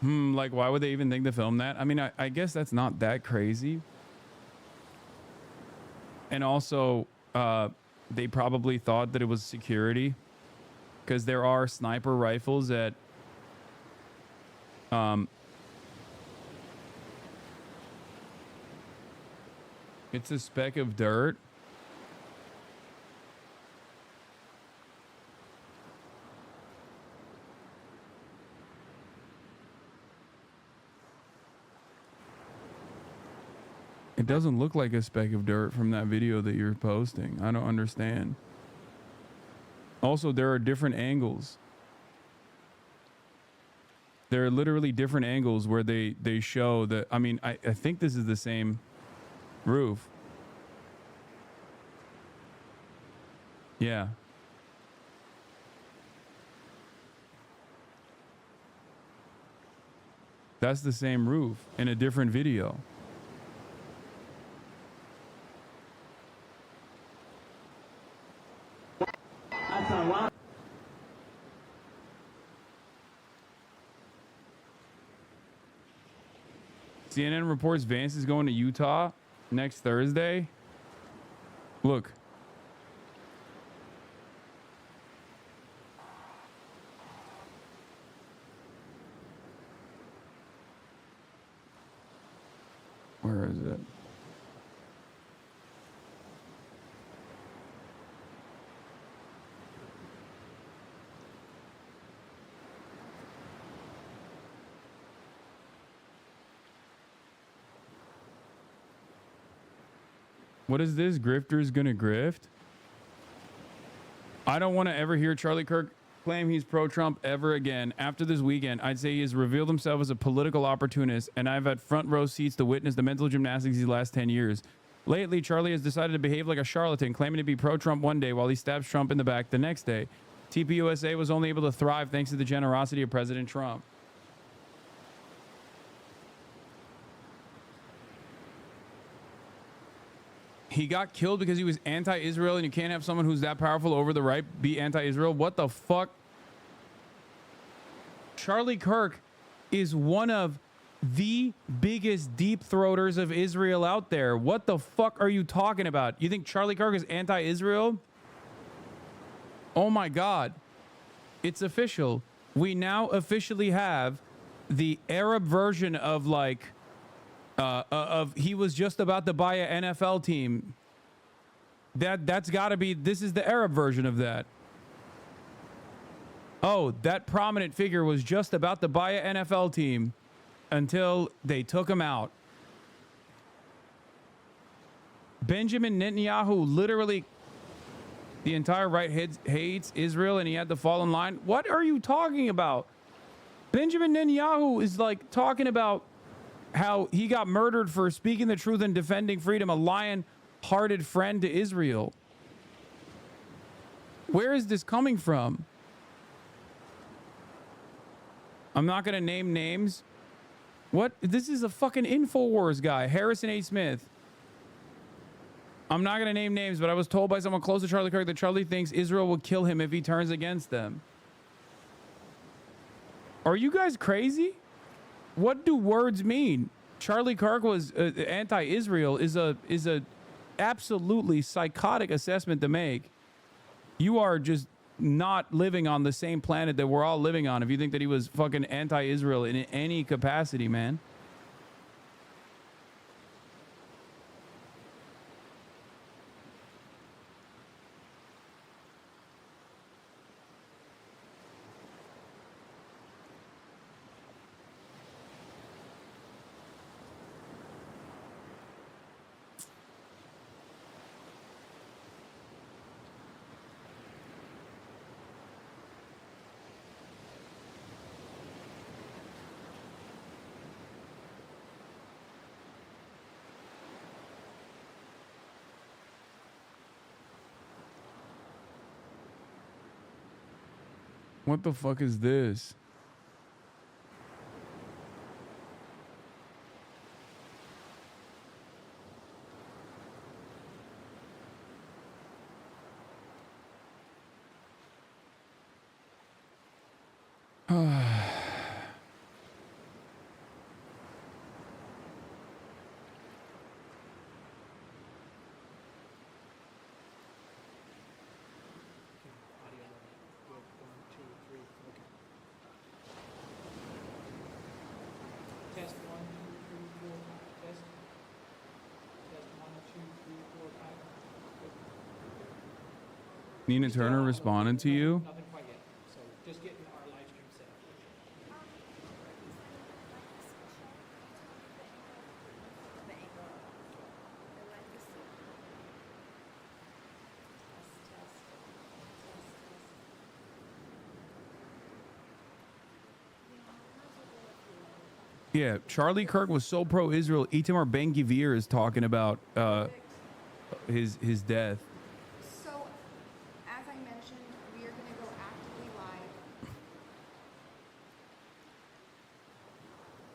Like, why would they even think to film that? I mean, I guess that's not that crazy. And also, they probably thought that it was security, because there are sniper rifles at it's a speck of dirt. It doesn't look like a speck of dirt from that video that you're posting. I don't understand. Also, there are different angles. There are literally different angles where they show that. I mean, I think this is the same roof. Yeah. That's the same roof in a different video. CNN reports Vance is going to Utah next Thursday. Look. Where is it? What is this? Grifters gonna grift? I don't want to ever hear Charlie Kirk claim he's pro-Trump ever again. After this weekend, I'd say he has revealed himself as a political opportunist, and I've had front row seats to witness the mental gymnastics these last 10 years. Lately, Charlie has decided to behave like a charlatan, claiming to be pro-Trump one day while he stabs Trump in the back the next day. TPUSA was only able to thrive thanks to the generosity of President Trump. He got killed because he was anti-Israel, and you can't have someone who's that powerful over the right be anti-Israel. What the fuck? Charlie Kirk is one of the biggest deep throaters of Israel out there. What the fuck are you talking about? You think Charlie Kirk is anti-Israel? Oh my God. It's official. We now officially have the Arab version of like he was just about to buy an NFL team. That's got to be, this is the Arab version of that. Oh, that prominent figure was just about to buy an NFL team until they took him out. Benjamin Netanyahu, literally the entire right hates Israel and he had to fall in line. What are you talking about? Benjamin Netanyahu is like talking about how he got murdered for speaking the truth and defending freedom, a lion-hearted friend to Israel. Where is this coming from? I'm not going to name names. What? This is a fucking InfoWars guy, Harrison A. Smith. I'm not going to name names, but I was told by someone close to Charlie Kirk that Charlie thinks Israel will kill him if he turns against them. Are you guys crazy? What do words mean? Charlie Kirk was anti-Israel is a absolutely psychotic assessment to make. You are just not living on the same planet that we're all living on if you think that he was fucking anti-Israel in any capacity, man. What the fuck is this? Nina Turner responded to you? Nothing quite yet. So just getting our live stream set up. Yeah, Charlie Kirk was so pro-Israel. Itamar Ben-Gvir is talking about his death. So, as I mentioned, we are going to go actively live.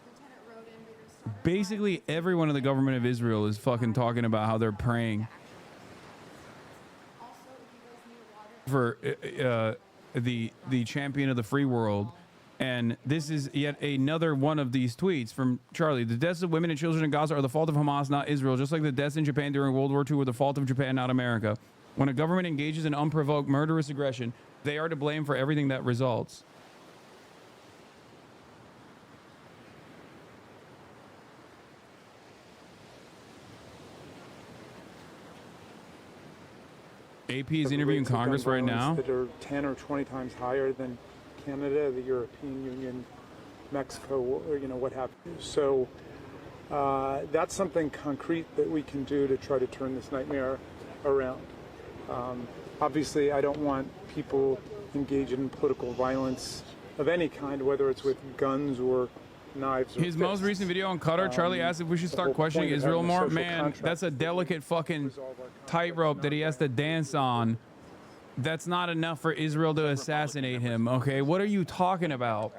Lieutenant Roden, we're going to start. Basically, everyone in the government of Israel is fucking talking about how they're praying for the champion of the free world. And this is yet another one of these tweets from Charlie. The deaths of women and children in Gaza are the fault of Hamas, not Israel, just like the deaths in Japan during World War II were the fault of Japan, not America. When a government engages in unprovoked murderous aggression, they are to blame for everything that results. AP is interviewing Congress right now. That are 10 or 20 times higher than Canada, the European Union, Mexico, or, what have you. So that's something concrete that we can do to try to turn this nightmare around. Obviously, I don't want people engaged in political violence of any kind, whether it's with guns or knives or His most recent video on Qatar, Charlie asked if we should start questioning Israel more. Man, that's a delicate fucking tightrope that he has to dance on. That's not enough for Israel to assassinate him, okay? What are you talking about?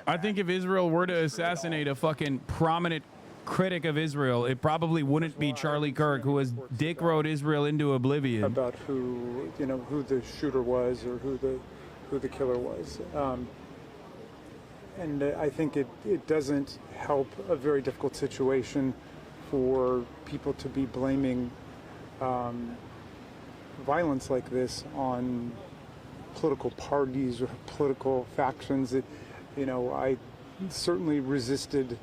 I think if Israel were to assassinate a fucking prominent critic of Israel, it probably wouldn't be Charlie Kirk, who has dick rode Israel into oblivion. About who the shooter was or who the killer was. And I think it doesn't help a very difficult situation for people to be blaming violence like this on political parties or political factions. I certainly resisted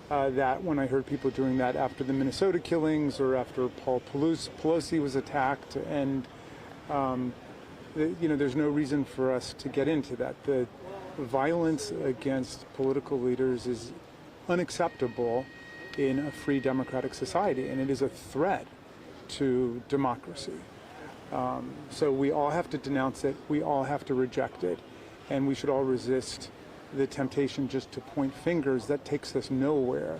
that when I heard people doing that after the Minnesota killings or after Paul Pelosi was attacked. And, there's no reason for us to get into that. The violence against political leaders is unacceptable in a free democratic society, and it is a threat to democracy. So we all have to denounce it, we all have to reject it, and we should all resist the temptation just to point fingers. That takes us nowhere.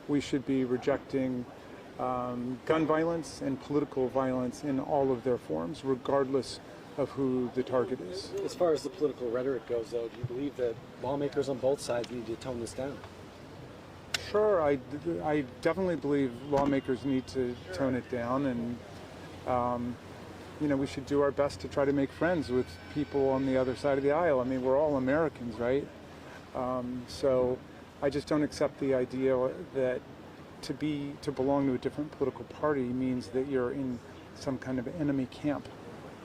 We should be rejecting gun violence and political violence in all of their forms, regardless of who the target is. As far as the political rhetoric goes, though, do you believe that lawmakers on both sides need to tone this down? Sure, I definitely believe lawmakers need to tone it down, and we should do our best to try to make friends with people on the other side of the aisle. I mean, we're all Americans, right? So I just don't accept the idea that to belong to a different political party means that you're in some kind of enemy camp,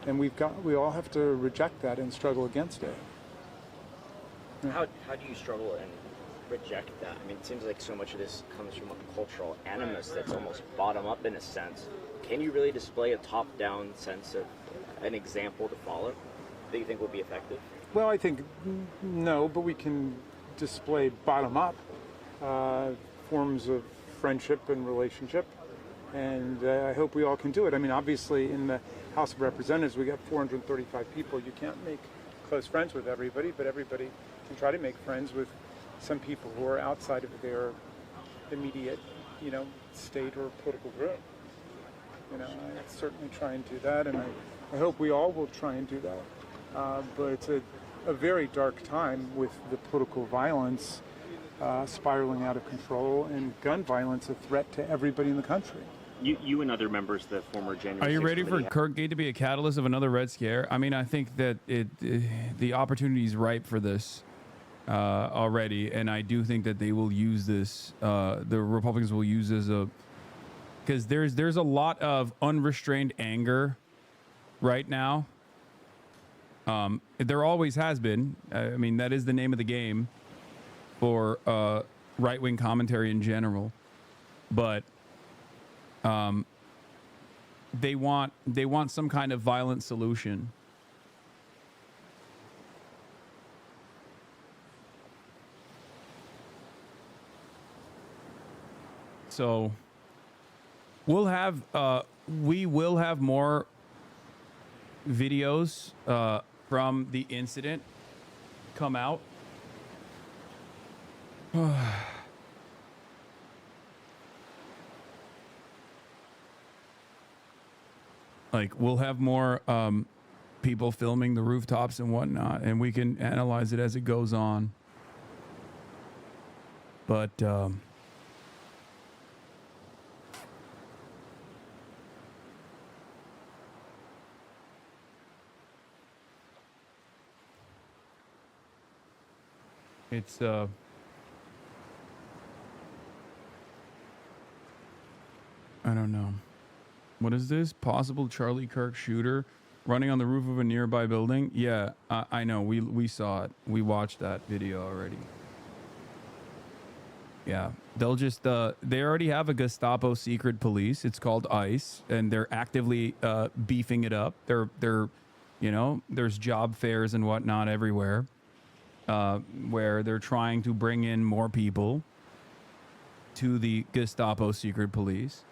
and we all have to reject that and struggle against it. How do you struggle and reject that? I mean, it seems like so much of this comes from a cultural animus that's almost bottom up in a sense. Can you really display a top-down sense of an example to follow that you think will be effective? Well, I think no, but we can display bottom up forms of friendship and relationship, and I hope we all can do it. I mean, obviously in the House of Representatives we got 435 people. You can't make close friends with everybody, but everybody can try to make friends with some people who are outside of their immediate, state or political group. I certainly try and do that, and I hope we all will try and do that. But it's a very dark time with the political violence spiraling out of control, and gun violence a threat to everybody in the country. You and other members of the former January 6th Are you ready for committee Kirkgate to be a catalyst of another Red Scare? I mean, I think that the opportunity is ripe for this already, and I do think that they will use this. The Republicans will use this because there's a lot of unrestrained anger right now. There always has been. I mean, that is the name of the game for right-wing commentary in general. But They want some kind of violent solution. So we will have more videos from the incident come out. Like, we'll have more people filming the rooftops and whatnot, and we can analyze it as it goes on. But it's I don't know. What is this? Possible Charlie Kirk shooter running on the roof of a nearby building? Yeah, I know. We saw it. We watched that video already. Yeah, they'll just they already have a Gestapo secret police. It's called ICE, and they're actively beefing it up. They're you know, there's job fairs and whatnot everywhere where they're trying to bring in more people to the Gestapo secret police.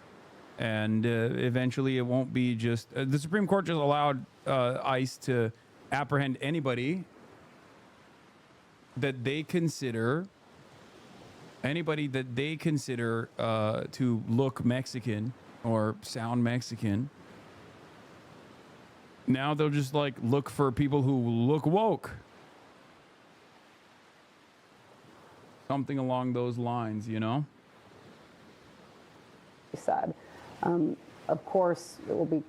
And eventually it won't be just the Supreme Court just allowed ICE to apprehend anybody that they consider to look Mexican or sound Mexican. Now they'll just like look for people who look woke. Something along those lines, you know? Said. Of course, it will be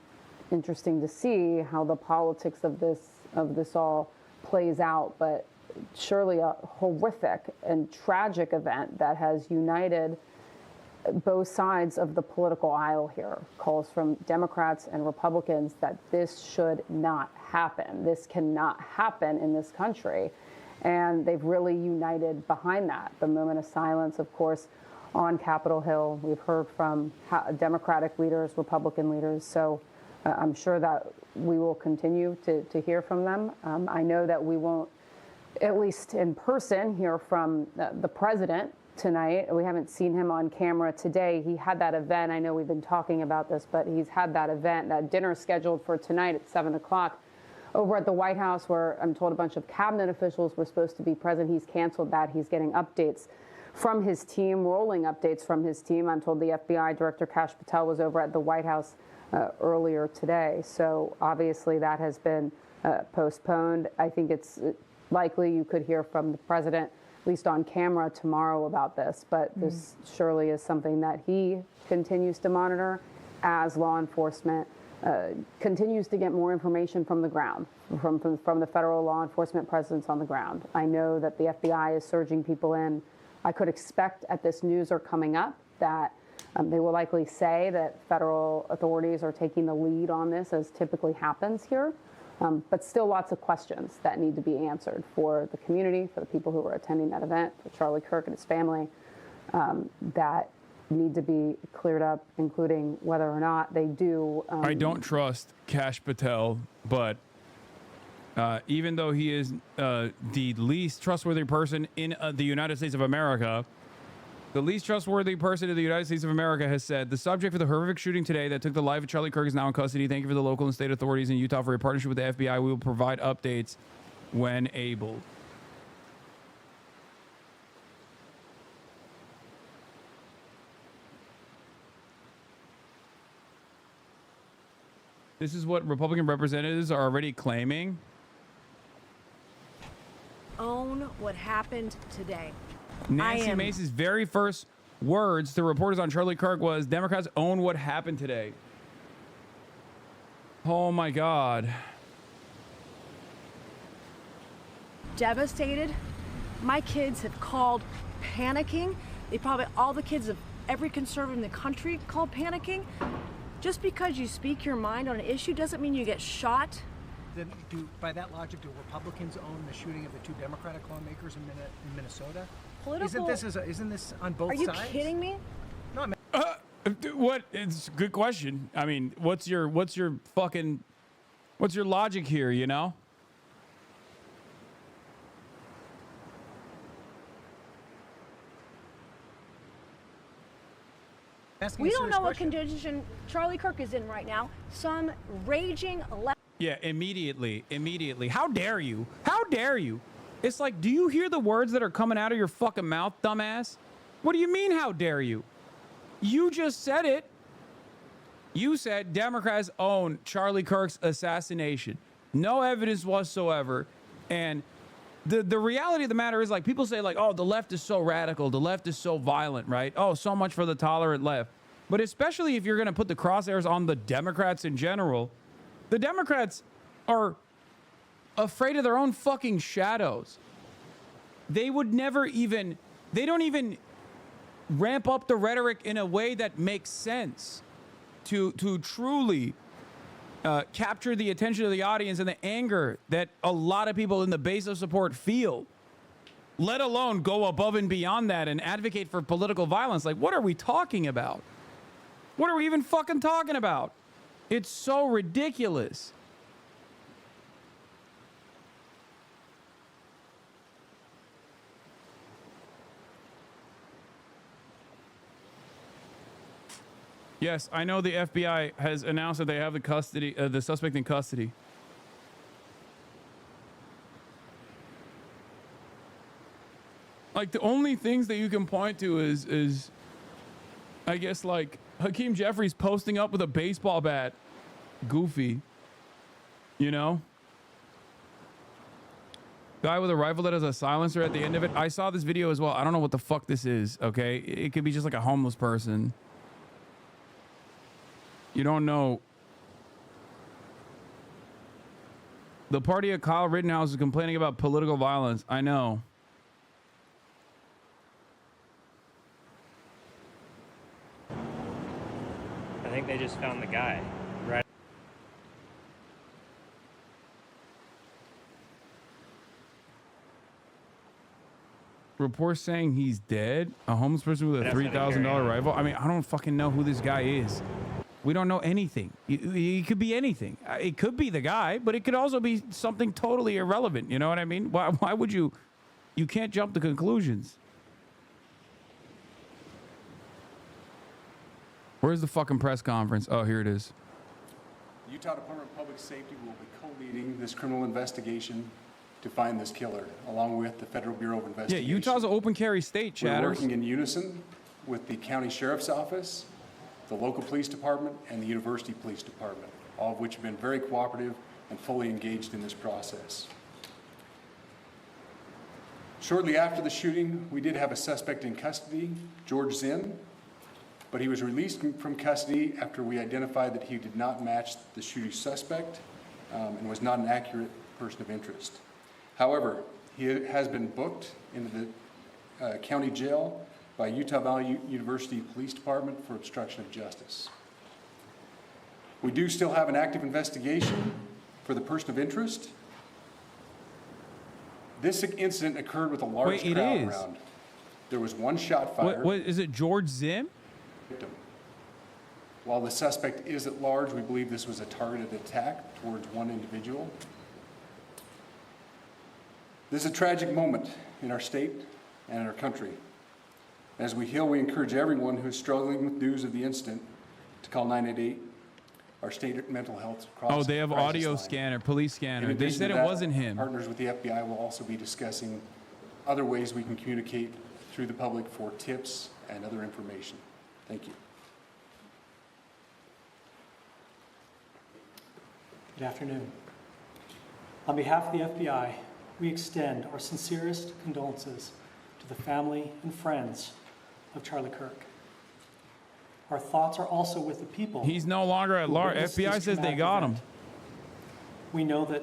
interesting to see how the politics of this all plays out, but surely a horrific and tragic event that has united both sides of the political aisle here. Calls from Democrats and Republicans that this should not happen. This cannot happen in this country. And they've really united behind that. The moment of silence, of course, on Capitol Hill. We've heard from Democratic leaders, Republican leaders. So I'm sure that we will continue to hear from them. I know that we won't, at least in person, hear from the president tonight. We haven't seen him on camera today. He had that event. I know we've been talking about this, but he's had that event, that dinner scheduled for tonight at 7 o'clock over at the White House, where I'm told a bunch of cabinet officials were supposed to be present. He's canceled that. He's getting updates from his team, rolling updates from his team. I'm told the FBI Director Kash Patel was over at the White House earlier today. So obviously that has been postponed. I think it's likely you could hear from the president, at least on camera, tomorrow about this. But this surely is something that he continues to monitor as law enforcement continues to get more information from the ground, from the federal law enforcement presence on the ground. I know that the FBI is surging people in. I could expect at this news are coming up that they will likely say that federal authorities are taking the lead on this, as typically happens here. But still lots of questions that need to be answered for the community, for the people who are attending that event, for Charlie Kirk and his family, that need to be cleared up, including whether or not they do. I don't trust Kash Patel, but even though he is the least trustworthy person in the United States of America, the least trustworthy person in the United States of America has said, the subject for the horrific shooting today that took the life of Charlie Kirk is now in custody. Thank you for the local and state authorities in Utah for your partnership with the FBI. We will provide updates when able. This is what Republican representatives are already claiming. Own what happened today. Nancy Mace's very first words to reporters on Charlie Kirk was, Democrats own what happened today. Oh my God. Devastated. My kids have called panicking. They probably, all the kids of every conservative in the country called panicking. Just because you speak your mind on an issue doesn't mean you get shot. Then by that logic, do Republicans own the shooting of the two Democratic lawmakers in Minnesota? Political. Isn't this on both sides? Are you kidding me? No, What? It's a good question. I mean, what's your logic here, you know? We don't know what condition Charlie Kirk is in right now. Some raging left. Yeah, immediately. How dare you? How dare you? It's like, do you hear the words that are coming out of your fucking mouth, dumbass? What do you mean, how dare you? You just said it. You said Democrats own Charlie Kirk's assassination. No evidence whatsoever. And the reality of the matter is, like, people say, like, oh, the left is so radical, the left is so violent, right? Oh, so much for the tolerant left. But especially if you're going to put the crosshairs on the Democrats in general, the Democrats are afraid of their own fucking shadows. They would never even, they don't even ramp up the rhetoric in a way that makes sense to truly capture the attention of the audience and the anger that a lot of people in the base of support feel, let alone go above and beyond that and advocate for political violence. Like, what are we talking about? What are we even fucking talking about? It's so ridiculous. Yes, I know the FBI has announced that they have the suspect in custody. Like, the only things that you can point to is I guess, like, Hakeem Jeffries posting up with a baseball bat. Goofy. You know? Guy with a rifle that has a silencer at the end of it. I saw this video as well. I don't know what the fuck this is, okay? It could be just like a homeless person. You don't know. The party of Kyle Rittenhouse is complaining about political violence. I know. I think they just found the guy. Right. Reports saying he's dead. A homeless person with a $3,000 rifle. I mean, I don't fucking know who this guy is. We don't know anything. He could be anything. It could be the guy, but it could also be something totally irrelevant. You know what I mean? Why would you? You can't jump to conclusions. Where's the fucking press conference? Oh, here it is. The Utah Department of Public Safety will be co-leading this criminal investigation to find this killer, along with the Federal Bureau of Investigation. Yeah, Utah's an open carry state, chatters. We're working in unison with the County Sheriff's Office, the local police department, and the University Police Department, all of which have been very cooperative and fully engaged in this process. Shortly after the shooting, we did have a suspect in custody, George Zinn, but he was released from custody after we identified that he did not match the shooting suspect and was not an accurate person of interest. However, he has been booked into the county jail by Utah Valley University Police Department for obstruction of justice. We do still have an active investigation for the person of interest. This incident occurred with a large crowd around. There was one shot fired. What is it, George Zinn? While the suspect is at large, we believe this was a targeted attack towards one individual. This is a tragic moment in our state and in our country. As we heal, we encourage everyone who is struggling with news of the incident to call 988, our state mental health crisis. Oh, they have audio scanner, police scanner. They said it wasn't him. Partners with the FBI will also be discussing other ways we can communicate through the public for tips and other information. Thank you. Good afternoon. On behalf of the FBI, we extend our sincerest condolences to the family and friends of Charlie Kirk. Our thoughts are also with the people. He's no longer at large. FBI says they got him. We know that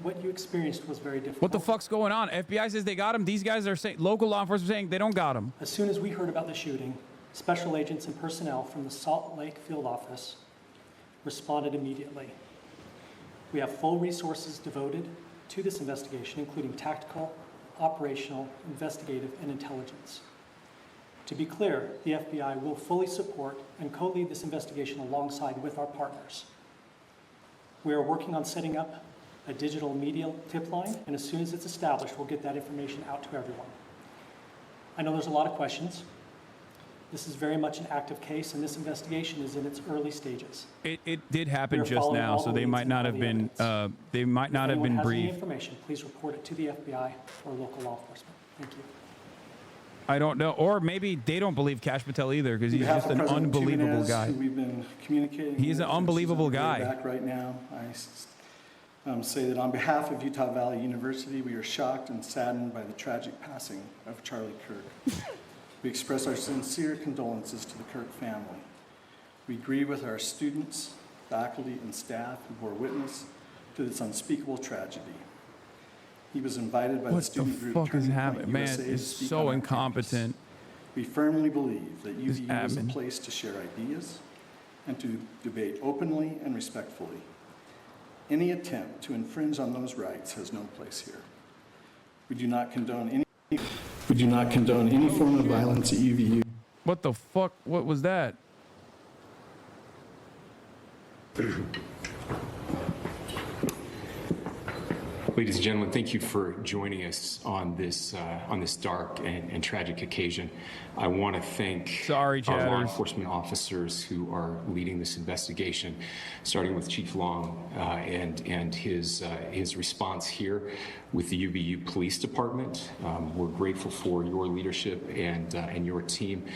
what you experienced was very difficult. What the fuck's going on? FBI says they got him. These guys are saying, local law enforcement saying they don't got him. As soon as we heard about the shooting, special agents and personnel from the Salt Lake field office responded immediately. We have full resources devoted to this investigation, including tactical, operational, investigative, and intelligence. To be clear, the FBI will fully support and co-lead this investigation alongside with our partners. We are working on setting up a digital media tip line, and as soon as it's established, we'll get that information out to everyone. I know there's a lot of questions. This is very much an active case, and this investigation is in its early stages. It did happen We are just following now, all so the they leads might and not all have the been evidence. they might not If have been anyone has any briefed. information, please report it to the FBI or local law enforcement. Thank you. I don't know, or maybe they don't believe Kash Patel either because he's On behalf just of an President unbelievable Jimenez, guy. who we've been communicating He is with, an and she's unbelievable on her way guy. Back right now, I say that on behalf of Utah Valley University, we are shocked and saddened by the tragic passing of Charlie Kirk. We express our sincere condolences to the Kirk family. We grieve with our students, faculty, and staff who bore witness to this unspeakable tragedy. He was invited by the What the student group fuck is Turning Point happening? Man, USA to it's speak so on our incompetent. campus. We firmly believe that This UVU is a admin. place to share ideas and to debate openly and respectfully. Any attempt to infringe on those rights has no place here. We do not condone any form of violence at UVU. What the fuck? What was that? Ladies and gentlemen, thank you for joining us on this dark and tragic occasion. I want to thank our law chatters. enforcement officers who are leading this investigation, starting with Chief Long and his response here with the UVU Police Department. We're grateful for your leadership and your team.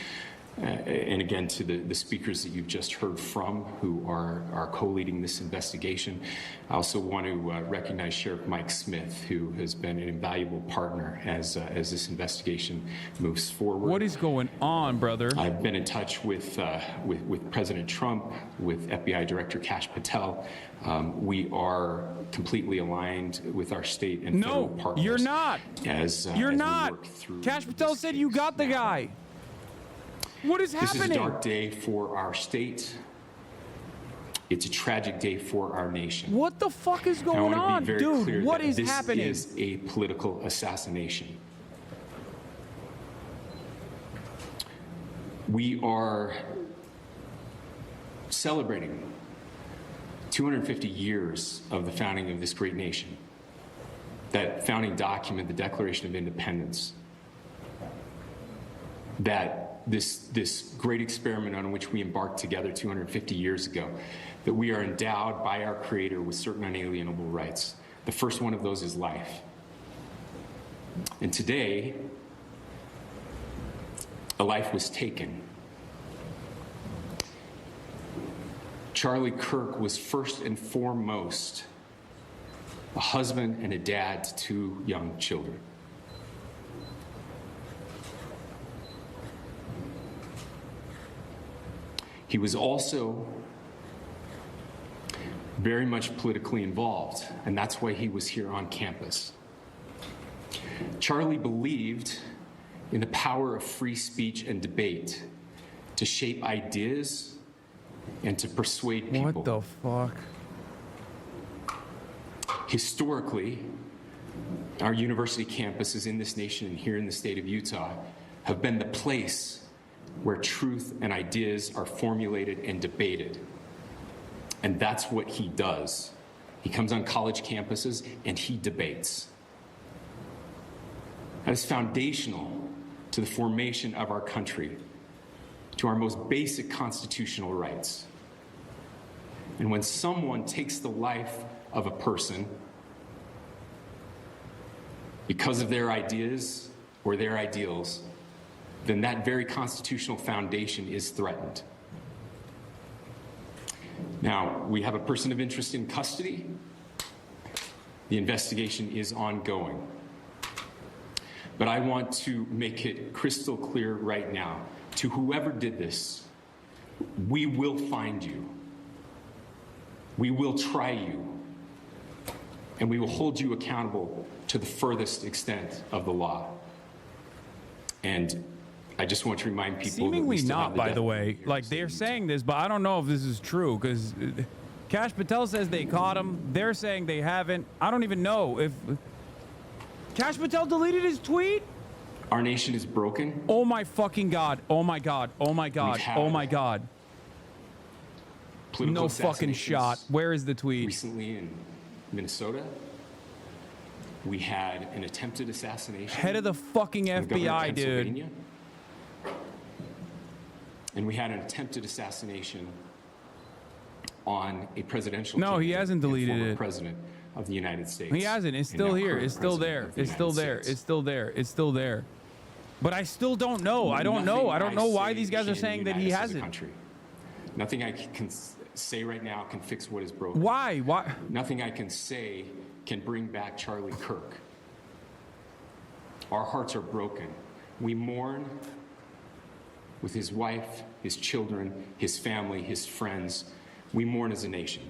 And again, to the speakers that you've just heard from who are co-leading this investigation. I also want to recognize Sheriff Mike Smith, who has been an invaluable partner as this investigation moves forward. What is going on, brother? I've been in touch with President Trump, with FBI Director Kash Patel. We are completely aligned with our state and federal partners. No, you're not. as You're we not. work through Kash Patel said you got the guy. What is happening? This is a dark day for our state. It's a tragic day for our nation. What the fuck is And I going want to on, be very dude? clear What that is this happening? is a political assassination. We are celebrating 250 years of the founding of this great nation. That founding document, the Declaration of Independence, that this great experiment on which we embarked together 250 years ago, that we are endowed by our Creator with certain unalienable rights. The first one of those is life. And today, a life was taken. Charlie Kirk was first and foremost a husband and a dad to two young children. He was also very much politically involved, and that's why he was here on campus. Charlie believed in the power of free speech and debate to shape ideas and to persuade people. What the fuck? Historically, our university campuses in this nation and here in the state of Utah have been the place where truth and ideas are formulated and debated. And that's what he does. He comes on college campuses and he debates. That is foundational to the formation of our country, to our most basic constitutional rights. And when someone takes the life of a person because of their ideas or their ideals, then that very constitutional foundation is threatened. Now, we have a person of interest in custody. The investigation is ongoing. But I want to make it crystal clear right now, to whoever did this, we will find you. We will try you. And we will hold you accountable to the furthest extent of the law. And I just want to remind people Seemingly that we still have not, by death the way. Like, they're saying this, but I don't know if this is true, because Kash Patel says they caught him. They're saying they haven't. I don't even know if Kash Patel deleted his tweet. Our nation is broken. Oh my fucking God. Oh my God. Oh my God. Oh my God. No fucking shot. Where is the tweet? Recently in Minnesota, we had an attempted assassination. Head of the fucking FBI, dude. And we had an attempted assassination on a presidential No, he candidate hasn't and deleted former it. president of the United States. He hasn't. It's and still now here. current It's still president there. of the It's still United there. States. It's still there. It's still there. But I still don't know. I don't know. I don't know why these guys are saying that he hasn't. Nothing I can say right now can fix what is broken. Why? Why? Nothing I can say can bring back Charlie Kirk. Our hearts are broken. We mourn with his wife, his children, his family, his friends. We mourn as a nation.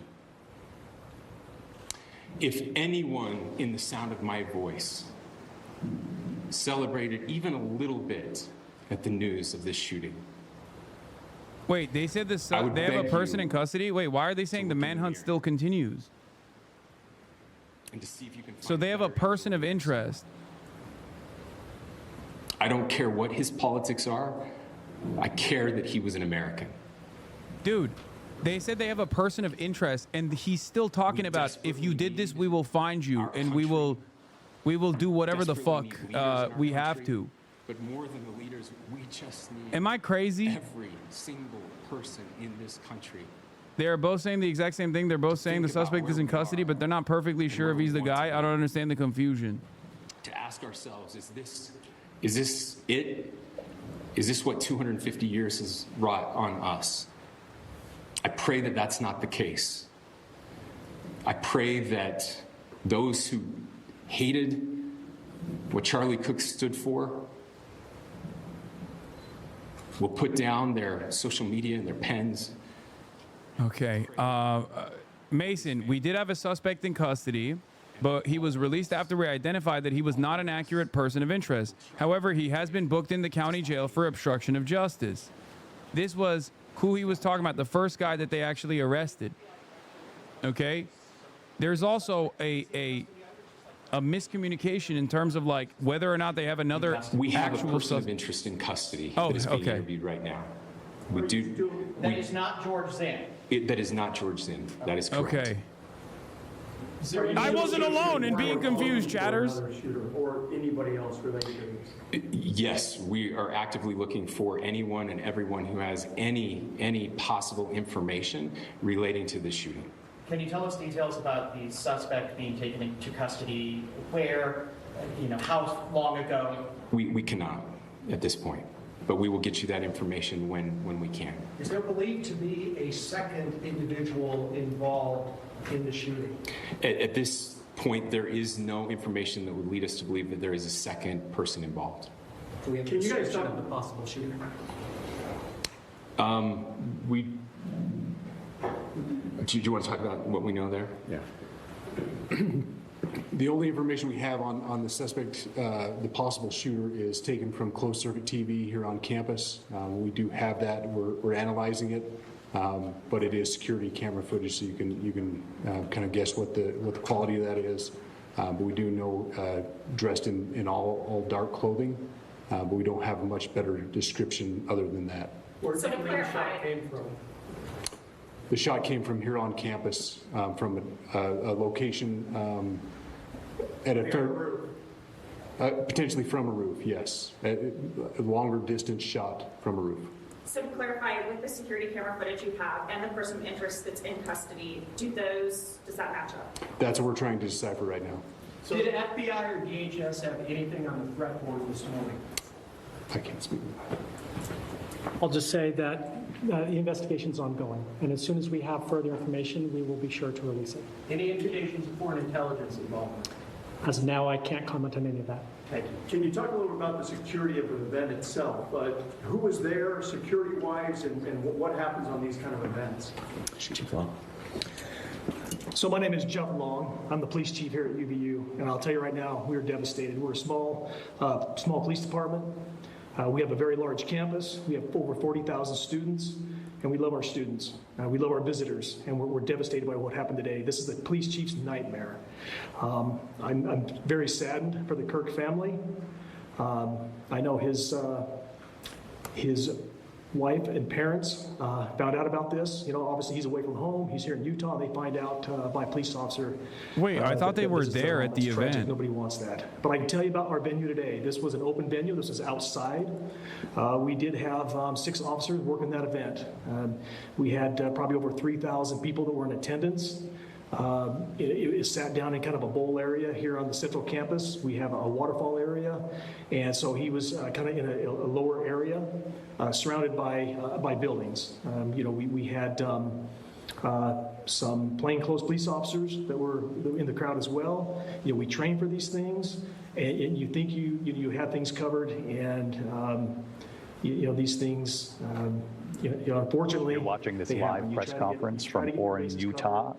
If anyone in the sound of my voice celebrated even a little bit at the news of this shooting, Wait, they said this. I would They have a beg person you in custody. Wait, why are they saying the manhunt still continues? and to see if you can find So they have a person of interest. I don't care what his politics are. I care that he was an American. Dude, they said they have a person of interest, and he's still talking about if you did this, we will find you, and we will do whatever the fuck we have to. But more than the leaders, we just need. Am I crazy? Every single person in this country. They're both saying the exact same thing. They're both saying the suspect is in custody, but they're not perfectly sure if he's the guy. I don't understand the confusion. To ask ourselves, is this it? Is this what 250 years has wrought on us? I pray that that's not the case. I pray that those who hated what Charlie Kirk stood for will put down their social media and their pens. Okay. Mason, we did have a suspect in custody, but he was released after we identified that he was not an accurate person of interest. However, he has been booked in the county jail for obstruction of justice. This was who he was talking about, the first guy that they actually arrested. Okay? There's also a miscommunication in terms of like whether or not they have another We have a actual person of interest in custody Oh, that is being okay. interviewed right now. We do. That is not George Zinn. That is not George Zinn. That is correct. Okay. I wasn't alone in being confused, chatters. Or anybody else related to this? Yes, we are actively looking for anyone and everyone who has any possible information relating to this shooting. Can you tell us details about the suspect being taken into custody? Where, how long ago? We cannot at this point, but we will get you that information when we can. Is there believed to be a second individual involved in the shooting? At this point, there is no information that would lead us to believe that there is a second person involved. Can you guys talk about the possible shooter? Do you want to talk about what we know there? Yeah. The only information we have on the suspect, the possible shooter, is taken from closed-circuit TV here on campus. We do have that. We're analyzing it, but it is security camera footage, so you can kind of guess what the quality of that is. But we do know dressed in all dark clothing, but we don't have a much better description other than that. Where do you think the shot came from? The shot came from here on campus, from a location at a potentially from a roof, yes. A longer distance shot from a roof. So to clarify, with the security camera footage you have and the person of interest that's in custody, does that match up? That's what we're trying to decipher right now. So did FBI or DHS have anything on the threat board this morning? I can't speak. I'll just say that the investigation's ongoing, and as soon as we have further information, we will be sure to release it. Any indications of foreign intelligence involvement? As of now, I can't comment on any of that. Thank you. Can you talk a little bit about the security of the event itself? Who was there security-wise, and what happens on these kind of events? Chief Long. So my name is Jeff Long. I'm the police chief here at UVU, and I'll tell you right now, we're devastated. We're a small police department. We have a very large campus. We have over 40,000 students, and we love our students. We love our visitors, and we're devastated by what happened today. This is the police chief's nightmare. I'm very saddened for the Kirk family. I know his wife and parents found out about this. You know, obviously he's away from home. He's here in Utah. They find out by a police officer. Wait, I thought they were there at the tragic. event. Nobody wants that. But I can tell you about our venue today. This was an open venue. This was outside. We did have 6 officers working that event. We had probably over 3,000 people that were in attendance. It sat down in kind of a bowl area here on the central campus. We have a waterfall area, and so he was kind of in a lower area, surrounded by buildings. You know, we had some plainclothes police officers that were in the crowd as well. You know, we train for these things, and you think you have things covered, and you know these things. You know, unfortunately, you're watching this live press conference from Orem, Utah.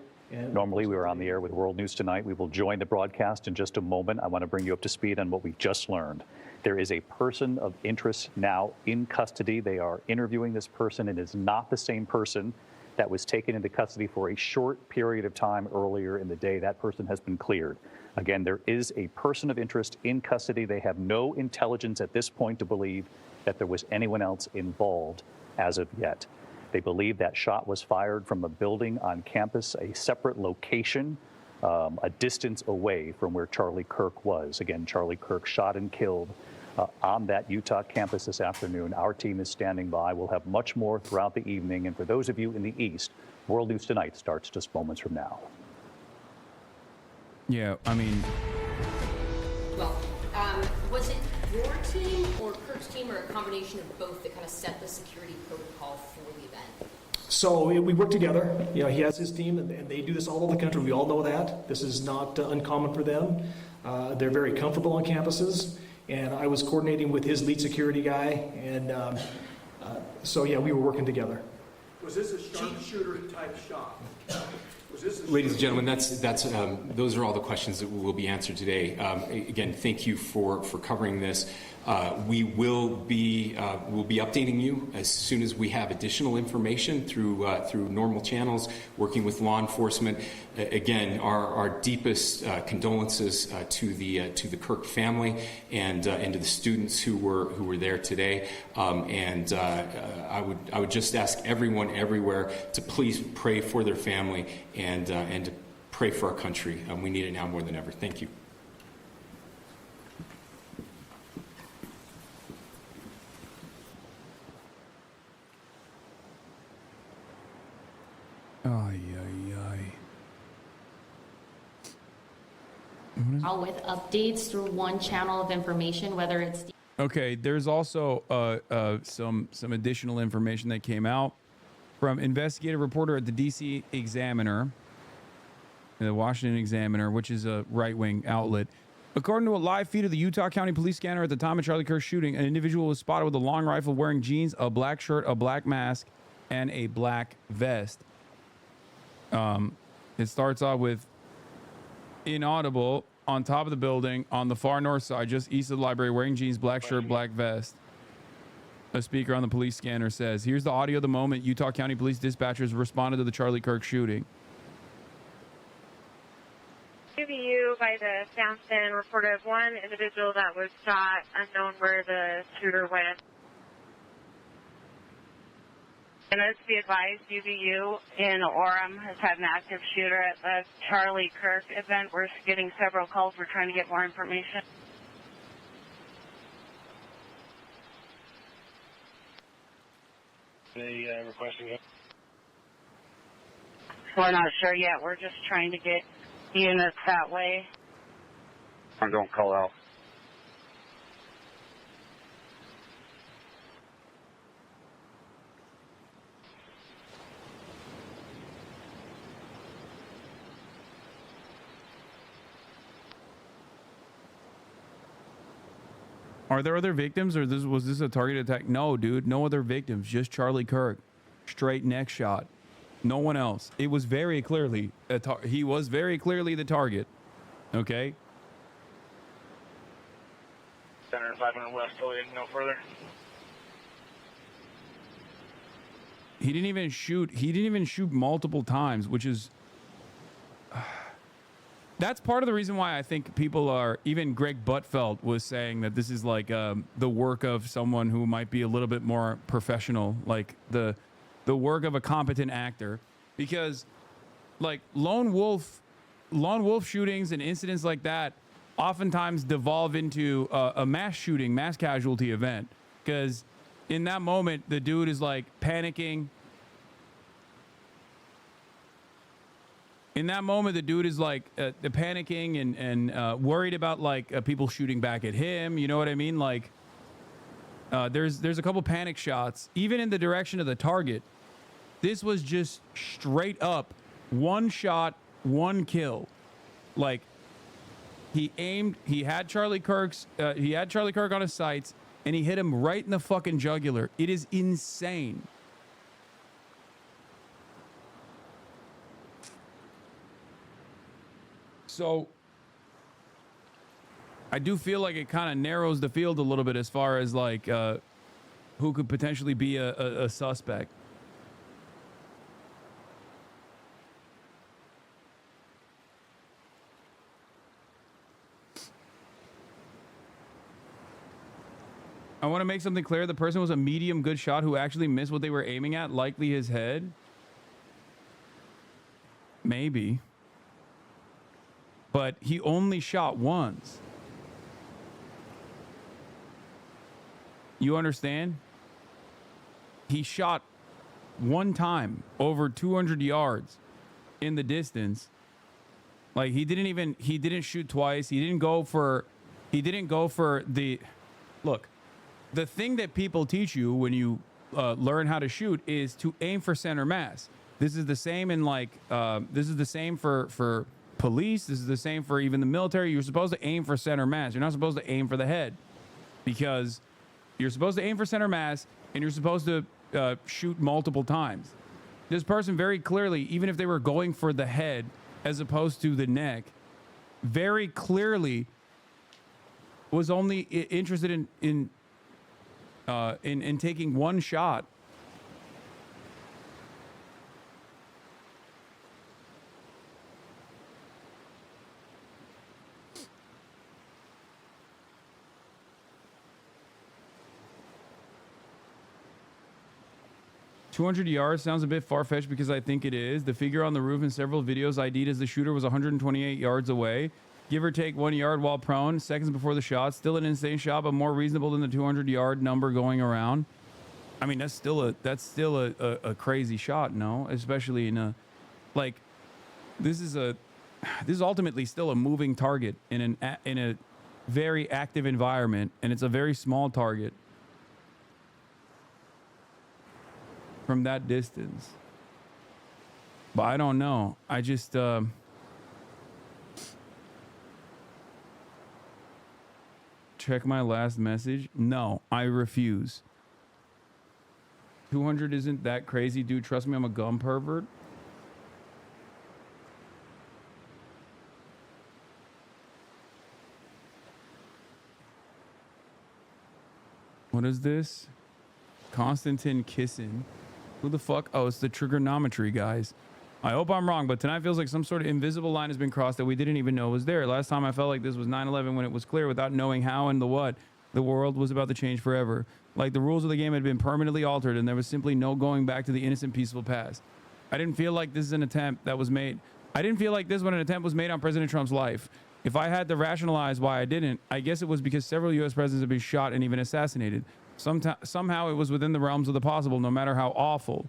Normally, we were on the air with World News Tonight. We will join the broadcast in just a moment. I want to bring you up to speed on what we just learned. There is a person of interest now in custody. They are interviewing this person. It is not the same person that was taken into custody for a short period of time earlier in the day. That person has been cleared. Again, there is a person of interest in custody. They have no intelligence at this point to believe that there was anyone else involved as of yet. They believe that shot was fired from a building on campus, a separate location, a distance away from where Charlie Kirk was. Again, Charlie Kirk shot and killed on that Utah campus this afternoon. Our team is standing by. We'll have much more throughout the evening. And for those of you in the East, World News Tonight starts just moments from now. Yeah, I mean... Well, was it your team or Kirk's team or a combination of both that kind of set the security protocol for the event? So we work together. You know, he has his team, and they do this all over the country. We all know that. This is not uncommon for them. They're very comfortable on campuses, and I was coordinating with his lead security guy, and so yeah, we were working together. Was this a sharpshooter type shot? Ladies and gentlemen, those are all the questions that will be answered today. Again, thank you for covering this. We will be updating you as soon as we have additional information through normal channels, working with law enforcement. Again, our deepest condolences to the Kirk family and to the students who were there today. I would just ask everyone everywhere to please pray for their family and to pray for our country. We need it now more than ever. Thank you. All with updates through one channel of information, whether it's Okay, there's also some additional information that came out from investigative reporter at the DC Examiner, the Washington Examiner, which is a right-wing outlet. According to a live feed of the Utah County Police scanner at the time of Charlie Kirk's shooting, an individual was spotted with a long rifle wearing jeans, a black shirt, a black mask, and a black vest. It starts off with inaudible on top of the building on the far north side, just east of the library, wearing jeans, black shirt, black vest. A speaker on the police scanner says, here's the audio of the moment Utah County Police dispatchers responded to the Charlie Kirk shooting. QBU by the Soundstand reported one individual that was shot, unknown where the shooter went. And let's be advised, UVU in Orem has had an active shooter at the Charlie Kirk event. We're getting several calls. We're trying to get more information. They requesting it? We're not sure yet. We're just trying to get units that way. I'm going to call out. Are there other victims, or was this a targeted attack? No, dude, no other victims, just Charlie Kirk. Straight neck shot. No one else. It was very clearly, he was very clearly the target. Okay? Center and 500 West, no further. He didn't even shoot multiple times, which is that's part of the reason why I think people are, even Greg Buttfeld was saying that this is like the work of someone who might be a little bit more professional, like the work of a competent actor, because like lone wolf shootings and incidents like that oftentimes devolve into a mass shooting, mass casualty event, because in that moment the dude is like panicking. In that moment, the dude is like panicking and worried about like people shooting back at him. You know what I mean? Like there's a couple panic shots, even in the direction of the target. This was just straight up one shot, one kill. Like he aimed, he had Charlie Kirk on his sights, and he hit him right in the fucking jugular. It is insane. So I do feel like it kind of narrows the field a little bit as far as like who could potentially be a suspect. I want to make something clear. The person was a medium good shot who actually missed what they were aiming at, likely his head. Maybe. But he only shot once. You understand? He shot one time over 200 yards in the distance. Like he didn't shoot twice. He didn't go for the, look, the thing that people teach you when you learn how to shoot is to aim for center mass. This is the same in like, this is the same for police. This is the same for even the military. You're supposed to aim for center mass. You're not supposed to aim for the head, because you're supposed to aim for center mass and you're supposed to shoot multiple times. This person very clearly, even if they were going for the head as opposed to the neck, very clearly was only interested in taking one shot. "200 yards sounds a bit far-fetched because I think it is. The figure on the roof in several videos ID'd as the shooter was 128 yards away, give or take 1 yard while prone, seconds before the shot. Still an insane shot, but more reasonable than the 200-yard number going around." I mean, that's still a crazy shot, no? Especially in a, like, this is ultimately still a moving target in a very active environment, and it's a very small target. From that distance. But I don't know. I just check my last message. No, I refuse. 200 isn't that crazy, dude. Trust me, I'm a gun pervert. What is this? Konstantin Kissin. Who the fuck? Oh, it's the trigonometry guys. I hope I'm wrong, but tonight feels like some sort of invisible line has been crossed that we didn't even know was there. Last time I felt like this was 9/11 when it was clear, without knowing how and the what, the world was about to change forever. Like the rules of the game had been permanently altered and there was simply no going back to the innocent, peaceful past. I didn't feel like this is an attempt that was made. I didn't feel like this when an attempt was made on President Trump's life. If I had to rationalize why I didn't, I guess it was because several U.S. presidents have been shot and even assassinated. Somehow it was within the realms of the possible, no matter how awful.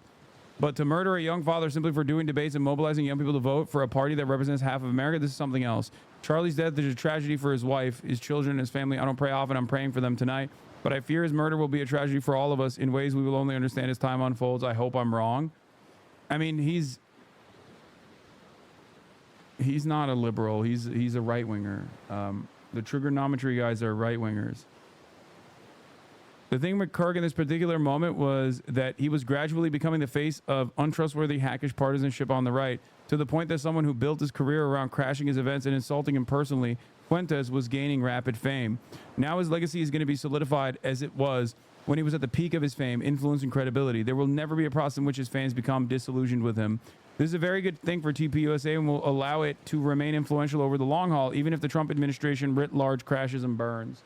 But to murder a young father simply for doing debates and mobilizing young people to vote for a party that represents half of America, this is something else. Charlie's death is a tragedy for his wife, his children, his family. I don't pray often. I'm praying for them tonight. But I fear his murder will be a tragedy for all of us in ways we will only understand as time unfolds. I hope I'm wrong. I mean, he's not a liberal. He's a right-winger. The trigonometry guys are right-wingers. The thing with Kirk in this particular moment was that he was gradually becoming the face of untrustworthy, hackish partisanship on the right, to the point that someone who built his career around crashing his events and insulting him personally, Fuentes, was gaining rapid fame. Now his legacy is going to be solidified as it was when he was at the peak of his fame, influence, and credibility. There will never be a process in which his fans become disillusioned with him. This is a very good thing for TPUSA and will allow it to remain influential over the long haul, even if the Trump administration writ large crashes and burns.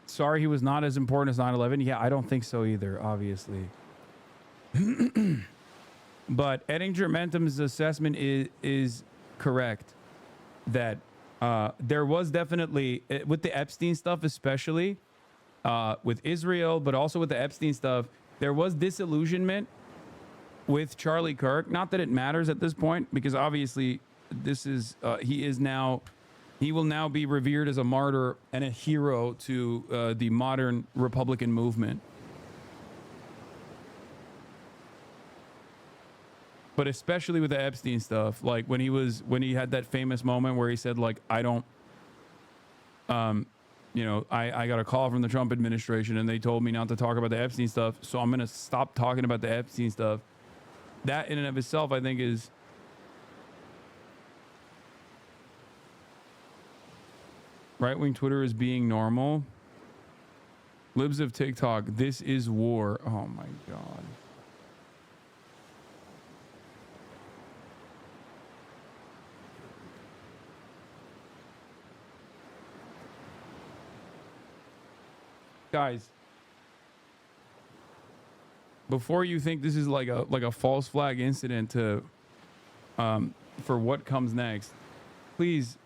Sorry he was not as important as 9/11. Yeah, I don't think so either, obviously. But Ettinger Mentum's assessment is correct that there was definitely, with the Epstein stuff especially, with Israel, but also with the Epstein stuff, there was disillusionment with Charlie Kirk. Not that it matters at this point, because obviously this is, he will now be revered as a martyr and a hero to the modern Republican movement. But especially with the Epstein stuff, like when he had that famous moment where he said, like, I don't, you know, I got a call from the Trump administration and they told me not to talk about the Epstein stuff, so I'm going to stop talking about the Epstein stuff. That in and of itself, I think, is right-wing Twitter is being normal. Libs of TikTok, this is war. Oh my God. Guys, before you think this is like a false flag incident to for what comes next, please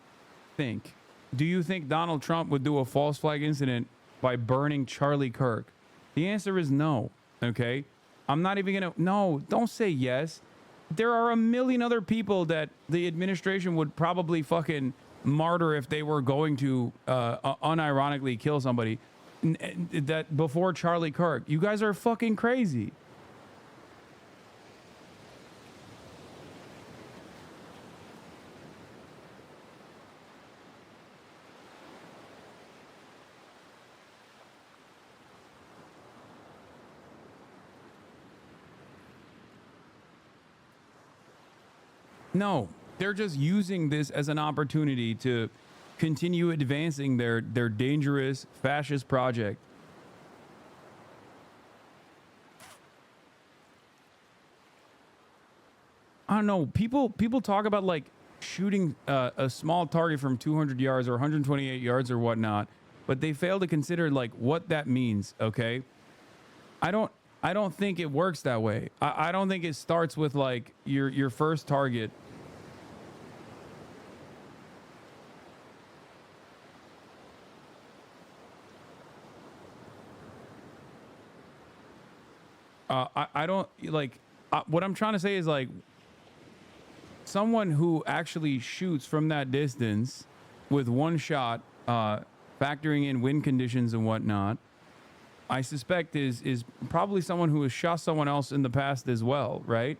think. Do you think Donald Trump would do a false flag incident by burning Charlie Kirk? The answer is no. Okay, I'm not even gonna. No, don't say yes. There are a million other people that the administration would probably fucking martyr if they were going to unironically kill somebody. That before Charlie Kirk. You guys are fucking crazy. No, they're just using this as an opportunity to continue advancing their dangerous fascist project. I don't know. People talk about like shooting a small target from 200 yards or 128 yards or whatnot, but they fail to consider like what that means. Okay, I don't think it works that way. I don't think it starts with like your first target. I don't like what I'm trying to say is like someone who actually shoots from that distance with one shot, factoring in wind conditions and whatnot, I suspect is probably someone who has shot someone else in the past as well, right?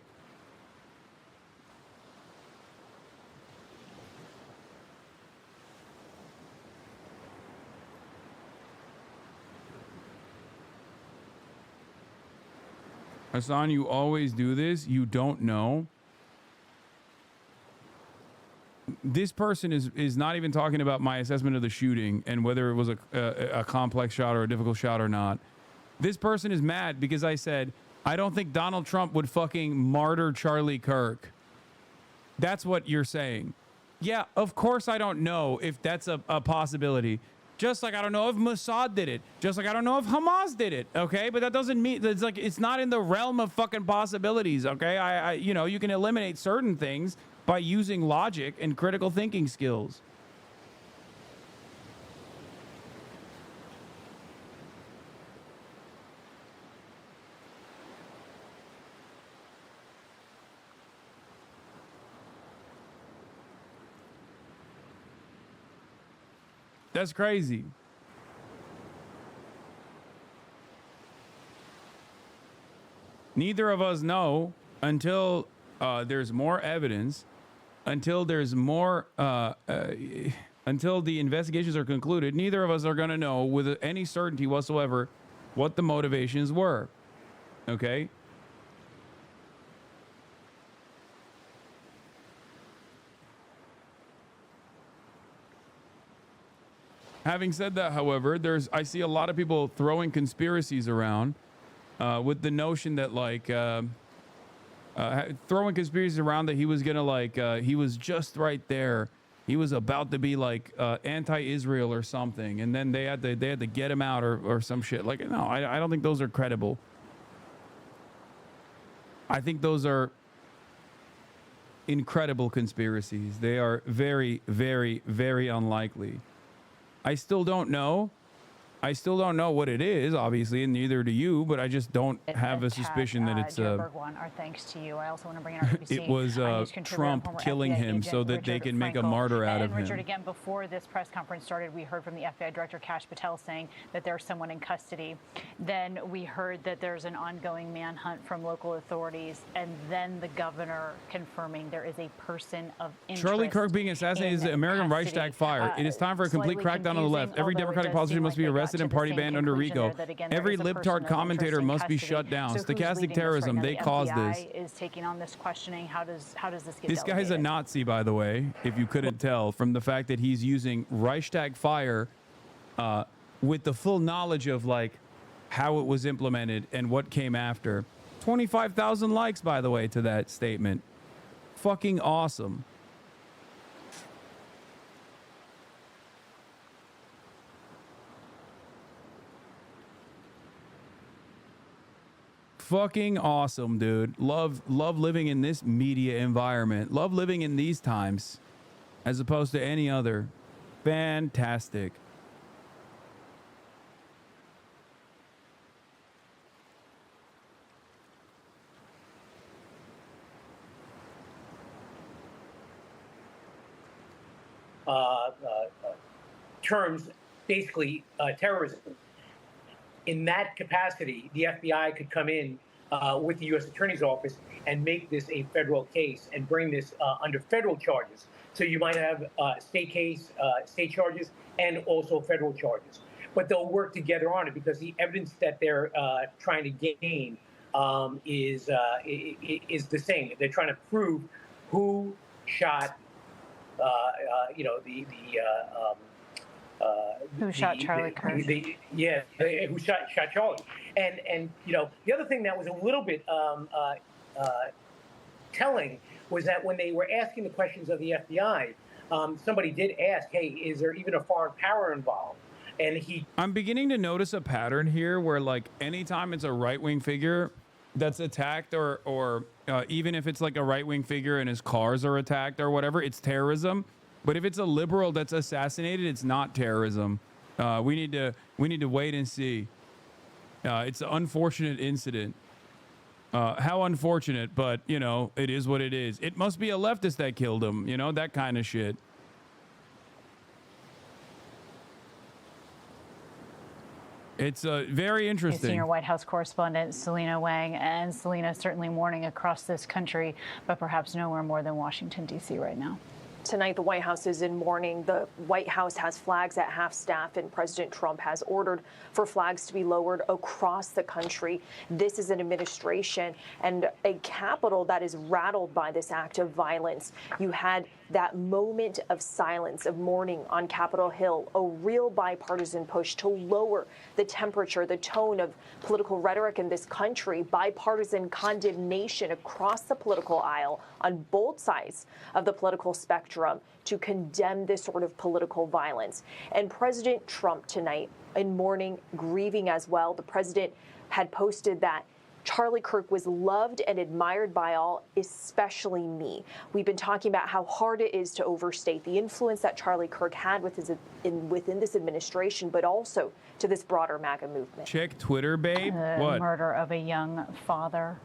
Hasan, you always do this. You don't know. This person is not even talking about my assessment of the shooting and whether it was a complex shot or a difficult shot or not. This person is mad because I said, I don't think Donald Trump would fucking martyr Charlie Kirk. That's what you're saying. Yeah, of course I don't know if that's a possibility. Just like I don't know if Mossad did it. Just like I don't know if Hamas did it. Okay, but that doesn't mean it's like it's not in the realm of fucking possibilities. Okay, I you know, you can eliminate certain things by using logic and critical thinking skills. That's crazy. Neither of us know until there's more evidence, until there's more, until the investigations are concluded. Neither of us are going to know with any certainty whatsoever what the motivations were. Okay? Having said that, however, I see a lot of people throwing conspiracies around with the notion that throwing conspiracies around that he was gonna he was just right there. He was about to be anti-Israel or something, and then they had to get him out or some shit. No, I don't think those are credible. I think those are incredible conspiracies. They are very, very, very unlikely. I still don't know what it is, obviously, and neither do you, but I just don't have a suspicion that it's Joe Bergwan, our thanks to you. I also want to bring in our BBC it was news contributor, Trump former killing FBI him agent so that they Richard can make a Frankel. martyr out of Richard, him. again, before this press conference started, we heard from the FBI Director Kash Patel saying that there's someone in custody. Then we heard that there's an ongoing manhunt from local authorities, and then the governor confirming there is a person of interest. Charlie Kirk being assassinated is the American Reichstag fire. It is time for a complete crackdown on the left. Every Democratic politician must be arrested and party banned under RICO. Every libtard commentator must be shut down. Stochastic terrorism, they caused this. Is taking on this questioning. How does this get This guy's a Nazi, by the way, if you couldn't tell from the fact that he's using Reichstag fire with the full knowledge of how it was implemented and what came after. 25,000 likes, by the way, to that statement. Fucking awesome. Fucking awesome, dude. Love living in this media environment. Love living in these times as opposed to any other. Fantastic. Terms, basically terrorism. In that capacity, the FBI could come in with the U.S. Attorney's Office and make this a federal case and bring this under federal charges. So you might have state charges, and also federal charges. But they'll work together on it because the evidence that they're trying to gain is the same. They're trying to prove who shot, who shot Charlie Kirk? Who shot Charlie? And the other thing that was a little bit telling was that when they were asking the questions of the FBI, somebody did ask, "Hey, is there even a foreign power involved?" And I'm beginning to notice a pattern here where anytime it's a right-wing figure that's attacked or even if it's a right-wing figure and his cars are attacked or whatever, it's terrorism. But if it's a liberal that's assassinated, it's not terrorism. We need to wait and see. It's an unfortunate incident. How unfortunate, but it is what it is. It must be a leftist that killed him, that kind of shit. It's very interesting. Senior White House correspondent Selena Wang, and Selena certainly mourning across this country, but perhaps nowhere more than Washington, D.C. right now. Tonight, the White House is in mourning. The White House has flags at half staff, and President Trump has ordered for flags to be lowered across the country. This is an administration and a Capitol that is rattled by this act of violence. You had that moment of silence, of mourning on Capitol Hill, a real bipartisan push to lower the temperature, the tone of political rhetoric in this country, bipartisan condemnation across the political aisle on both sides of the political spectrum to condemn this sort of political violence. And President Trump tonight in mourning, grieving as well. The president had posted that Charlie Kirk was loved and admired by all, especially me. We've been talking about how hard it is to overstate the influence that Charlie Kirk had within this administration, but also to this broader MAGA movement. Check Twitter, babe. The murder of a young father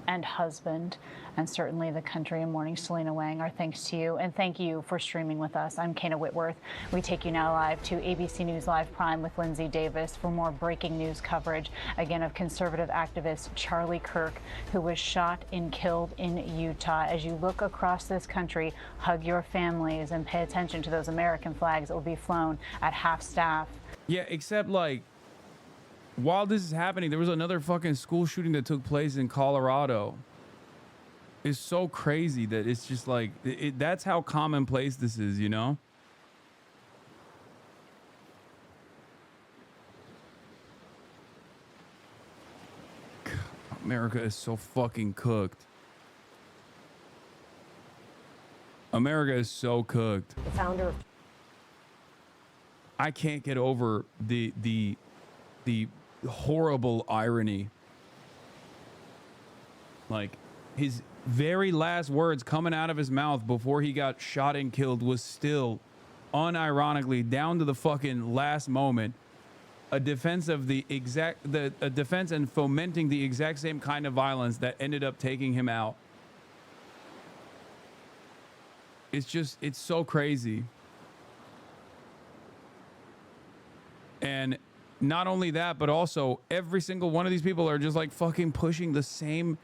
and husband, and certainly the country in mourning. Selena Wang, our thanks to you, and thank you for streaming with us. I'm Kana Whitworth. We take you now live to ABC News Live Prime with Lindsay Davis for more breaking news coverage, again, of conservative activist Charlie Kirk, who was shot and killed in Utah. As you look across this country, hug your families and pay attention to those American flags that will be flown at half staff. Yeah, except while this is happening, there was another fucking school shooting that took place in Colorado. It's so crazy that it's just that's how commonplace this is, America is so fucking cooked. America is so cooked. The founder of I can't get over the horrible irony. Like, his very last words coming out of his mouth before he got shot and killed was still, unironically, down to the fucking last moment, a defense of a defense and fomenting the exact same kind of violence that ended up taking him out. It's so crazy. And not only that, but also every single one of these people are just like fucking pushing the same,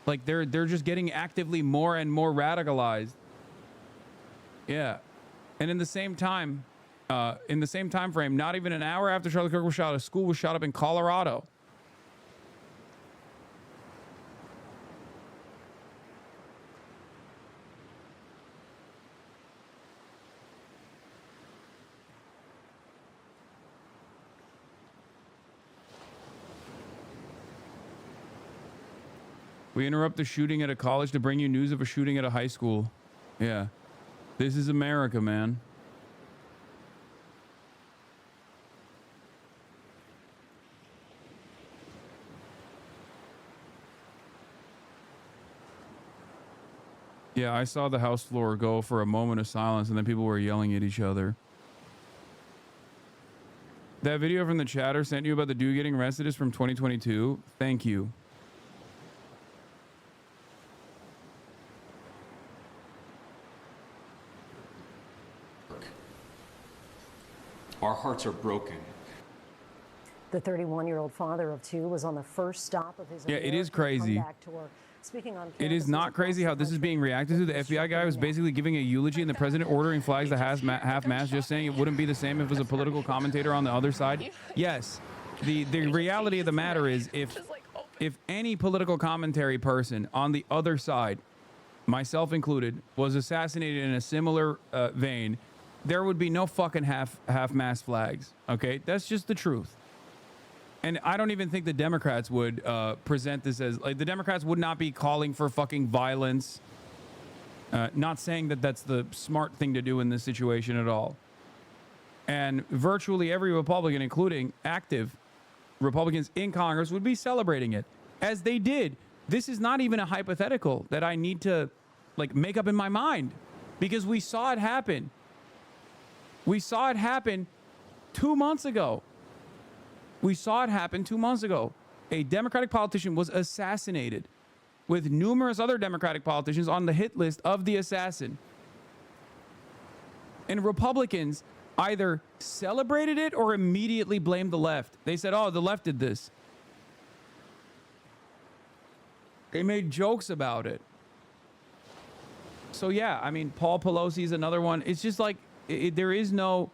like they're just getting actively more and more radicalized. Yeah. And in the same time frame, not even an hour after Charlie Kirk was shot, a school was shot up in Colorado. We interrupt the shooting at a college to bring you news of a shooting at a high school. Yeah. This is America, man. Yeah, I saw the House floor go for a moment of silence, and then people were yelling at each other. That video from the chatter sent you about the dude getting arrested is from 2022. Thank you. Our hearts are broken. the 31-year-old father of two was on the first stop of his it is crazy. comeback tour. Speaking on It is not crazy how this is being reacted to. The FBI guy was basically giving a eulogy and the president ordering flags to half-mast, just saying it wouldn't be the same if it was a political commentator on the other side. Yes, the reality of the matter is if any political commentary person on the other side, myself included, was assassinated in a similar vein, there would be no fucking half-mast flags, okay? That's just the truth. And I don't even think the Democrats would present this as, like, the Democrats would not be calling for fucking violence. Not saying that that's the smart thing to do in this situation at all. And virtually every Republican, including active Republicans in Congress, would be celebrating it, as they did. This is not even a hypothetical that I need to, like, make up in my mind, because we saw it happen. We saw it happen 2 months ago. We saw it happen 2 months ago. A Democratic politician was assassinated with numerous other Democratic politicians on the hit list of the assassin. And Republicans either celebrated it or immediately blamed the left. They said, oh, the left did this. They made jokes about it. So, yeah, I mean, Paul Pelosi is another one. It's just like, there is no...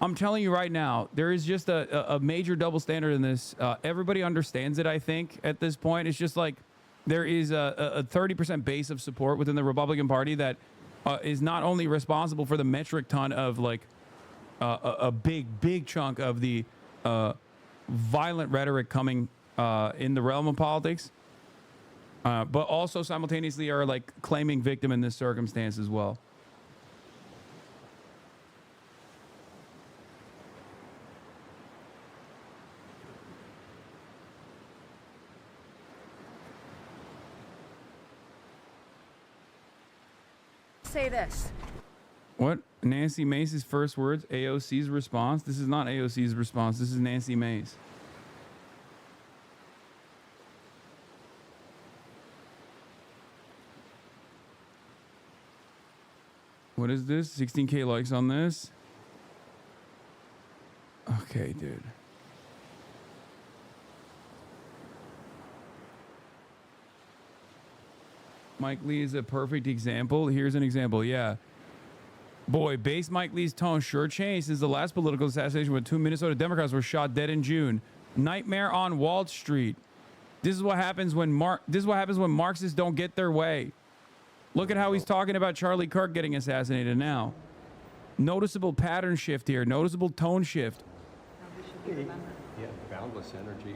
I'm telling you right now, there is just a major double standard in this. Everybody understands it, I think, at this point. It's just like there is a 30% base of support within the Republican Party that is not only responsible for the metric ton of, like, a big chunk of the violent rhetoric coming in the realm of politics, but also simultaneously are, like, claiming victim in this circumstance as well. Say this. What? Nancy Mace's first words, AOC's response? This is not AOC's response. This is Nancy Mace. What is this? 16K likes on this? Okay, dude. Mike Lee is a perfect example. Here's an example. Yeah. Boy, base Mike Lee's tone sure changed since the last political assassination when 2 Minnesota Democrats were shot dead in June. Nightmare on Wall Street. This is what happens when Marxists don't get their way. Look at how he's talking about Charlie Kirk getting assassinated now. Noticeable pattern shift here. Noticeable tone shift. Yeah, boundless energy,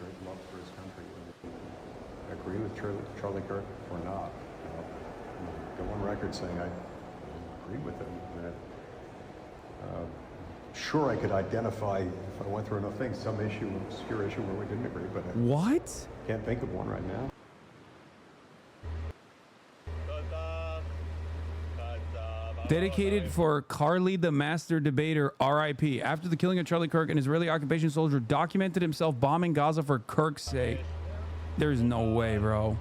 great love for his country. agree with Charlie Kirk or not. Go on record saying I agree with him. That, sure, I could identify, if I went through enough things, some issue, obscure issue where we didn't agree, but I What? can't think of one right now. Dedicated for Carly the Master Debater, R.I.P. After the killing of Charlie Kirk, an Israeli occupation soldier documented himself bombing Gaza for Kirk's sake. There's no way, bro.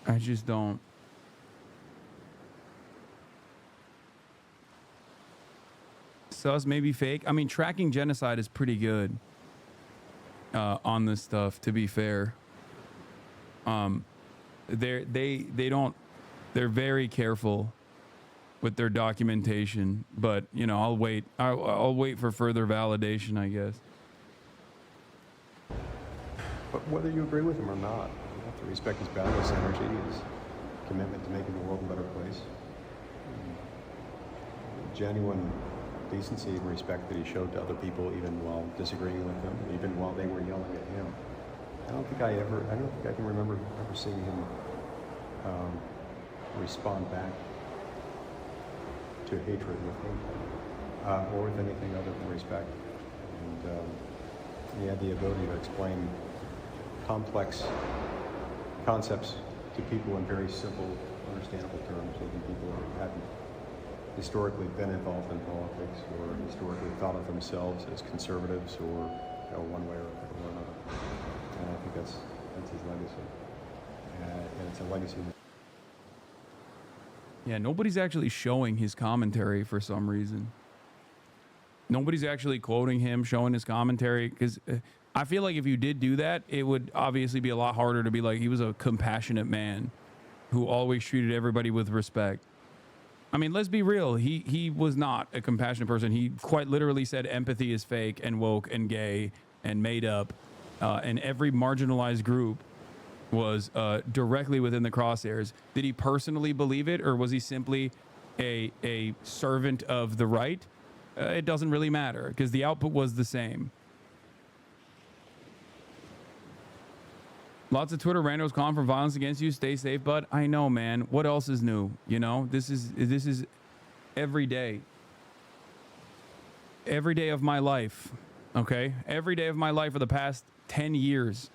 I just don't. Sus, maybe fake. I mean, tracking genocide is pretty good on this stuff, to be fair. They're very careful with their documentation, but you know, I'll wait for further validation, I guess. But whether you agree with him or not, you have to respect his boundless energy, his commitment to making the world a better place. Genuine decency and respect that he showed to other people, even while disagreeing with them, even while they were yelling at him. I don't think I can remember ever seeing him respond back to hatred with hate, or with anything other than respect. And he had the ability to explain complex concepts to people in very simple, understandable terms, even people who hadn't historically been involved in politics or historically thought of themselves as conservatives or one way or another. And I think that's his legacy. And it's a legacy. Yeah, nobody's actually showing his commentary for some reason. Nobody's actually quoting him, showing his commentary, because I feel like if you did do that, it would obviously be a lot harder to be like, he was a compassionate man who always treated everybody with respect. I mean, let's be real. He was not a compassionate person. He quite literally said empathy is fake and woke and gay and made up. And every marginalized group was directly within the crosshairs. Did he personally believe it, or was he simply a servant of the right? It doesn't really matter, because the output was the same. Lots of Twitter randos calling for violence against you. Stay safe, bud. I know, man. What else is new? You know, this is every day. Every day of my life. Okay? Every day of my life for the past 10 years.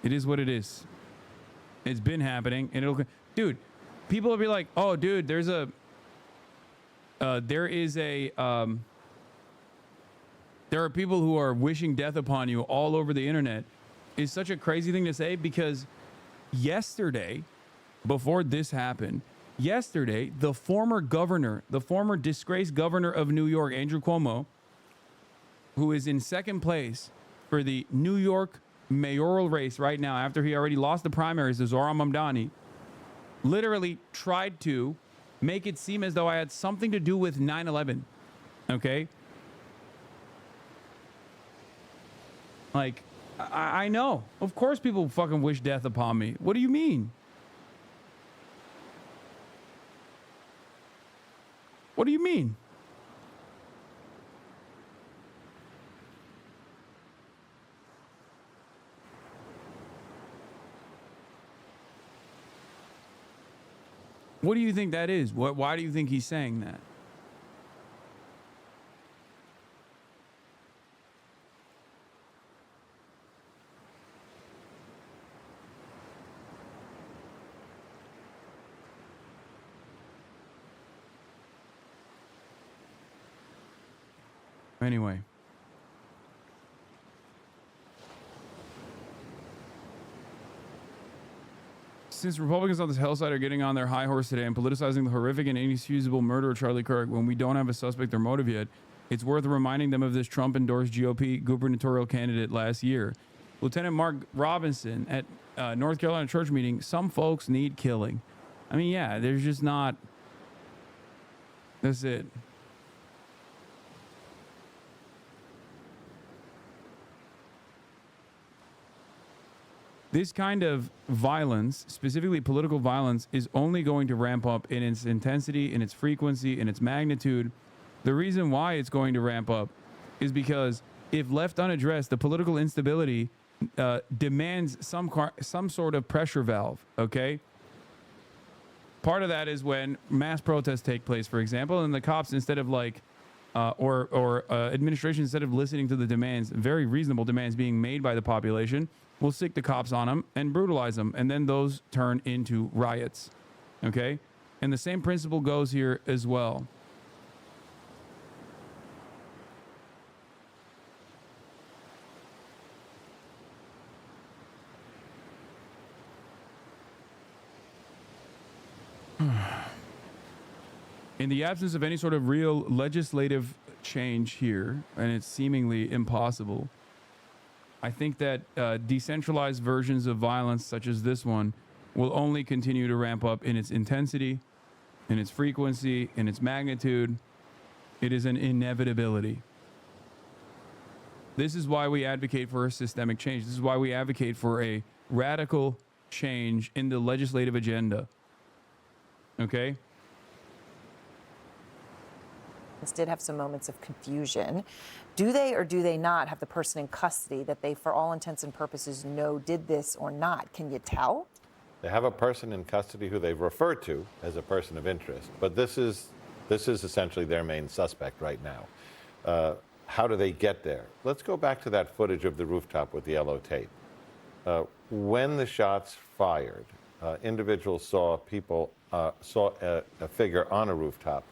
It is what it is. It's been happening, and it'll... Dude, people will be like, oh, dude, there is a... There are people who are wishing death upon you all over the internet. It's such a crazy thing to say, because yesterday, before this happened, yesterday, the former disgraced governor of New York, Andrew Cuomo, who is in second place for the New York mayoral race right now, after he already lost the primaries to Zohran Mamdani, literally tried to make it seem as though I had something to do with 9/11. Okay? Like, I know. Of course people fucking wish death upon me. What do you mean? What do you mean? What do you think that is? Why do you think he's saying that? Anyway. Since Republicans on this hellside are getting on their high horse today and politicizing the horrific and inexcusable murder of Charlie Kirk when we don't have a suspect or motive yet, it's worth reminding them of this Trump-endorsed GOP gubernatorial candidate last year. Lieutenant Mark Robinson at North Carolina church meeting, some folks need killing. I mean, yeah, there's just not... That's it. this kind of violence, specifically political violence, is only going to ramp up in its intensity, in its frequency, in its magnitude. The reason why it's going to ramp up is because if left unaddressed, the political instability demands some sort of pressure valve, okay? Part of that is when mass protests take place, for example, and the cops, instead of administration, instead of listening to the demands, very reasonable demands being made by the population, will stick the cops on them and brutalize them, and then those turn into riots, okay? And the same principle goes here as well. In the absence of any sort of real legislative change here, and it's seemingly impossible, I think that decentralized versions of violence such as this one will only continue to ramp up in its intensity, in its frequency, in its magnitude. It is an inevitability. This is why we advocate for a systemic change. This is why we advocate for a radical change in the legislative agenda. Okay? Did have some moments of confusion. Do they or do they not have the person in custody that they, for all intents and purposes, know did this or not? Can you tell? They have a person in custody who they've referred to as a person of interest, but this is essentially their main suspect right now. How do they get there? Let's go back to that footage of the rooftop with the yellow tape. When the shots fired, individuals saw a figure on a rooftop.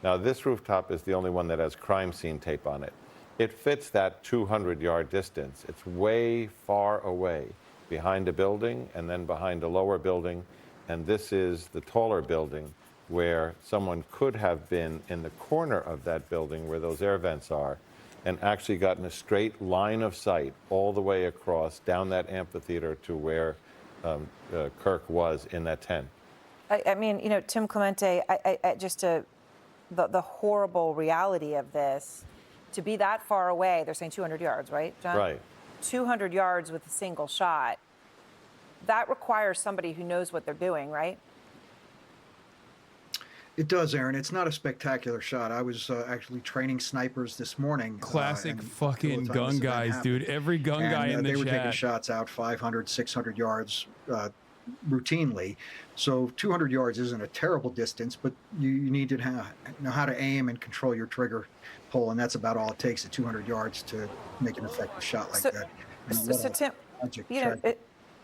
Now, this rooftop is the only one that has crime scene tape on it. It fits that 200-yard distance. It's way far away behind a building and then behind a lower building. And this is the taller building where someone could have been in the corner of that building where those air vents are and actually gotten a straight line of sight all the way across down that amphitheater to where Kirk was in that tent. I mean, you know, Tim Clemente, the horrible reality of this, to be that far away, they're saying 200 yards, right, John? Right. 200 yards with a single shot, that requires somebody who knows what they're doing, right? It does, Aaron. It's not a spectacular shot. I was actually training snipers this morning. Classic fucking gun guys, dude. Every gun guy in the they were chat. taking shots out 500, 600 yards routinely. So 200 yards isn't a terrible distance, but you need to know how to aim and control your trigger pull, and that's about all it takes at 200 yards to make an effective shot like that. So Tim, you know,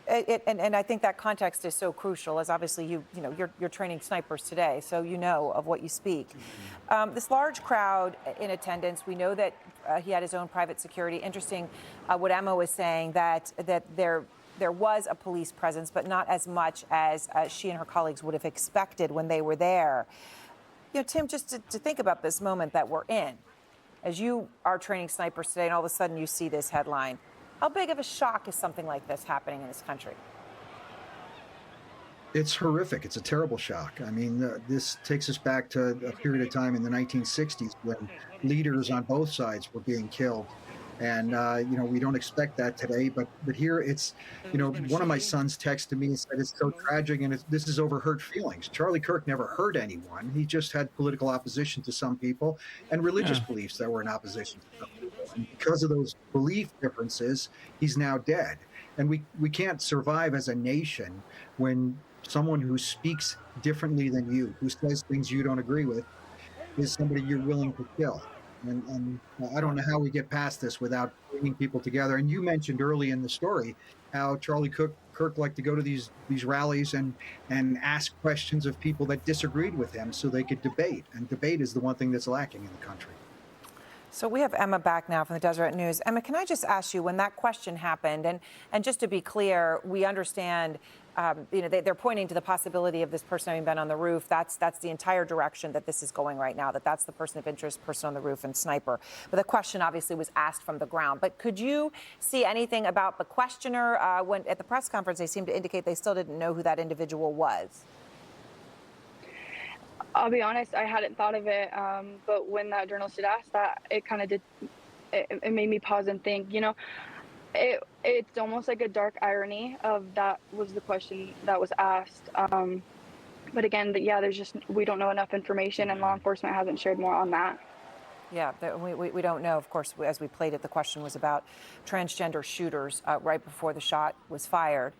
and I think that context is so crucial, as obviously you're training snipers today, so you know of what you speak. This large crowd in attendance, we know that he had his own private security. Interesting what Emma was saying, that there was a police presence, but not as much as she and her colleagues would have expected when they were there. You know, Tim, just to think about this moment that we're in, as you are training snipers today, and all of a sudden you see this headline, how big of a shock is something like this happening in this country? It's horrific. It's a terrible shock. I mean, this takes us back to a period of time in the 1960s when leaders on both sides were being killed. And, you know, we don't expect that today. But here it's, you know, one of my sons texted me and said it's so tragic and this is over hurt feelings. Charlie Kirk never hurt anyone. He just had political opposition to some people and religious beliefs that were in opposition to some people. And because of those belief differences, he's now dead. And we can't survive as a nation when someone who speaks differently than you, who says things you don't agree with, is somebody you're willing to kill. And I don't know how we get past this without bringing people together. And you mentioned early in the story how Charlie Kirk liked to go to these rallies and ask questions of people that disagreed with him so they could debate. And debate is the one thing that's lacking in the country. So we have Emma back now from the Deseret News. Emma, can I just ask you, when that question happened, and just to be clear, we understand, you know, they're pointing to the possibility of this person having been on the roof. That's the entire direction that this is going right now, that's the person of interest, person on the roof, and sniper. But the question obviously was asked from the ground. But could you see anything about the questioner? When at the press conference, they seemed to indicate they still didn't know who that individual was. I'll be honest, I hadn't thought of it, but when that journalist had asked that, it kind of did, it made me pause and think, you know, It's almost like a dark irony of that was the question that was asked. But again, there's just, we don't know enough information, and law enforcement hasn't shared more on that. Yeah, we don't know. Of course, as we played it, the question was about transgender shooters right before the shot was fired.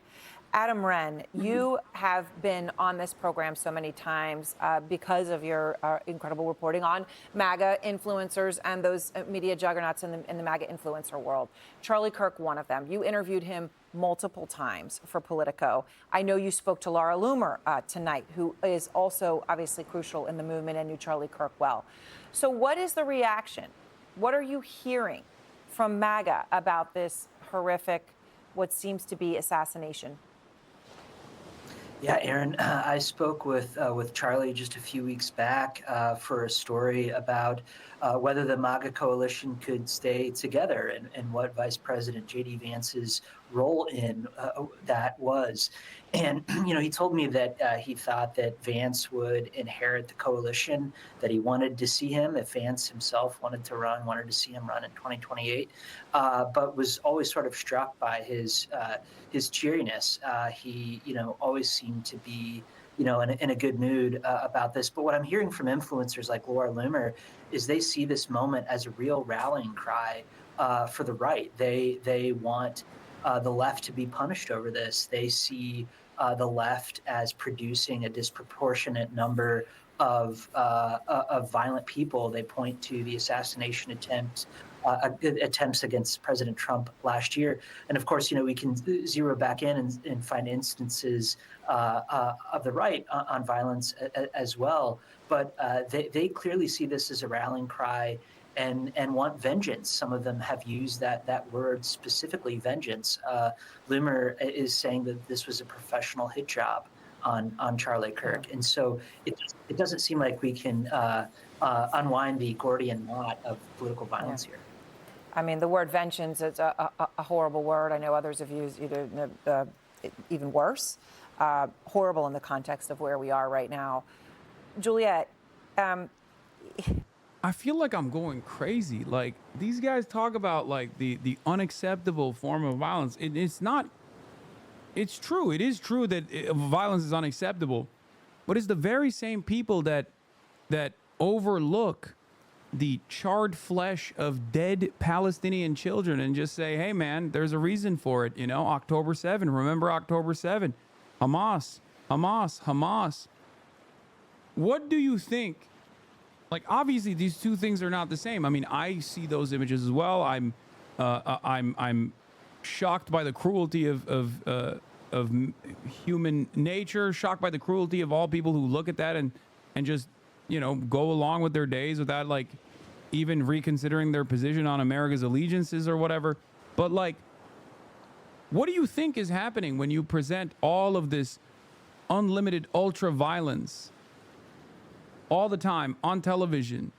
Adam Wren, you have been on this program so many times because of your incredible reporting on MAGA influencers and those media juggernauts in the MAGA influencer world. Charlie Kirk, one of them. You interviewed him multiple times for Politico. I know you spoke to Laura Loomer tonight, who is also obviously crucial in the movement and knew Charlie Kirk well. So what is the reaction? What are you hearing from MAGA about this horrific, what seems to be assassination? Yeah, Aaron, I spoke with Charlie just a few weeks back for a story about whether the MAGA coalition could stay together and what Vice President J.D. Vance's role in that was. And, he told me that he thought that Vance would inherit the coalition, that he wanted to see him, if Vance himself wanted to see him run in 2028, but was always sort of struck by his cheeriness. He, always seemed to be, in a good mood about this. But what I'm hearing from influencers like Laura Loomer is they see this moment as a real rallying cry for the right. They want the left to be punished over this. They see the left as producing a disproportionate number of violent people. They point to the assassination attempts against President Trump last year. And of course, we can zero back in and find instances of the right on violence as well. But they clearly see this as a rallying cry and want vengeance. Some of them have used that word specifically, vengeance. Loomer is saying that this was a professional hit job on Charlie Kirk. And so it doesn't seem like we can unwind the Gordian knot of political violence here. I mean, the word vengeance is a horrible word. I know others have used even worse. Horrible in the context of where we are right now. Juliet, I feel like I'm going crazy. Like, these guys talk about like the unacceptable form of violence. It's not. It's true. It is true that violence is unacceptable, but it's the very same people that overlook the charred flesh of dead Palestinian children and just say, hey, man, there's a reason for it. October 7. Remember October 7. Hamas, Hamas, Hamas. What do you think? Like, obviously, these two things are not the same. I mean, I see those images as well. I'm shocked by the cruelty of human nature, shocked by the cruelty of all people who look at that and just, go along with their days without like even reconsidering their position on America's allegiances or whatever. But like, what do you think is happening when you present all of this unlimited ultra violence all the time on television,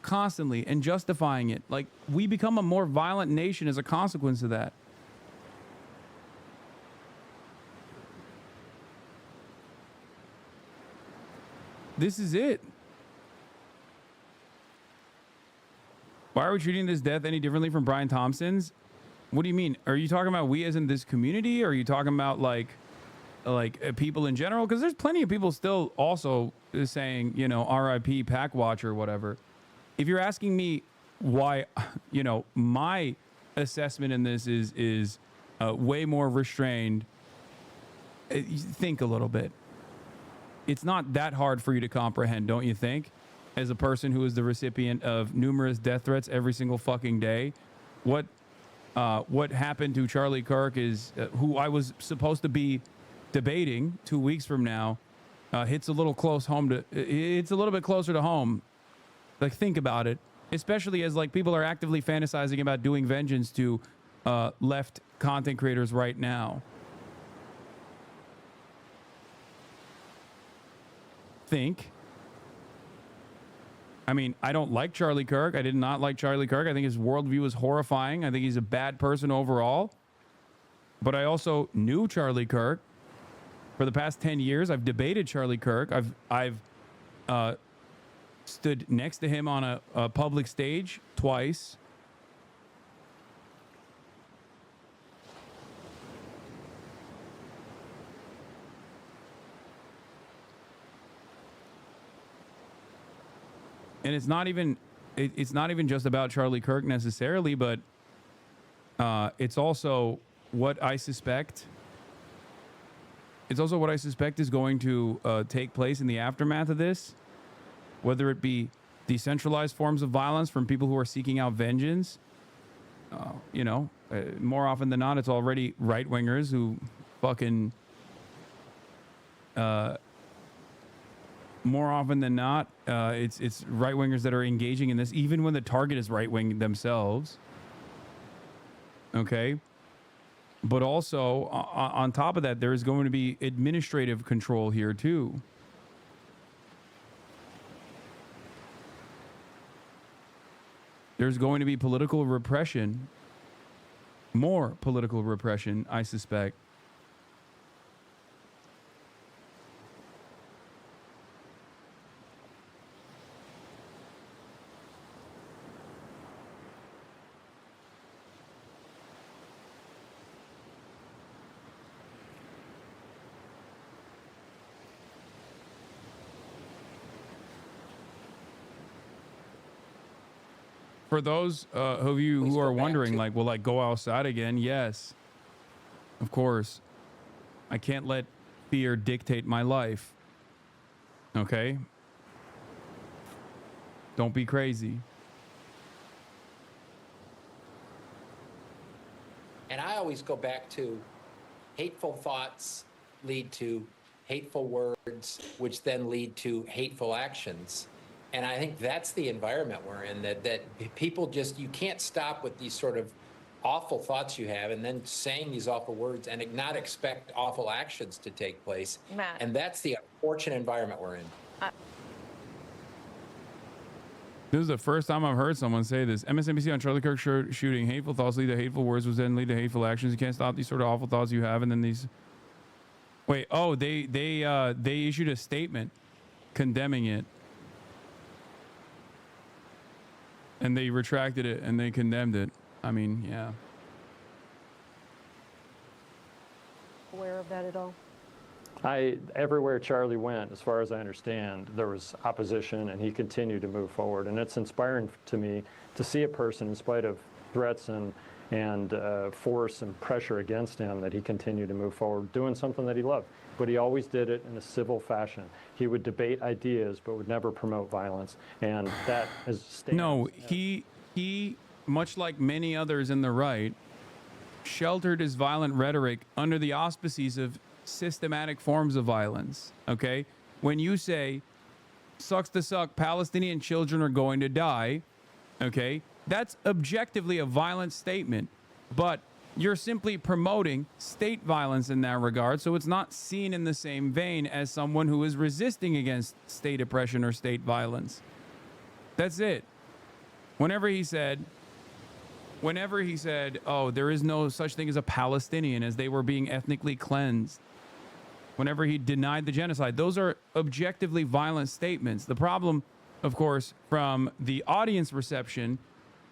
constantly, and justifying it? Like, we become a more violent nation as a consequence of that. This is it. Why are we treating this death any differently from Brian Thompson's? What do you mean? Are you talking about we as in this community? Or are you talking about like people in general? Because there's plenty of people still also saying, RIP Pack Watch or whatever. If you're asking me why, my assessment in this is way more restrained, think a little bit. It's not that hard for you to comprehend, don't you think? As a person who is the recipient of numerous death threats every single fucking day, what happened to Charlie Kirk is who I was supposed to be debating 2 weeks from now. Hits a little close home to. It's a little bit closer to home. Like, think about it, especially as like people are actively fantasizing about doing vengeance to left content creators right now. Think. I mean, I don't like Charlie Kirk. I did not like Charlie Kirk. I think his worldview is horrifying. I think he's a bad person overall. But I also knew Charlie Kirk for the past 10 years. I've debated Charlie Kirk. I've stood next to him on a public stage twice. and it's not even just about Charlie Kirk necessarily, but it's also what I suspect. It's also what I suspect is going to take place in the aftermath of this, whether it be decentralized forms of violence from people who are seeking out vengeance. More often than not, it's already right-wingers who fucking... more often than not, it's right-wingers that are engaging in this, even when the target is right-wing themselves. Okay? But also, on top of that, there is going to be administrative control here, too. There's going to be political repression. More political repression, I suspect. For those of you who are wondering, like, will I go outside again? Yes, of course. I can't let fear dictate my life. Okay? Don't be crazy. And I always go back to hateful thoughts lead to hateful words, which then lead to hateful actions. And I think that's the environment we're in, that people just, you can't stop with these sort of awful thoughts you have and then saying these awful words and not expect awful actions to take place. Matt. And that's the unfortunate environment we're in. This is the first time I've heard someone say this. MSNBC on Charlie Kirk shooting. Hateful thoughts lead to hateful words, which then lead to hateful actions. You can't stop these sort of awful thoughts you have. And then these... Wait, oh, they issued a statement condemning it. And they retracted it and they condemned it. I mean, yeah. Aware of that at all? Everywhere Charlie went, as far as I understand, there was opposition and he continued to move forward. And it's inspiring to me to see a person, in spite of threats and force and pressure against him, that he continued to move forward, doing something that he loved. But he always did it in a civil fashion. He would debate ideas, but would never promote violence. And that is... No, he, much like many others in the right, sheltered his violent rhetoric under the auspices of systematic forms of violence, okay? When you say, sucks to suck, Palestinian children are going to die, okay? That's objectively a violent statement, but you're simply promoting state violence in that regard, so it's not seen in the same vein as someone who is resisting against state oppression or state violence. That's it. Whenever he said, oh, there is no such thing as a Palestinian, as they were being ethnically cleansed, whenever he denied the genocide, those are objectively violent statements. The problem, of course, from the audience reception,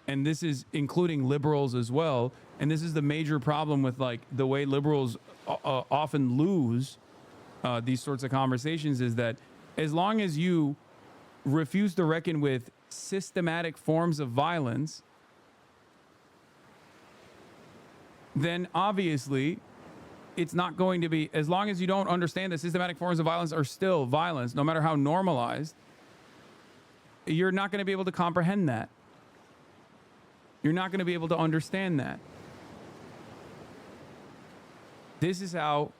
and this is including liberals as well, and this is the major problem with like the way liberals often lose these sorts of conversations, is that as long as you refuse to reckon with systematic forms of violence, then obviously it's not going to be, as long as you don't understand that systematic forms of violence are still violence, no matter how normalized, you're not going to be able to comprehend that. You're not going to be able to understand that. This is how,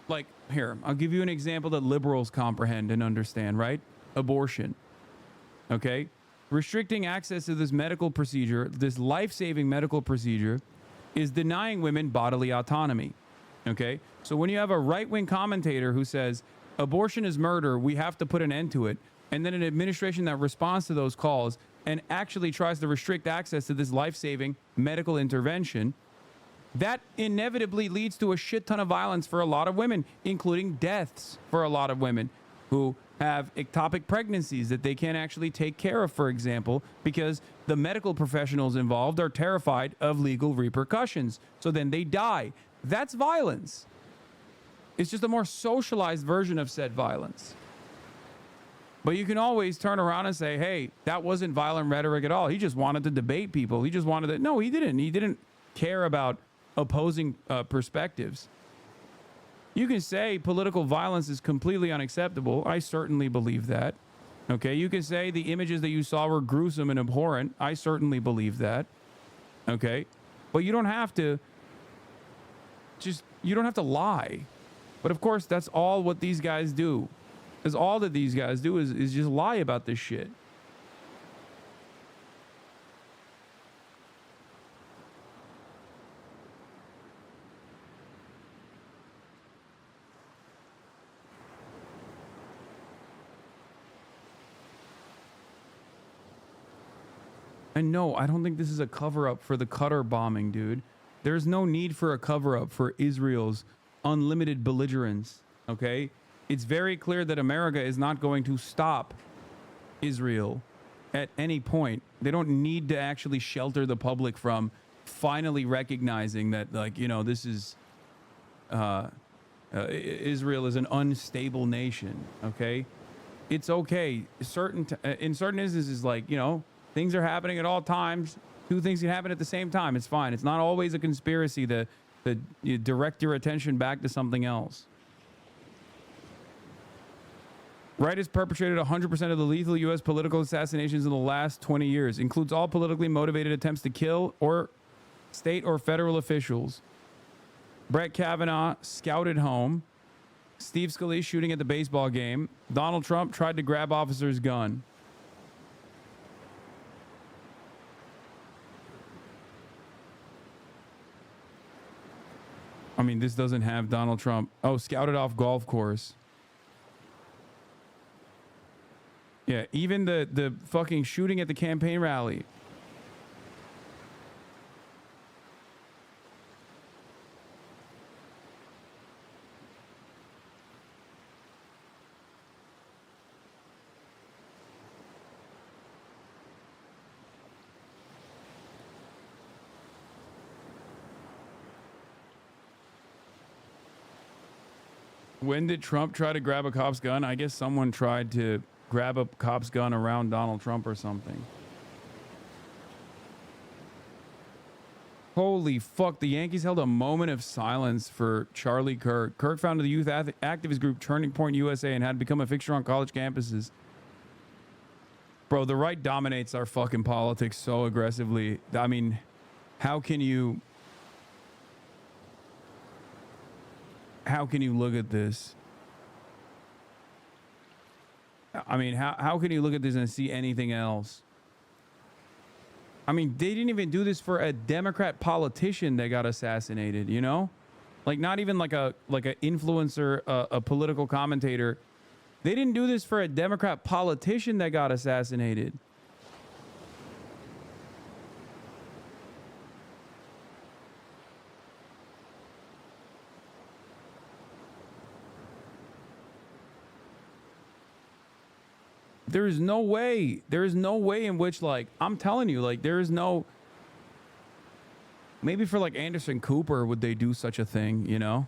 like, here, I'll give you an example that liberals comprehend and understand, right? Abortion. Okay? Restricting access to this medical procedure, this life-saving medical procedure, is denying women bodily autonomy. Okay? So when you have a right-wing commentator who says, abortion is murder, we have to put an end to it, and then an administration that responds to those calls and actually tries to restrict access to this life-saving medical intervention, that inevitably leads to a shit ton of violence for a lot of women, including deaths for a lot of women who have ectopic pregnancies that they can't actually take care of, for example, because the medical professionals involved are terrified of legal repercussions. So then they die. That's violence. It's just a more socialized version of said violence. But you can always turn around and say, hey, that wasn't violent rhetoric at all. He just wanted to debate people. He just wanted to. No, he didn't. He didn't care about opposing perspectives. You can say political violence is completely unacceptable. I certainly believe that. Okay, you can say the images that you saw were gruesome and abhorrent. I certainly believe that. Okay, but you don't have to lie. But of course, that's all what these guys do. Because all that these guys do is just lie about this shit. And no, I don't think this is a cover-up for the Qatar bombing, dude. There's no need for a cover-up for Israel's unlimited belligerence, okay? It's very clear that America is not going to stop Israel at any point. They don't need to actually shelter the public from finally recognizing that, like, you know, this is Israel is an unstable nation, okay? It's okay. In certain instances, like, you know, things are happening at all times. Two things can happen at the same time. It's fine. It's not always a conspiracy to you direct your attention back to something else. Right has perpetrated 100% of the lethal U.S. political assassinations in the last 20 years. Includes all politically motivated attempts to kill or state or federal officials. Brett Kavanaugh scouted home. Steve Scalise shooting at the baseball game. Donald Trump tried to grab officer's gun. I mean, this doesn't have Donald Trump. Oh, scouted off golf course. Yeah, even the fucking shooting at the campaign rally. When did Trump try to grab a cop's gun? I guess someone tried to grab a cop's gun around Donald Trump or something. Holy fuck, the Yankees held a moment of silence for Charlie Kirk. Kirk founded the youth activist group Turning Point USA and had become a fixture on college campuses. Bro, the right dominates our fucking politics so aggressively. I mean, how can you look at this? I mean, how can you look at this and see anything else? I mean, they didn't even do this for a Democrat politician that got assassinated, you know? Like, not even like a influencer, a political commentator. They didn't do this for a Democrat politician that got assassinated. There is no way in which, like, I'm telling you, like, there is no, maybe for like Anderson Cooper would they do such a thing, you know,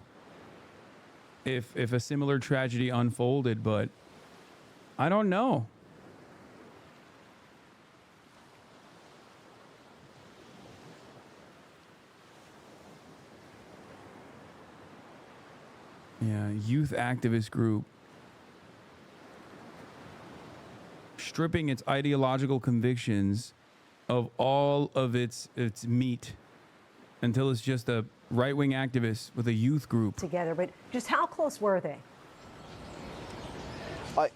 if a similar tragedy unfolded, but I don't know. Yeah, youth activist group. Stripping its ideological convictions of all of its meat until it's just a right-wing activist with a youth group. Together, but just how close were they?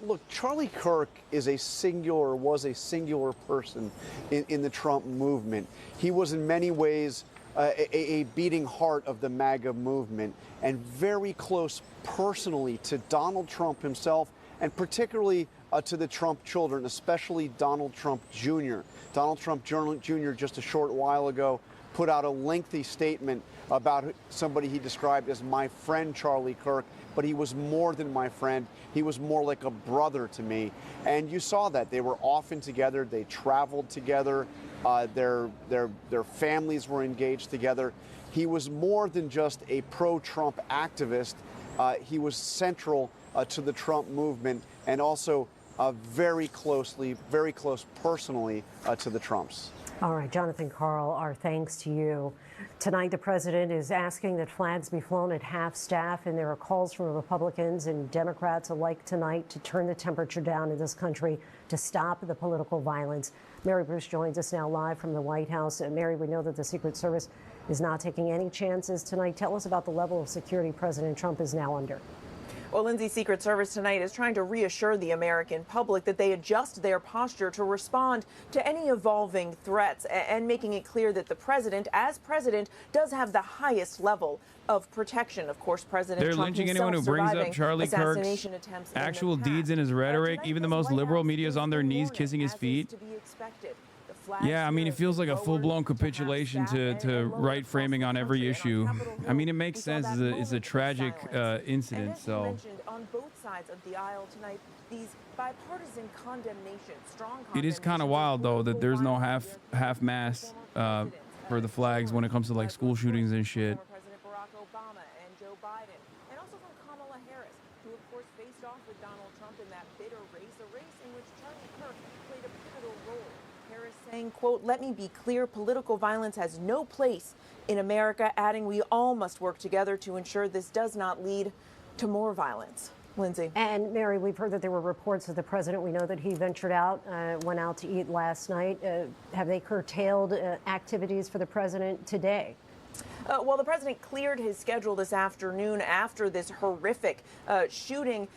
Look, Charlie Kirk was a singular person in the Trump movement. He was in many ways a beating heart of the MAGA movement and very close personally to Donald Trump himself and particularly to the Trump children, especially Donald Trump Jr. Donald Trump Jr. just a short while ago put out a lengthy statement about somebody he described as my friend Charlie Kirk, but he was more than my friend. He was more like a brother to me. And you saw that. They were often together. They traveled together. Their families were engaged together. He was more than just a pro-Trump activist. He was central to the Trump movement and also very close personally to the Trumps. All right, Jonathan Karl, our thanks to you. Tonight, the president is asking that flags be flown at half-staff, and there are calls from Republicans and Democrats alike tonight to turn the temperature down in this country to stop the political violence. Mary Bruce joins us now live from the White House. Mary, we know that the Secret Service is not taking any chances tonight. Tell us about the level of security President Trump is now under. Well, Lindsay, Secret Service tonight is trying to reassure the American public that they adjust their posture to respond to any evolving threats and making it clear that the president, as president, does have the highest level of protection. Of course, President They're Trump lynching anyone who brings up Charlie Kirk's actual deeds in his rhetoric. Even the most liberal media is on their knees kissing his feet. Yeah, I mean, it feels like a full-blown capitulation to right framing on every issue. I mean, it makes sense. It's a tragic incident, so. On both sides of the aisle tonight, these bipartisan condemnations, strong It is kind of wild, though, that there's no half-mast for the flags when it comes to, like, school shootings and shit. President Barack Obama and Joe Biden, and also from Kamala Harris, who, of course, faced off with Donald Trump in that bitter race, a race in which Charlie Kirk played a pivotal role. Harris saying, quote, "Let me be clear, political violence has no place in America," adding, "We all must work together to ensure this does not lead to more violence." Lindsay. And Mary, we've heard that there were reports of the president. We know that he ventured out, went out to eat last night. Have they curtailed activities for the president today? Well, the president cleared his schedule this afternoon after this horrific shooting,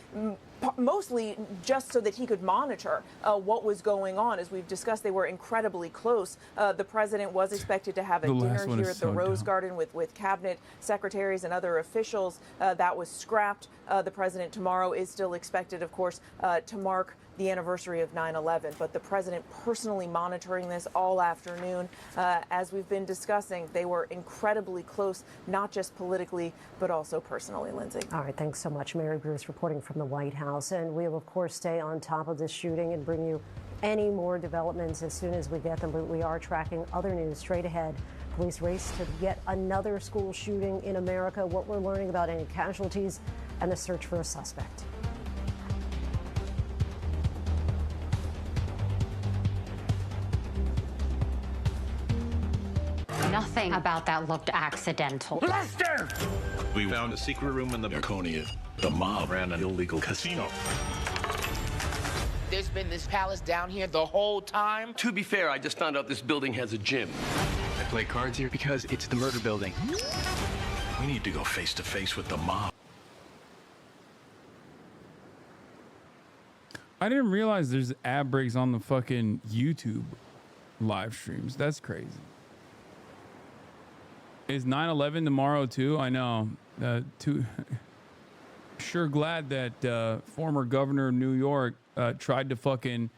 mostly just so that he could monitor what was going on. As we've discussed, they were incredibly close. The president was expected to have a dinner here at the Rose Garden with cabinet secretaries and other officials. That was scrapped. The president tomorrow is still expected, of course, to mark the anniversary of 9/11, but the president personally monitoring this all afternoon. As we've been discussing, they were incredibly close, not just politically, but also personally, Lindsay. All right, thanks so much. Mary Bruce reporting from the White House. And we'll, of course, stay on top of this shooting and bring you any more developments as soon as we get them. But we are tracking other news straight ahead. Police race to yet another school shooting in America, what we're learning about any casualties, and the search for a suspect. Nothing about that looked accidental. Lester! We found a secret room in the Laconia. The mob ran an illegal casino. There's been this palace down here the whole time. To be fair, I just found out this building has a gym. I play cards here because it's the murder building. We need to go face to face with the mob. I didn't realize there's ad breaks on the fucking YouTube live streams. That's crazy. Is 9/11 tomorrow too? I know. Sure glad that former governor of New York tried to fucking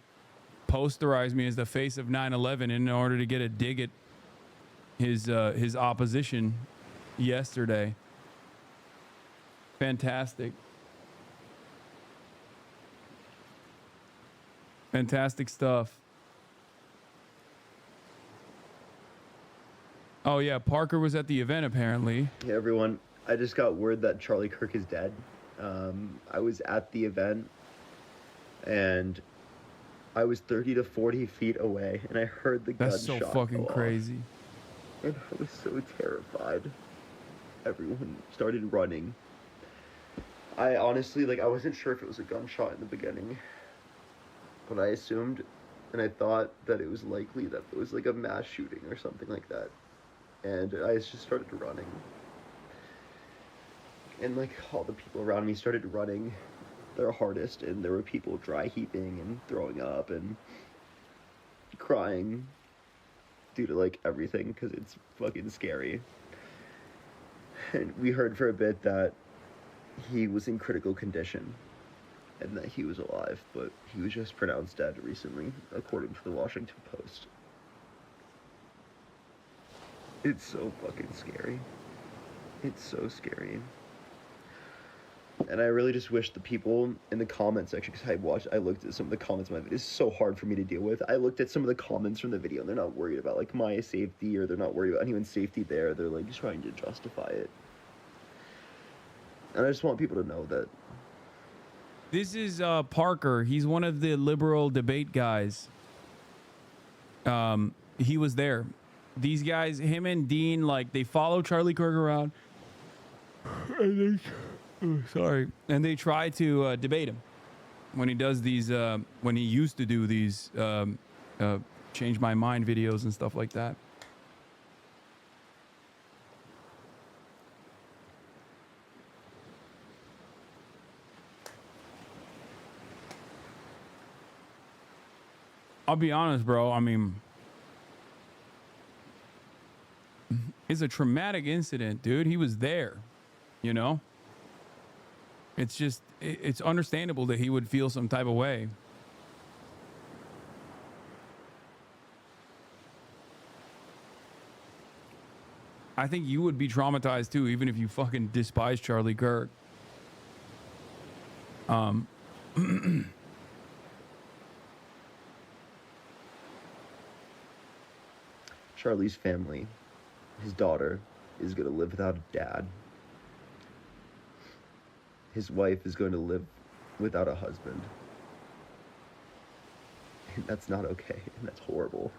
posterize me as the face of 9/11 in order to get a dig at his opposition yesterday. Fantastic. Fantastic stuff. Oh, yeah. Parker was at the event, apparently. Hey, everyone. I just got word that Charlie Kirk is dead. I was at the event, and I was 30 to 40 feet away, and I heard the gunshot. That's so fucking crazy. And I was so terrified. Everyone started running. I honestly, I wasn't sure if it was a gunshot in the beginning, but I assumed, and I thought that it was likely that it was a mass shooting or something like that. And I just started running. And all the people around me started running their hardest, and there were people dry heaving and throwing up and crying due to everything, because it's fucking scary. And we heard for a bit that he was in critical condition and that he was alive, but he was just pronounced dead recently, according to the Washington Post. It's so fucking scary. It's so scary. And I really just wish the people in the comment section, because I looked at some of the comments of my video. It's so hard for me to deal with. I looked at some of the comments from the video, and they're not worried about my safety, or they're not worried about anyone's safety there. They're trying to justify it. And I just want people to know that This is Parker. He's one of the liberal debate guys. He was there. These guys, him and Dean, like, they follow Charlie Kirk around. And they try to debate him when he does these, when he used to do these change my mind videos and stuff like that. I'll be honest, bro. I mean, it's a traumatic incident, dude. He was there, you know? It's just, it's understandable that he would feel some type of way. I think you would be traumatized too, even if you fucking despise Charlie Kirk. Charlie's family, his daughter, is going to live without a dad. His wife is going to live without a husband. And that's not okay, and that's horrible.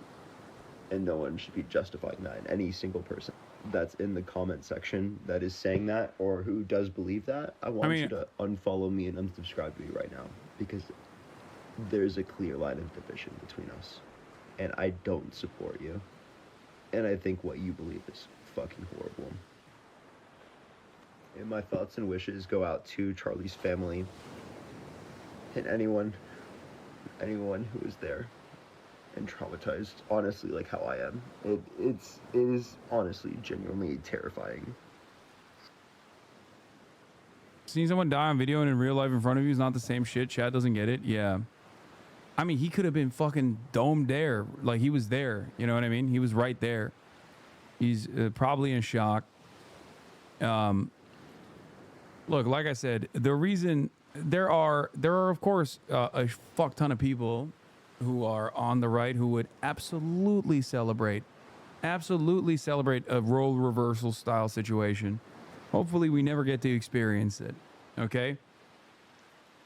And no one should be justifying that. And any single person that's in the comment section that is saying that, or who does believe that, I want you to unfollow me and unsubscribe to me right now, because there's a clear line of division between us, and I don't support you. And I think what you believe is fucking horrible. And my thoughts and wishes go out to Charlie's family and anyone who is there and traumatized, honestly, like how I am. It is honestly genuinely terrifying. Seeing someone die on video and in real life in front of you is not the same shit. Chad doesn't get it. Yeah. I mean, he could have been fucking domed there. Like, he was there. You know what I mean? He was right there. He's probably in shock. Look, like I said, the reason there are of course a fuck ton of people who are on the right who would absolutely celebrate a role reversal style situation. Hopefully we never get to experience it. Okay.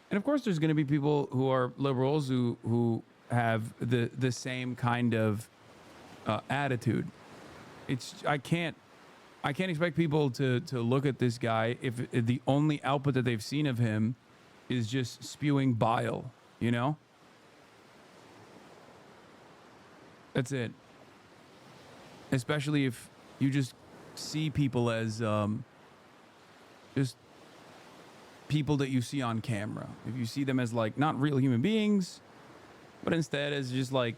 And of course, there's going to be people who are liberals who have the same kind of attitude. I can't expect people to look at this guy if the only output that they've seen of him is just spewing bile. You know, that's it. Especially if you just see people as just people that you see on camera. If you see them as like not real human beings, but instead as just like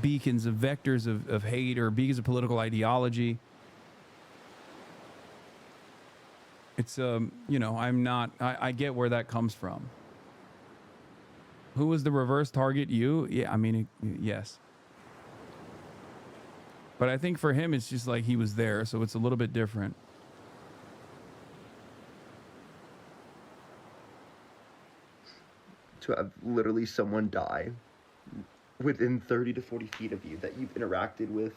beacons of vectors of hate or beacons of political ideology. It's you know, I get where that comes from. Who was the reverse target? You? Yeah, I mean, yes. But I think for him, it's just like he was there, so it's a little bit different. To have literally someone die within 30 to 40 feet of you that you've interacted with,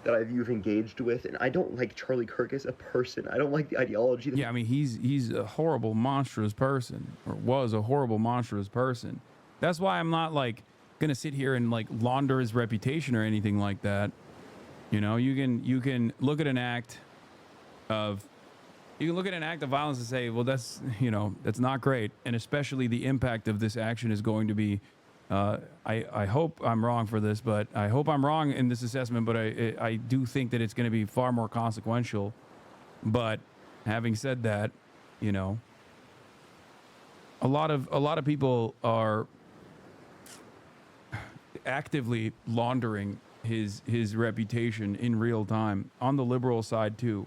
that you've engaged with, and I don't like Charlie Kirk as a person. I don't like the ideology. Yeah, I mean, he's a horrible, monstrous person, or was a horrible, monstrous person. That's why I'm not like gonna sit here and like launder his reputation or anything like that. You know, you can look at an act of violence and say, well, that's, you know, that's not great, and especially the impact of this action is going to be. I hope I'm wrong for this, but I hope I'm wrong in this assessment, but I do think that it's going to be far more consequential. But having said that, you know, a lot of people are actively laundering his reputation in real time on the liberal side too.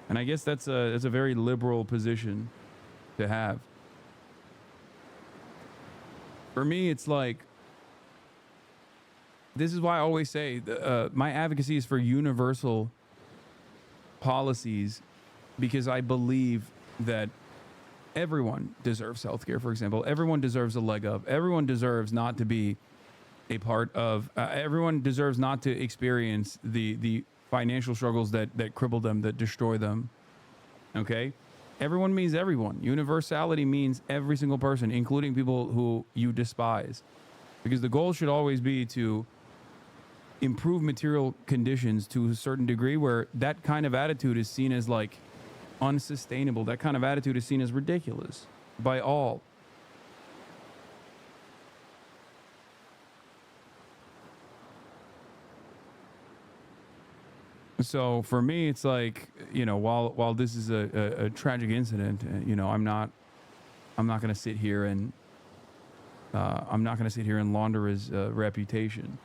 And I guess that's a very liberal position to have. For me, it's like, this is why I always say my advocacy is for universal policies, because I believe that everyone deserves healthcare, for example. Everyone deserves a leg up. Everyone deserves not to be a part of, everyone deserves not to experience the financial struggles that cripple them, that destroy them. Okay? everyone means everyone. Universality means every single person, including people who you despise. Because the goal should always be to improve material conditions to a certain degree where that kind of attitude is seen as like unsustainable. That kind of attitude is seen as ridiculous by all. So for me, it's like, you know, while this is a tragic incident, you know, I'm not going to sit here and launder his reputation.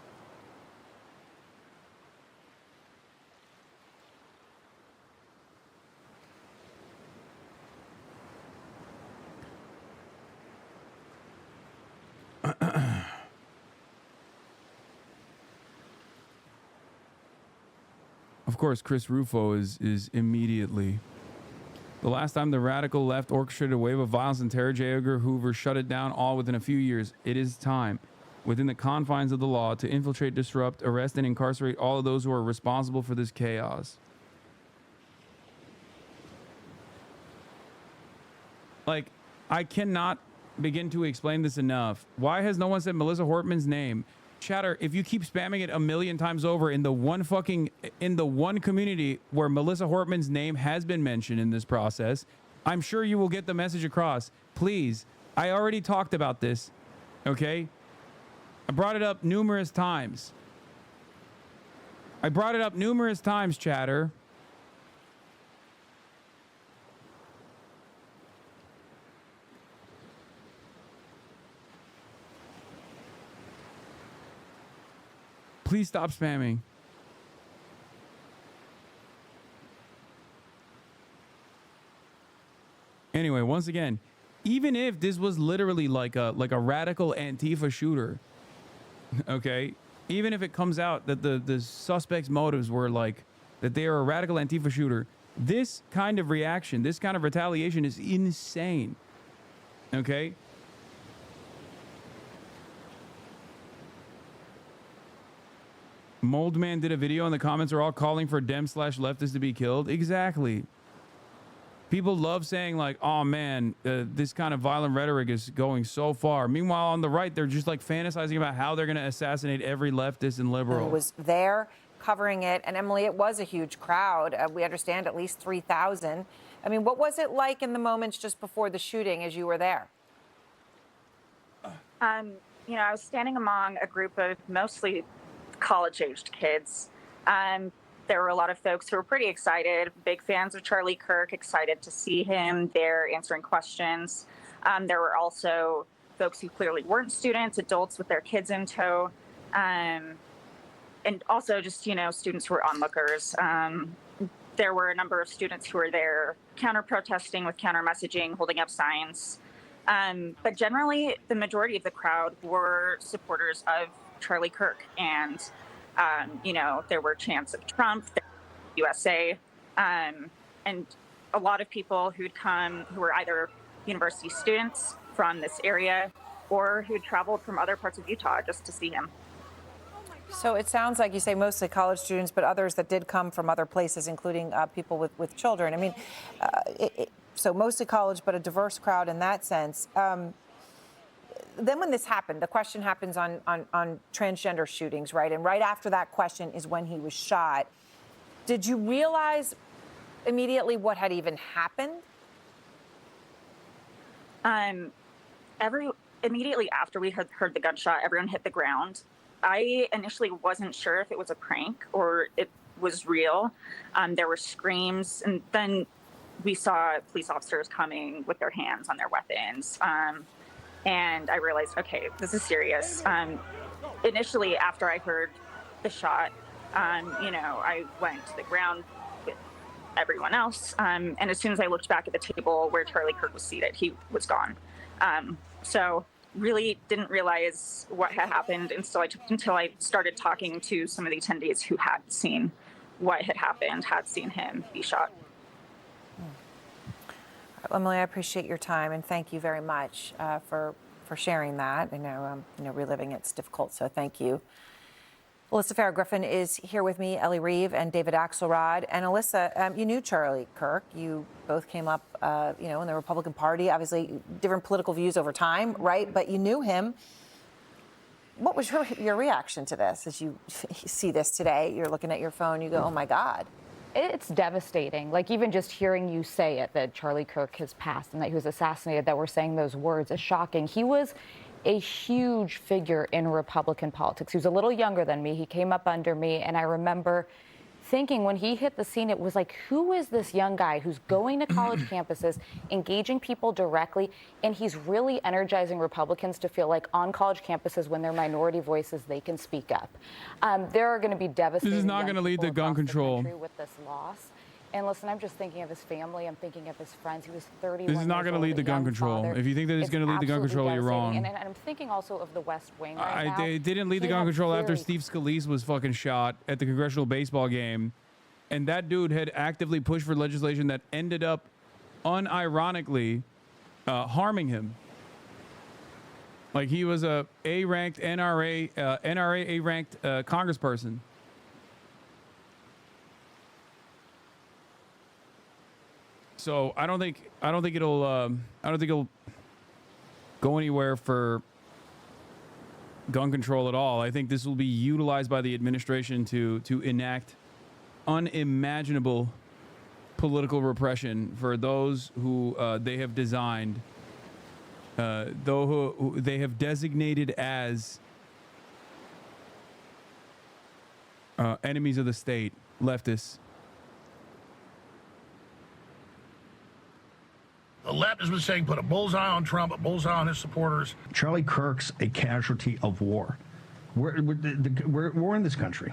Of course, Chris Rufo is immediately. The last time the radical left orchestrated a wave of violence and terror, J. Edgar Hoover shut it down all within a few years. It is time, within the confines of the law, to infiltrate, disrupt, arrest, and incarcerate all of those who are responsible for this chaos. Like, I cannot begin to explain this enough. Why has no one said Melissa Hortman's name? Chatter, if you keep spamming it a million times over in the one community where Melissa Hortman's name has been mentioned in this process, I'm sure you will get the message across. Please, I already talked about this, okay? I brought it up numerous times. Chatter. Please stop spamming. Anyway, once again, even if this was literally like a radical Antifa shooter, okay, even if it comes out that the suspect's motives were like that they are a radical Antifa shooter, this kind of reaction, this kind of retaliation is insane. Okay? Moldman did a video and the comments are all calling for Dem/leftists to be killed. Exactly. People love saying like, oh man, this kind of violent rhetoric is going so far. Meanwhile, on the right, they're just like fantasizing about how they're going to assassinate every leftist and liberal. Who was there covering it. And Emily, it was a huge crowd. We understand at least 3,000. I mean, what was it like in the moments just before the shooting as you were there? You know, I was standing among a group of mostly college-aged kids. There were a lot of folks who were pretty excited, big fans of Charlie Kirk, excited to see him there answering questions. There were also folks who clearly weren't students, adults with their kids in tow, and also just, you know, students who were onlookers. There were a number of students who were there counter-protesting with counter-messaging, holding up signs. But generally, the majority of the crowd were supporters of Charlie Kirk, and you know, there were chants of Trump, USA, and a lot of people who'd come who were either university students from this area or who'd traveled from other parts of Utah just to see him. So it sounds like you say mostly college students, but others that did come from other places, including people with children. I mean, so mostly college, but a diverse crowd in that sense. Then when this happened, the question happens on transgender shootings, right? And right after that question is when he was shot. Did you realize immediately what had even happened? Immediately after we had heard the gunshot, everyone hit the ground. I initially wasn't sure if it was a prank or it was real. There were screams, and then we saw police officers coming with their hands on their weapons. And I realized, okay, this is serious. Initially, after I heard the shot, you know, I went to the ground with everyone else. And as soon as I looked back at the table where Charlie Kirk was seated, he was gone. So really didn't realize what had happened until I started talking to some of the attendees who had seen what had happened, had seen him be shot. Emily, I appreciate your time and thank you very much for sharing that. I know, you know, reliving it's difficult, so thank you. Alyssa Farah-Griffin is here with me, Ellie Reeve and David Axelrod. And Alyssa, you knew Charlie Kirk. You both came up, in the Republican Party. Obviously, different political views over time, right? But you knew him. What was your reaction to this as you see this today? You're looking at your phone, you go, oh my God. It's devastating. Like, even just hearing you say it, that Charlie Kirk has passed and that he was assassinated, that we're saying those words, is shocking. He was a huge figure in Republican politics. He was a little younger than me. He came up under me, and I remember thinking when he hit the scene, it was like, who is this young guy who's going to college campuses, engaging people directly, and he's really energizing Republicans to feel like on college campuses, when they're minority voices, they can speak up. There are going to be devastating. This is not going to lead to gun control. With this loss. And listen, I'm just thinking of his family. I'm thinking of his friends. He was 31. This is not going to lead to gun control. If you think that it's going to lead to gun control, you're wrong. And I'm thinking also of the West Wing right now. They didn't lead to gun control after Steve Scalise was fucking shot at the congressional baseball game. And that dude had actively pushed for legislation that ended up unironically harming him. Like, he was a A-ranked NRA A-ranked congressperson. So I don't think it'll go anywhere for gun control at all. I think this will be utilized by the administration to enact unimaginable political repression for those who they have designed, who they have designated as enemies of the state, leftists. The left has been saying put a bullseye on Trump, a bullseye on his supporters. Charlie Kirk's a casualty of war. We're in this country.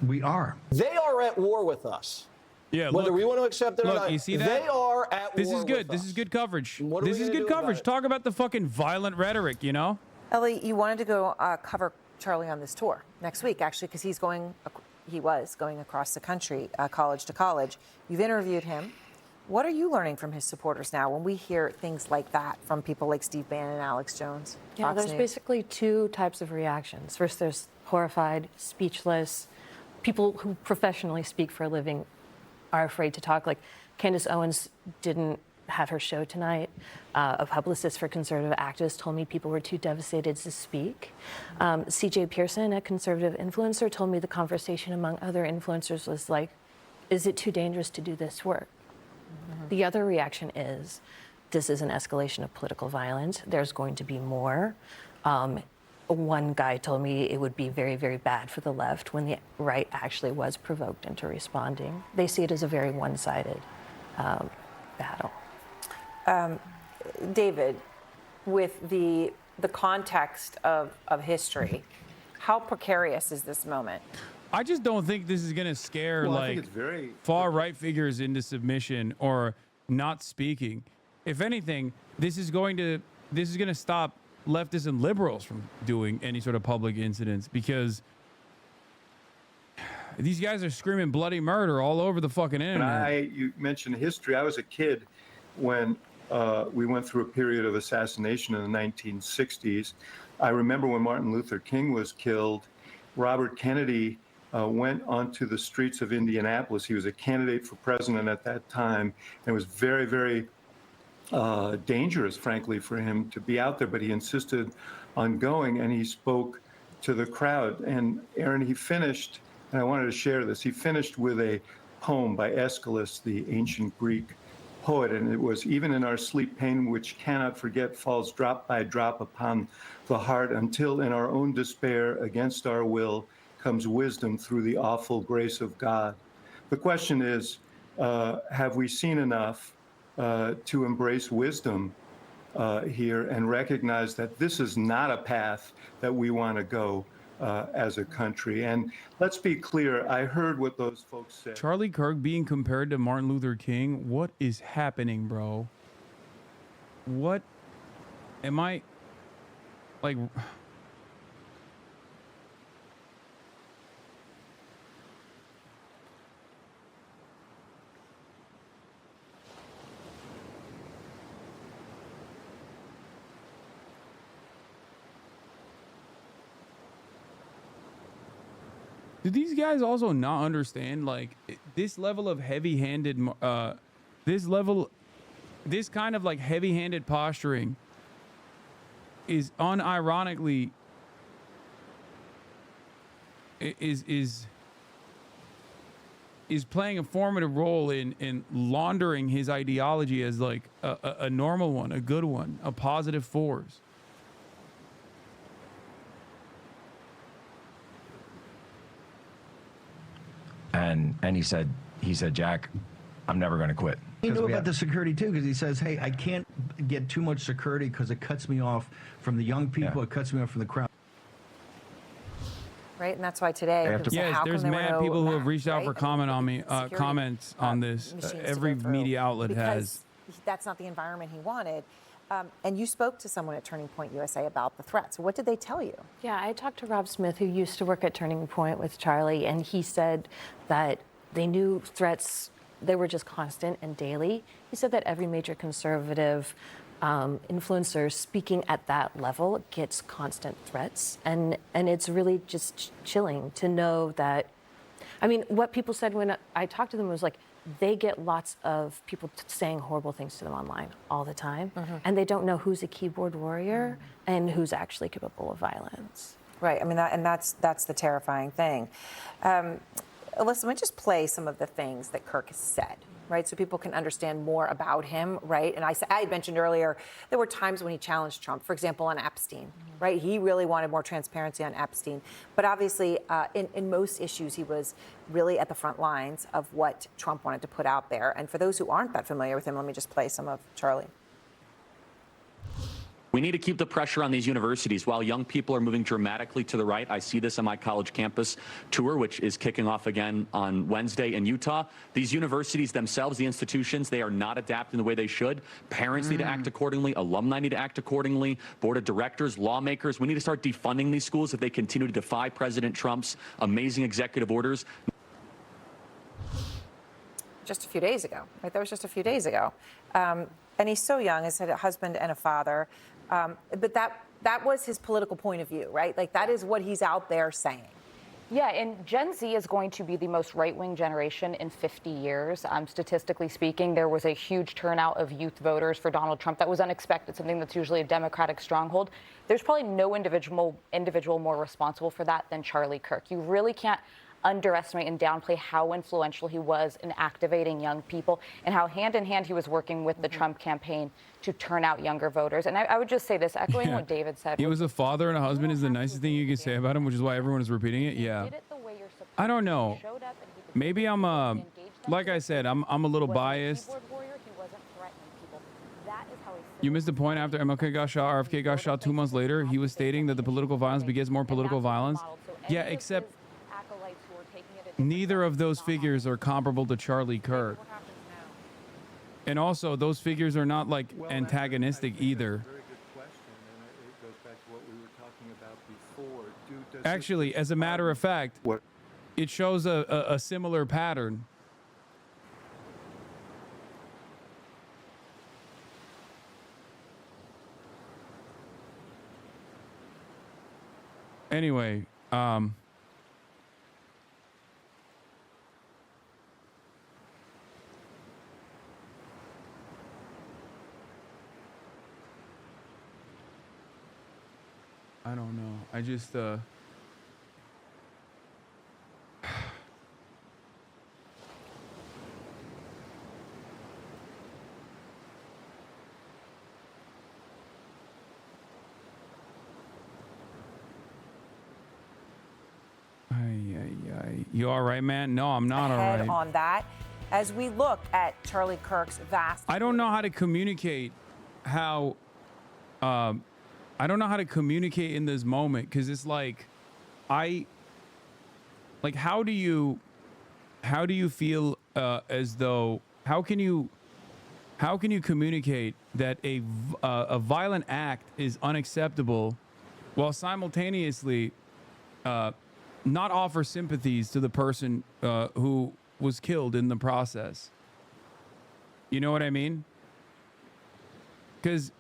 We are. They are at war with us. Yeah, whether we want to accept it or not. You see that? They are at this war is good. with This us. is good coverage. What are This we is gonna good do about coverage. it? Talk about the fucking violent rhetoric, you know? Ellie, you wanted to go cover Charlie on this tour next week, actually, because he was going across the country, college to college. You've interviewed him. What are you learning from his supporters now when we hear things like that from people like Steve Bannon and Alex Jones? Yeah, Fox there's News? basically two types of reactions. First, there's horrified, speechless. People who professionally speak for a living are afraid to talk. Like Candace Owens didn't have her show tonight. A publicist for conservative activists told me people were too devastated to speak. CJ Pearson, a conservative influencer, told me the conversation among other influencers was like, is it too dangerous to do this work? The other reaction is, this is an escalation of political violence. There's going to be more. One guy told me it would be very, very bad for the left when the right actually was provoked into responding. They see it as a very one-sided battle. David, with the context of history, how precarious is this moment? I just don't think this is going to scare Well, I think it's very far right figures into submission or not speaking. If anything, this is going to stop leftists and liberals from doing any sort of public incidents, because these guys are screaming bloody murder all over the fucking internet. And you mentioned history. I was a kid when we went through a period of assassination in the 1960s. I remember when Martin Luther King was killed, Robert Kennedy went onto the streets of Indianapolis. He was a candidate for president at that time, and it was very, very dangerous, frankly, for him to be out there, but he insisted on going, and he spoke to the crowd. And Aaron, he finished, and I wanted to share this, he finished with a poem by Aeschylus, the ancient Greek poet, and it was, even in our sleep, pain which cannot forget falls drop by drop upon the heart, until in our own despair, against our will, comes wisdom through the awful grace of God. The question is, have we seen enough to embrace wisdom here and recognize that this is not a path that we want to go as a country? And let's be clear, I heard what those folks said. Charlie Kirk being compared to Martin Luther King, what is happening, bro? What am I, like... Do these guys also not understand, like, this level of heavy-handed, this kind of, like, heavy-handed posturing is unironically is playing a formative role in laundering his ideology as, like, a normal one, a good one, a positive force. And he said, Jack, I'm never going to quit. He knew about the security too, because he says, hey, I can't get too much security because it cuts me off from the young people. It cuts me off from the crowd. Right, and that's why today. Yes, there's mad people who have reached out for comments on this. Every media outlet has. That's not the environment he wanted. And you spoke to someone at Turning Point USA about the threats. What did they tell you? Yeah, I talked to Rob Smith, who used to work at Turning Point with Charlie, and he said that they knew threats, they were just constant and daily. He said that every major conservative influencer speaking at that level gets constant threats. And it's really just chilling to know that. I mean, what people said when I talked to them was like, they get lots of people saying horrible things to them online all the time, and they don't know who's a keyboard warrior and who's actually capable of violence. Right. I mean, that's the terrifying thing. Alyssa, let me just play some of the things that Kirk has said, right, so people can understand more about him, right? And I mentioned earlier there were times when he challenged Trump, for example, on Epstein, right? He really wanted more transparency on Epstein. But obviously, in most issues, he was really at the front lines of what Trump wanted to put out there. And for those who aren't that familiar with him, let me just play some of Charlie. We need to keep the pressure on these universities. While young people are moving dramatically to the right, I see this on my college campus tour, which is kicking off again on Wednesday in Utah. These universities themselves, the institutions, they are not adapting the way they should. Parents need to act accordingly. Alumni need to act accordingly. Board of directors, lawmakers, we need to start defunding these schools if they continue to defy President Trump's amazing executive orders. Just a few days ago, right? That was just a few days ago. And he's so young, as a husband and a father. But that was his political point of view, right? Like, that is what he's out there saying. Yeah, and Gen Z is going to be the most right-wing generation in 50 years. Statistically speaking, there was a huge turnout of youth voters for Donald Trump. That was unexpected, something that's usually a Democratic stronghold. There's probably no individual more responsible for that than Charlie Kirk. You really can't underestimate and downplay how influential he was in activating young people and how hand in hand he was working with the Trump campaign to turn out younger voters. And I would just say this, echoing what David said. He was a father and a husband is the nicest thing you can say about him, which is why everyone is repeating it. Yeah. I don't know. Maybe I'm like I said, I'm a little biased. You missed the point. After MLK got shot, RFK got shot 2 months later, he was stating that the political violence begets more political violence. Yeah, except neither of those figures are comparable to Charlie Kirk. And also, those figures are not, like, antagonistic either. Very good question, and it goes back to what we were talking about before. Actually, as a matter of fact, it shows a similar pattern. Anyway, I don't know. I just You all right, man? No, I'm not all right. On that, as we look at Charlie Kirk's vast. I don't know how to communicate how. I don't know how to communicate in this moment because it's like, how do you feel as though how can you communicate that a violent act is unacceptable while simultaneously not offer sympathies to the person who was killed in the process? You know what I mean? Because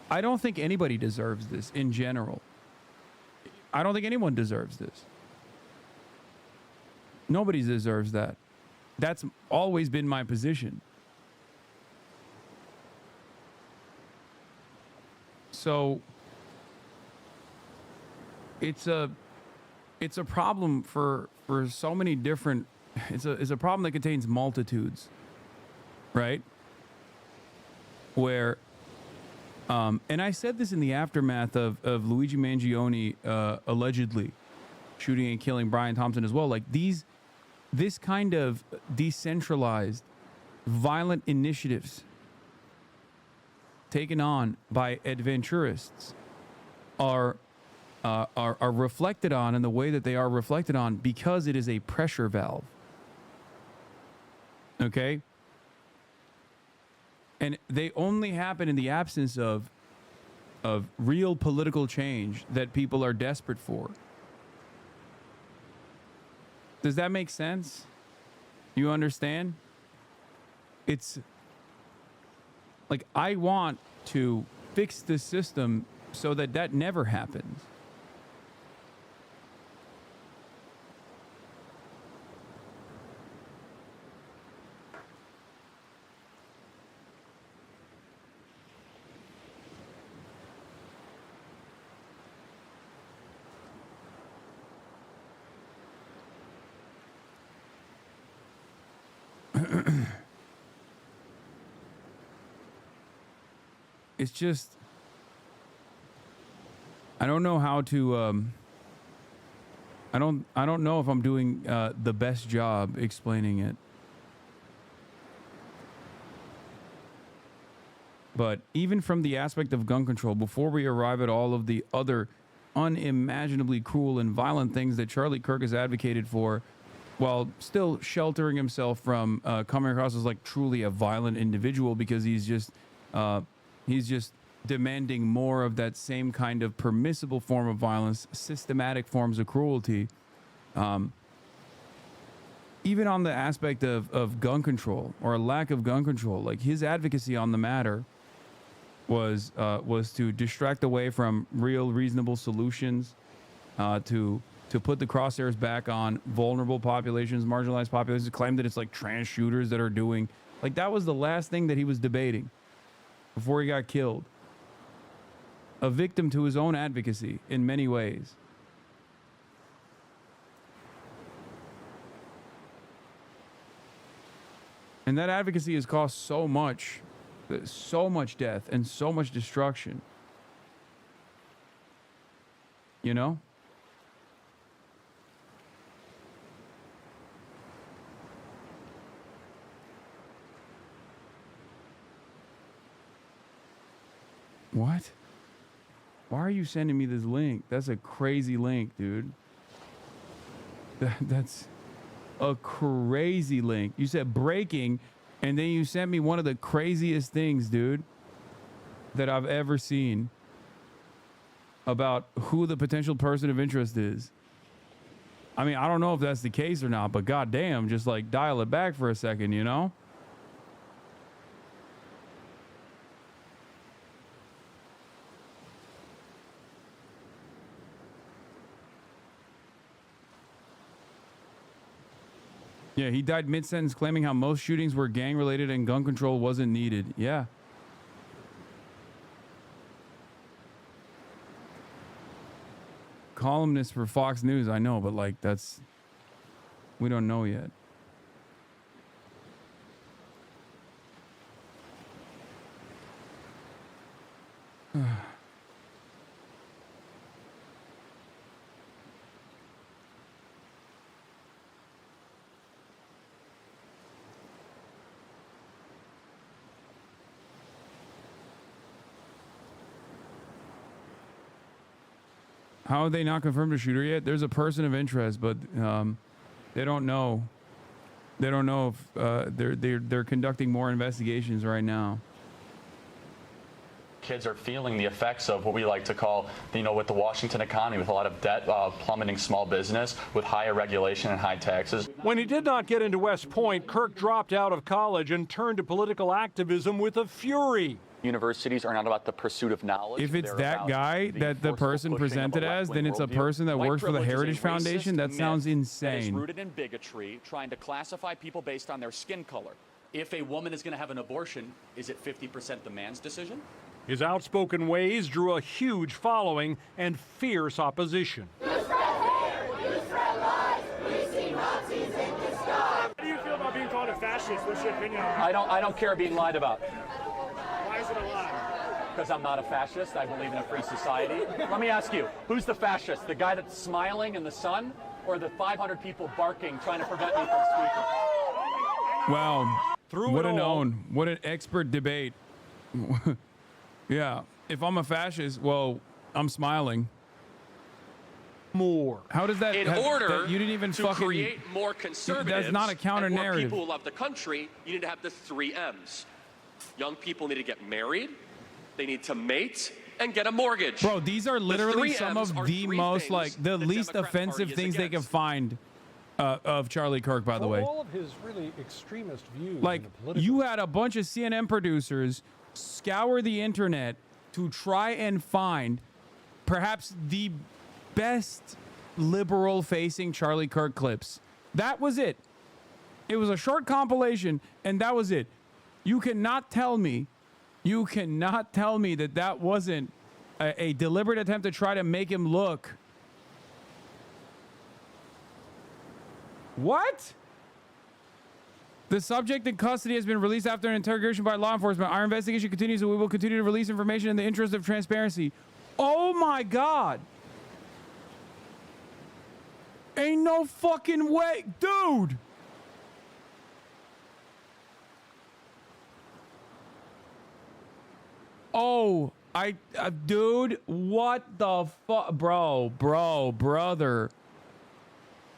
I don't think anybody deserves this in general. I don't think anyone deserves this. Nobody deserves that. That's always been my position. So it's a problem for so many different. It's a problem that contains multitudes, right? Where, and I said this in the aftermath of Luigi Mangione allegedly shooting and killing Brian Thompson as well. Like this kind of decentralized, violent initiatives taken on by adventurists are reflected on in the way that they are reflected on because it is a pressure valve. Okay? And they only happen in the absence of real political change that people are desperate for. Does that make sense? You understand? It's like I want to fix the system so that that never happens. It's just, I don't know how to, I don't know if I'm doing the best job explaining it. But even from the aspect of gun control, before we arrive at all of the other unimaginably cruel and violent things that Charlie Kirk has advocated for, while still sheltering himself from coming across as like truly a violent individual, because he's just demanding more of that same kind of permissible form of violence, systematic forms of cruelty. Even on the aspect of gun control or a lack of gun control, like his advocacy on the matter was to distract away from real reasonable solutions, to put the crosshairs back on vulnerable populations, marginalized populations, claim that it's like trans shooters that are doing, like that was the last thing that he was debating before he got killed. A victim to his own advocacy in many ways. And that advocacy has caused so much death and so much destruction. You know? What? Why are you sending me this link? That's a crazy link, dude. That's a crazy link. You said breaking, and then you sent me one of the craziest things, dude, that I've ever seen about who the potential person of interest is. I mean, I don't know if that's the case or not, but goddamn, just like dial it back for a second, you know? Yeah, he died mid-sentence claiming how most shootings were gang-related and gun control wasn't needed. Yeah. Columnist for Fox News, I know, but like that's, we don't know yet. How have they not confirmed a shooter yet? There's a person of interest, but they don't know. They don't know if they're conducting more investigations right now. Kids are feeling the effects of what we like to call, with the Washington economy, with a lot of debt, plummeting small business, with higher regulation and high taxes. When he did not get into West Point, Kirk dropped out of college and turned to political activism with a fury. Universities are not about the pursuit of knowledge. If it's They're that about guy that the forceful person pushing of a presented as, then left-wing it's a worldview. person that White works for the privilege is a Heritage Foundation. racist That sounds myth That is insane. rooted in bigotry, trying to classify people based on their skin color. If a woman is going to have an abortion, is it 50% the man's decision? His outspoken ways drew a huge following and fierce opposition. How do you feel about being called a fascist? What's your opinion on that? I don't care being lied about. Why is it a lie? Because I'm not a fascist. I believe in a free society. Let me ask you, who's the fascist? The guy that's smiling in the sun, or the 500 people barking trying to prevent me from speaking? Wow. What a known. What an expert debate. Yeah. If I'm a fascist, well, I'm smiling. More. How does that? In order that you didn't even to fucking create more conservatives That's not a counter and more narrative. people who love the country, you need to have the 3 M's. Young people need to get married, they need to mate, and get a mortgage. Bro, these are literally The 3 some M's of are the 3 most things like the the least Democrat offensive Party is things they can against. find of Charlie Kirk, by the way. All of his really extremist views. Like, you had a bunch of CNN producers scour the internet to try and find perhaps the best liberal-facing Charlie Kirk clips. That was it. It was a short compilation, and that was it. You cannot tell me that that wasn't a deliberate attempt to try to make him look. What? The subject in custody has been released after an interrogation by law enforcement. Our investigation continues, and we will continue to release information in the interest of transparency. Oh my God. Ain't no fucking way. Dude. Oh, dude, what the fuck? Brother.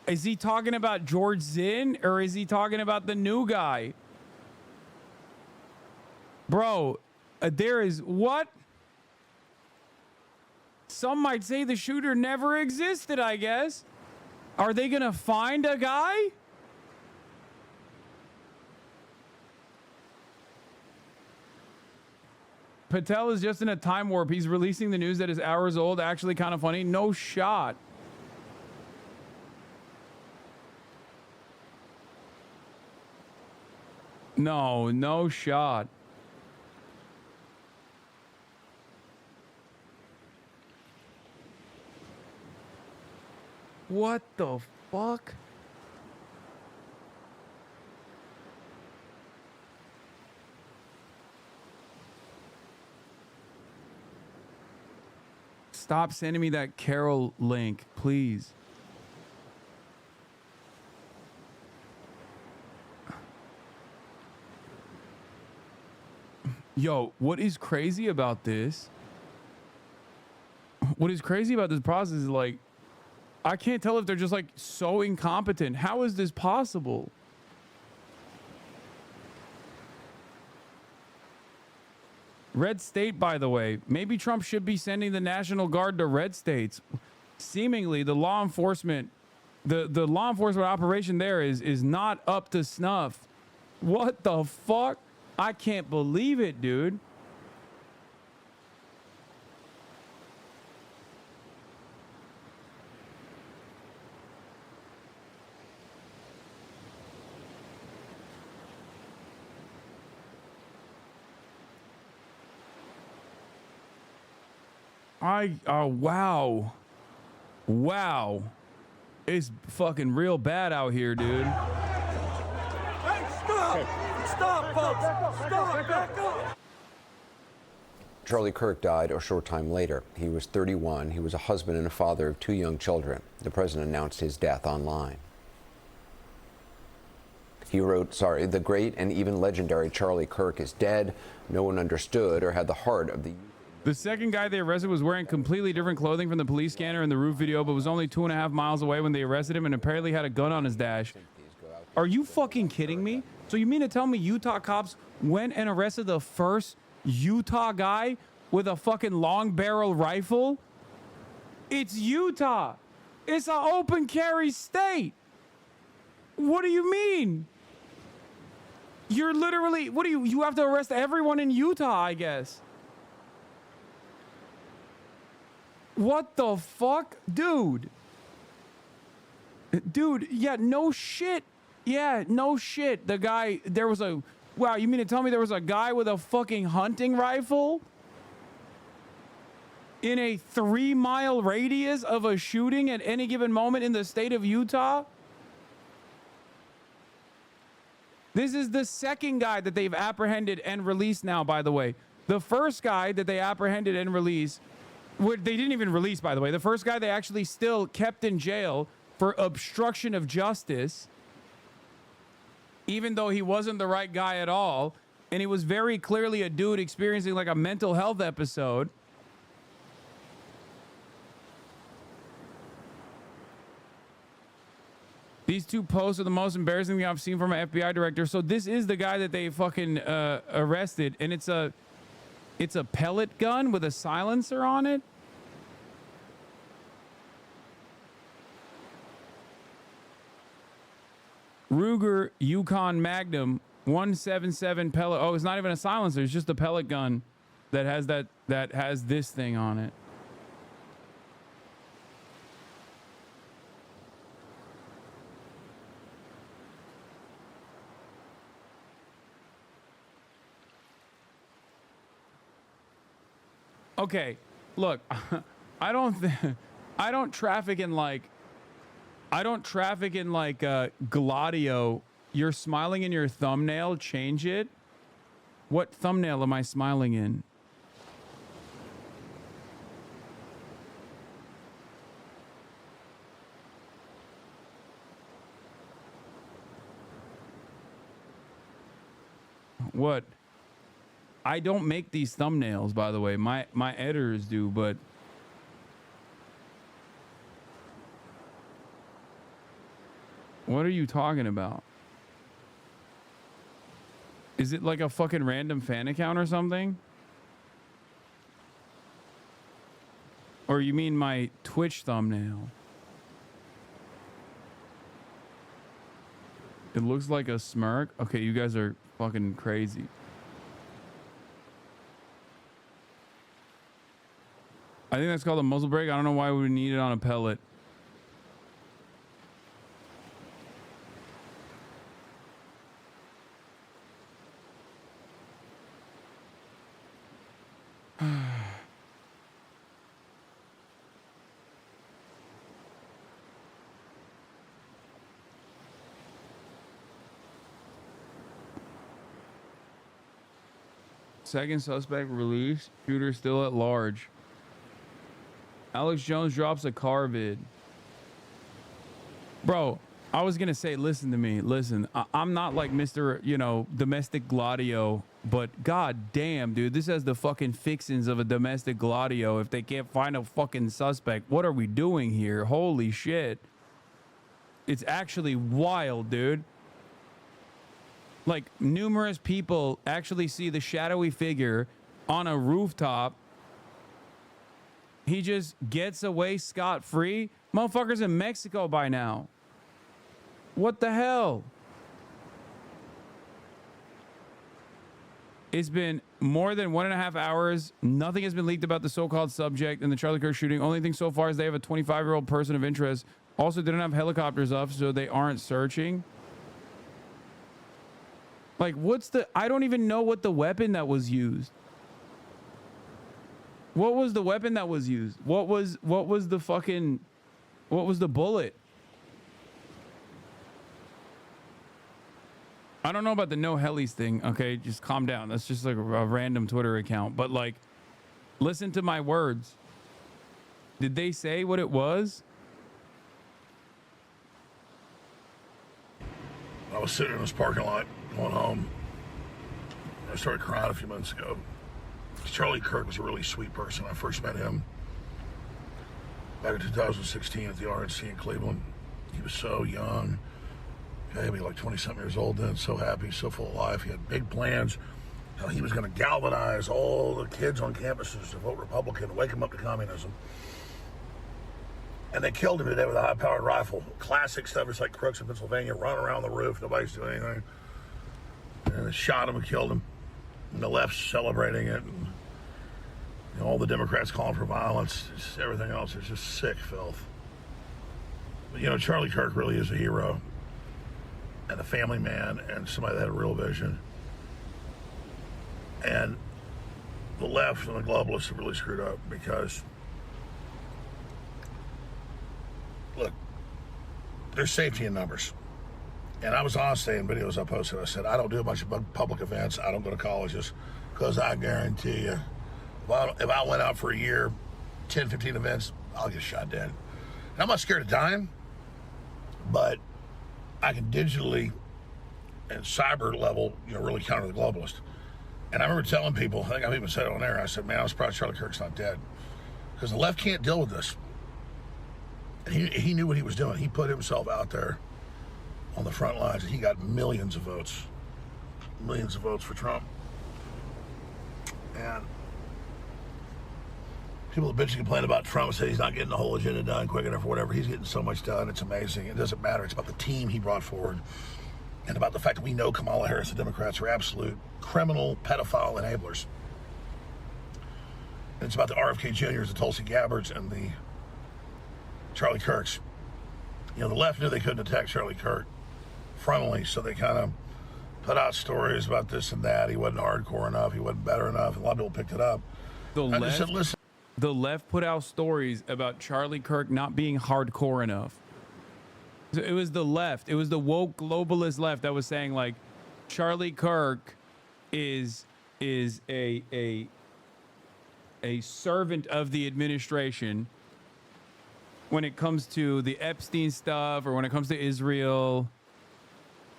Is he talking about George Zinn, or is he talking about the new guy? Bro, there is what? Some might say the shooter never existed, I guess. Are they gonna find a guy? Patel is just in a time warp. He's releasing the news that is hours old. Actually kind of funny. No shot. No shot. What the fuck? Stop sending me that Carol link, please. Yo, what is crazy about this? What is crazy about this process is like, I can't tell if they're just like so incompetent. How is this possible? Red state, by the way. Maybe Trump should be sending the National Guard to red states. Seemingly, the law enforcement, the law enforcement operation there is not up to snuff. What the fuck? I can't believe it, dude. Wow. Wow. It's fucking real bad out here, dude. Hey, stop! Stop, folks! Stop! Back up! Charlie Kirk died a short time later. He was 31. He was a husband and a father of 2 young children. The president announced his death online. He wrote, the great and even legendary Charlie Kirk is dead. No one understood or had the heart of the... The second guy they arrested was wearing completely different clothing from the police scanner in the roof video, but was only 2.5 miles away when they arrested him and apparently had a gun on his dash. Are you fucking kidding me? So you mean to tell me Utah cops went and arrested the first Utah guy with a fucking long barrel rifle? It's Utah. It's an open carry state. What do you mean? You're literally, what do you have to arrest everyone in Utah, I guess. What the fuck? Dude, yeah, no shit. Yeah, no shit. The guy, there was a, wow, you mean to tell me there was a guy with a fucking hunting rifle in a 3-mile radius of a shooting at any given moment in the state of Utah? This is the second guy that they've apprehended and released now, by the way. The first guy that they apprehended and released, they didn't even release, by the way. The first guy they actually still kept in jail for obstruction of justice, even though he wasn't the right guy at all. And he was very clearly a dude experiencing like a mental health episode. These two posts are the most embarrassing thing I've seen from an FBI director. So this is the guy that they fucking arrested, and it's a pellet gun with a silencer on it. Ruger Yukon Magnum 177 pellet. Oh, it's not even a silencer. It's just a pellet gun that has this thing on it. Okay, look, I don't traffic in like Gladio. You're smiling in your thumbnail, change it. What thumbnail am I smiling in? What? I don't make these thumbnails, by the way. My editors do, but what are you talking about? Is it like a fucking random fan account or something? Or you mean my Twitch thumbnail? It looks like a smirk. Okay, you guys are fucking crazy. I think that's called a muzzle brake. I don't know why we would need it on a pellet. Second suspect released. Shooter still at large. Alex Jones drops a car vid. Bro, I was going to say, listen to me. Listen, I'm not like Mr., domestic Gladio, but god damn, dude, this has the fucking fixings of a domestic Gladio if they can't find a fucking suspect. What are we doing here? Holy shit. It's actually wild, dude. Like, numerous people actually see the shadowy figure on a rooftop. He just gets away scot-free. Motherfuckers in Mexico by now. What the hell? It's been more than 1.5 hours. Nothing has been leaked about the so-called subject in the Charlie Kirk shooting. Only thing so far is they have a 25-year-old person of interest. Also didn't have helicopters up, so they aren't searching. Like, I don't even know what the weapon that was used. What was the weapon that was used? What was the bullet? I don't know about the no helis thing, okay? Just calm down. That's just like a random Twitter account. But like, listen to my words. Did they say what it was? I was sitting in this parking lot going home. I started crying a few months ago. Charlie Kirk was a really sweet person. I first met him back in 2016 at the RNC in Cleveland. He was so young. Maybe like 20-something years old then, so happy, so full of life. He had big plans. How he was going to galvanize all the kids on campuses to vote Republican, wake them up to communism. And they killed him today with a high-powered rifle. Classic stuff, just like crooks in Pennsylvania, running around the roof. Nobody's doing anything. and shot him and killed him. And the left's celebrating it. And, you know, all the Democrats calling for violence. Just everything else is just sick filth. But, you know, Charlie Kirk really is a hero and a family man and somebody that had a real vision. And the left and the globalists have really screwed up because, look, there's safety in numbers. And I was honest saying in videos I posted, I said, I don't do a bunch of public events. I don't go to colleges because I guarantee you, if I went out for a year, 10, 15 events, I'll get shot dead. And I'm not scared of dying, but I can digitally and cyber level, you know, really counter the globalist. And I remember telling people, I think I've even said it on air, I said, man, I'm surprised Charlie Kirk's not dead. Because the left can't deal with this. And he knew what he was doing. He put himself out there on the front lines, and he got millions of votes. Millions of votes for Trump. And people that bitch and complain about Trump say he's not getting the whole agenda done quick enough or whatever. He's getting so much done. It's amazing. It doesn't matter. It's about the team he brought forward. And about the fact that we know Kamala Harris, the Democrats, are absolute criminal, pedophile enablers. And it's about the RFK Juniors, the Tulsi Gabbards, and the Charlie Kirks. You know, the left knew they couldn't attack Charlie Kirk frontally, so they kind of put out stories about this and that. He wasn't hardcore enough. He wasn't better enough. And a lot of people picked it up. The left put out stories about Charlie Kirk not being hardcore enough. So it was the left. It was the woke globalist left that was saying, like, Charlie Kirk is a servant of the administration when it comes to the Epstein stuff or when it comes to Israel.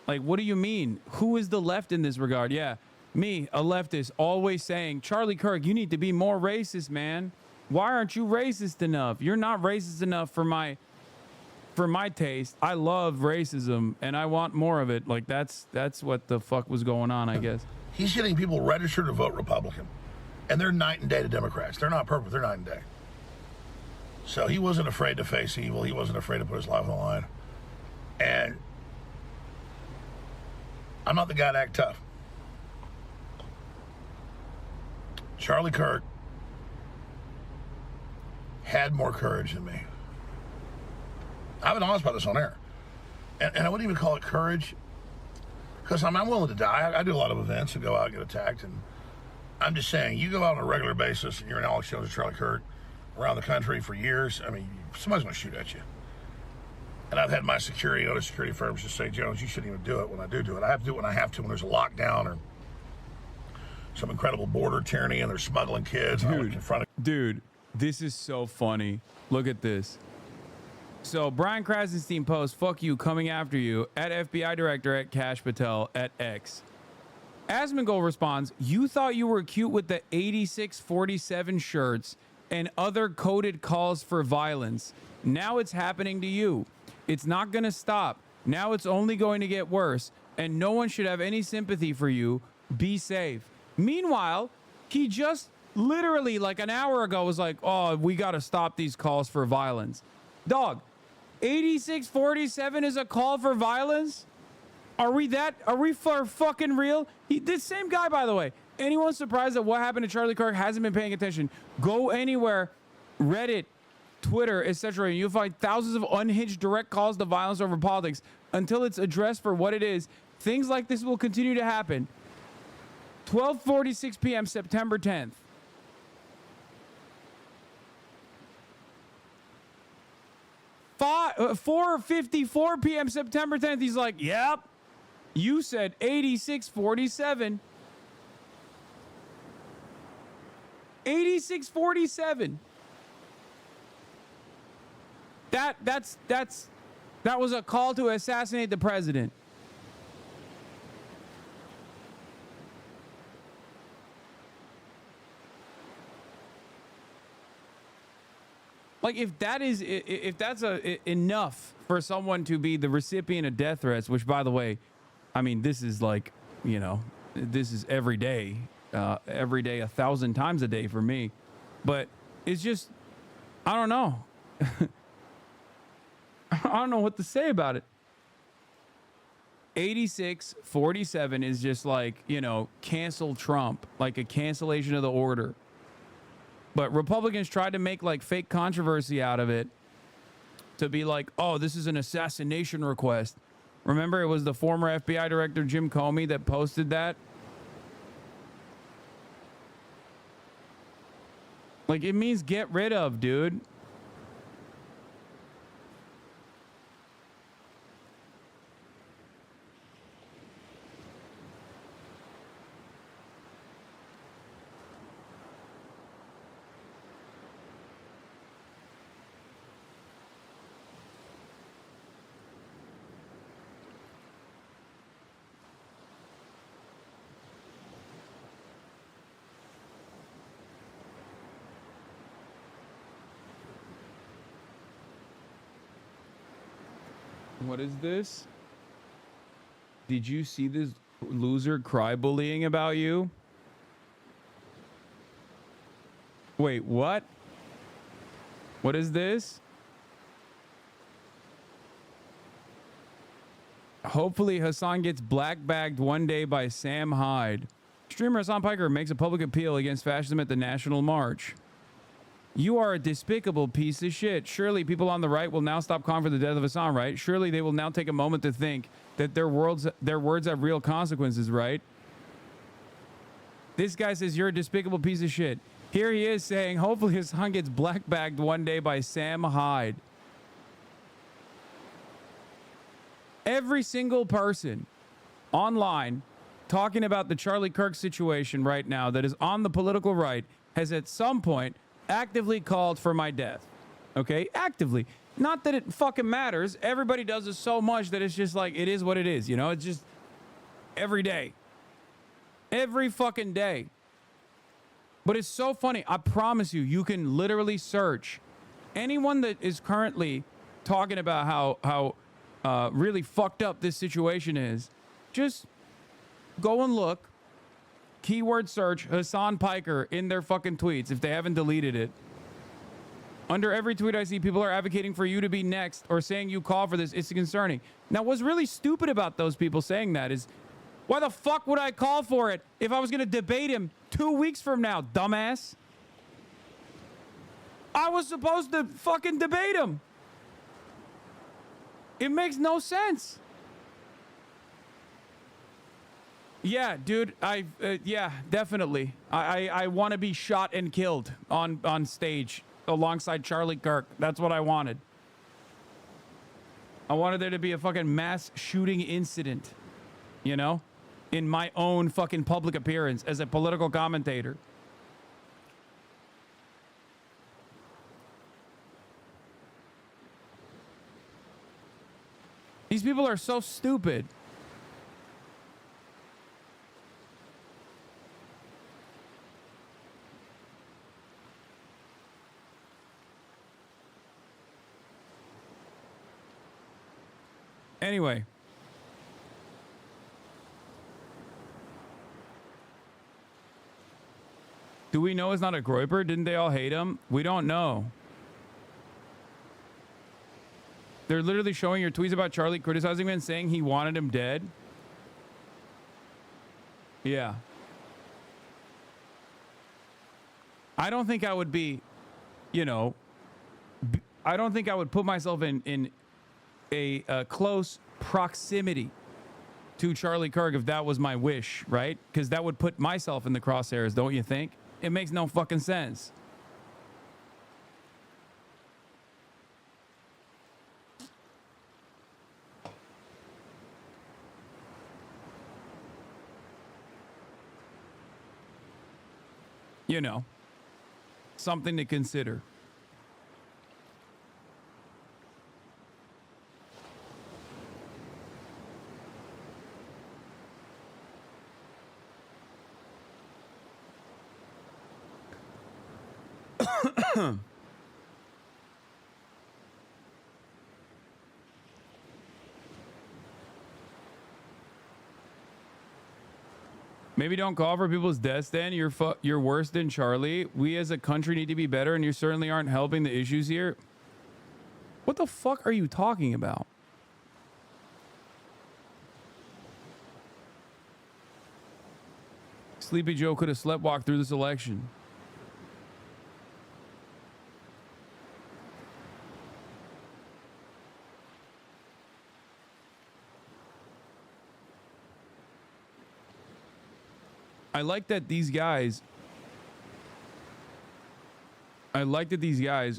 Like, what do you mean? Who is the left in this regard? Yeah, me, a leftist, always saying, Charlie Kirk, you need to be more racist, man. Why aren't you racist enough? You're not racist enough for my taste. I love racism and I want more of it. Like, that's what the fuck was going on, I guess. He's getting people registered to vote Republican. And they're night and day to Democrats. They're not perfect. They're night and day. So he wasn't afraid to face evil. He wasn't afraid to put his life on the line. And I'm not the guy to act tough. Charlie Kirk had more courage than me. I've been honest about this on air. And I wouldn't even call it courage because I'm willing to die. I do a lot of events and go out and get attacked. And I'm just saying, you go out on a regular basis and you're an Alex Jones or Charlie Kirk around the country for years, I mean, somebody's going to shoot at you. And I've had my security, other security firms just say, Jones, you shouldn't even do it when I do it. I have to do it when I have to, when there's a lockdown or some incredible border tyranny and they're smuggling kids. Dude, this is so funny. Look at this. So Brian Krasenstein posts, fuck you, coming after you, at FBI Director, at Kash Patel, at X. Asmongold responds, you thought you were cute with the 8647 shirts and other coded calls for violence. Now it's happening to you. It's not going to stop. Now it's only going to get worse, and no one should have any sympathy for you. Be safe. Meanwhile, he just literally like an hour ago was like, oh, we got to stop these calls for violence. Dog, 8647 is a call for violence? Are we for fucking real? This same guy, by the way, anyone surprised that what happened to Charlie Kirk hasn't been paying attention? Go anywhere, Reddit, Twitter, etc. You'll find thousands of unhinged direct calls to violence over politics until it's addressed for what it is. Things like this will continue to happen. 12:46 p.m. September 10th. 4:54 p.m. September 10th. He's like, yep, you said 8647. 8647. That was a call to assassinate the president. Like, if that's enough for someone to be the recipient of death threats, which, by the way, I mean, this is like, you know, this is every day, 1,000 times a day for me. But it's just, I don't know. I don't know what to say about it. 86-47 is just like, you know, cancel Trump, like a cancellation of the order. But Republicans tried to make like fake controversy out of it to be like, oh, this is an assassination request. Remember, it was the former FBI director Jim Comey that posted that. Like, it means get rid of, dude. What is this? Did you see this loser cry bullying about you? Wait, what? What is this? Hopefully Hasan gets black bagged one day by Sam Hyde. Streamer Hasan Piker makes a public appeal against fascism at the National March. You are a despicable piece of shit. Surely people on the right will now stop calling for the death of Hasan, right? Surely they will now take a moment to think that their words have real consequences, right? This guy says you're a despicable piece of shit. Here he is saying, hopefully Hasan gets black bagged one day by Sam Hyde. Every single person online talking about the Charlie Kirk situation right now that is on the political right has at some point actively called for my death. Okay? Actively. Not that it fucking matters. Everybody does it so much that it's just like, it is what it is, you know? It's just every day. Every fucking day. But it's so funny. I promise you, you can literally search anyone that is currently talking about how really fucked up this situation is. Just go and look. Keyword search Hasan Piker in their fucking tweets if they haven't deleted it. Under every tweet I see, people are advocating for you to be next or saying you call for this. It's concerning. Now, what's really stupid about those people saying that is, why the fuck would I call for it if I was going to debate him 2 weeks from now, dumbass? I was supposed to fucking debate him. It makes no sense. Yeah, dude, yeah, definitely. I want to be shot and killed on stage alongside Charlie Kirk. That's what I wanted. I wanted there to be a fucking mass shooting incident, you know, in my own fucking public appearance as a political commentator. These people are so stupid. Anyway. Do we know it's not a Groyper? Didn't they all hate him? We don't know. They're literally showing your tweets about Charlie criticizing him and saying he wanted him dead. Yeah. I don't think I would be, you know, I don't think I would put myself in a close proximity to Charlie Kirk if that was my wish, right? Because that would put myself in the crosshairs, don't you think? It makes no fucking sense. You know, something to consider. Maybe don't call for people's deaths then. You're worse than Charlie. We as a country need to be better, and you certainly aren't helping the issues here. What the fuck are you talking about? Sleepy Joe could have sleptwalked through this election. I like that these guys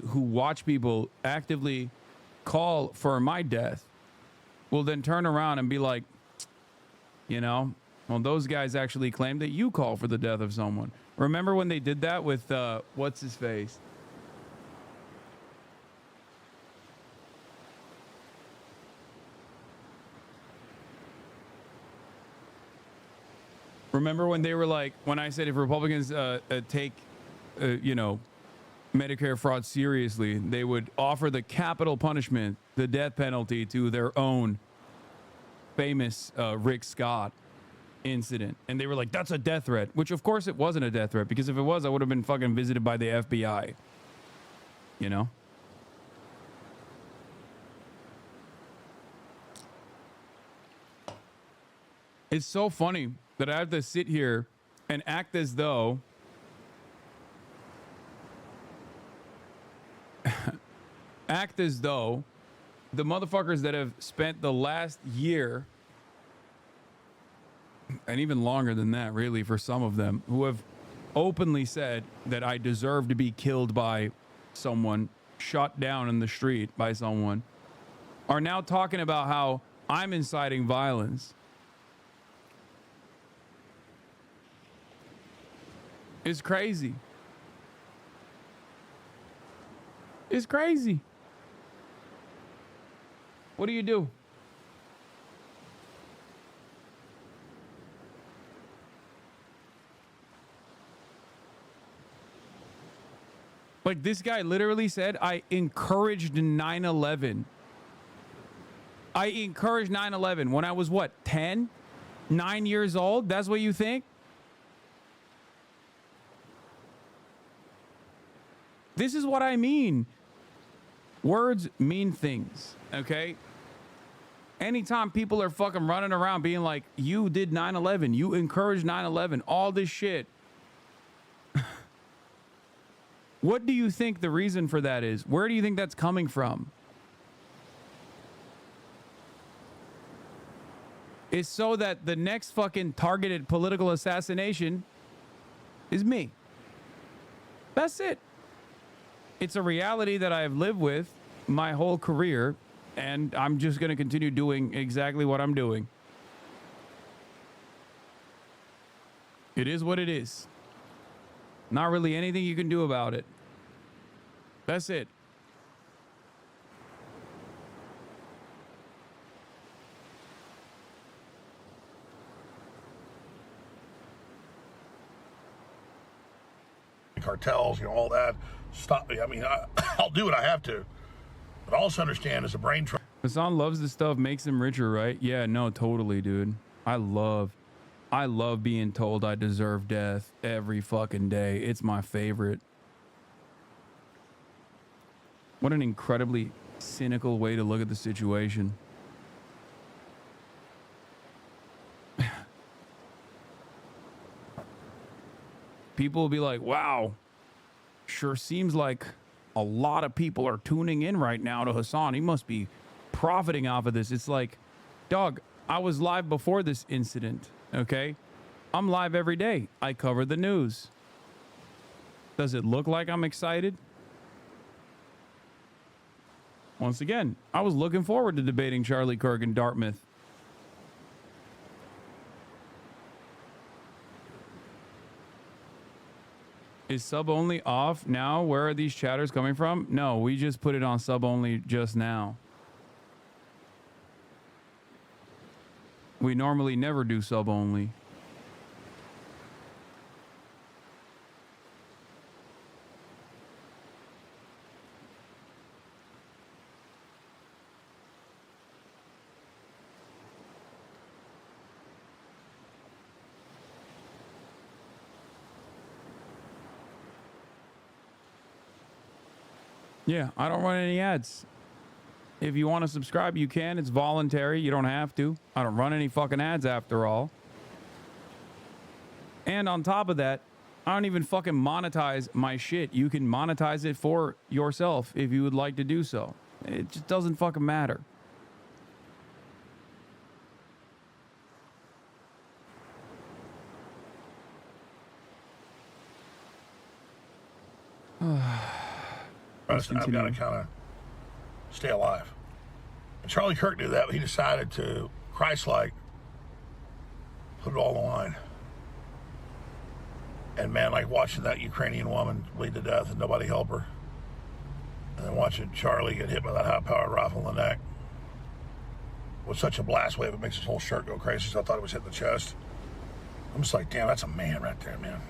who watch people actively call for my death will then turn around and be like, you know, well, those guys actually claim that you call for the death of someone. Remember when they did that with, what's his face? Remember when they were like, when I said if Republicans take, you know, Medicare fraud seriously, they would offer the capital punishment, the death penalty, to their own famous Rick Scott incident. And they were like, that's a death threat, which of course it wasn't a death threat, because if it was, I would have been fucking visited by the FBI, you know? It's so funny that I have to sit here and act as though the motherfuckers that have spent the last year, and even longer than that, really, for some of them, who have openly said that I deserve to be killed by someone, shot down in the street by someone, are now talking about how I'm inciting violence. It's crazy. It's crazy. What do you do? Like, this guy literally said, I encouraged 9/11. I encouraged 9/11 when I was what, 10? 9 years old? That's what you think? This is what I mean. Words mean things, okay? Anytime people are fucking running around being like, you did 9/11, you encouraged 9/11, all this shit. What do you think the reason for that is? Where do you think that's coming from? It's so that the next fucking targeted political assassination is me. That's it. It's a reality that I have lived with my whole career, and I'm just going to continue doing exactly what I'm doing. It is what it is. Not really anything you can do about it. That's it. Cartels, you know, all that. Stop. I mean, I'll do what I have to, but also understand as a brain trust. Hasan loves this stuff, makes him richer, right? Yeah, no, totally, dude. I love being told I deserve death every fucking day. It's my favorite. What an incredibly cynical way to look at the situation. People will be like, wow, sure seems like a lot of people are tuning in right now to Hasan. He must be profiting off of this. It's like, dog, I was live before this incident, okay? I'm live every day. I cover the news. Does it look like I'm excited? Once again, I was looking forward to debating Charlie Kirk in Dartmouth. Is sub only off now? Where are these chatters coming from? No, we just put it on sub only just now. We normally never do sub only. Yeah, I don't run any ads. If you want to subscribe, you can. It's voluntary. You don't have to. I don't run any fucking ads after all. And on top of that, I don't even fucking monetize my shit. You can monetize it for yourself if you would like to do so. It just doesn't fucking matter. I've got to kind of stay alive. And Charlie Kirk knew that, but he decided to, Christ-like, put it all on the line. And man, like watching that Ukrainian woman bleed to death and nobody help her. And then watching Charlie get hit by that high-powered rifle in the neck was such a blast wave, it makes his whole shirt go crazy. So I thought it was hitting the chest. I'm just like, damn, that's a man right there, man.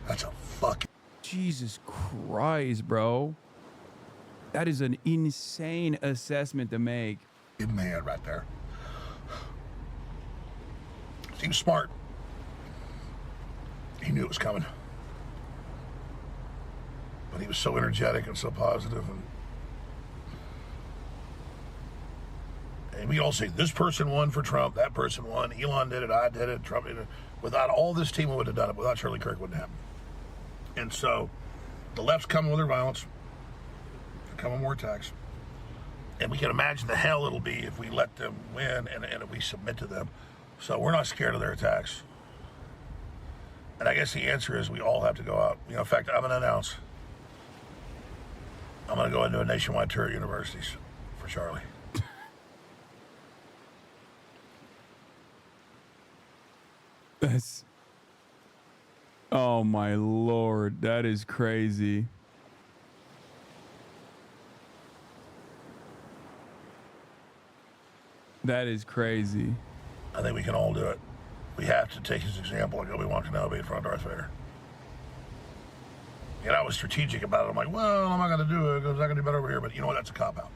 That's a fucking... Jesus Christ, bro. That is an insane assessment to make. Good man right there. Seems smart. He knew it was coming. But he was so energetic and so positive. And we all say, this person won for Trump, that person won, Elon did it, I did it, Trump did it. Without all this team, we would have done it. Without Charlie Kirk, it wouldn't happen. And so the left's coming with their violence. They're coming with more attacks. And we can imagine the hell it'll be if we let them win and if we submit to them. So we're not scared of their attacks. And I guess the answer is we all have to go out. You know, in fact, I'm going to announce I'm going to go into a nationwide tour at universities for Charlie. That's... Oh my Lord, that is crazy. That is crazy. I think we can all do it. We have to take his example like Obi-Wan Kenobi in front of Darth Vader. And I was strategic about it. I'm like, well, I'm not going to do it because I'm going to do better over here. But you know what? That's a cop-out.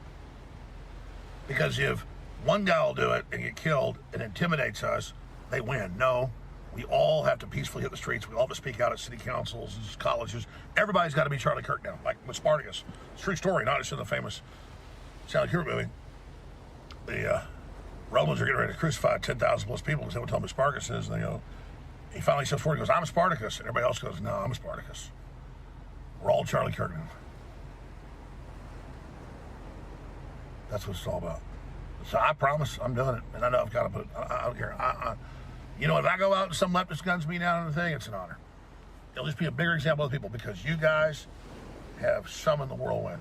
Because if one guy will do it and get killed and intimidates us, they win. No, we all have to peacefully hit the streets. We all have to speak out at city councils, colleges. Everybody's got to be Charlie Kirk now, like with Spartacus. It's a true story, not just in the famous Charlie Kirk movie. The Romans are getting ready to crucify 10,000 plus people because they would tell him who Spartacus is. And they go, he finally steps forward and goes, I'm a Spartacus. And everybody else goes, no, I'm a Spartacus. We're all Charlie Kirk now. That's what it's all about. So I promise I'm doing it. And I know I've got to put it, I don't care. You know, if I go out and some leftist guns me down on the thing, it's an honor. It'll just be a bigger example of people because you guys have summoned the whirlwind.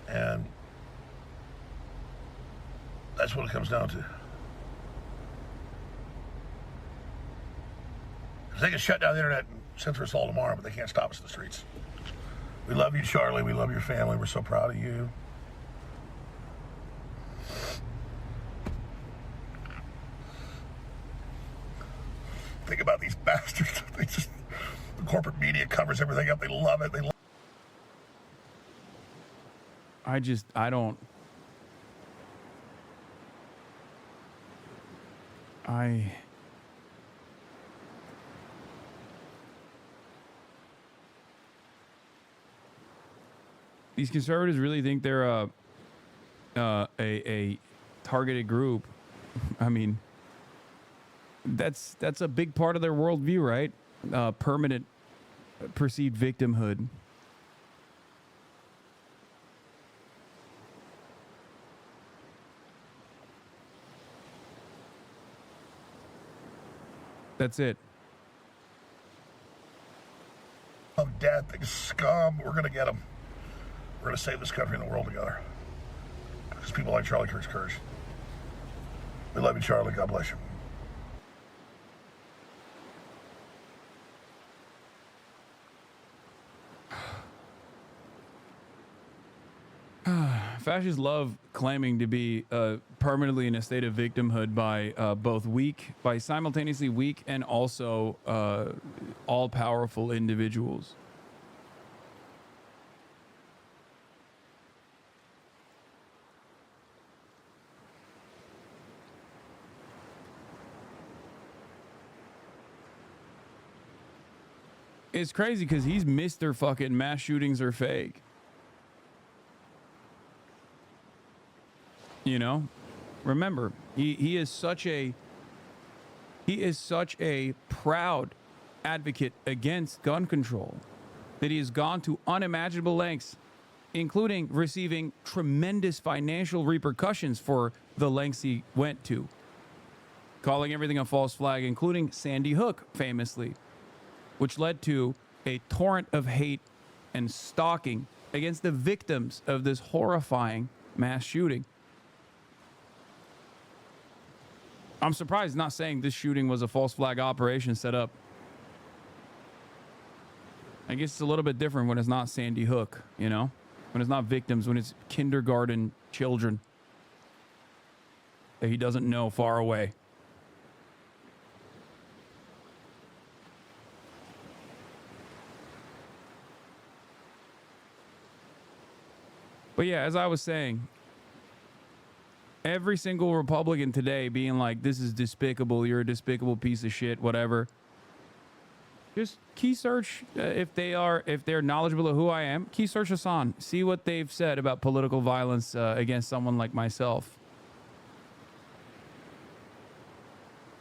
And that's what it comes down to. Because they can shut down the internet and censor us all tomorrow, but they can't stop us in the streets. We love you, Charlie. We love your family. We're so proud of you. Think about these bastards. They just, the corporate media covers everything up. They love it. I don't. These conservatives really think they're a targeted group. I mean, that's a big part of their worldview, right? Permanent perceived victimhood. That's it. Of death, they scum. We're going to get them. We're going to save this country and the world together. Because people like Charlie Kirk's courage. We love you, Charlie. God bless you. Fascists love claiming to be permanently in a state of victimhood by by simultaneously weak and also all-powerful individuals. It's crazy because he's Mr. fucking mass shootings are fake. You know, remember, he is such a He is such a proud advocate against gun control that he has gone to unimaginable lengths, including receiving tremendous financial repercussions for the lengths he went to, calling everything a false flag, including Sandy Hook, famously, which led to a torrent of hate and stalking against the victims of this horrifying mass shooting. I'm surprised not saying this shooting was a false flag operation set up. I guess it's a little bit different when it's not Sandy Hook, you know? When it's not victims, when it's kindergarten children that he doesn't know far away. But yeah, as I was saying, every single Republican today being like, this is despicable, you're a despicable piece of shit, whatever. Just key search if they're knowledgeable of who I am. Key search Hasan. See what they've said about political violence against someone like myself.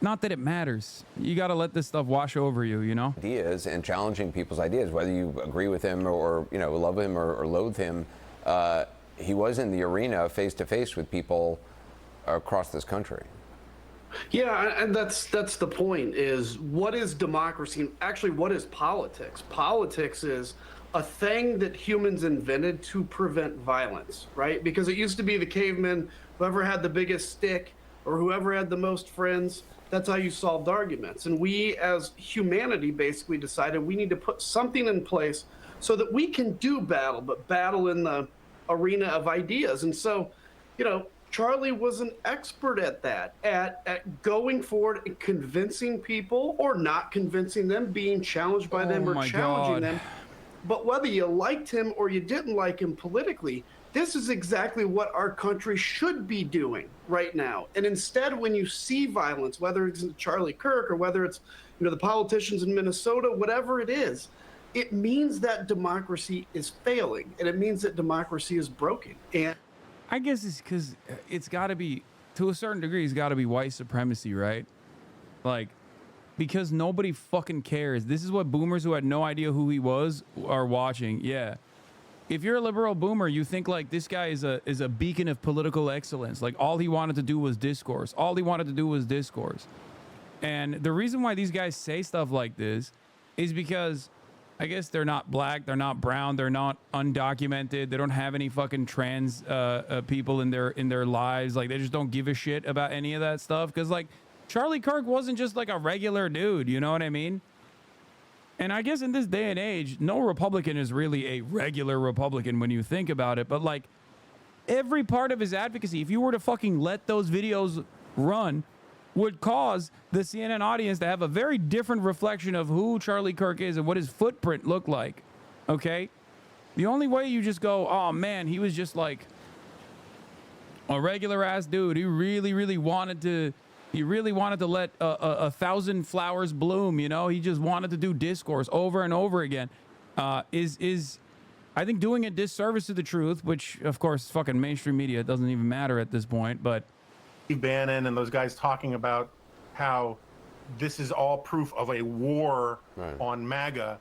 Not that it matters. You got to let this stuff wash over you, you know? Ideas and challenging people's ideas, whether you agree with him or you know, love him or loathe him. He was in the arena face to face with people across this country. Yeah, and that's the point, is what is democracy? Actually, what is politics? Politics is a thing that humans invented to prevent violence, right? Because it used to be the cavemen, whoever had the biggest stick or whoever had the most friends, that's how you solved arguments. And we as humanity basically decided we need to put something in place so that we can do battle, but battle in the arena of ideas. And so, you know, Charlie was an expert at that, at going forward and convincing people or not convincing them, being challenged by them or challenging them. But whether you liked him or you didn't like him politically, this is exactly what our country should be doing right now. And instead, when you see violence, whether it's Charlie Kirk or whether it's, you know, the politicians in Minnesota, whatever it is, it means that democracy is failing, and it means that democracy is broken. And I guess it's because it's got to be, to a certain degree, it's got to be white supremacy, right? Like, because nobody fucking cares. This is what boomers who had no idea who he was are watching. Yeah. If you're a liberal boomer, you think like this guy is a beacon of political excellence. Like all he wanted to do was discourse. All he wanted to do was discourse. And the reason why these guys say stuff like this is because I guess they're not black, they're not brown, they're not undocumented, they don't have any fucking trans people in their lives. Like they just don't give a shit about any of that stuff. Because like Charlie Kirk wasn't just like a regular dude, you know what I mean? And I guess in this day and age, no Republican is really a regular Republican when you think about it. But like every part of his advocacy, if you were to fucking let those videos run, would cause the CNN audience to have a very different reflection of who Charlie Kirk is and what his footprint looked like. Okay? The only way you just go, oh man, he was just like a regular ass dude. He really wanted to let a thousand flowers bloom, you know? He just wanted to do discourse over and over again. Is I think doing a disservice to the truth, which of course fucking mainstream media doesn't even matter at this point, but Bannon and those guys talking about how this is all proof of a war on MAGA.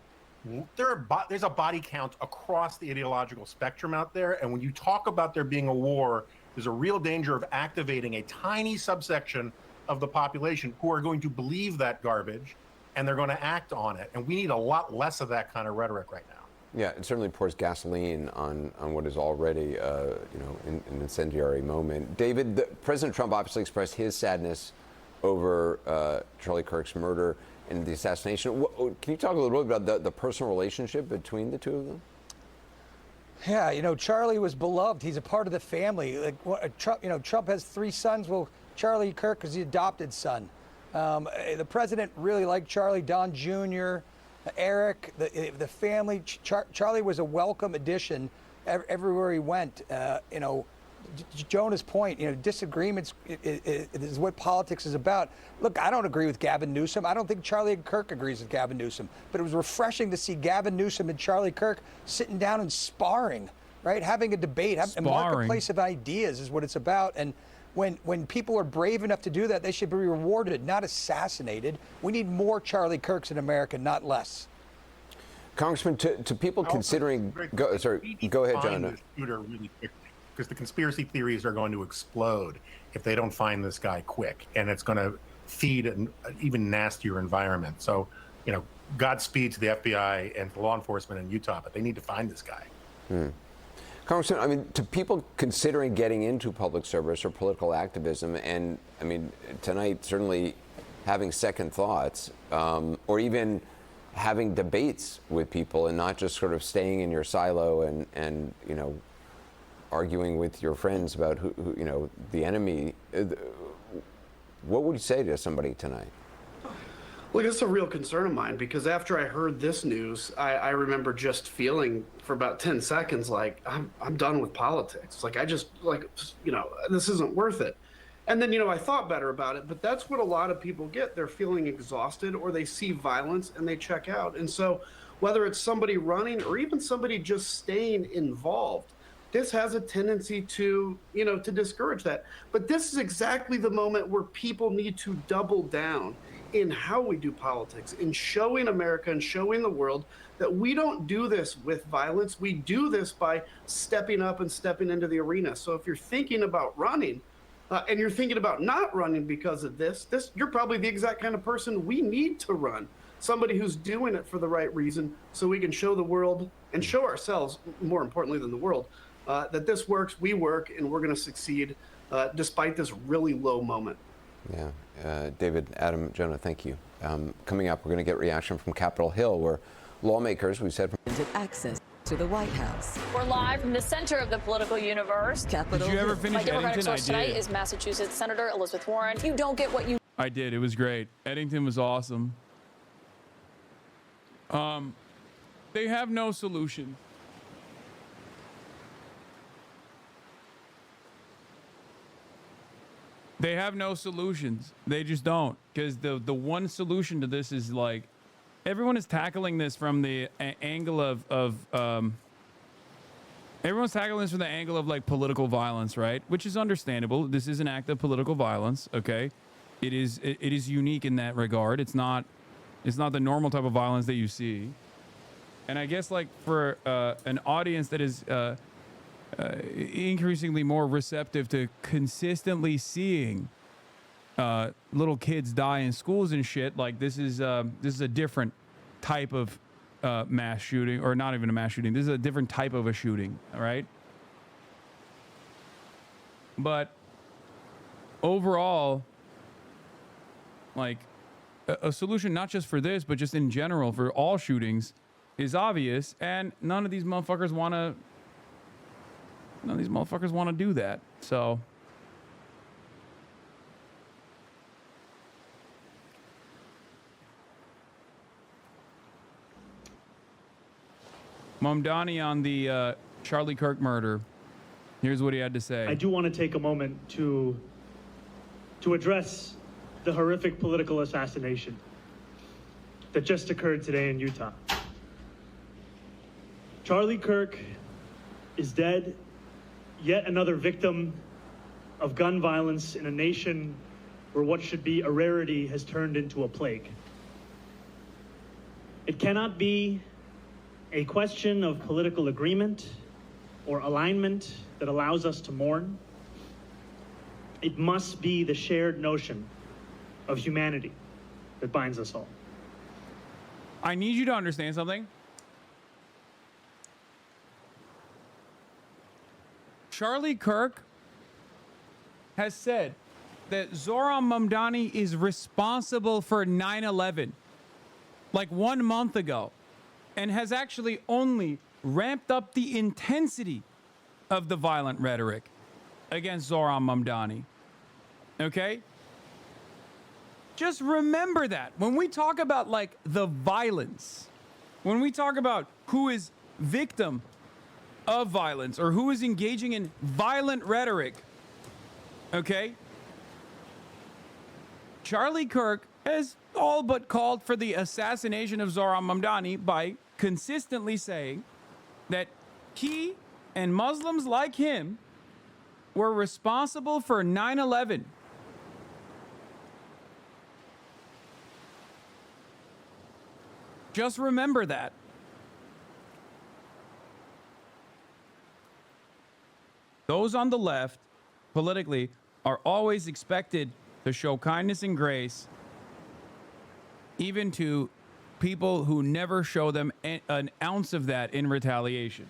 There's a body count across the ideological spectrum out there, and when you talk about there being a war, there's a real danger of activating a tiny subsection of the population who are going to believe that garbage, and they're going to act on it. And we need a lot less of that kind of rhetoric right now. Yeah, it certainly pours gasoline on what is already, an incendiary moment. David, President Trump obviously expressed his sadness over Charlie Kirk's murder and the assassination. Can you talk a little bit about the personal relationship between the two of them? Yeah, you know, Charlie was beloved. He's a part of the family. Like Trump has 3 sons. Well, Charlie Kirk is the adopted son. The president really liked Charlie, Don Jr., Eric, the family. Charlie was a welcome addition everywhere he went. Jonah's point, disagreements is what politics is about. Look, I don't agree with Gavin Newsom. I don't think Charlie Kirk agrees with Gavin Newsom. But it was refreshing to see Gavin Newsom and Charlie Kirk sitting down and sparring, right? Having a debate. A marketplace of ideas is what it's about. And when people are brave enough to do that, they should be rewarded, not assassinated. We need more Charlie Kirks in America, not less. Congressman, to people considering, go ahead, John. Find the shooter really quickly, because the conspiracy theories are going to explode if they don't find this guy quick, and it's going to feed an even nastier environment. So, Godspeed to the FBI and to law enforcement in Utah, but they need to find this guy. Congressman, I mean, to people considering getting into public service or political activism, and I mean, tonight certainly having second thoughts, or even having debates with people and not just sort of staying in your silo and arguing with your friends about who the enemy. What would you say to somebody tonight? Look, it's a real concern of mine, because after I heard this news, I remember just feeling for about 10 seconds like I'm done with politics. Like this isn't worth it. And then, I thought better about it, but that's what a lot of people get. They're feeling exhausted, or they see violence and they check out. And so whether it's somebody running or even somebody just staying involved, this has a tendency to discourage that. But this is exactly the moment where people need to double down in how we do politics, in showing America and showing the world that we don't do this with violence. We do this by stepping up and stepping into the arena. So if you're thinking about running, and you're thinking about not running because of this, you're probably the exact kind of person we need to run. Somebody who's doing it for the right reason, so we can show the world and show ourselves, more importantly than the world, that this works, we work, and we're going to succeed despite this really low moment. Yeah. David, Adam, Jonah, thank you. Coming up, we're going to get reaction from Capitol Hill, where lawmakers, we said, access to the White House. We're live from the center of the political universe. Capitol Did you ever finish My Democratic Eddington? source tonight is Massachusetts Senator Elizabeth Warren. You don't get what you... I did. It was great. Eddington was awesome. They have no solution. They have no solutions. They just don't. Because the one solution to this is like, everyone is tackling this from the angle of everyone's tackling this from the angle of like political violence, right? Which is understandable. This is an act of political violence, okay? It is unique in that regard. It's not the normal type of violence that you see. And I guess like for an audience that is increasingly more receptive to consistently seeing little kids die in schools and shit, like this is a different type of mass shooting, or not even a mass shooting. This is a different type of a shooting, all right? But overall, like a solution not just for this, but just in general for all shootings is obvious, and none of these motherfuckers want to do that. So Mamdani on the Charlie Kirk murder. Here's what he had to say. I do want to take a moment to address the horrific political assassination that just occurred today in Utah. Charlie Kirk is dead, yet another victim of gun violence in a nation where what should be a rarity has turned into a plague. It cannot be a question of political agreement or alignment that allows us to mourn. It must be the shared notion of humanity that binds us all. I need you to understand something. Charlie Kirk has said that Zohran Mamdani is responsible for 9/11 like 1 month ago, and has actually only ramped up the intensity of the violent rhetoric against Zohran Mamdani. Okay? Just remember that. When we talk about like the violence, when we talk about who is victim of violence or who is engaging in violent rhetoric, okay? Charlie Kirk has all but called for the assassination of Zohran Mamdani by consistently saying that he and Muslims like him were responsible for 9/11. Just remember that. Those on the left, politically, are always expected to show kindness and grace, even to people who never show them an ounce of that in retaliation.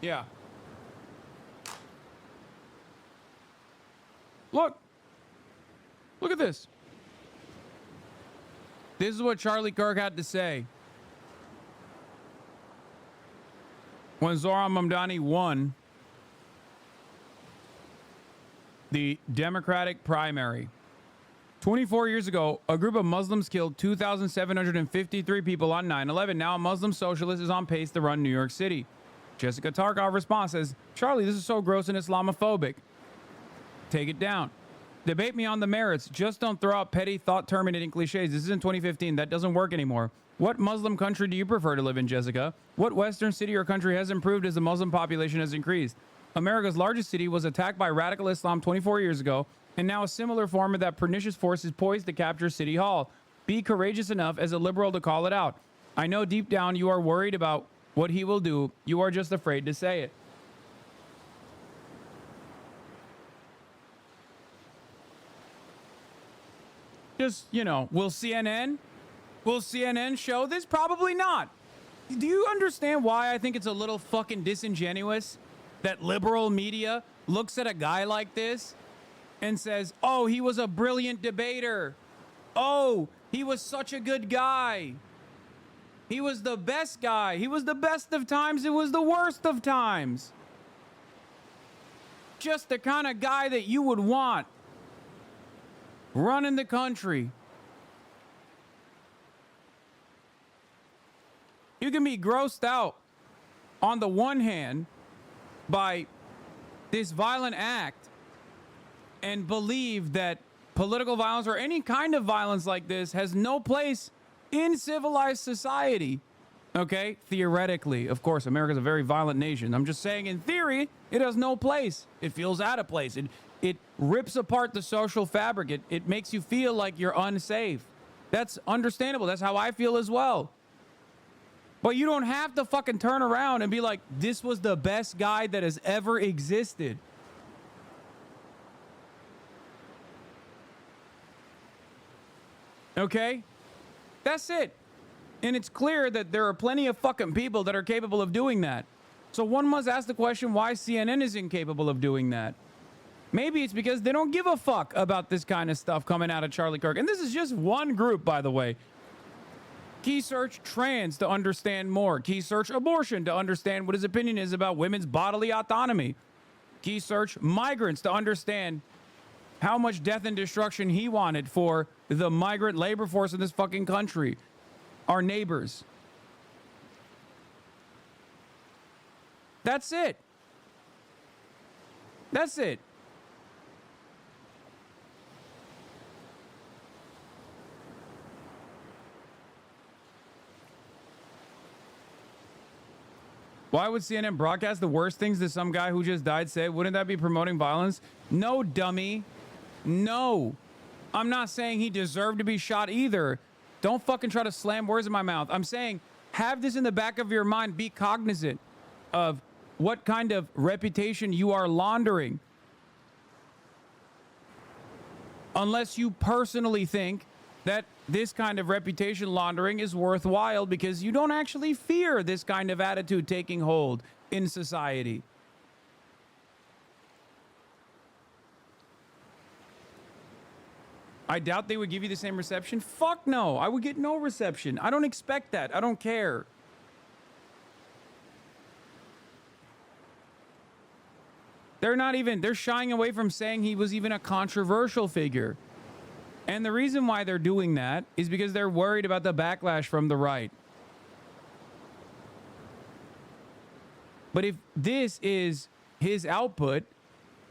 Yeah. Look at this. This is what Charlie Kirk had to say when Zohran Mamdani won the Democratic primary. 24 years ago, a group of Muslims killed 2,753 people on 9/11. Now a Muslim socialist is on pace to run New York City. Jessica Tarkov responds says, Charlie, this is so gross and Islamophobic. Take it down. Debate me on the merits. Just don't throw out petty, thought-terminating cliches. This isn't 2015. That doesn't work anymore. What Muslim country do you prefer to live in, Jessica? What Western city or country has improved as the Muslim population has increased? America's largest city was attacked by radical Islam 24 years ago, and now a similar form of that pernicious force is poised to capture City Hall. Be courageous enough as a liberal to call it out. I know deep down you are worried about what he will do. You are just afraid to say it. Just, will CNN show this? Probably not. Do you understand why I think it's a little fucking disingenuous that liberal media looks at a guy like this and says, oh, he was a brilliant debater. Oh, he was such a good guy. He was the best guy. He was the best of times. It was the worst of times. Just the kind of guy that you would want running the country. You can be grossed out on the one hand by this violent act and believe that political violence or any kind of violence like this has no place in civilized society. Okay? Theoretically, of course, America's a very violent nation. I'm just saying, in theory, it has no place. It feels out of place. It rips apart the social fabric. It makes you feel like you're unsafe. That's understandable. That's how I feel as well. But you don't have to fucking turn around and be like, this was the best guy that has ever existed. Okay? That's it. And it's clear that there are plenty of fucking people that are capable of doing that. So one must ask the question why CNN is incapable of doing that. Maybe it's because they don't give a fuck about this kind of stuff coming out of Charlie Kirk. And this is just one group, by the way. Key search trans to understand more. Key search abortion to understand what his opinion is about women's bodily autonomy. Key search migrants to understand how much death and destruction he wanted for the migrant labor force in this fucking country. Our neighbors. That's it. That's it. Why would CNN broadcast the worst things that some guy who just died said? Wouldn't that be promoting violence? No, dummy. No. I'm not saying he deserved to be shot either. Don't fucking try to slam words in my mouth. I'm saying have this in the back of your mind. Be cognizant of what kind of reputation you are laundering. Unless you personally think that this kind of reputation laundering is worthwhile because you don't actually fear this kind of attitude taking hold in society. I doubt they would give you the same reception. Fuck no. I would get no reception. I don't expect that. I don't care. They're shying away from saying he was even a controversial figure. And the reason why they're doing that is because they're worried about the backlash from the right. But if this is his output,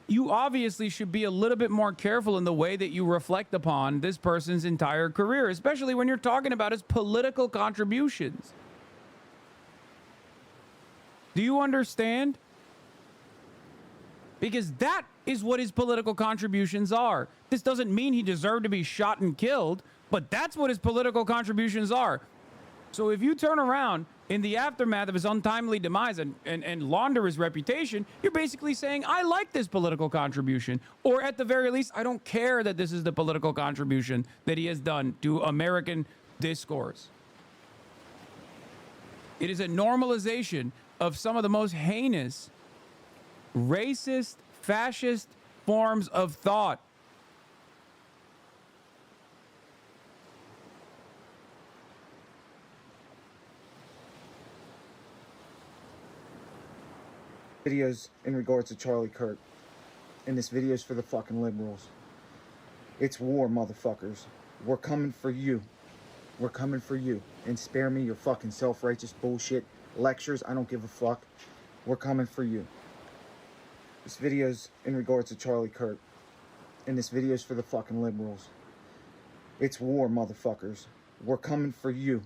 you obviously should be a little bit more careful in the way that you reflect upon this person's entire career, especially when you're talking about his political contributions. Do you understand? Because that is what his political contributions are. This doesn't mean he deserved to be shot and killed, but that's what his political contributions are. So if you turn around in the aftermath of his untimely demise and launder his reputation, you're basically saying, I like this political contribution. Or at the very least, I don't care that this is the political contribution that he has done to American discourse. It is a normalization of some of the most heinous, racist, fascist forms of thought. Videos in regards to Charlie Kirk, and this video's for the fucking liberals. It's war, motherfuckers. We're coming for you. We're coming for you. And spare me your fucking self-righteous bullshit lectures. I don't give a fuck. We're coming for you. This video's in regards to Charlie Kirk, and this video's for the fucking liberals. It's war, motherfuckers. We're coming for you.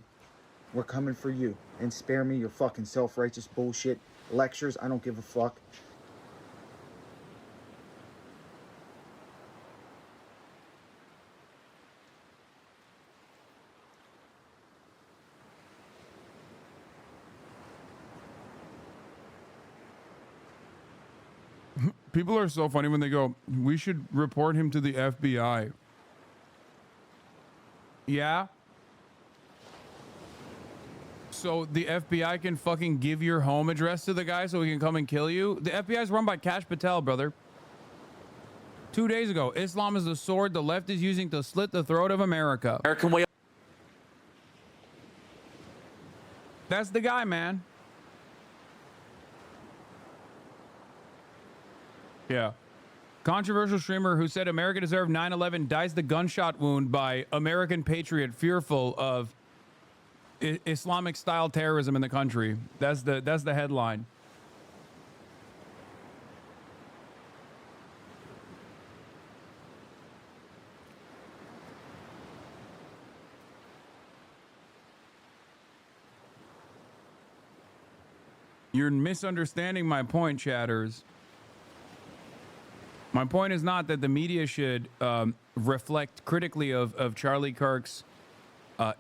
We're coming for you. And spare me your fucking self-righteous bullshit lectures. I don't give a fuck. People are so funny when they go, we should report him to the FBI. Yeah? So the FBI can fucking give your home address to the guy so he can come and kill you? The FBI is run by Kash Patel, brother. 2 days ago, Islam is the sword the left is using to slit the throat of America. American way. That's the guy, man. Yeah. Controversial streamer who said America deserved 9/11 dies the gunshot wound by American patriot fearful of Islamic style terrorism in the country. That's the headline. You're misunderstanding my point, chatters. My point is not that the media should reflect critically of Charlie Kirk's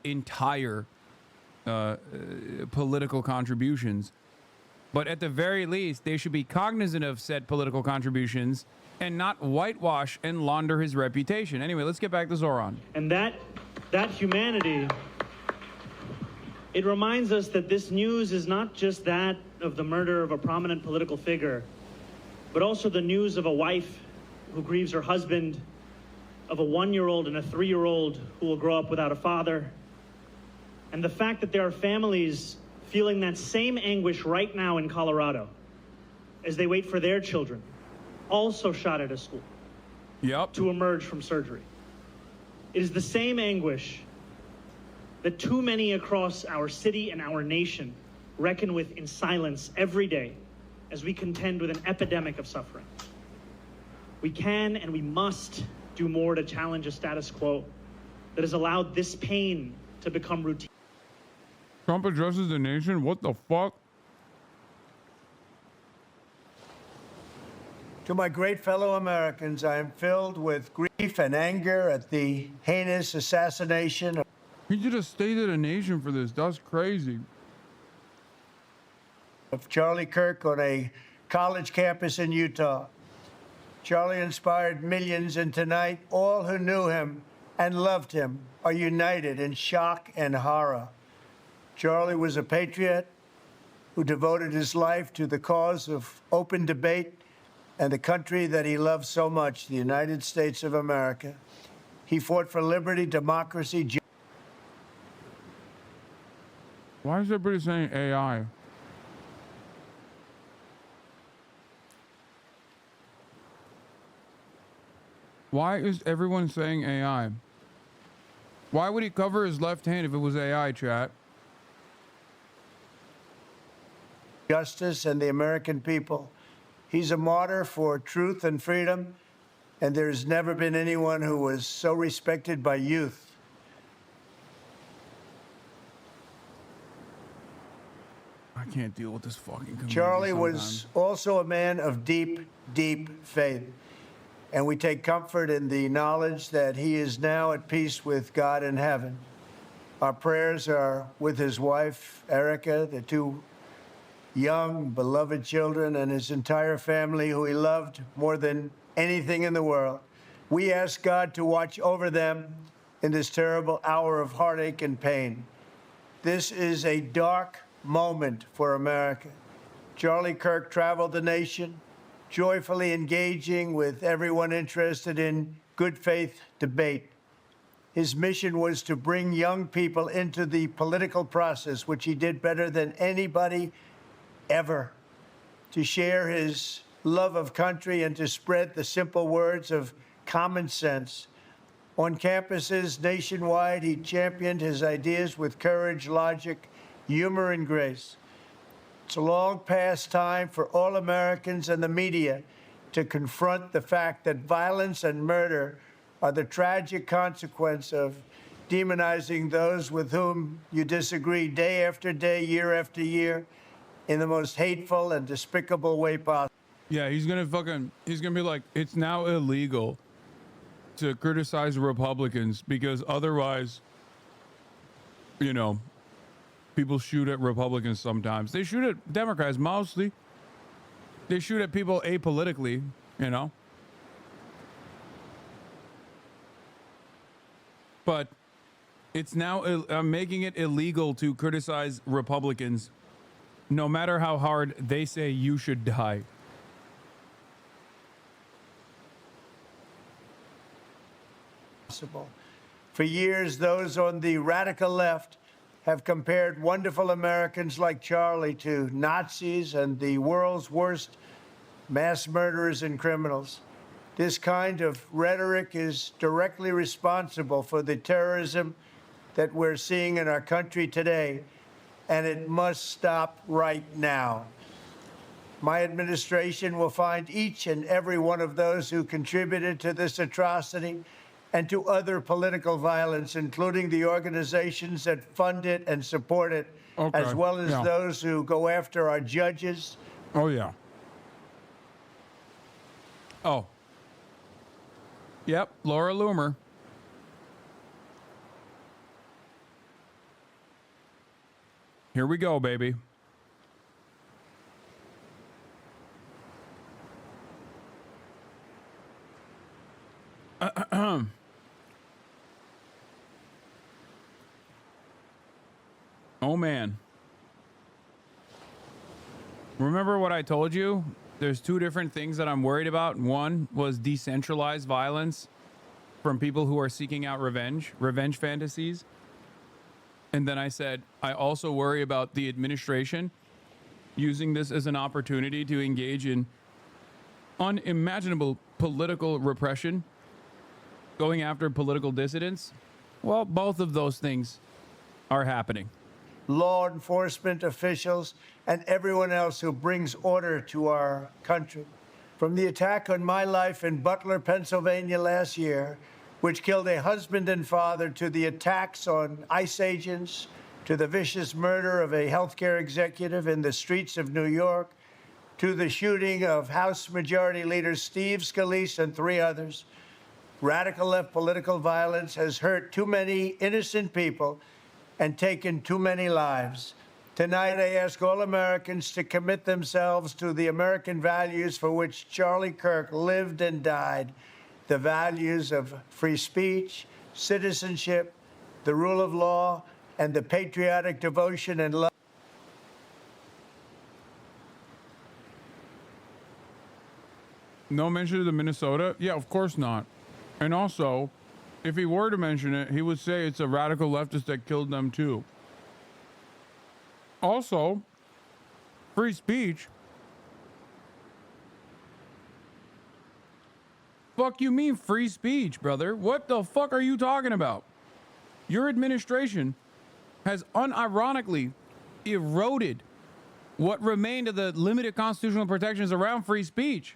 entire political contributions, but at the very least, they should be cognizant of said political contributions and not whitewash and launder his reputation. Anyway, let's get back to Zoran. And that humanity, it reminds us that this news is not just that of the murder of a prominent political figure, but also the news of a wife who grieves her husband, of a 1-year-old and a 3-year-old who will grow up without a father, and the fact that there are families feeling that same anguish right now in Colorado as they wait for their children, also shot at a school, to emerge from surgery. It is the same anguish that too many across our city and our nation reckon with in silence every day as we contend with an epidemic of suffering. We can and we must do more to challenge a status quo that has allowed this pain to become routine. Trump addresses the nation? What the fuck? To my great fellow Americans, I am filled with grief and anger at the heinous assassination of... He did a State of the Nation for this. That's crazy. ...of Charlie Kirk on a college campus in Utah. Charlie inspired millions, and tonight, all who knew him and loved him are united in shock and horror. Charlie was a patriot who devoted his life to the cause of open debate and the country that he loved so much, the United States of America. He fought for liberty, democracy. Why is everybody saying AI? Why is everyone saying AI? Why would he cover his left hand if it was AI, chat? Justice and the American people. He's a martyr for truth and freedom, and there's never been anyone who was so respected by youth. I can't deal with this fucking community Charlie sometimes. was also a man of deep, deep faith, and we take comfort in the knowledge that he is now at peace with God in heaven. Our prayers are with his wife, Erica, the two young, beloved children, and his entire family, who he loved more than anything in the world. We ask God to watch over them in this terrible hour of heartache and pain. This is a dark moment for America. Charlie Kirk traveled the nation, joyfully engaging with everyone interested in good faith debate. His mission was to bring young people into the political process, which he did better than anybody ever, to share his love of country and to spread the simple words of common sense. On campuses nationwide, he championed his ideas with courage, logic, humor, and grace. It's a long past time for all Americans and the media to confront the fact that violence and murder are the tragic consequence of demonizing those with whom you disagree day after day, year after year, in the most hateful and despicable way possible. Yeah, he's gonna be like, it's now illegal to criticize Republicans because otherwise, you know, people shoot at Republicans sometimes. They shoot at Democrats mostly. They shoot at people apolitically, you know. But it's now making it illegal to criticize Republicans, no matter how hard they say you should die. For years, those on the radical left have compared wonderful Americans like Charlie to Nazis and the world's worst mass murderers and criminals. This kind of rhetoric is directly responsible for the terrorism that we're seeing in our country today, and it must stop right now. My administration will find each and every one of those who contributed to this atrocity and to other political violence, including the organizations that fund it and support it, as well as those who go after our judges. Oh, yeah. Oh. Yep, Laura Loomer. Here we go, baby. Oh, man. Remember what I told you? There's two different things that I'm worried about. One was decentralized violence from people who are seeking out revenge fantasies. And then I said, I also worry about the administration using this as an opportunity to engage in unimaginable political repression, going after political dissidents. Well, both of those things are happening. Law enforcement officials, and everyone else who brings order to our country. From the attack on my life in Butler, Pennsylvania last year, which killed a husband and father, to the attacks on ICE agents, to the vicious murder of a healthcare executive in the streets of New York, to the shooting of House Majority Leader Steve Scalise and 3 others, radical left political violence has hurt too many innocent people and taken too many lives. Tonight, I ask all Americans to commit themselves to the American values for which Charlie Kirk lived and died, the values of free speech, citizenship, the rule of law, and the patriotic devotion and love. No mention of the Minnesota? Yeah, of course not. And also, if he were to mention it, he would say it's a radical leftist that killed them too. Also, free speech. Fuck you mean free speech, brother? What the fuck are you talking about? Your administration has unironically eroded what remained of the limited constitutional protections around free speech.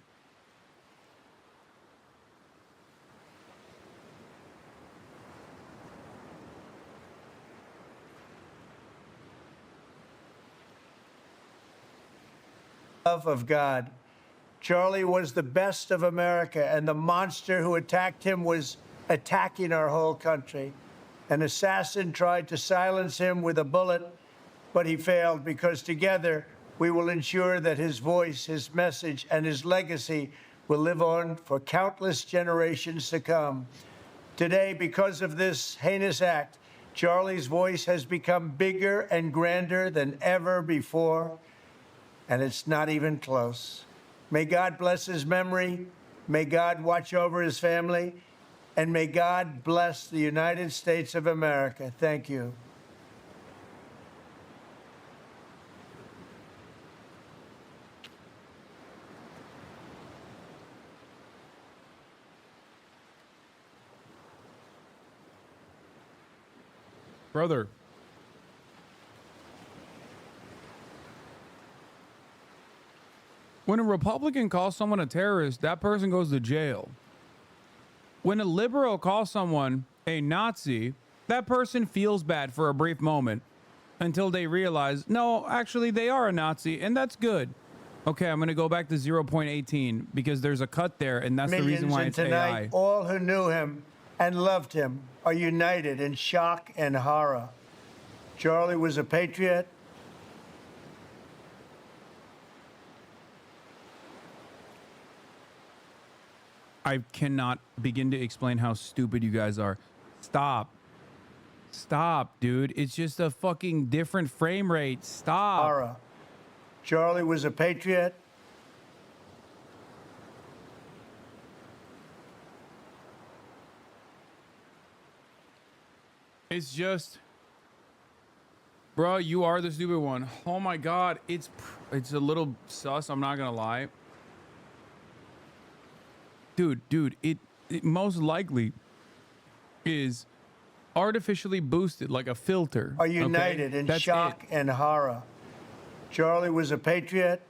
Love of God. Charlie was the best of America, and the monster who attacked him was attacking our whole country. An assassin tried to silence him with a bullet, but he failed because together we will ensure that his voice, his message, and his legacy will live on for countless generations to come. Today, because of this heinous act, Charlie's voice has become bigger and grander than ever before, and it's not even close. May God bless his memory, may God watch over his family, and may God bless the United States of America. Thank you. Brother. When a Republican calls someone a terrorist, that person goes to jail. When a liberal calls someone a Nazi, that person feels bad for a brief moment until they realize, no, actually they are a Nazi, and that's good. Okay, I'm going to go back to 0.18 because there's a cut there, and that's the reason why it's tonight, AI. all who knew him and loved him are united in shock and horror. Charlie was a patriot. I cannot begin to explain how stupid you guys are. Stop. Stop, dude. It's just a fucking different frame rate. Stop. Horror. Charlie was a patriot. It's just, bro, you are the stupid one. Oh my God. It's a little sus. I'm not going to lie. Dude, it most likely is artificially boosted like a filter. Are united okay? in That's shock and horror. Charlie was a patriot.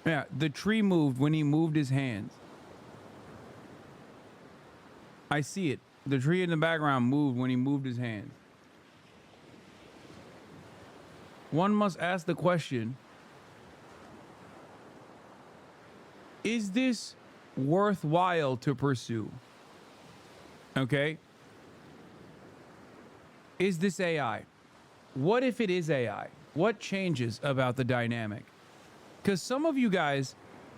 Yeah, the tree moved when he moved his hands. I see it. The tree in the background moved when he moved his hands. One must ask the question, is this worthwhile to pursue? Okay? Is this AI? What if it is AI? What changes about the dynamic? Because some of you guys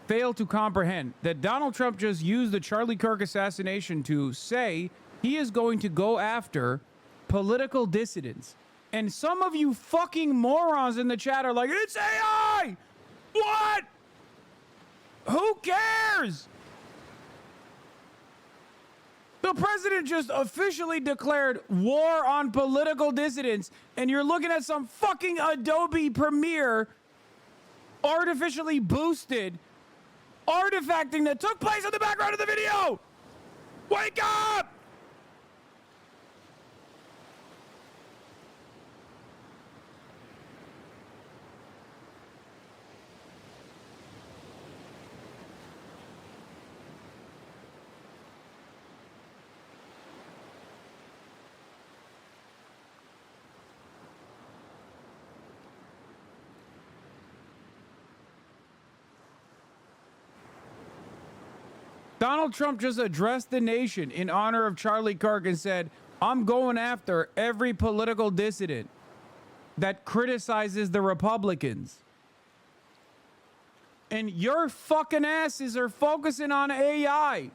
fail to comprehend that Donald Trump just used the Charlie Kirk assassination to say he is going to go after political dissidents. And some of you fucking morons in the chat are like, it's AI! What? Who cares? The president just officially declared war on political dissidents, and you're looking at some fucking Adobe Premiere artificially boosted artifacting that took place in the background of the video. Wake up! Donald Trump just addressed the nation in honor of Charlie Kirk and said, I'm going after every political dissident that criticizes the Republicans. And your fucking asses are focusing on AI.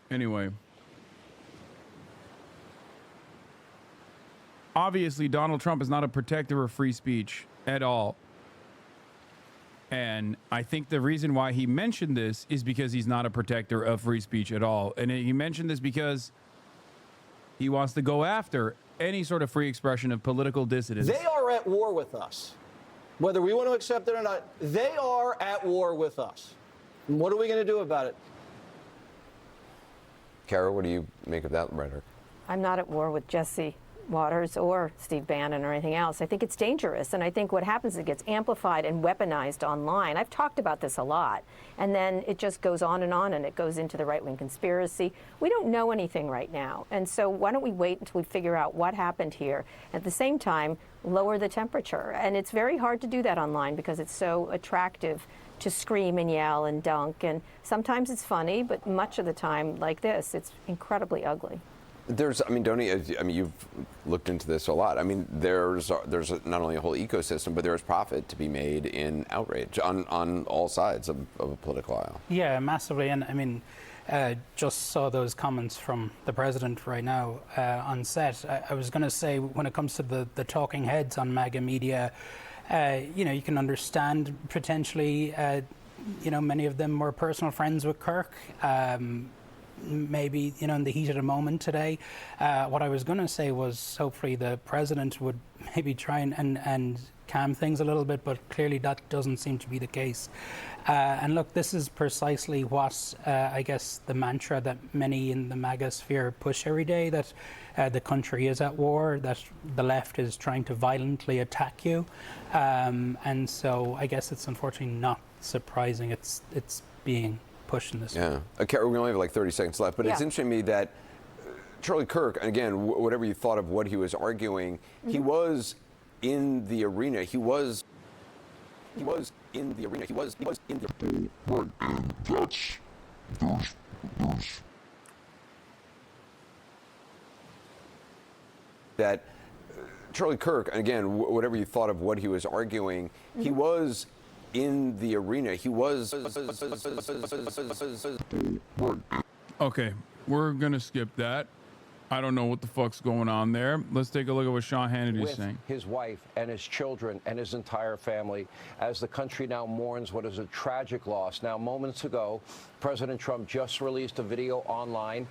Anyway, obviously Donald Trump is not a protector of free speech at all. And I think the reason why he mentioned this is because he's not a protector of free speech at all. And he mentioned this because he wants to go after any sort of free expression of political dissidents. They are at war with us. Whether we want to accept it or not, they are at war with us. And what are we going to do about it? Kara, what do you make of that rhetoric? I'm not at war with Jesse Waters or Steve Bannon or anything else. I think it's dangerous, and I think what happens is it gets amplified and weaponized online. I've talked about this a lot, and then it just goes on, and it goes into the right-wing conspiracy. We don't know anything right now, and so why don't we wait until we figure out what happened here? At the same time, lower the temperature, and it's very hard to do that online because it's so attractive to scream and yell and dunk, and sometimes it's funny, but much of the time, like this, it's incredibly ugly. There's, I mean, Doni, I mean, you've looked into this a lot. I mean, there's not only a whole ecosystem, but there's profit to be made in outrage on all sides of a political aisle. Yeah, massively. And I mean, just saw those comments from the president right now on set. I was going to say, when it comes to the talking heads on MAGA media, you know, you can understand potentially, you know, many of them were personal friends with Kirk. Maybe, you know, in the heat of the moment today. What I was going to say was hopefully the president would maybe try and calm things a little bit, but clearly that doesn't seem to be the case. And look, this is precisely what I guess the mantra that many in the MAGA sphere push every day, that the country is at war, that the left is trying to violently attack you. And so I guess it's unfortunately not surprising it's being pushed in this way. Yeah. Okay, we only have like 30 seconds left, but it's interesting to me that Charlie Kirk, again, whatever you thought of what he was arguing, he was in the arena. He was in the arena. He was in the arena. Right, and there's that Charlie Kirk, again, whatever you thought of what he was arguing, he was in the arena. He was. Okay, we're gonna skip that. I don't know what the fuck's going on there. Let's take a look at what Sean Hannity's saying. His wife and his children and his entire family as the country now mourns what is a tragic loss. Now, moments ago, President Trump just released a video online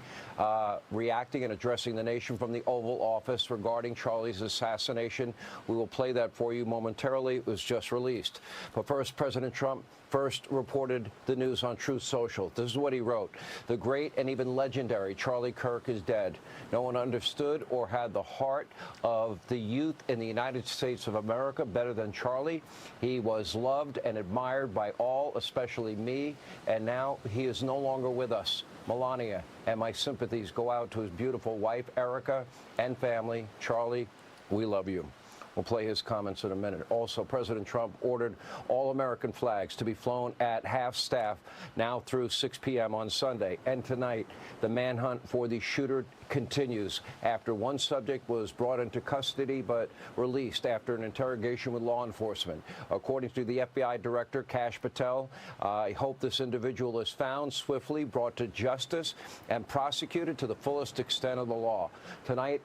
reacting and addressing the nation from the Oval Office regarding Charlie's assassination. We will play that for you momentarily. It was just released. But first, President Trump first reported the news on Truth Social. This is what he wrote. The great and even legendary Charlie Kirk is dead. No one understood or had the heart of the youth in the United States of America better than Charlie. He was loved and admired by all, especially me, and now he is no longer with us. Melania, and my sympathies go out to his beautiful wife, Erica, and family. Charlie, we love you. We'll play his comments in a minute. Also, President Trump ordered all American flags to be flown at half-staff now through 6 p.m. on Sunday. And tonight, the manhunt for the shooter continues after one subject was brought into custody but released after an interrogation with law enforcement. According to the FBI Director, Kash Patel, I hope this individual is found swiftly, brought to justice, and prosecuted to the fullest extent of the law. Tonight,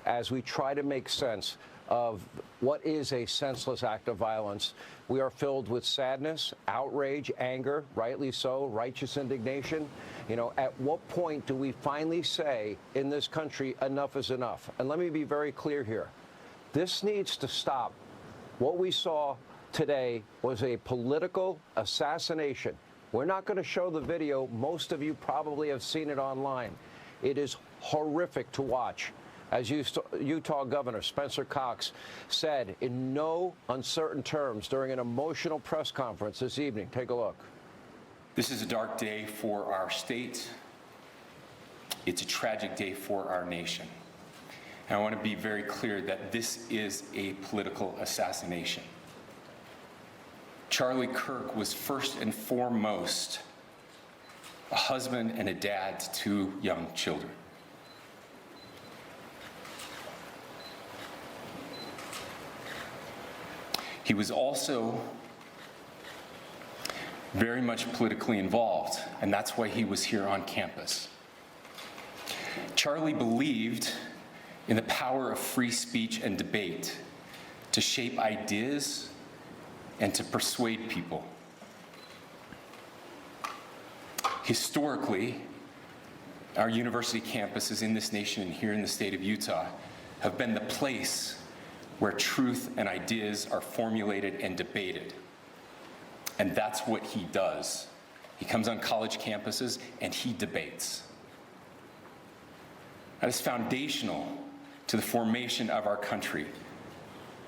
as we try to make sense of what is a senseless act of violence, we are filled with sadness, outrage, anger, rightly so, righteous indignation. You know, at what point do we finally say in this country, enough is enough? And let me be very clear here. This needs to stop. What we saw today was a political assassination. We're not going to show the video. Most of you probably have seen it online. It is horrific to watch. As Utah Governor Spencer Cox said in no uncertain terms during an emotional press conference this evening. Take a look. This is a dark day for our state. It's a tragic day for our nation. And I want to be very clear that this is a political assassination. Charlie Kirk was first and foremost a husband and a dad to 2 young children. He was also very much politically involved, and that's why he was here on campus. Charlie believed in the power of free speech and debate to shape ideas and to persuade people. Historically, our university campuses in this nation and here in the state of Utah have been the place where truth and ideas are formulated and debated. And that's what he does. He comes on college campuses and he debates. That is foundational to the formation of our country,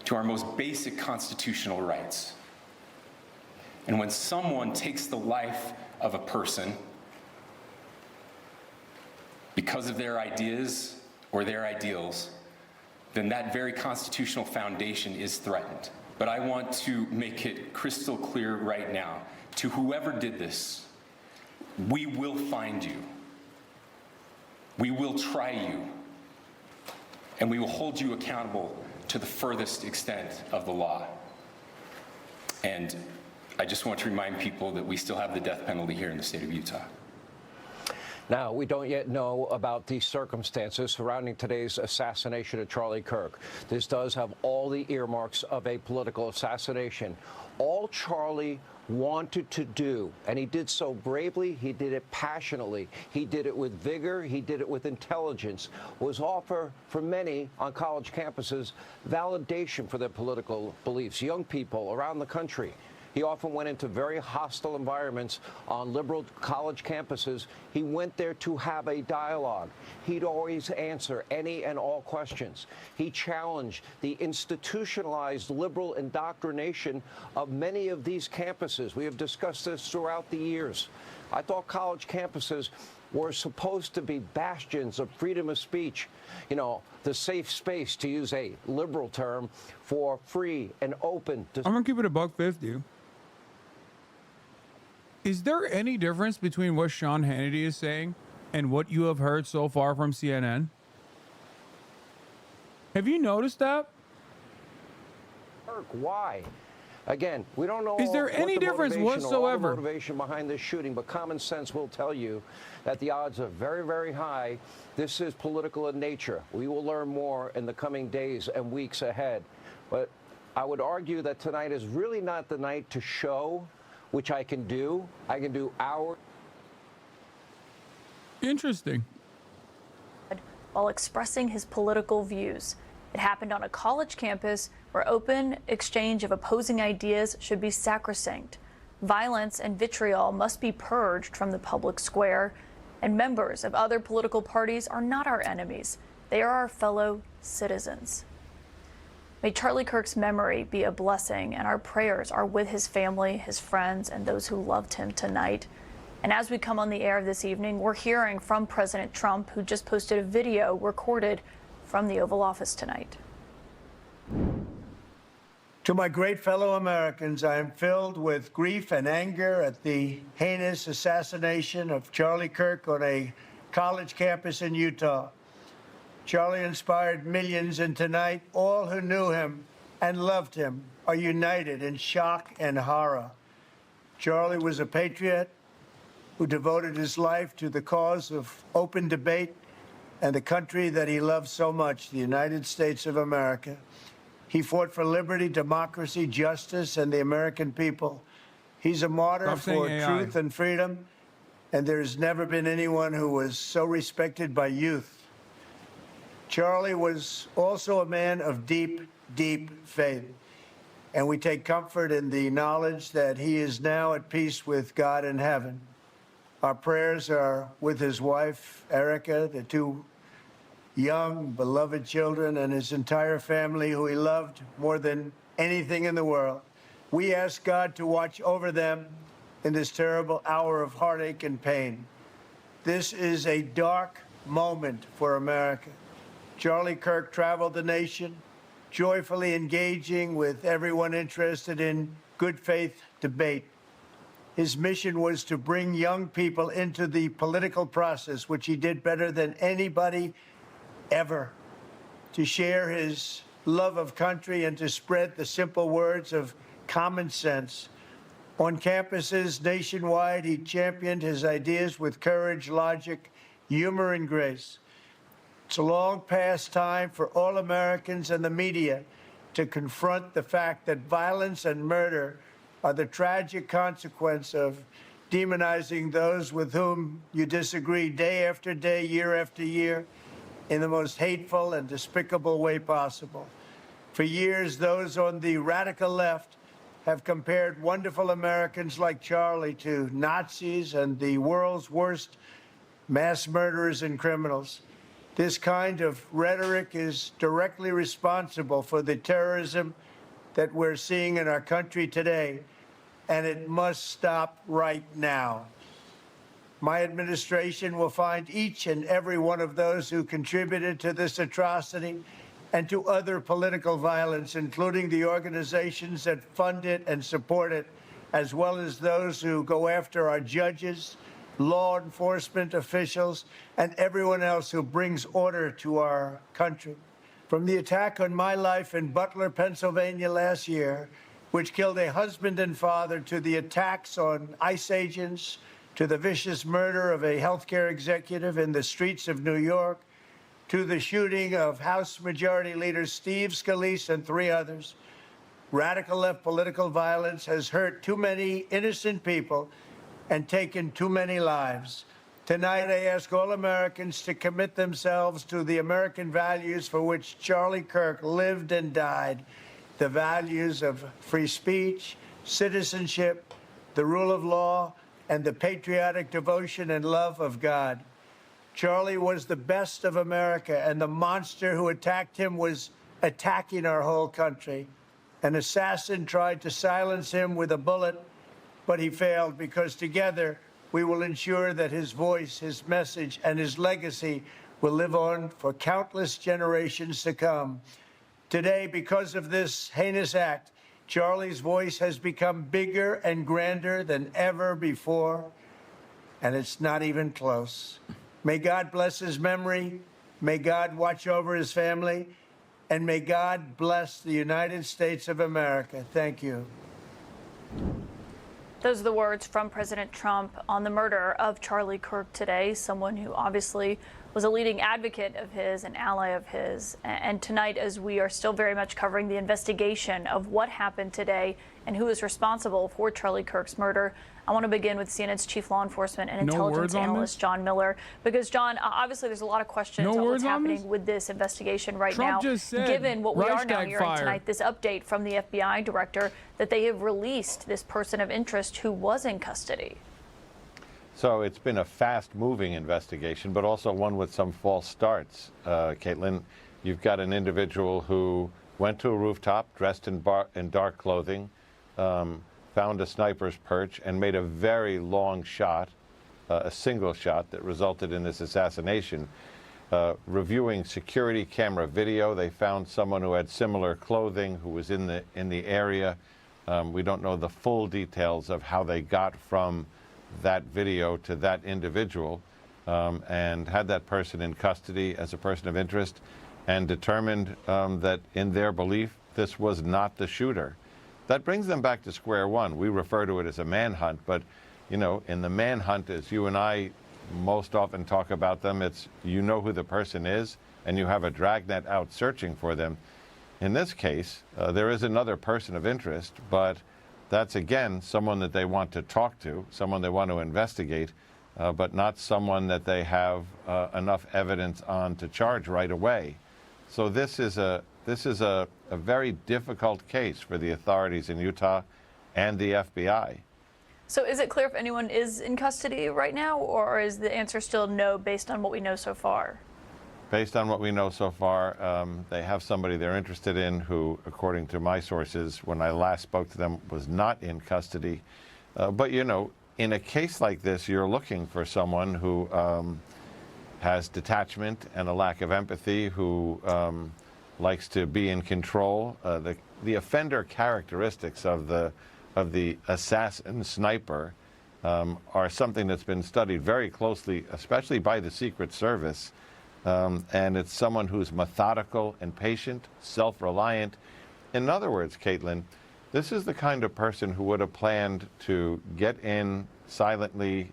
to our most basic constitutional rights. And when someone takes the life of a person because of their ideas or their ideals, then that very constitutional foundation is threatened. But I want to make it crystal clear right now, to whoever did this, we will find you. We will try you. And we will hold you accountable to the furthest extent of the law. And I just want to remind people that we still have the death penalty here in the state of Utah. Now, we don't yet know about the circumstances surrounding today's assassination of Charlie Kirk. This does have all the earmarks of a political assassination. All Charlie wanted to do, and he did so bravely, he did it passionately, he did it with vigor, he did it with intelligence, was offer for many on college campuses validation for their political beliefs, young people around the country. He often went into very hostile environments on liberal college campuses. He went there to have a dialogue. He'd always answer any and all questions. He challenged the institutionalized liberal indoctrination of many of these campuses. We have discussed this throughout the years. I thought college campuses were supposed to be bastions of freedom of speech, you know, the safe space, to use a liberal term, for free and open. I'm gonna keep it $1.50. Is there any difference between what Sean Hannity is saying and what you have heard so far from CNN? Have you noticed that? Why? Again, we don't know. Is there any difference whatsoever? Motivation behind this shooting, but common sense will tell you that the odds are very, very high. This is political in nature. We will learn more in the coming days and weeks ahead. But I would argue that tonight is really not the night to show, which I can do. I can do our. Interesting. While expressing his political views. It happened on a college campus where open exchange of opposing ideas should be sacrosanct. Violence and vitriol must be purged from the public square, and members of other political parties are not our enemies. They are our fellow citizens. May Charlie Kirk's memory be a blessing, and our prayers are with his family, his friends, and those who loved him tonight. And as we come on the air this evening, we're hearing from President Trump, who just posted a video recorded from the Oval Office tonight. To my great fellow Americans, I am filled with grief and anger at the heinous assassination of Charlie Kirk on a college campus in Utah. Charlie inspired millions, and tonight, all who knew him and loved him are united in shock and horror. Charlie was a patriot who devoted his life to the cause of open debate and the country that he loved so much, the United States of America. He fought for liberty, democracy, justice, and the American people. He's a martyr for truth and freedom, and there's never been anyone who was so respected by youth. Charlie was also a man of deep, deep faith, and we take comfort in the knowledge that he is now at peace with God in heaven. Our prayers are with his wife, Erica, the two young, beloved children, and his entire family, who he loved more than anything in the world. We ask God to watch over them in this terrible hour of heartache and pain. This is a dark moment for America. Charlie Kirk traveled the nation, joyfully engaging with everyone interested in good faith debate. His mission was to bring young people into the political process, which he did better than anybody ever, to share his love of country and to spread the simple words of common sense. On campuses nationwide, he championed his ideas with courage, logic, humor, and grace. It's a long past time for all Americans and the media to confront the fact that violence and murder are the tragic consequence of demonizing those with whom you disagree day after day, year after year, in the most hateful and despicable way possible. For years, those on the radical left have compared wonderful Americans like Charlie to Nazis and the world's worst mass murderers and criminals. This kind of rhetoric is directly responsible for the terrorism that we're seeing in our country today, and it must stop right now. My administration will find each and every one of those who contributed to this atrocity and to other political violence, including the organizations that fund it and support it, as well as those who go after our judges, law enforcement officials, and everyone else who brings order to our country. From the attack on my life in Butler, Pennsylvania last year, which killed a husband and father, to the attacks on ICE agents, to the vicious murder of a healthcare executive in the streets of New York, to the shooting of House Majority Leader Steve Scalise and 3 others, radical left political violence has hurt too many innocent people and taken too many lives. Tonight, I ask all Americans to commit themselves to the American values for which Charlie Kirk lived and died, the values of free speech, citizenship, the rule of law, and the patriotic devotion and love of God. Charlie was the best of America, and the monster who attacked him was attacking our whole country. An assassin tried to silence him with a bullet, but he failed, because together we will ensure that his voice, his message, and his legacy will live on for countless generations to come. Today, because of this heinous act, Charlie's voice has become bigger and grander than ever before, and it's not even close. May God bless his memory, may God watch over his family, and may God bless the United States of America. Thank you. Those are the words from President Trump on the murder of Charlie Kirk today, someone who obviously was a leading advocate of his, an ally of his. And tonight, as we are still very much covering the investigation of what happened today and who is responsible for Charlie Kirk's murder, I want to begin with CNN's chief law enforcement and intelligence analyst, John Miller. Because, John, obviously there's a lot of questions on what's happening with this investigation right now. Given what we are now hearing tonight, this update from the FBI director that they have released this person of interest who was in custody. So it's been a fast-moving investigation, but also one with some false starts. Caitlin, you've got an individual who went to a rooftop dressed in dark clothing, found a sniper's perch, and made a very long shot, a single shot that resulted in this assassination. Reviewing security camera video, they found someone who had similar clothing who was in the area. We don't know the full details of how they got from that video to that individual, and had that person in custody as a person of interest, and determined that in their belief this was not the shooter. That brings them back to square one. We refer to it as a manhunt, but you know, in the manhunt, as you and I most often talk about them, it's you know who the person is and you have a dragnet out searching for them. In this case, there is another person of interest, but that's, again, someone that they want to talk to, someone they want to investigate, but not someone that they have enough evidence on to charge right away. So this is a very difficult case for the authorities in Utah and the FBI. So is it clear if anyone is in custody right now, or is the answer still no based on what we know so far? Based on what we know so far, they have somebody they're interested in who, according to my sources, when I last spoke to them, was not in custody. But, you know, in a case like this, you're looking for someone who has detachment and a lack of empathy, who likes to be in control. The offender characteristics of the assassin sniper are something that's been studied very closely, especially by the Secret Service. And it's someone who's methodical and patient, self-reliant. In other words, Caitlin, this is the kind of person who would have planned to get in silently,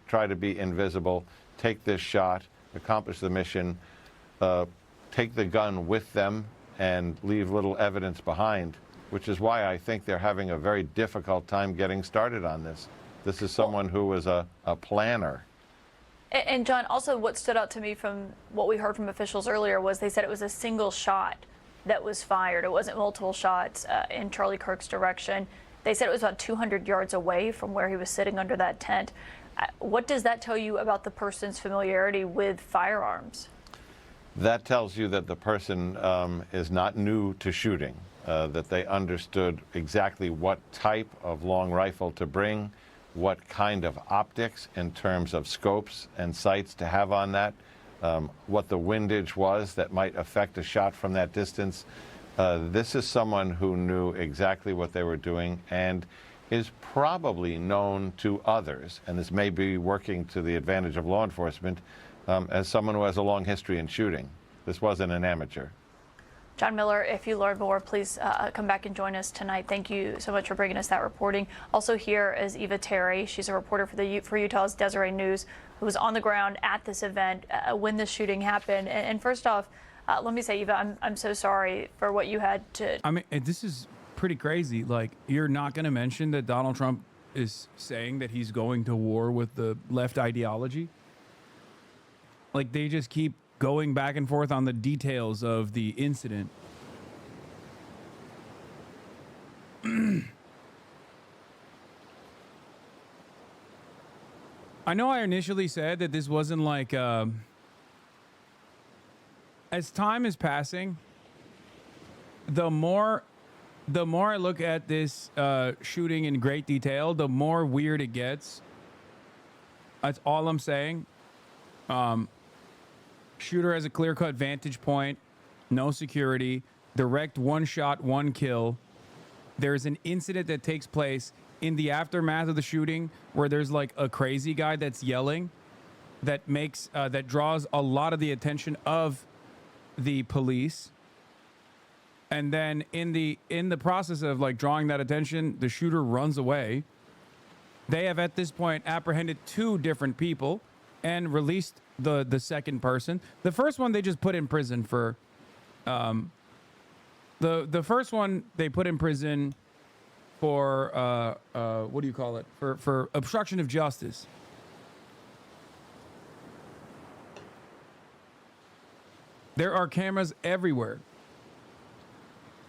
try to be invisible, take this shot, accomplish the mission, take the gun with them, and leave little evidence behind, which is why I think they're having a very difficult time getting started on this. This is someone who was a planner. And John, also what stood out to me from what we heard from officials earlier was they said it was a single shot that was fired. It wasn't multiple shots in Charlie Kirk's direction. They said it was about 200 yards away from where he was sitting under that tent. What does that tell you about the person's familiarity with firearms? That tells you that the person is not new to shooting, that they understood exactly what type of long rifle to bring, what kind of optics in terms of scopes and sights to have on that, what the windage was that might affect a shot from that distance. This is someone who knew exactly what they were doing and is probably known to others, and this may be working to the advantage of law enforcement, as someone who has a long history in shooting. This wasn't an amateur. John Miller, if you learn more, please come back and join us tonight. Thank you so much for bringing us that reporting. Also here is Eva Terry. She's a reporter for Utah's Deseret News, who was on the ground at this event when the shooting happened. And first off, let me say, Eva, I'm so sorry for what you had to. I mean, this is pretty crazy. Like, you're not going to mention that Donald Trump is saying that he's going to war with the left ideology? Like, they just keep going back and forth on the details of the incident. I know I initially said that this wasn't like, as time is passing, the more I look at this shooting in great detail, the more weird it gets. That's all I'm saying. Shooter has a clear-cut vantage point, no security, direct one shot, one kill. There's an incident that takes place in the aftermath of the shooting where there's like a crazy guy that's yelling that makes that draws a lot of the attention of the police. And then in the process of like drawing that attention, the shooter runs away. They have at this point apprehended 2 different people and released the second person. The first one they just put in prison for the first one they put in prison for what do you call it? For obstruction of justice. There are cameras everywhere.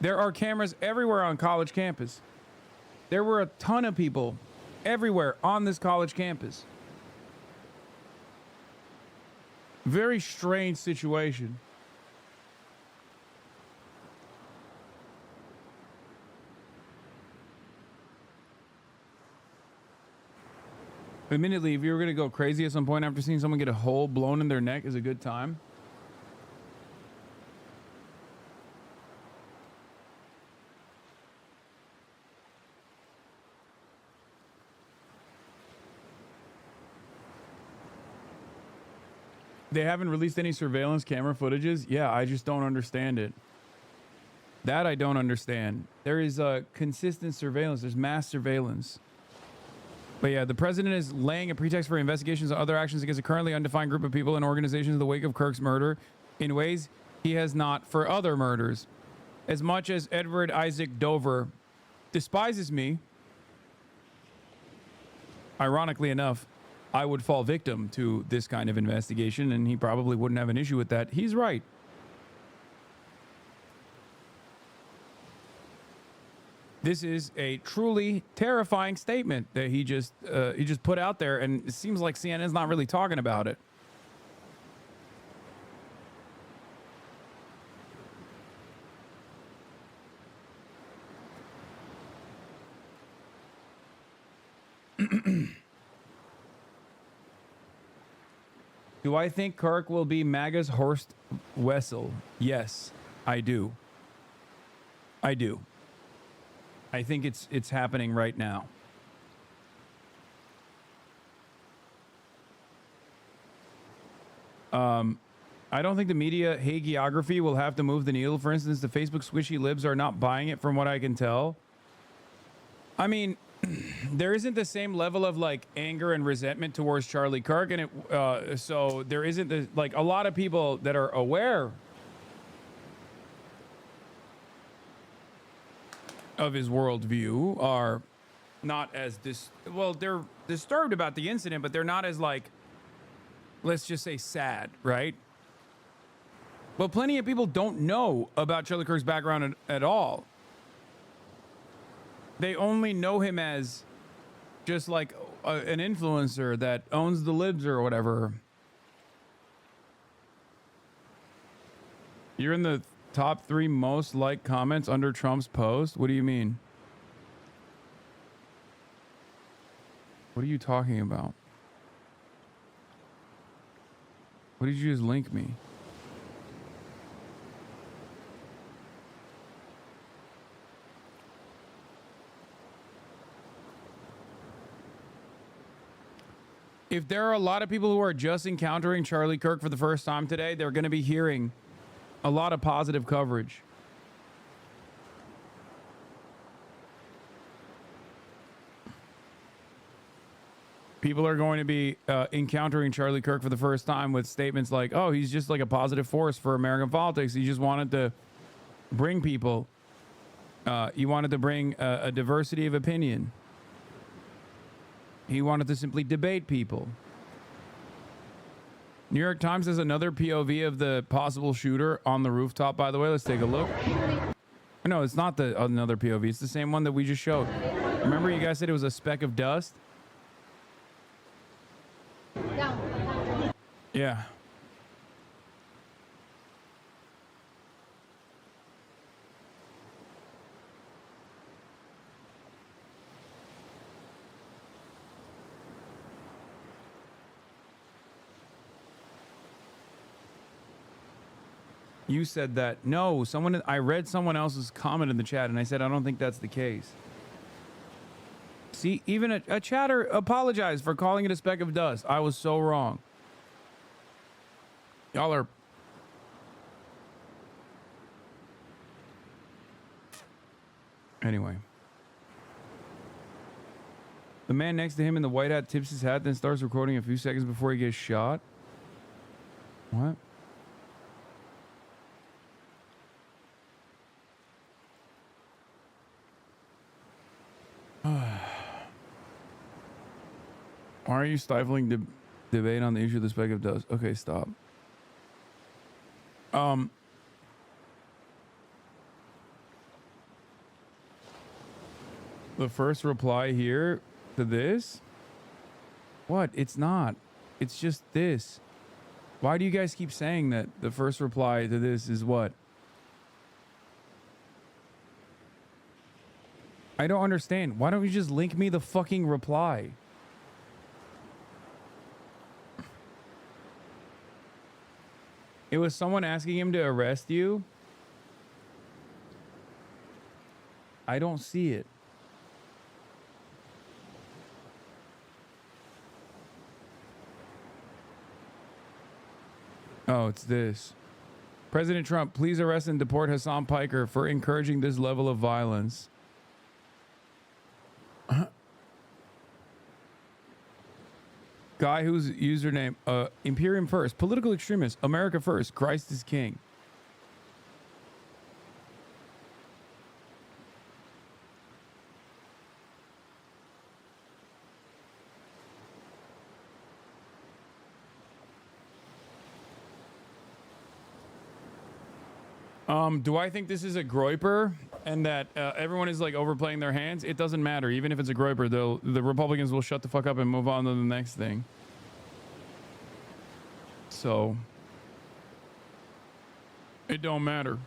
There are cameras everywhere on college campus. There were a ton of people everywhere on this college campus. Very strange situation. Admittedly, if you were going to go crazy at some point after seeing someone get a hole blown in their neck is a good time. They haven't released any surveillance camera footages. Yeah, I just don't understand it. That I don't understand. There is a consistent surveillance. There's mass surveillance. But yeah, the president is laying a pretext for investigations and other actions against a currently undefined group of people and organizations in the wake of Kirk's murder in ways he has not for other murders. As much as Edward Isaac Dover despises me, ironically enough, I would fall victim to this kind of investigation, and he probably wouldn't have an issue with that. He's right. This is a truly terrifying statement that he just put out there, and it seems like CNN's not really talking about it. Do I think Kirk will be MAGA's Horst Wessel? Yes, I do. I do. I think it's happening right now. I don't think the media hagiography will have to move the needle. For instance, the Facebook squishy libs are not buying it from what I can tell. I mean, there isn't the same level of like anger and resentment towards Charlie Kirk, and so there isn't like a lot of people that are aware of his worldview are not as well, they're disturbed about the incident, but they're not as, like, let's just say sad, right? Well, plenty of people don't know about Charlie Kirk's background at all. They only know him as just like an influencer that owns the libs or whatever. You're in the top 3 most liked comments under Trump's post? What do you mean? What are you talking about? What did you just link me? If there are a lot of people who are just encountering Charlie Kirk for the first time today, they're going to be hearing a lot of positive coverage. People are going to be encountering Charlie Kirk for the first time with statements like, oh, he's just like a positive force for American politics. He just wanted to bring people. He wanted to bring a diversity of opinion. He wanted to simply debate people. New York Times has another POV of the possible shooter on the rooftop, by the way. Let's take a look. No, it's not another POV. It's the same one that we just showed. Remember you guys said it was a speck of dust? Yeah. You said that. No, I read someone else's comment in the chat, and I said, I don't think that's the case. See, even a chatter apologized for calling it a speck of dust. I was so wrong. Y'all are... Anyway. The man next to him in the white hat tips his hat, then starts recording a few seconds before he gets shot. What? Why are you stifling debate on the issue of the speck of dust? Okay, stop. The first reply here to this? What? It's not. It's just this. Why do you guys keep saying that the first reply to this is what? I don't understand. Why don't you just link me the fucking reply? It was someone asking him to arrest you. I don't see it. Oh, it's this. President Trump, please arrest and deport Hassan Piker for encouraging this level of violence. Guy whose username, Imperium First, political extremist, America First, Christ is King. Do I think this is a groyper and that everyone is like overplaying their hands? It doesn't matter. Even if it's a groyper, the Republicans will shut the fuck up and move on to the next thing. So it don't matter.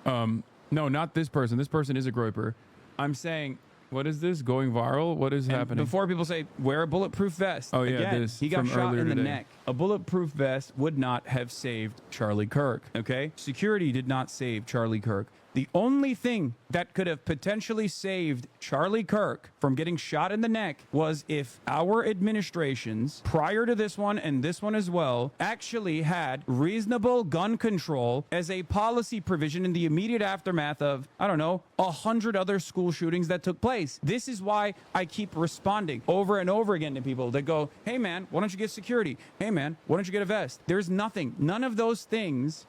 No, not this person. This person is a groyper. I'm saying, what is this going viral? What is happening? Before people say wear a bulletproof vest. Oh yeah, again, he got shot in the neck. A bulletproof vest would not have saved Charlie Kirk. Okay, security did not save Charlie Kirk. The only thing that could have potentially saved Charlie Kirk from getting shot in the neck was if our administrations, prior to this one and this one as well, actually had reasonable gun control as a policy provision in the immediate aftermath of, I don't know, 100 other school shootings that took place. This is why I keep responding over and over again to people that go, hey man, why don't you get security? Hey man, why don't you get a vest? There's nothing. None of those things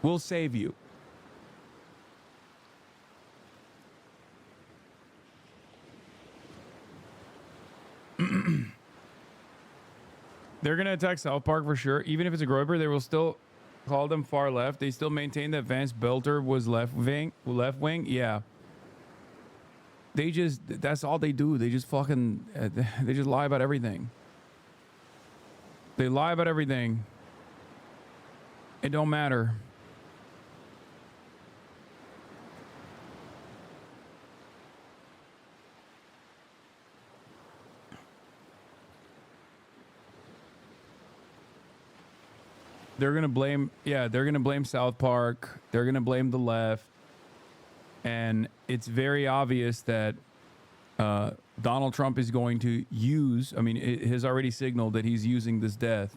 will save you. They're going to attack South Park for sure. Even if it's a Groyper, they will still call them far left. They still maintain that Vance Belter was left wing. Yeah. That's all they do. They just fucking, they just lie about everything. They lie about everything. It don't matter. They're going to blame, they're going to blame South Park. They're going to blame the left. And it's very obvious that Donald Trump is going to use, it has already signaled that he's using this death.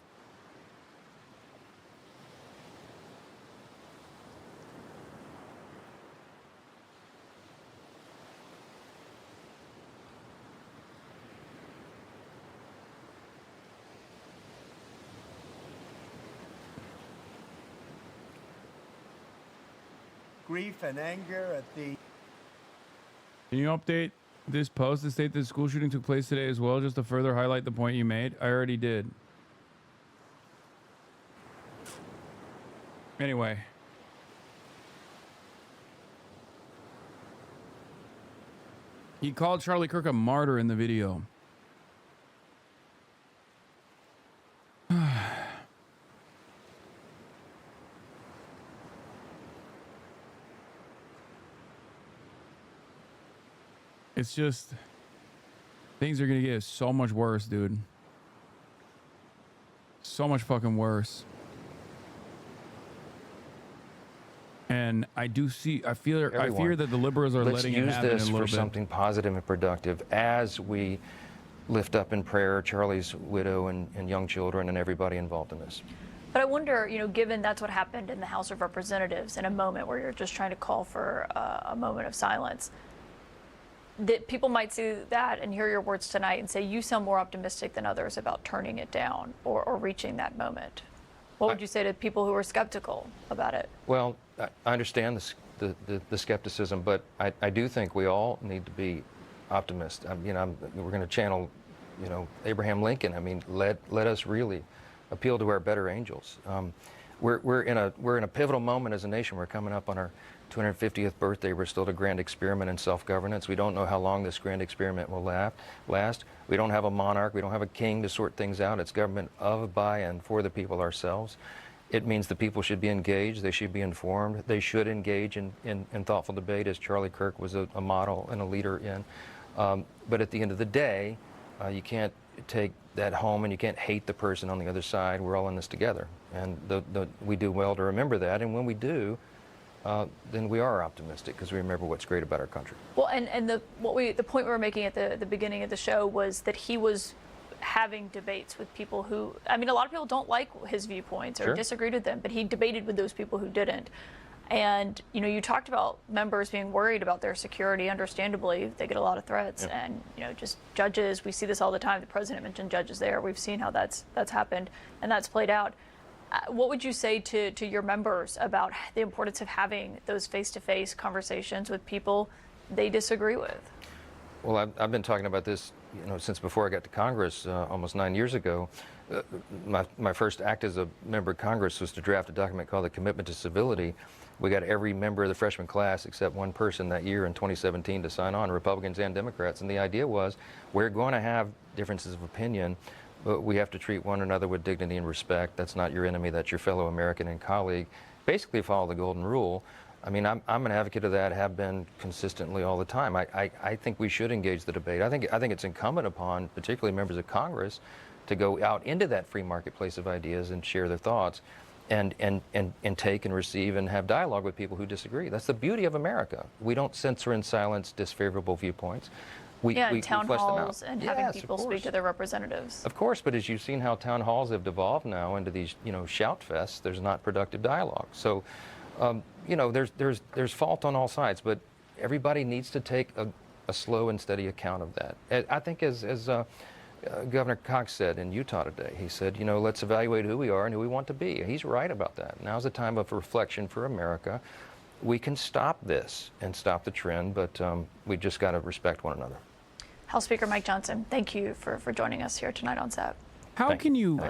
Grief and anger at the... Can you update this post to state that the school shooting took place today as well, just to further highlight the point you made? I already did. Anyway. He called Charlie Kirk a martyr in the video. It's just, things are going to get so much worse, dude. So much fucking worse. And I fear that the liberals are letting it happen a little bit. Let's use this for something positive and productive as we lift up in prayer Charlie's widow and young children and everybody involved in this. But I wonder, given that's what happened in the House of Representatives in a moment where you're just trying to call for a moment of silence, that people might see that and hear your words tonight and say, you sound more optimistic than others about turning it down or reaching that moment. What would you say to people who are skeptical about it? Well, I understand the skepticism, but I do think we all need to be optimists. We're going to channel, Abraham Lincoln. Let us really appeal to our better angels. We're in a pivotal moment as a nation. We're coming up on our 250th birthday. We're still at a grand experiment in self-governance. We don't know how long this grand experiment will last. We don't have a monarch. We don't have a king to sort things out. It's government of, by, and for the people ourselves. It means the people should be engaged. They should be informed. They should engage in thoughtful debate, as Charlie Kirk was a model and a leader in. But at the end of the day, you can't take that home and you can't hate the person on the other side. We're all in this together. And we do well to remember that. And when we do, then we are optimistic because we remember what's great about our country. Well, and the point we were making at the beginning of the show was that he was having debates with people who, a lot of people don't like his viewpoints or disagreed with them, but he debated with those people who didn't. And, you talked about members being worried about their security. Understandably, they get a lot of threats. Yeah. And, just judges, we see this all the time. The president mentioned judges there. We've seen how that's happened and that's played out. What would you say to your members about the importance of having those face-to-face conversations with people they disagree with? Well, I've been talking about this, since before I got to Congress almost 9 years ago. My first act as a member of Congress was to draft a document called the Commitment to Civility. We got every member of the freshman class except one person that year in 2017 to sign on, Republicans and Democrats. And the idea was we're going to have differences of opinion, but we have to treat one another with dignity and respect. That's not your enemy, that's your fellow American and colleague. Basically follow the golden rule. I'm an advocate of that, have been consistently all the time. I think we should engage the debate. I think it's incumbent upon, particularly members of Congress, to go out into that free marketplace of ideas and share their thoughts. and take and receive and have dialogue with people who disagree. That's the beauty of America. We don't censor and silence disfavorable viewpoints. We town flesh them out. halls and having people speak to their representatives. Of course, but as you've seen how town halls have devolved now into these, shout fests, there's not productive dialogue. So, there's fault on all sides, but everybody needs to take a slow and steady account of that. I think as Governor Cox said in Utah today, he said, let's evaluate who we are and who we want to be. He's right about that. Now's the time of reflection for America. We can stop this and stop the trend, but we just got to respect one another. House Speaker Mike Johnson, thank you for joining us here tonight on SAP. How can you,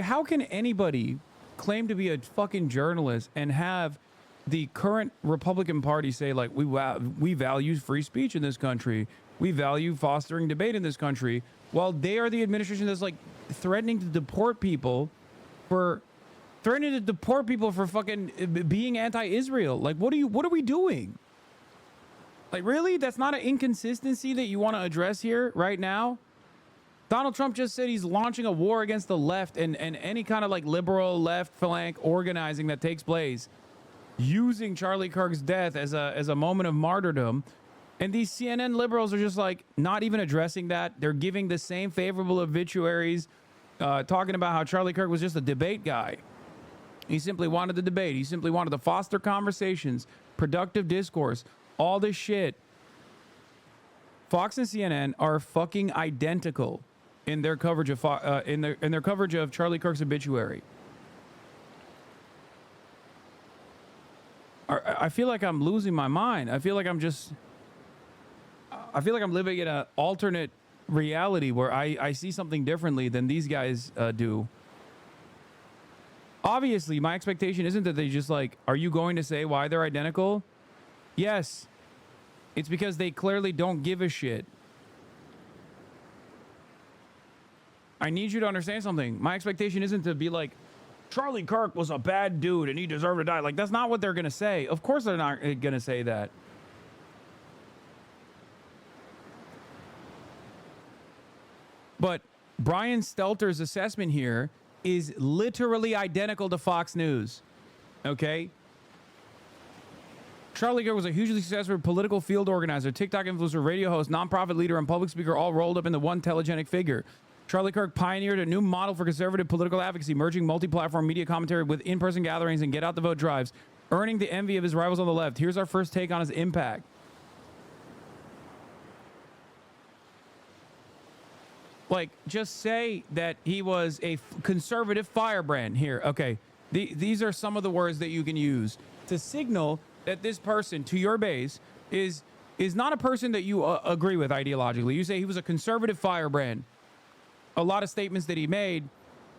how can anybody claim to be a fucking journalist and have the current Republican Party say, like, we value free speech in this country, we value fostering debate in this country, while they are the administration that's, like, threatening to deport people for fucking being anti-Israel? Like, what are we doing? Like, really? That's not an inconsistency that you want to address here right now? Donald Trump just said he's launching a war against the left and any kind of, like, liberal left flank organizing that takes place, using Charlie Kirk's death as a moment of martyrdom. And these CNN liberals are just, like, not even addressing that. They're giving the same favorable obituaries, talking about how Charlie Kirk was just a debate guy. He simply wanted the debate. He simply wanted to foster conversations, productive discourse, all this shit. Fox and CNN are fucking identical in their coverage of in their coverage of Charlie Kirk's obituary. I feel like I'm losing my mind. I feel like I'm living in an alternate reality where I see something differently than these guys do. Obviously, my expectation isn't that they just, like, are you going to say why they're identical? Yes. It's because they clearly don't give a shit. I need you to understand something. My expectation isn't to be like, Charlie Kirk was a bad dude and he deserved to die. Like, that's not what they're going to say. Of course they're not going to say that. But Brian Stelter's assessment here is literally identical to Fox News. Okay? Charlie Kirk was a hugely successful political field organizer, TikTok influencer, radio host, nonprofit leader, and public speaker, all rolled up into one telegenic figure. Charlie Kirk pioneered a new model for conservative political advocacy, merging multi-platform media commentary with in-person gatherings and get-out-the-vote drives, earning the envy of his rivals on the left. Here's our first take on his impact. Like, just say that he was a conservative firebrand here. Okay, these are some of the words that you can use to signal that this person, to your base, is not a person that you agree with ideologically. You say he was a conservative firebrand. A lot of statements that he made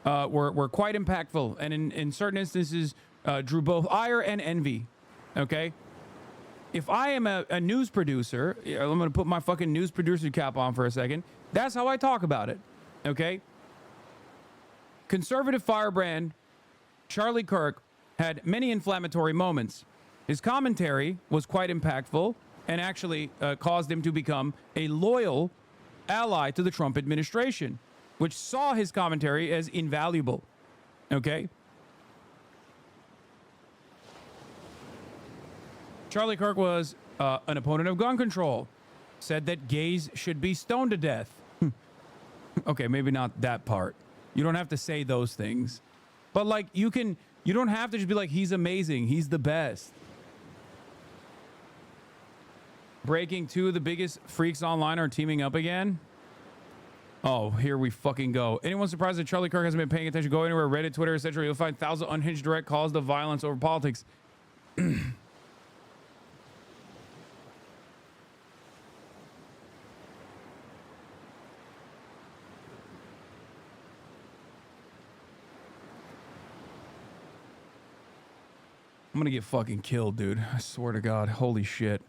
were quite impactful, and in certain instances drew both ire and envy. Okay? If I am a news producer, I'm going to put my fucking news producer cap on for a second. That's how I talk about it. Okay? Conservative firebrand Charlie Kirk had many inflammatory moments. His commentary was quite impactful and actually caused him to become a loyal ally to the Trump administration, which saw his commentary as invaluable. Okay? Charlie Kirk was an opponent of gun control, said that gays should be stoned to death. Okay, maybe not that part. You don't have to say those things. But, like, you don't have to just be like, he's amazing, he's the best. Breaking two of the biggest freaks online are teaming up again. Oh, here we fucking go. Anyone surprised that Charlie Kirk hasn't been paying attention? Go anywhere, Reddit, Twitter, etc. You'll find thousands of unhinged direct calls to violence over politics. I'm gonna get fucking killed, dude. I swear to God. Holy shit.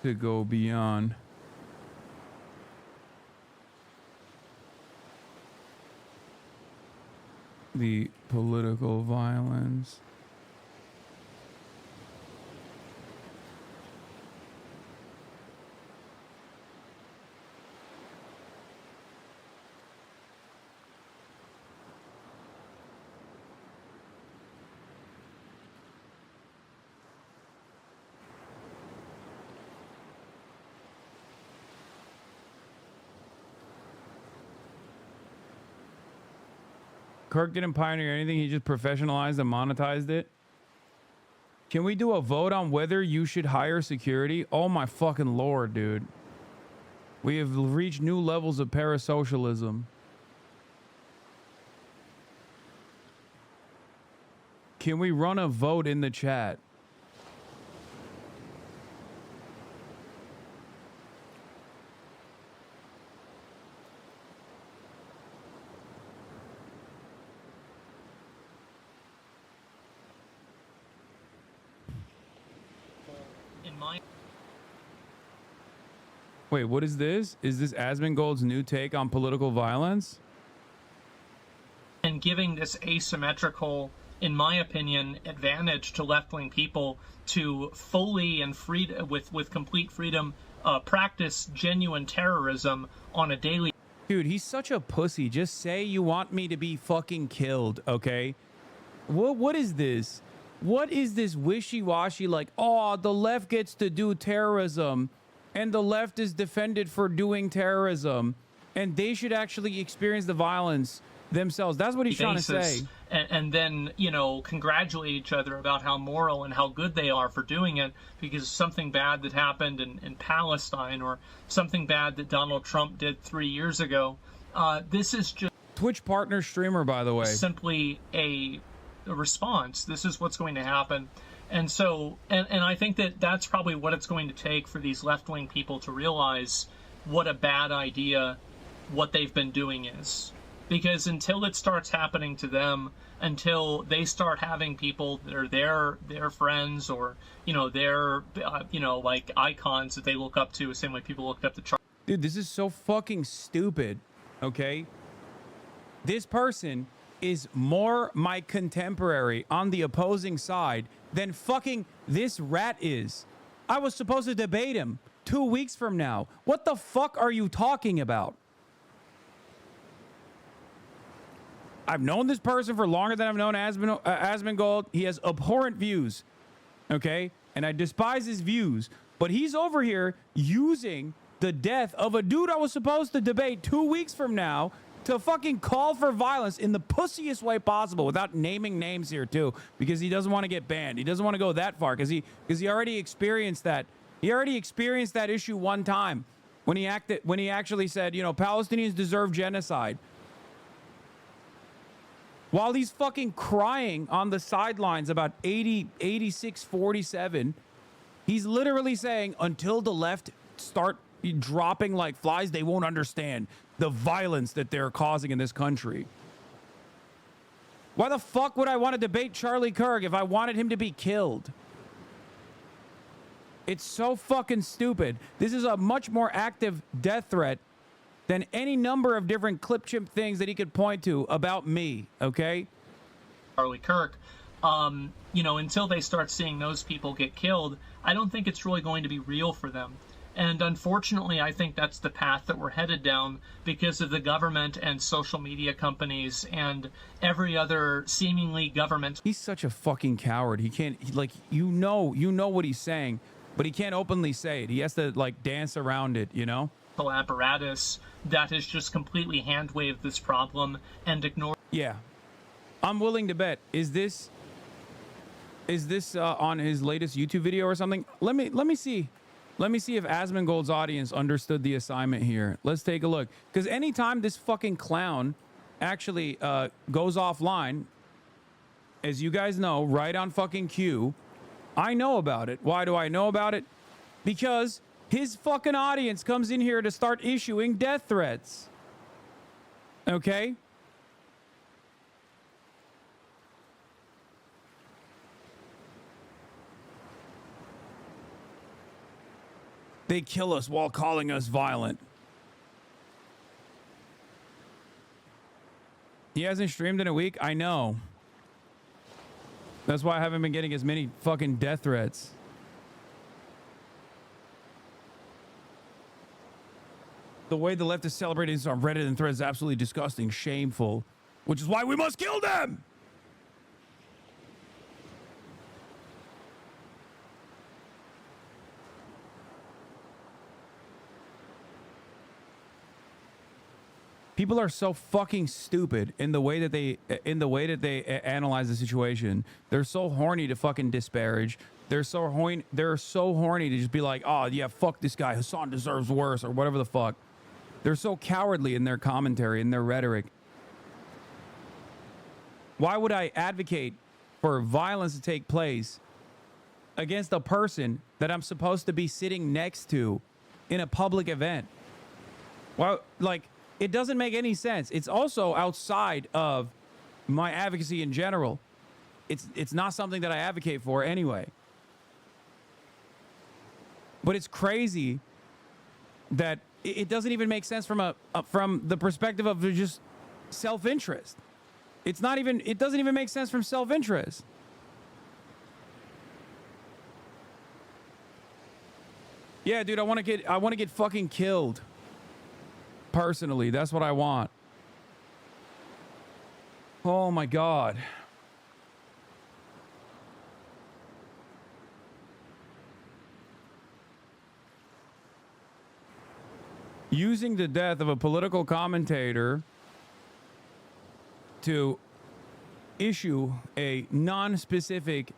To go beyond. the political violence. Kirk didn't pioneer anything. He just professionalized and monetized it. Can we do a vote on whether you should hire security? Oh my fucking lord, dude. We have reached new levels of parasocialism. Can we run a vote in the chat? Wait, what is this? Is this Asmongold's new take on political violence? And giving this asymmetrical, in my opinion, advantage to left-wing people to fully and with complete freedom practice genuine terrorism on a daily. Dude, he's such a pussy. Just say you want me to be fucking killed, okay? What is this? What is this wishy-washy like, oh, the left gets to do terrorism and the left is defended for doing terrorism and they should actually experience the violence themselves. That's what he's trying to say. And then, you know, congratulate each other about how moral and how good they are for doing it, because something bad that happened in Palestine or something bad that Donald Trump did 3 years ago. This is just Twitch partner streamer, by the way. Simply a response. This is what's going to happen. And so, and I think that that's probably what it's going to take for these left-wing people to realize what a bad idea what they've been doing is. Because until it starts happening to them, until they start having people that are their friends or, you know, their, like icons that they look up to, the same way people looked up to Charlie. Dude, this is so fucking stupid, okay? This person is more my contemporary on the opposing side than fucking this rat is. I was supposed to debate him 2 weeks from now. What the fuck are you talking about? I've known this person for longer than I've known Asmongold. He has abhorrent views, okay? And I despise his views. But he's over here using the death of a dude I was supposed to debate 2 weeks from now to fucking call for violence in the pussiest way possible, without naming names here too, because he doesn't want to get banned. He doesn't want to go that far because he already experienced that. He already experienced that issue one time when he actually said, you know, Palestinians deserve genocide. While he's fucking crying on the sidelines about 86-47, he's literally saying, until the left start dropping like flies, they won't understand the violence that they're causing in this country. Why the fuck would I want to debate Charlie Kirk if I wanted him to be killed? It's so fucking stupid. This is a much more active death threat than any number of different clip chimp things that he could point to about me, okay? Charlie Kirk, you know, until they start seeing those people get killed, I don't think it's really going to be real for them. And unfortunately, I think that's the path that we're headed down because of the government and social media companies and every other seemingly government. He's such a fucking coward. He can't, like, you know what he's saying, but he can't openly say it. He has to, like, dance around it, you know? Apparatus that has just completely hand-waved this problem and ignored. Yeah. I'm willing to bet. Is this on his latest YouTube video or something? Let me see. Let me see if Asmongold's audience understood the assignment here. Let's take a look. Because anytime this fucking clown actually goes offline, as you guys know, right on fucking cue, I know about it. Why do I know about it? Because his fucking audience comes in here to start issuing death threats. Okay? They kill us while calling us violent. He hasn't streamed in a week. I know. That's why I haven't been getting as many fucking death threats. The way the left is celebrating this on Reddit and threads is absolutely disgusting, shameful, which is why we must kill them. People are so fucking stupid in the way that they analyze the situation. They're so horny to fucking disparage. They're so horny to just be like, oh yeah, fuck this guy. Hasan deserves worse or whatever the fuck. They're so cowardly in their commentary and their rhetoric. Why would I advocate for violence to take place against a person that I'm supposed to be sitting next to in a public event? Well, like, it doesn't make any sense. It's also outside of my advocacy in general. It's not something that I advocate for anyway. But it's crazy that it doesn't even make sense from the perspective of just self-interest. It doesn't even make sense from self-interest. Yeah, dude, I want to get fucking killed. Personally, that's what I want. Oh my God. Using the death of a political commentator to issue a non-specific,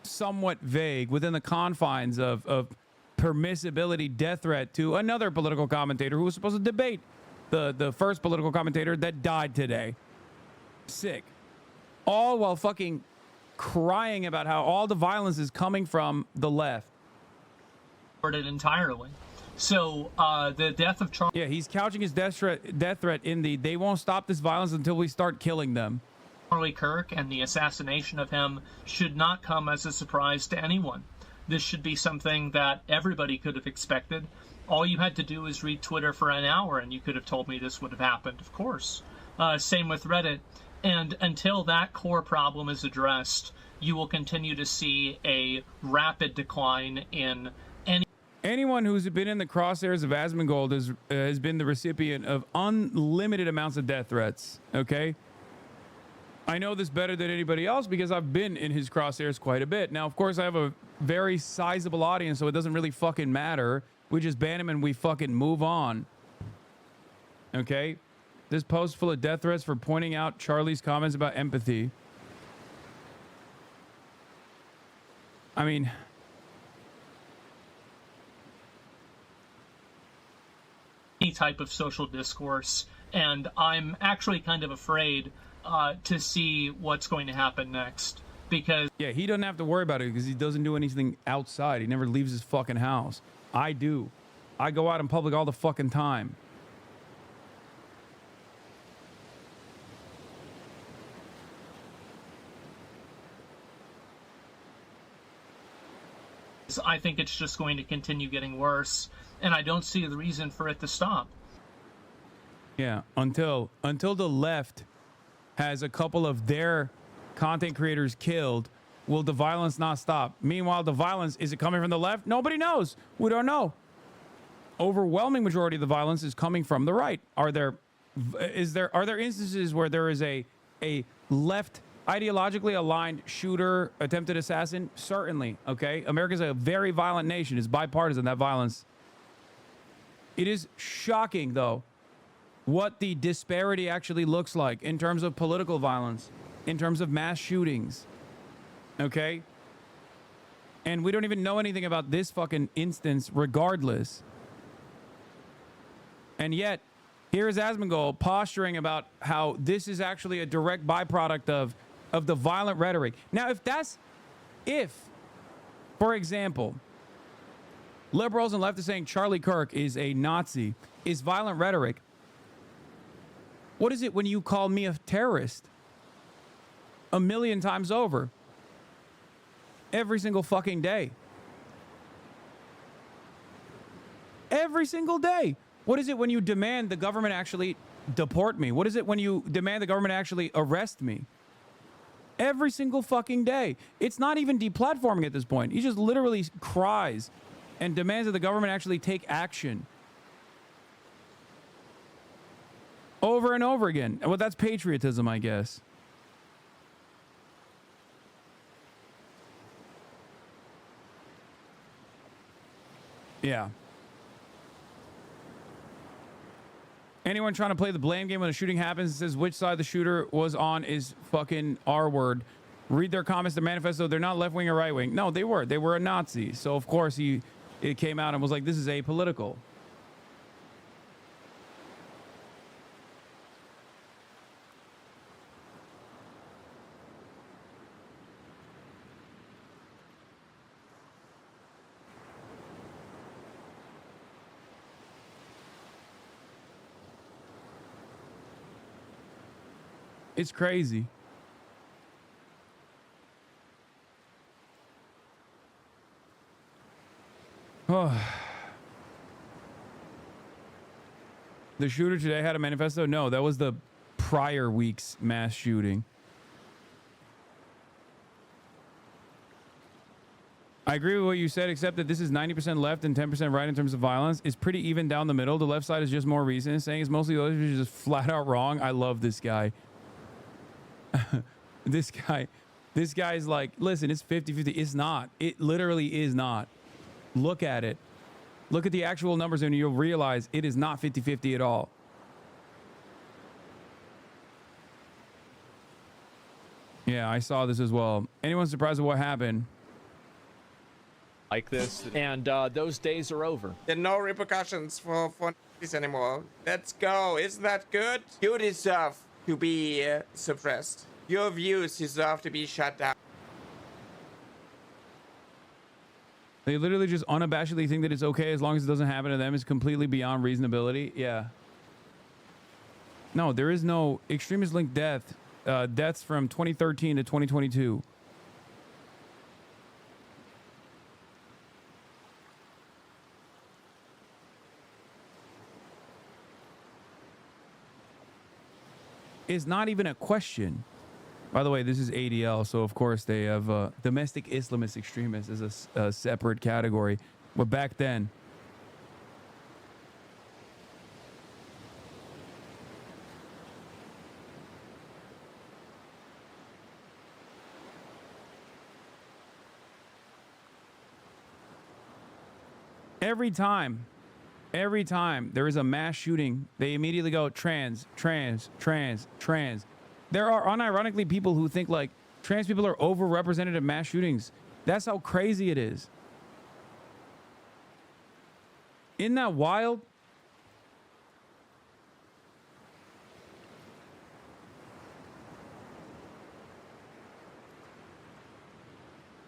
somewhat vague, within the confines of permissibility death threat to another political commentator who was supposed to debate the first political commentator that died today. Sick. All while fucking crying about how all the violence is coming from the left. It entirely. So the death of Charlie. Yeah, he's couching his death threat in the "they won't stop this violence until we start killing them." Charlie Kirk and the assassination of him should not come as a surprise to anyone. This should be something that everybody could have expected. All you had to do is read Twitter for an hour and you could have told me this would have happened, of course. Same with Reddit. And until that core problem is addressed, you will continue to see a rapid decline in anyone who's been in the crosshairs of Asmongold has been the recipient of unlimited amounts of death threats, okay? I know this better than anybody else because I've been in his crosshairs quite a bit. Now, of course, I have a very sizable audience, so it doesn't really fucking matter. We just ban him and we fucking move on. Okay? This post full of death threats for pointing out Charlie's comments about empathy. I mean... any type of social discourse, and I'm actually kind of afraid to see what's going to happen next, because yeah, he doesn't have to worry about it because he doesn't do anything outside. He never leaves his fucking house. I do. I go out in public all the fucking time. I think it's just going to continue getting worse, and I don't see the reason for it to stop. Yeah, until the left has a couple of their content creators killed, will the violence not stop? Meanwhile, the violence, is it coming from the left? Nobody knows. We don't know. Overwhelming majority of the violence is coming from the right. Are there instances where there is a left ideologically aligned shooter, attempted assassin? Certainly, okay? America's a very violent nation. It's bipartisan, that violence. It is shocking, though, what the disparity actually looks like in terms of political violence, in terms of mass shootings, okay? And we don't even know anything about this fucking instance regardless. And yet, here is Asmongold posturing about how this is actually a direct byproduct of the violent rhetoric. Now, if, for example, liberals and leftists saying Charlie Kirk is a Nazi, is violent rhetoric, what is it when you call me a terrorist? 1,000,000 times over. Every single fucking day. Every single day. What is it when you demand the government actually deport me? What is it when you demand the government actually arrest me? Every single fucking day. It's not even deplatforming at this point. He just literally cries and demands that the government actually take action. Over and over again. Well, that's patriotism, I guess. Yeah. Anyone trying to play the blame game when a shooting happens and says which side the shooter was on is fucking R-word. Read their comments, their manifesto. They're not left-wing or right-wing. No, they were. They were a Nazi. So, of course, it came out and was like, this is apolitical. It's crazy. Oh. The shooter today had a manifesto? No, that was the prior week's mass shooting. I agree with what you said, except that this is 90% left and 10% right in terms of violence. It's pretty even down the middle. The left side is just more recent. Saying it's mostly those who are just flat out wrong. I love this guy. This guy's like, listen, it's 50-50. It's not. It literally is not. Look at it. Look at the actual numbers and you'll realize it is not 50-50 at all. Yeah, I saw this as well. Anyone surprised at what happened? Like this, and those days are over. There are no repercussions for this anymore. Let's go. Isn't that good? You deserve to be suppressed. Your views deserve to be shut down. They literally just unabashedly think that it's okay as long as it doesn't happen to them. It's completely beyond reasonability. Yeah. No, there is no extremist linked deaths from 2013 to 2022. It's not even a question. By the way, this is ADL, so of course they have domestic Islamist extremists as a separate category. But back then, every time there is a mass shooting, they immediately go trans. There are unironically people who think like trans people are overrepresented in mass shootings. That's how crazy it is. Isn't that wild?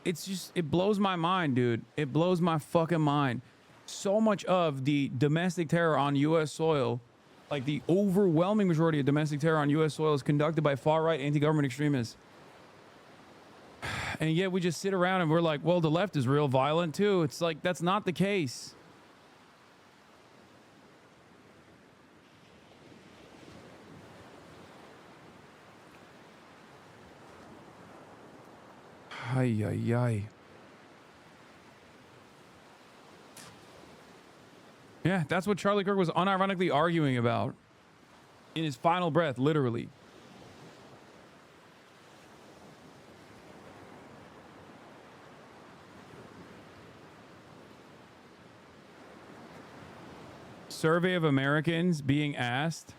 It's just, it blows my mind, dude. It blows my fucking mind. So much of the domestic terror on U.S. soil, like the overwhelming majority of domestic terror on U.S. soil, is conducted by far-right anti-government extremists. And yet we just sit around and we're like, well, the left is real violent too. It's like, that's not the case. Ay, ay, ay. Yeah, that's what Charlie Kirk was unironically arguing about in his final breath, literally. Survey of Americans being asked,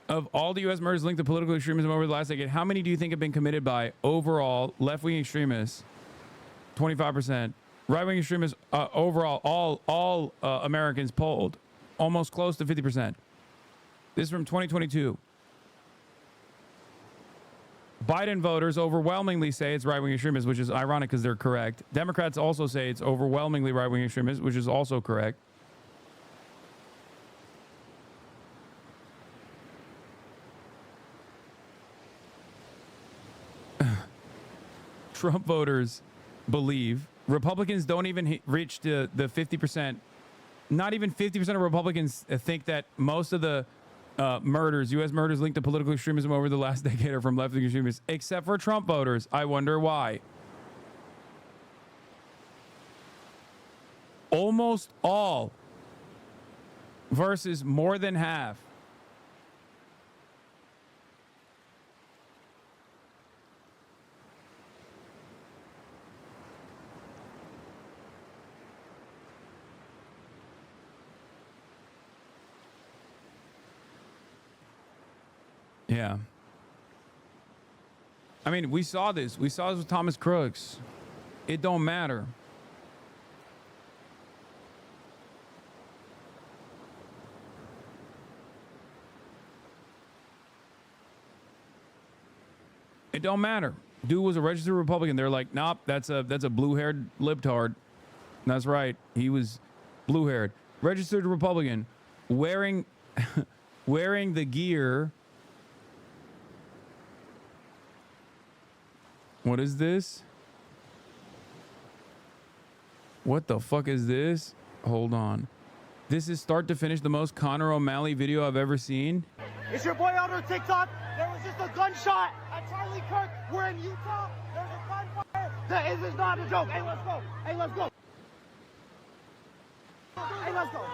of all the U.S. murders linked to political extremism over the last decade, how many do you think have been committed by overall left-wing extremists? 25%. Right-wing extremists overall, all Americans polled, almost close to 50%. This is from 2022. Biden voters overwhelmingly say it's right-wing extremists, which is ironic because they're correct. Democrats also say it's overwhelmingly right-wing extremists, which is also correct. Trump voters believe Republicans don't even reach the 50% Not even 50% of Republicans think that most of the murders, U.S. murders linked to political extremism over the last decade are from left-wing extremists, except for Trump voters. I wonder why. Almost all versus more than half. Yeah. I mean, we saw this. We saw this with Thomas Crooks. It don't matter. It don't matter. Dude was a registered Republican. They're like, nope, that's a blue-haired libtard. That's right. He was blue-haired. Registered Republican. Wearing wearing the gear. What is this? What the fuck is this? Hold on. This is start to finish the most Conor O'Malley video I've ever seen. It's your boy out on TikTok. There was just a gunshot at Charlie Kirk. We're in Utah. There's a gunfire. This is not a joke. Hey, let's go. Hey, let's go. Hey, let's go.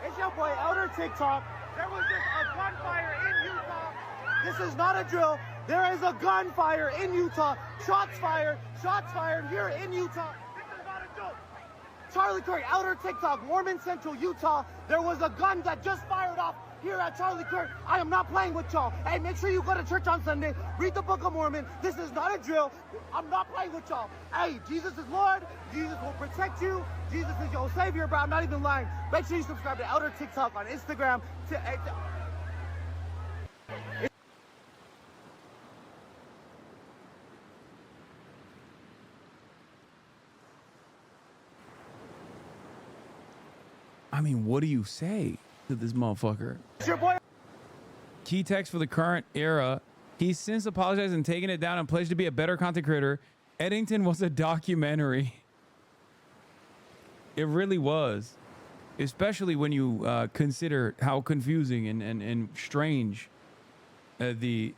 It's your boy Elder TikTok. There was just a gunfire in Utah. This is not a drill. There is a gunfire in Utah. Shots fired here in Utah. This is not a joke. Charlie Kirk, Elder TikTok, Mormon Central, Utah. There was a gun that just fired off here at Charlie Kirk. I am not playing with y'all. Hey, make sure you go to church on Sunday. Read the Book of Mormon. This is not a drill. I'm not playing with y'all. Hey, Jesus is Lord. Jesus will protect you. Jesus is your savior, bro. I'm not even lying. Make sure you subscribe to Elder TikTok on Instagram. I mean, what do you say to this motherfucker? It's your boy. Key text for the current era. He's since apologized and taken it down and pledged to be a better content creator. Eddington was a documentary. It really was. Especially when you consider how confusing and strange the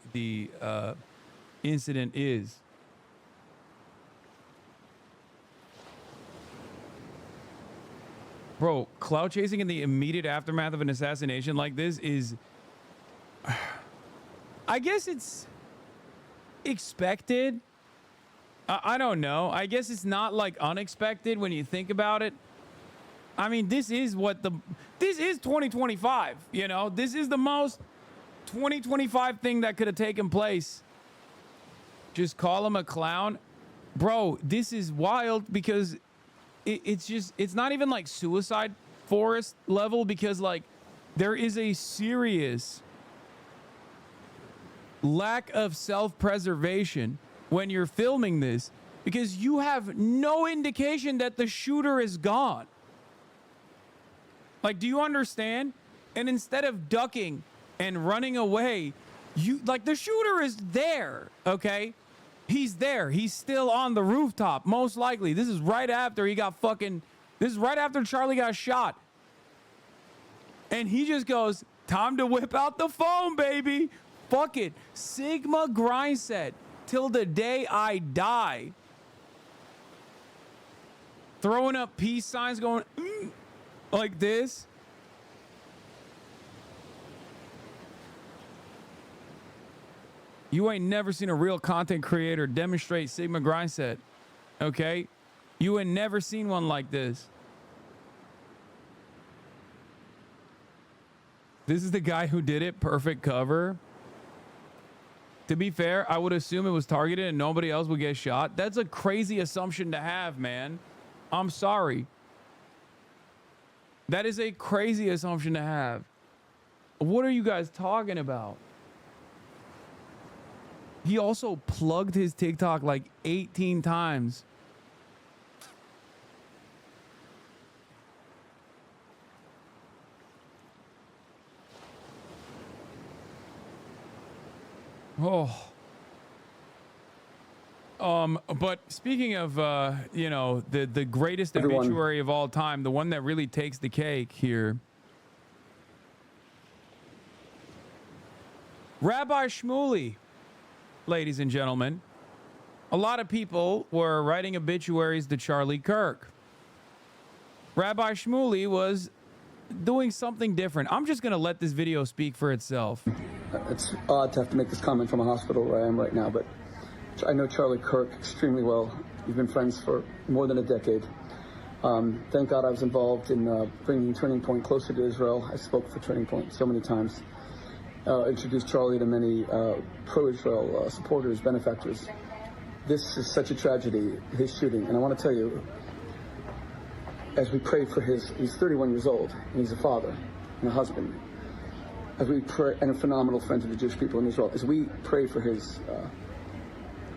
incident is. Bro, clout chasing in the immediate aftermath of an assassination like this is... I guess it's expected. I don't know. I guess it's not like unexpected when you think about it. I mean, this is 2025, you know? This is the most 2025 thing that could have taken place. Just call him a clown. Bro, this is wild because it's not even like suicide forest level, because like there is a serious lack of self-preservation when you're filming this, because you have no indication that the shooter is gone. Like, do you understand? And instead of ducking and running away, the shooter is there, okay? He's there. He's still on the rooftop, most likely. This is right after this is right after Charlie got shot. And he just goes, time to whip out the phone, baby. Fuck it. Sigma grind set till the day I die. Throwing up peace signs, going like this. You ain't never seen a real content creator demonstrate Sigma grind set, okay? You ain't never seen one like this. This is the guy who did it. Perfect cover. To be fair, I would assume it was targeted and nobody else would get shot. That's a crazy assumption to have, man. I'm sorry. That is a crazy assumption to have. What are you guys talking about? He also plugged his TikTok like 18 times. Oh. But speaking of, you know, the greatest Everyone. obituary of all time, the one that really takes the cake here. Rabbi Shmuley, ladies and gentlemen. A lot of people were writing obituaries to Charlie Kirk. Rabbi Shmuley was doing something different. I'm just going to let this video speak for itself. It's odd to have to make this comment from a hospital where I am right now, but I know Charlie Kirk extremely well. We've been friends for more than a decade. Thank God I was involved in bringing Turning Point closer to Israel. I spoke for Turning Point so many times. Introduced Charlie to many pro-Israel supporters, benefactors. This is such a tragedy, his shooting. And I want to tell you, as we pray for he's 31 years old, and he's a father and a husband. As we pray, and a phenomenal friend to the Jewish people in Israel, as we pray for his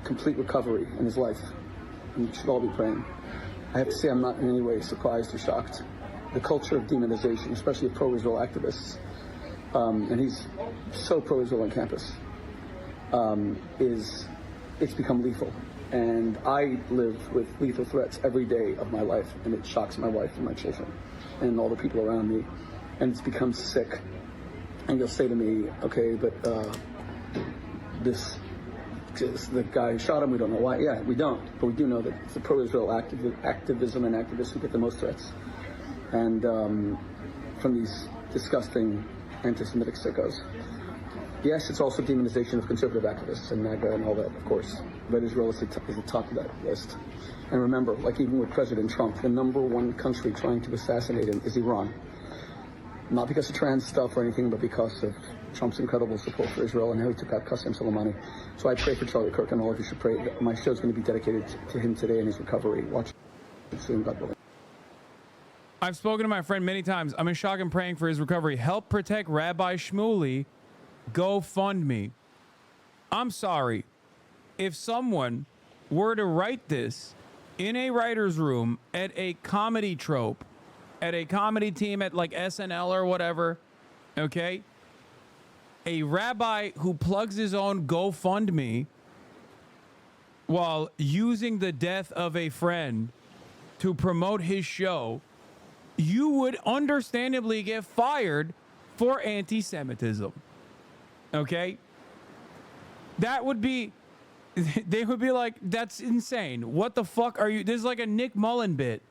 complete recovery in his life, and we should all be praying, I have to say I'm not in any way surprised or shocked. The culture of demonization, especially of pro-Israel activists, and he's so pro-Israel on campus, it's become lethal. And I live with lethal threats every day of my life, and it shocks my wife and my children and all the people around me, and it's become sick. And you'll say to me, okay, but the guy who shot him, we don't know why. Yeah, we don't, but we do know that it's the pro-Israel activism and activists who get the most threats, and from these disgusting anti-Semitic sickos. Yes, it's also demonization of conservative activists and MAGA and all that, of course. But Israel is the top of that list. And remember, like even with President Trump, the number one country trying to assassinate him is Iran. Not because of trans stuff or anything, but because of Trump's incredible support for Israel and how he took out Qasem Soleimani. So I pray for Charlie Kirk, and all of you should pray. My show is going to be dedicated to him today and his recovery. Watch it soon, God willing. I've spoken to my friend many times. I'm in shock and praying for his recovery. Help protect Rabbi Shmuley. GoFundMe. I'm sorry. If someone were to write this in a writer's room at a comedy trope, at a comedy team at like SNL or whatever, okay? A rabbi who plugs his own GoFundMe while using the death of a friend to promote his show, you would understandably get fired for anti-Semitism. Okay? That would be, they would be like, that's insane. What the fuck are you? This is like a Nick Mullen bit.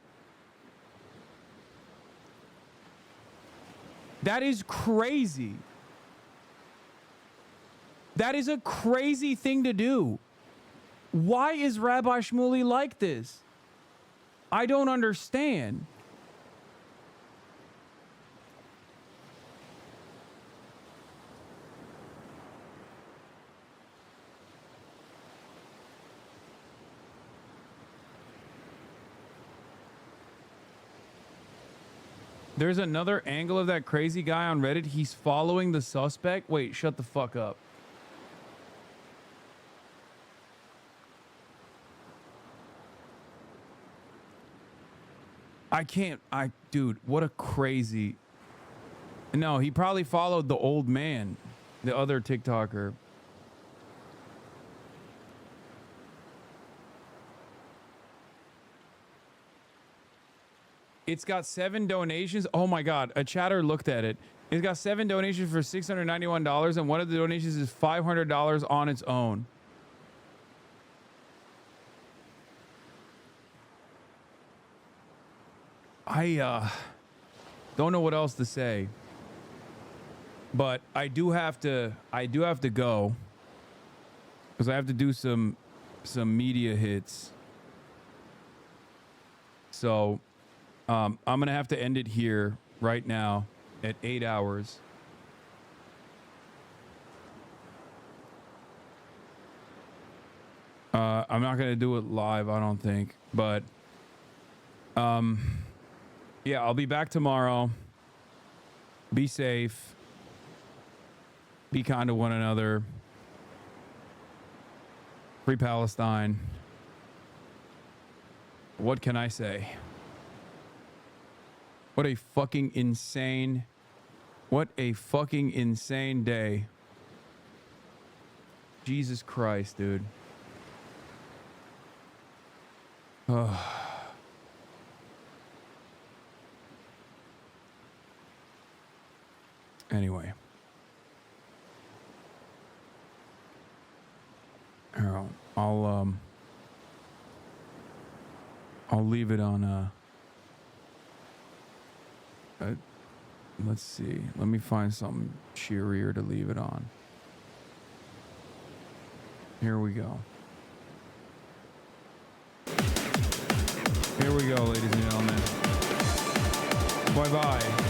That is crazy. That is a crazy thing to do. Why is Rabbi Shmuley like this? I don't understand. There's another angle of that crazy guy on Reddit. He's following the suspect. Wait, shut the fuck up. Dude, what a crazy. No, he probably followed the old man, the other TikToker. It's got 7 donations. Oh my God, a chatter looked at it. It's got 7 donations for $691, and one of the donations is $500 on its own. I don't know what else to say, but I do have to go because I have to do some media hits. So I'm gonna have to end it here right now at 8 hours. I'm not gonna do it live, I don't think, but yeah, I'll be back tomorrow. Be safe. Be kind to one another. Free Palestine. What can I say? What a fucking insane day. Jesus Christ, dude. Anyway. Here, I'll leave it on let's see. Let me find something cheerier to leave it on. Here we go. Here we go, ladies and gentlemen. Bye-bye.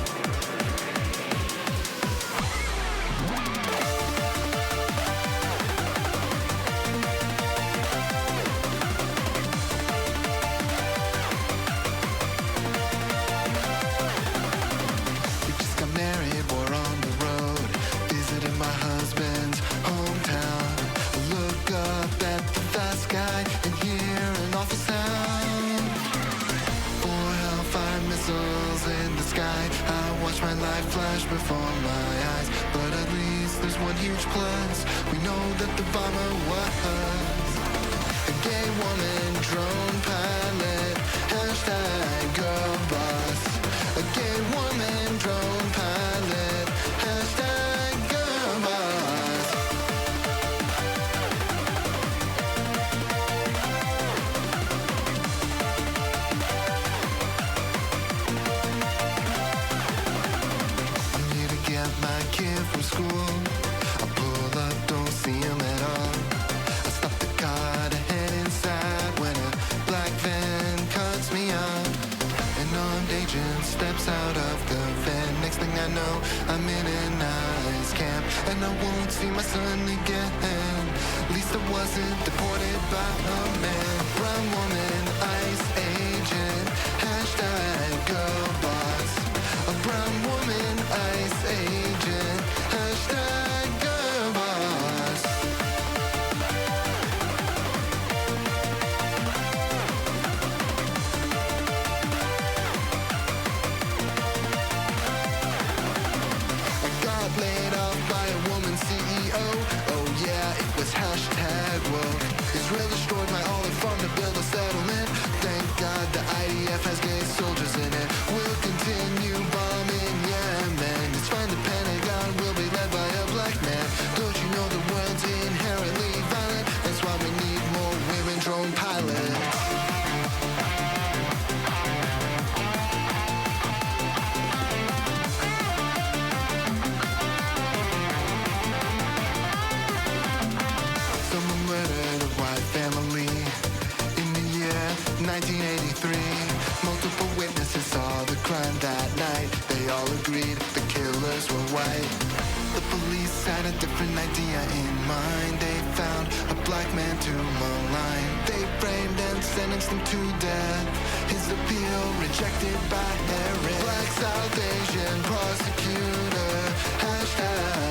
My life flash before my eyes, but at least there's one huge plus. We know that the bomber was a gay woman, drone pilot, hashtag girl boss. A gay woman, drone pilot, hashtag girl boss. My kid from school, I pull up, don't see him at all. I stop the car to head inside when a black van cuts me off. An armed agent steps out of the van. Next thing I know, I'm in an ICE camp, and I won't see my son again. At least I wasn't deported by a man. Brown woman, ICE agent, hashtag girl boss. A brown woman, ICE agent, hashtag girl boss. I got laid off by a woman CEO. Oh yeah, it was hashtag woke. Israel destroyed my olive farm to build a settlement. Thank God the IDF has gay soldiers in it. We'll continue bombing Yemen. It's fine, the Pentagon will be led by a black man. Don't you know the world's inherently violent? That's why we need more women drone pilots. Someone murdered a white family in the year 1983. Multiple witnesses saw the crime that night. They all agreed the killers were white. The police had a different idea in mind. They found a black man to malign. They framed and sentenced him to death. His appeal rejected by Harris. Black South Asian prosecutor, hashtag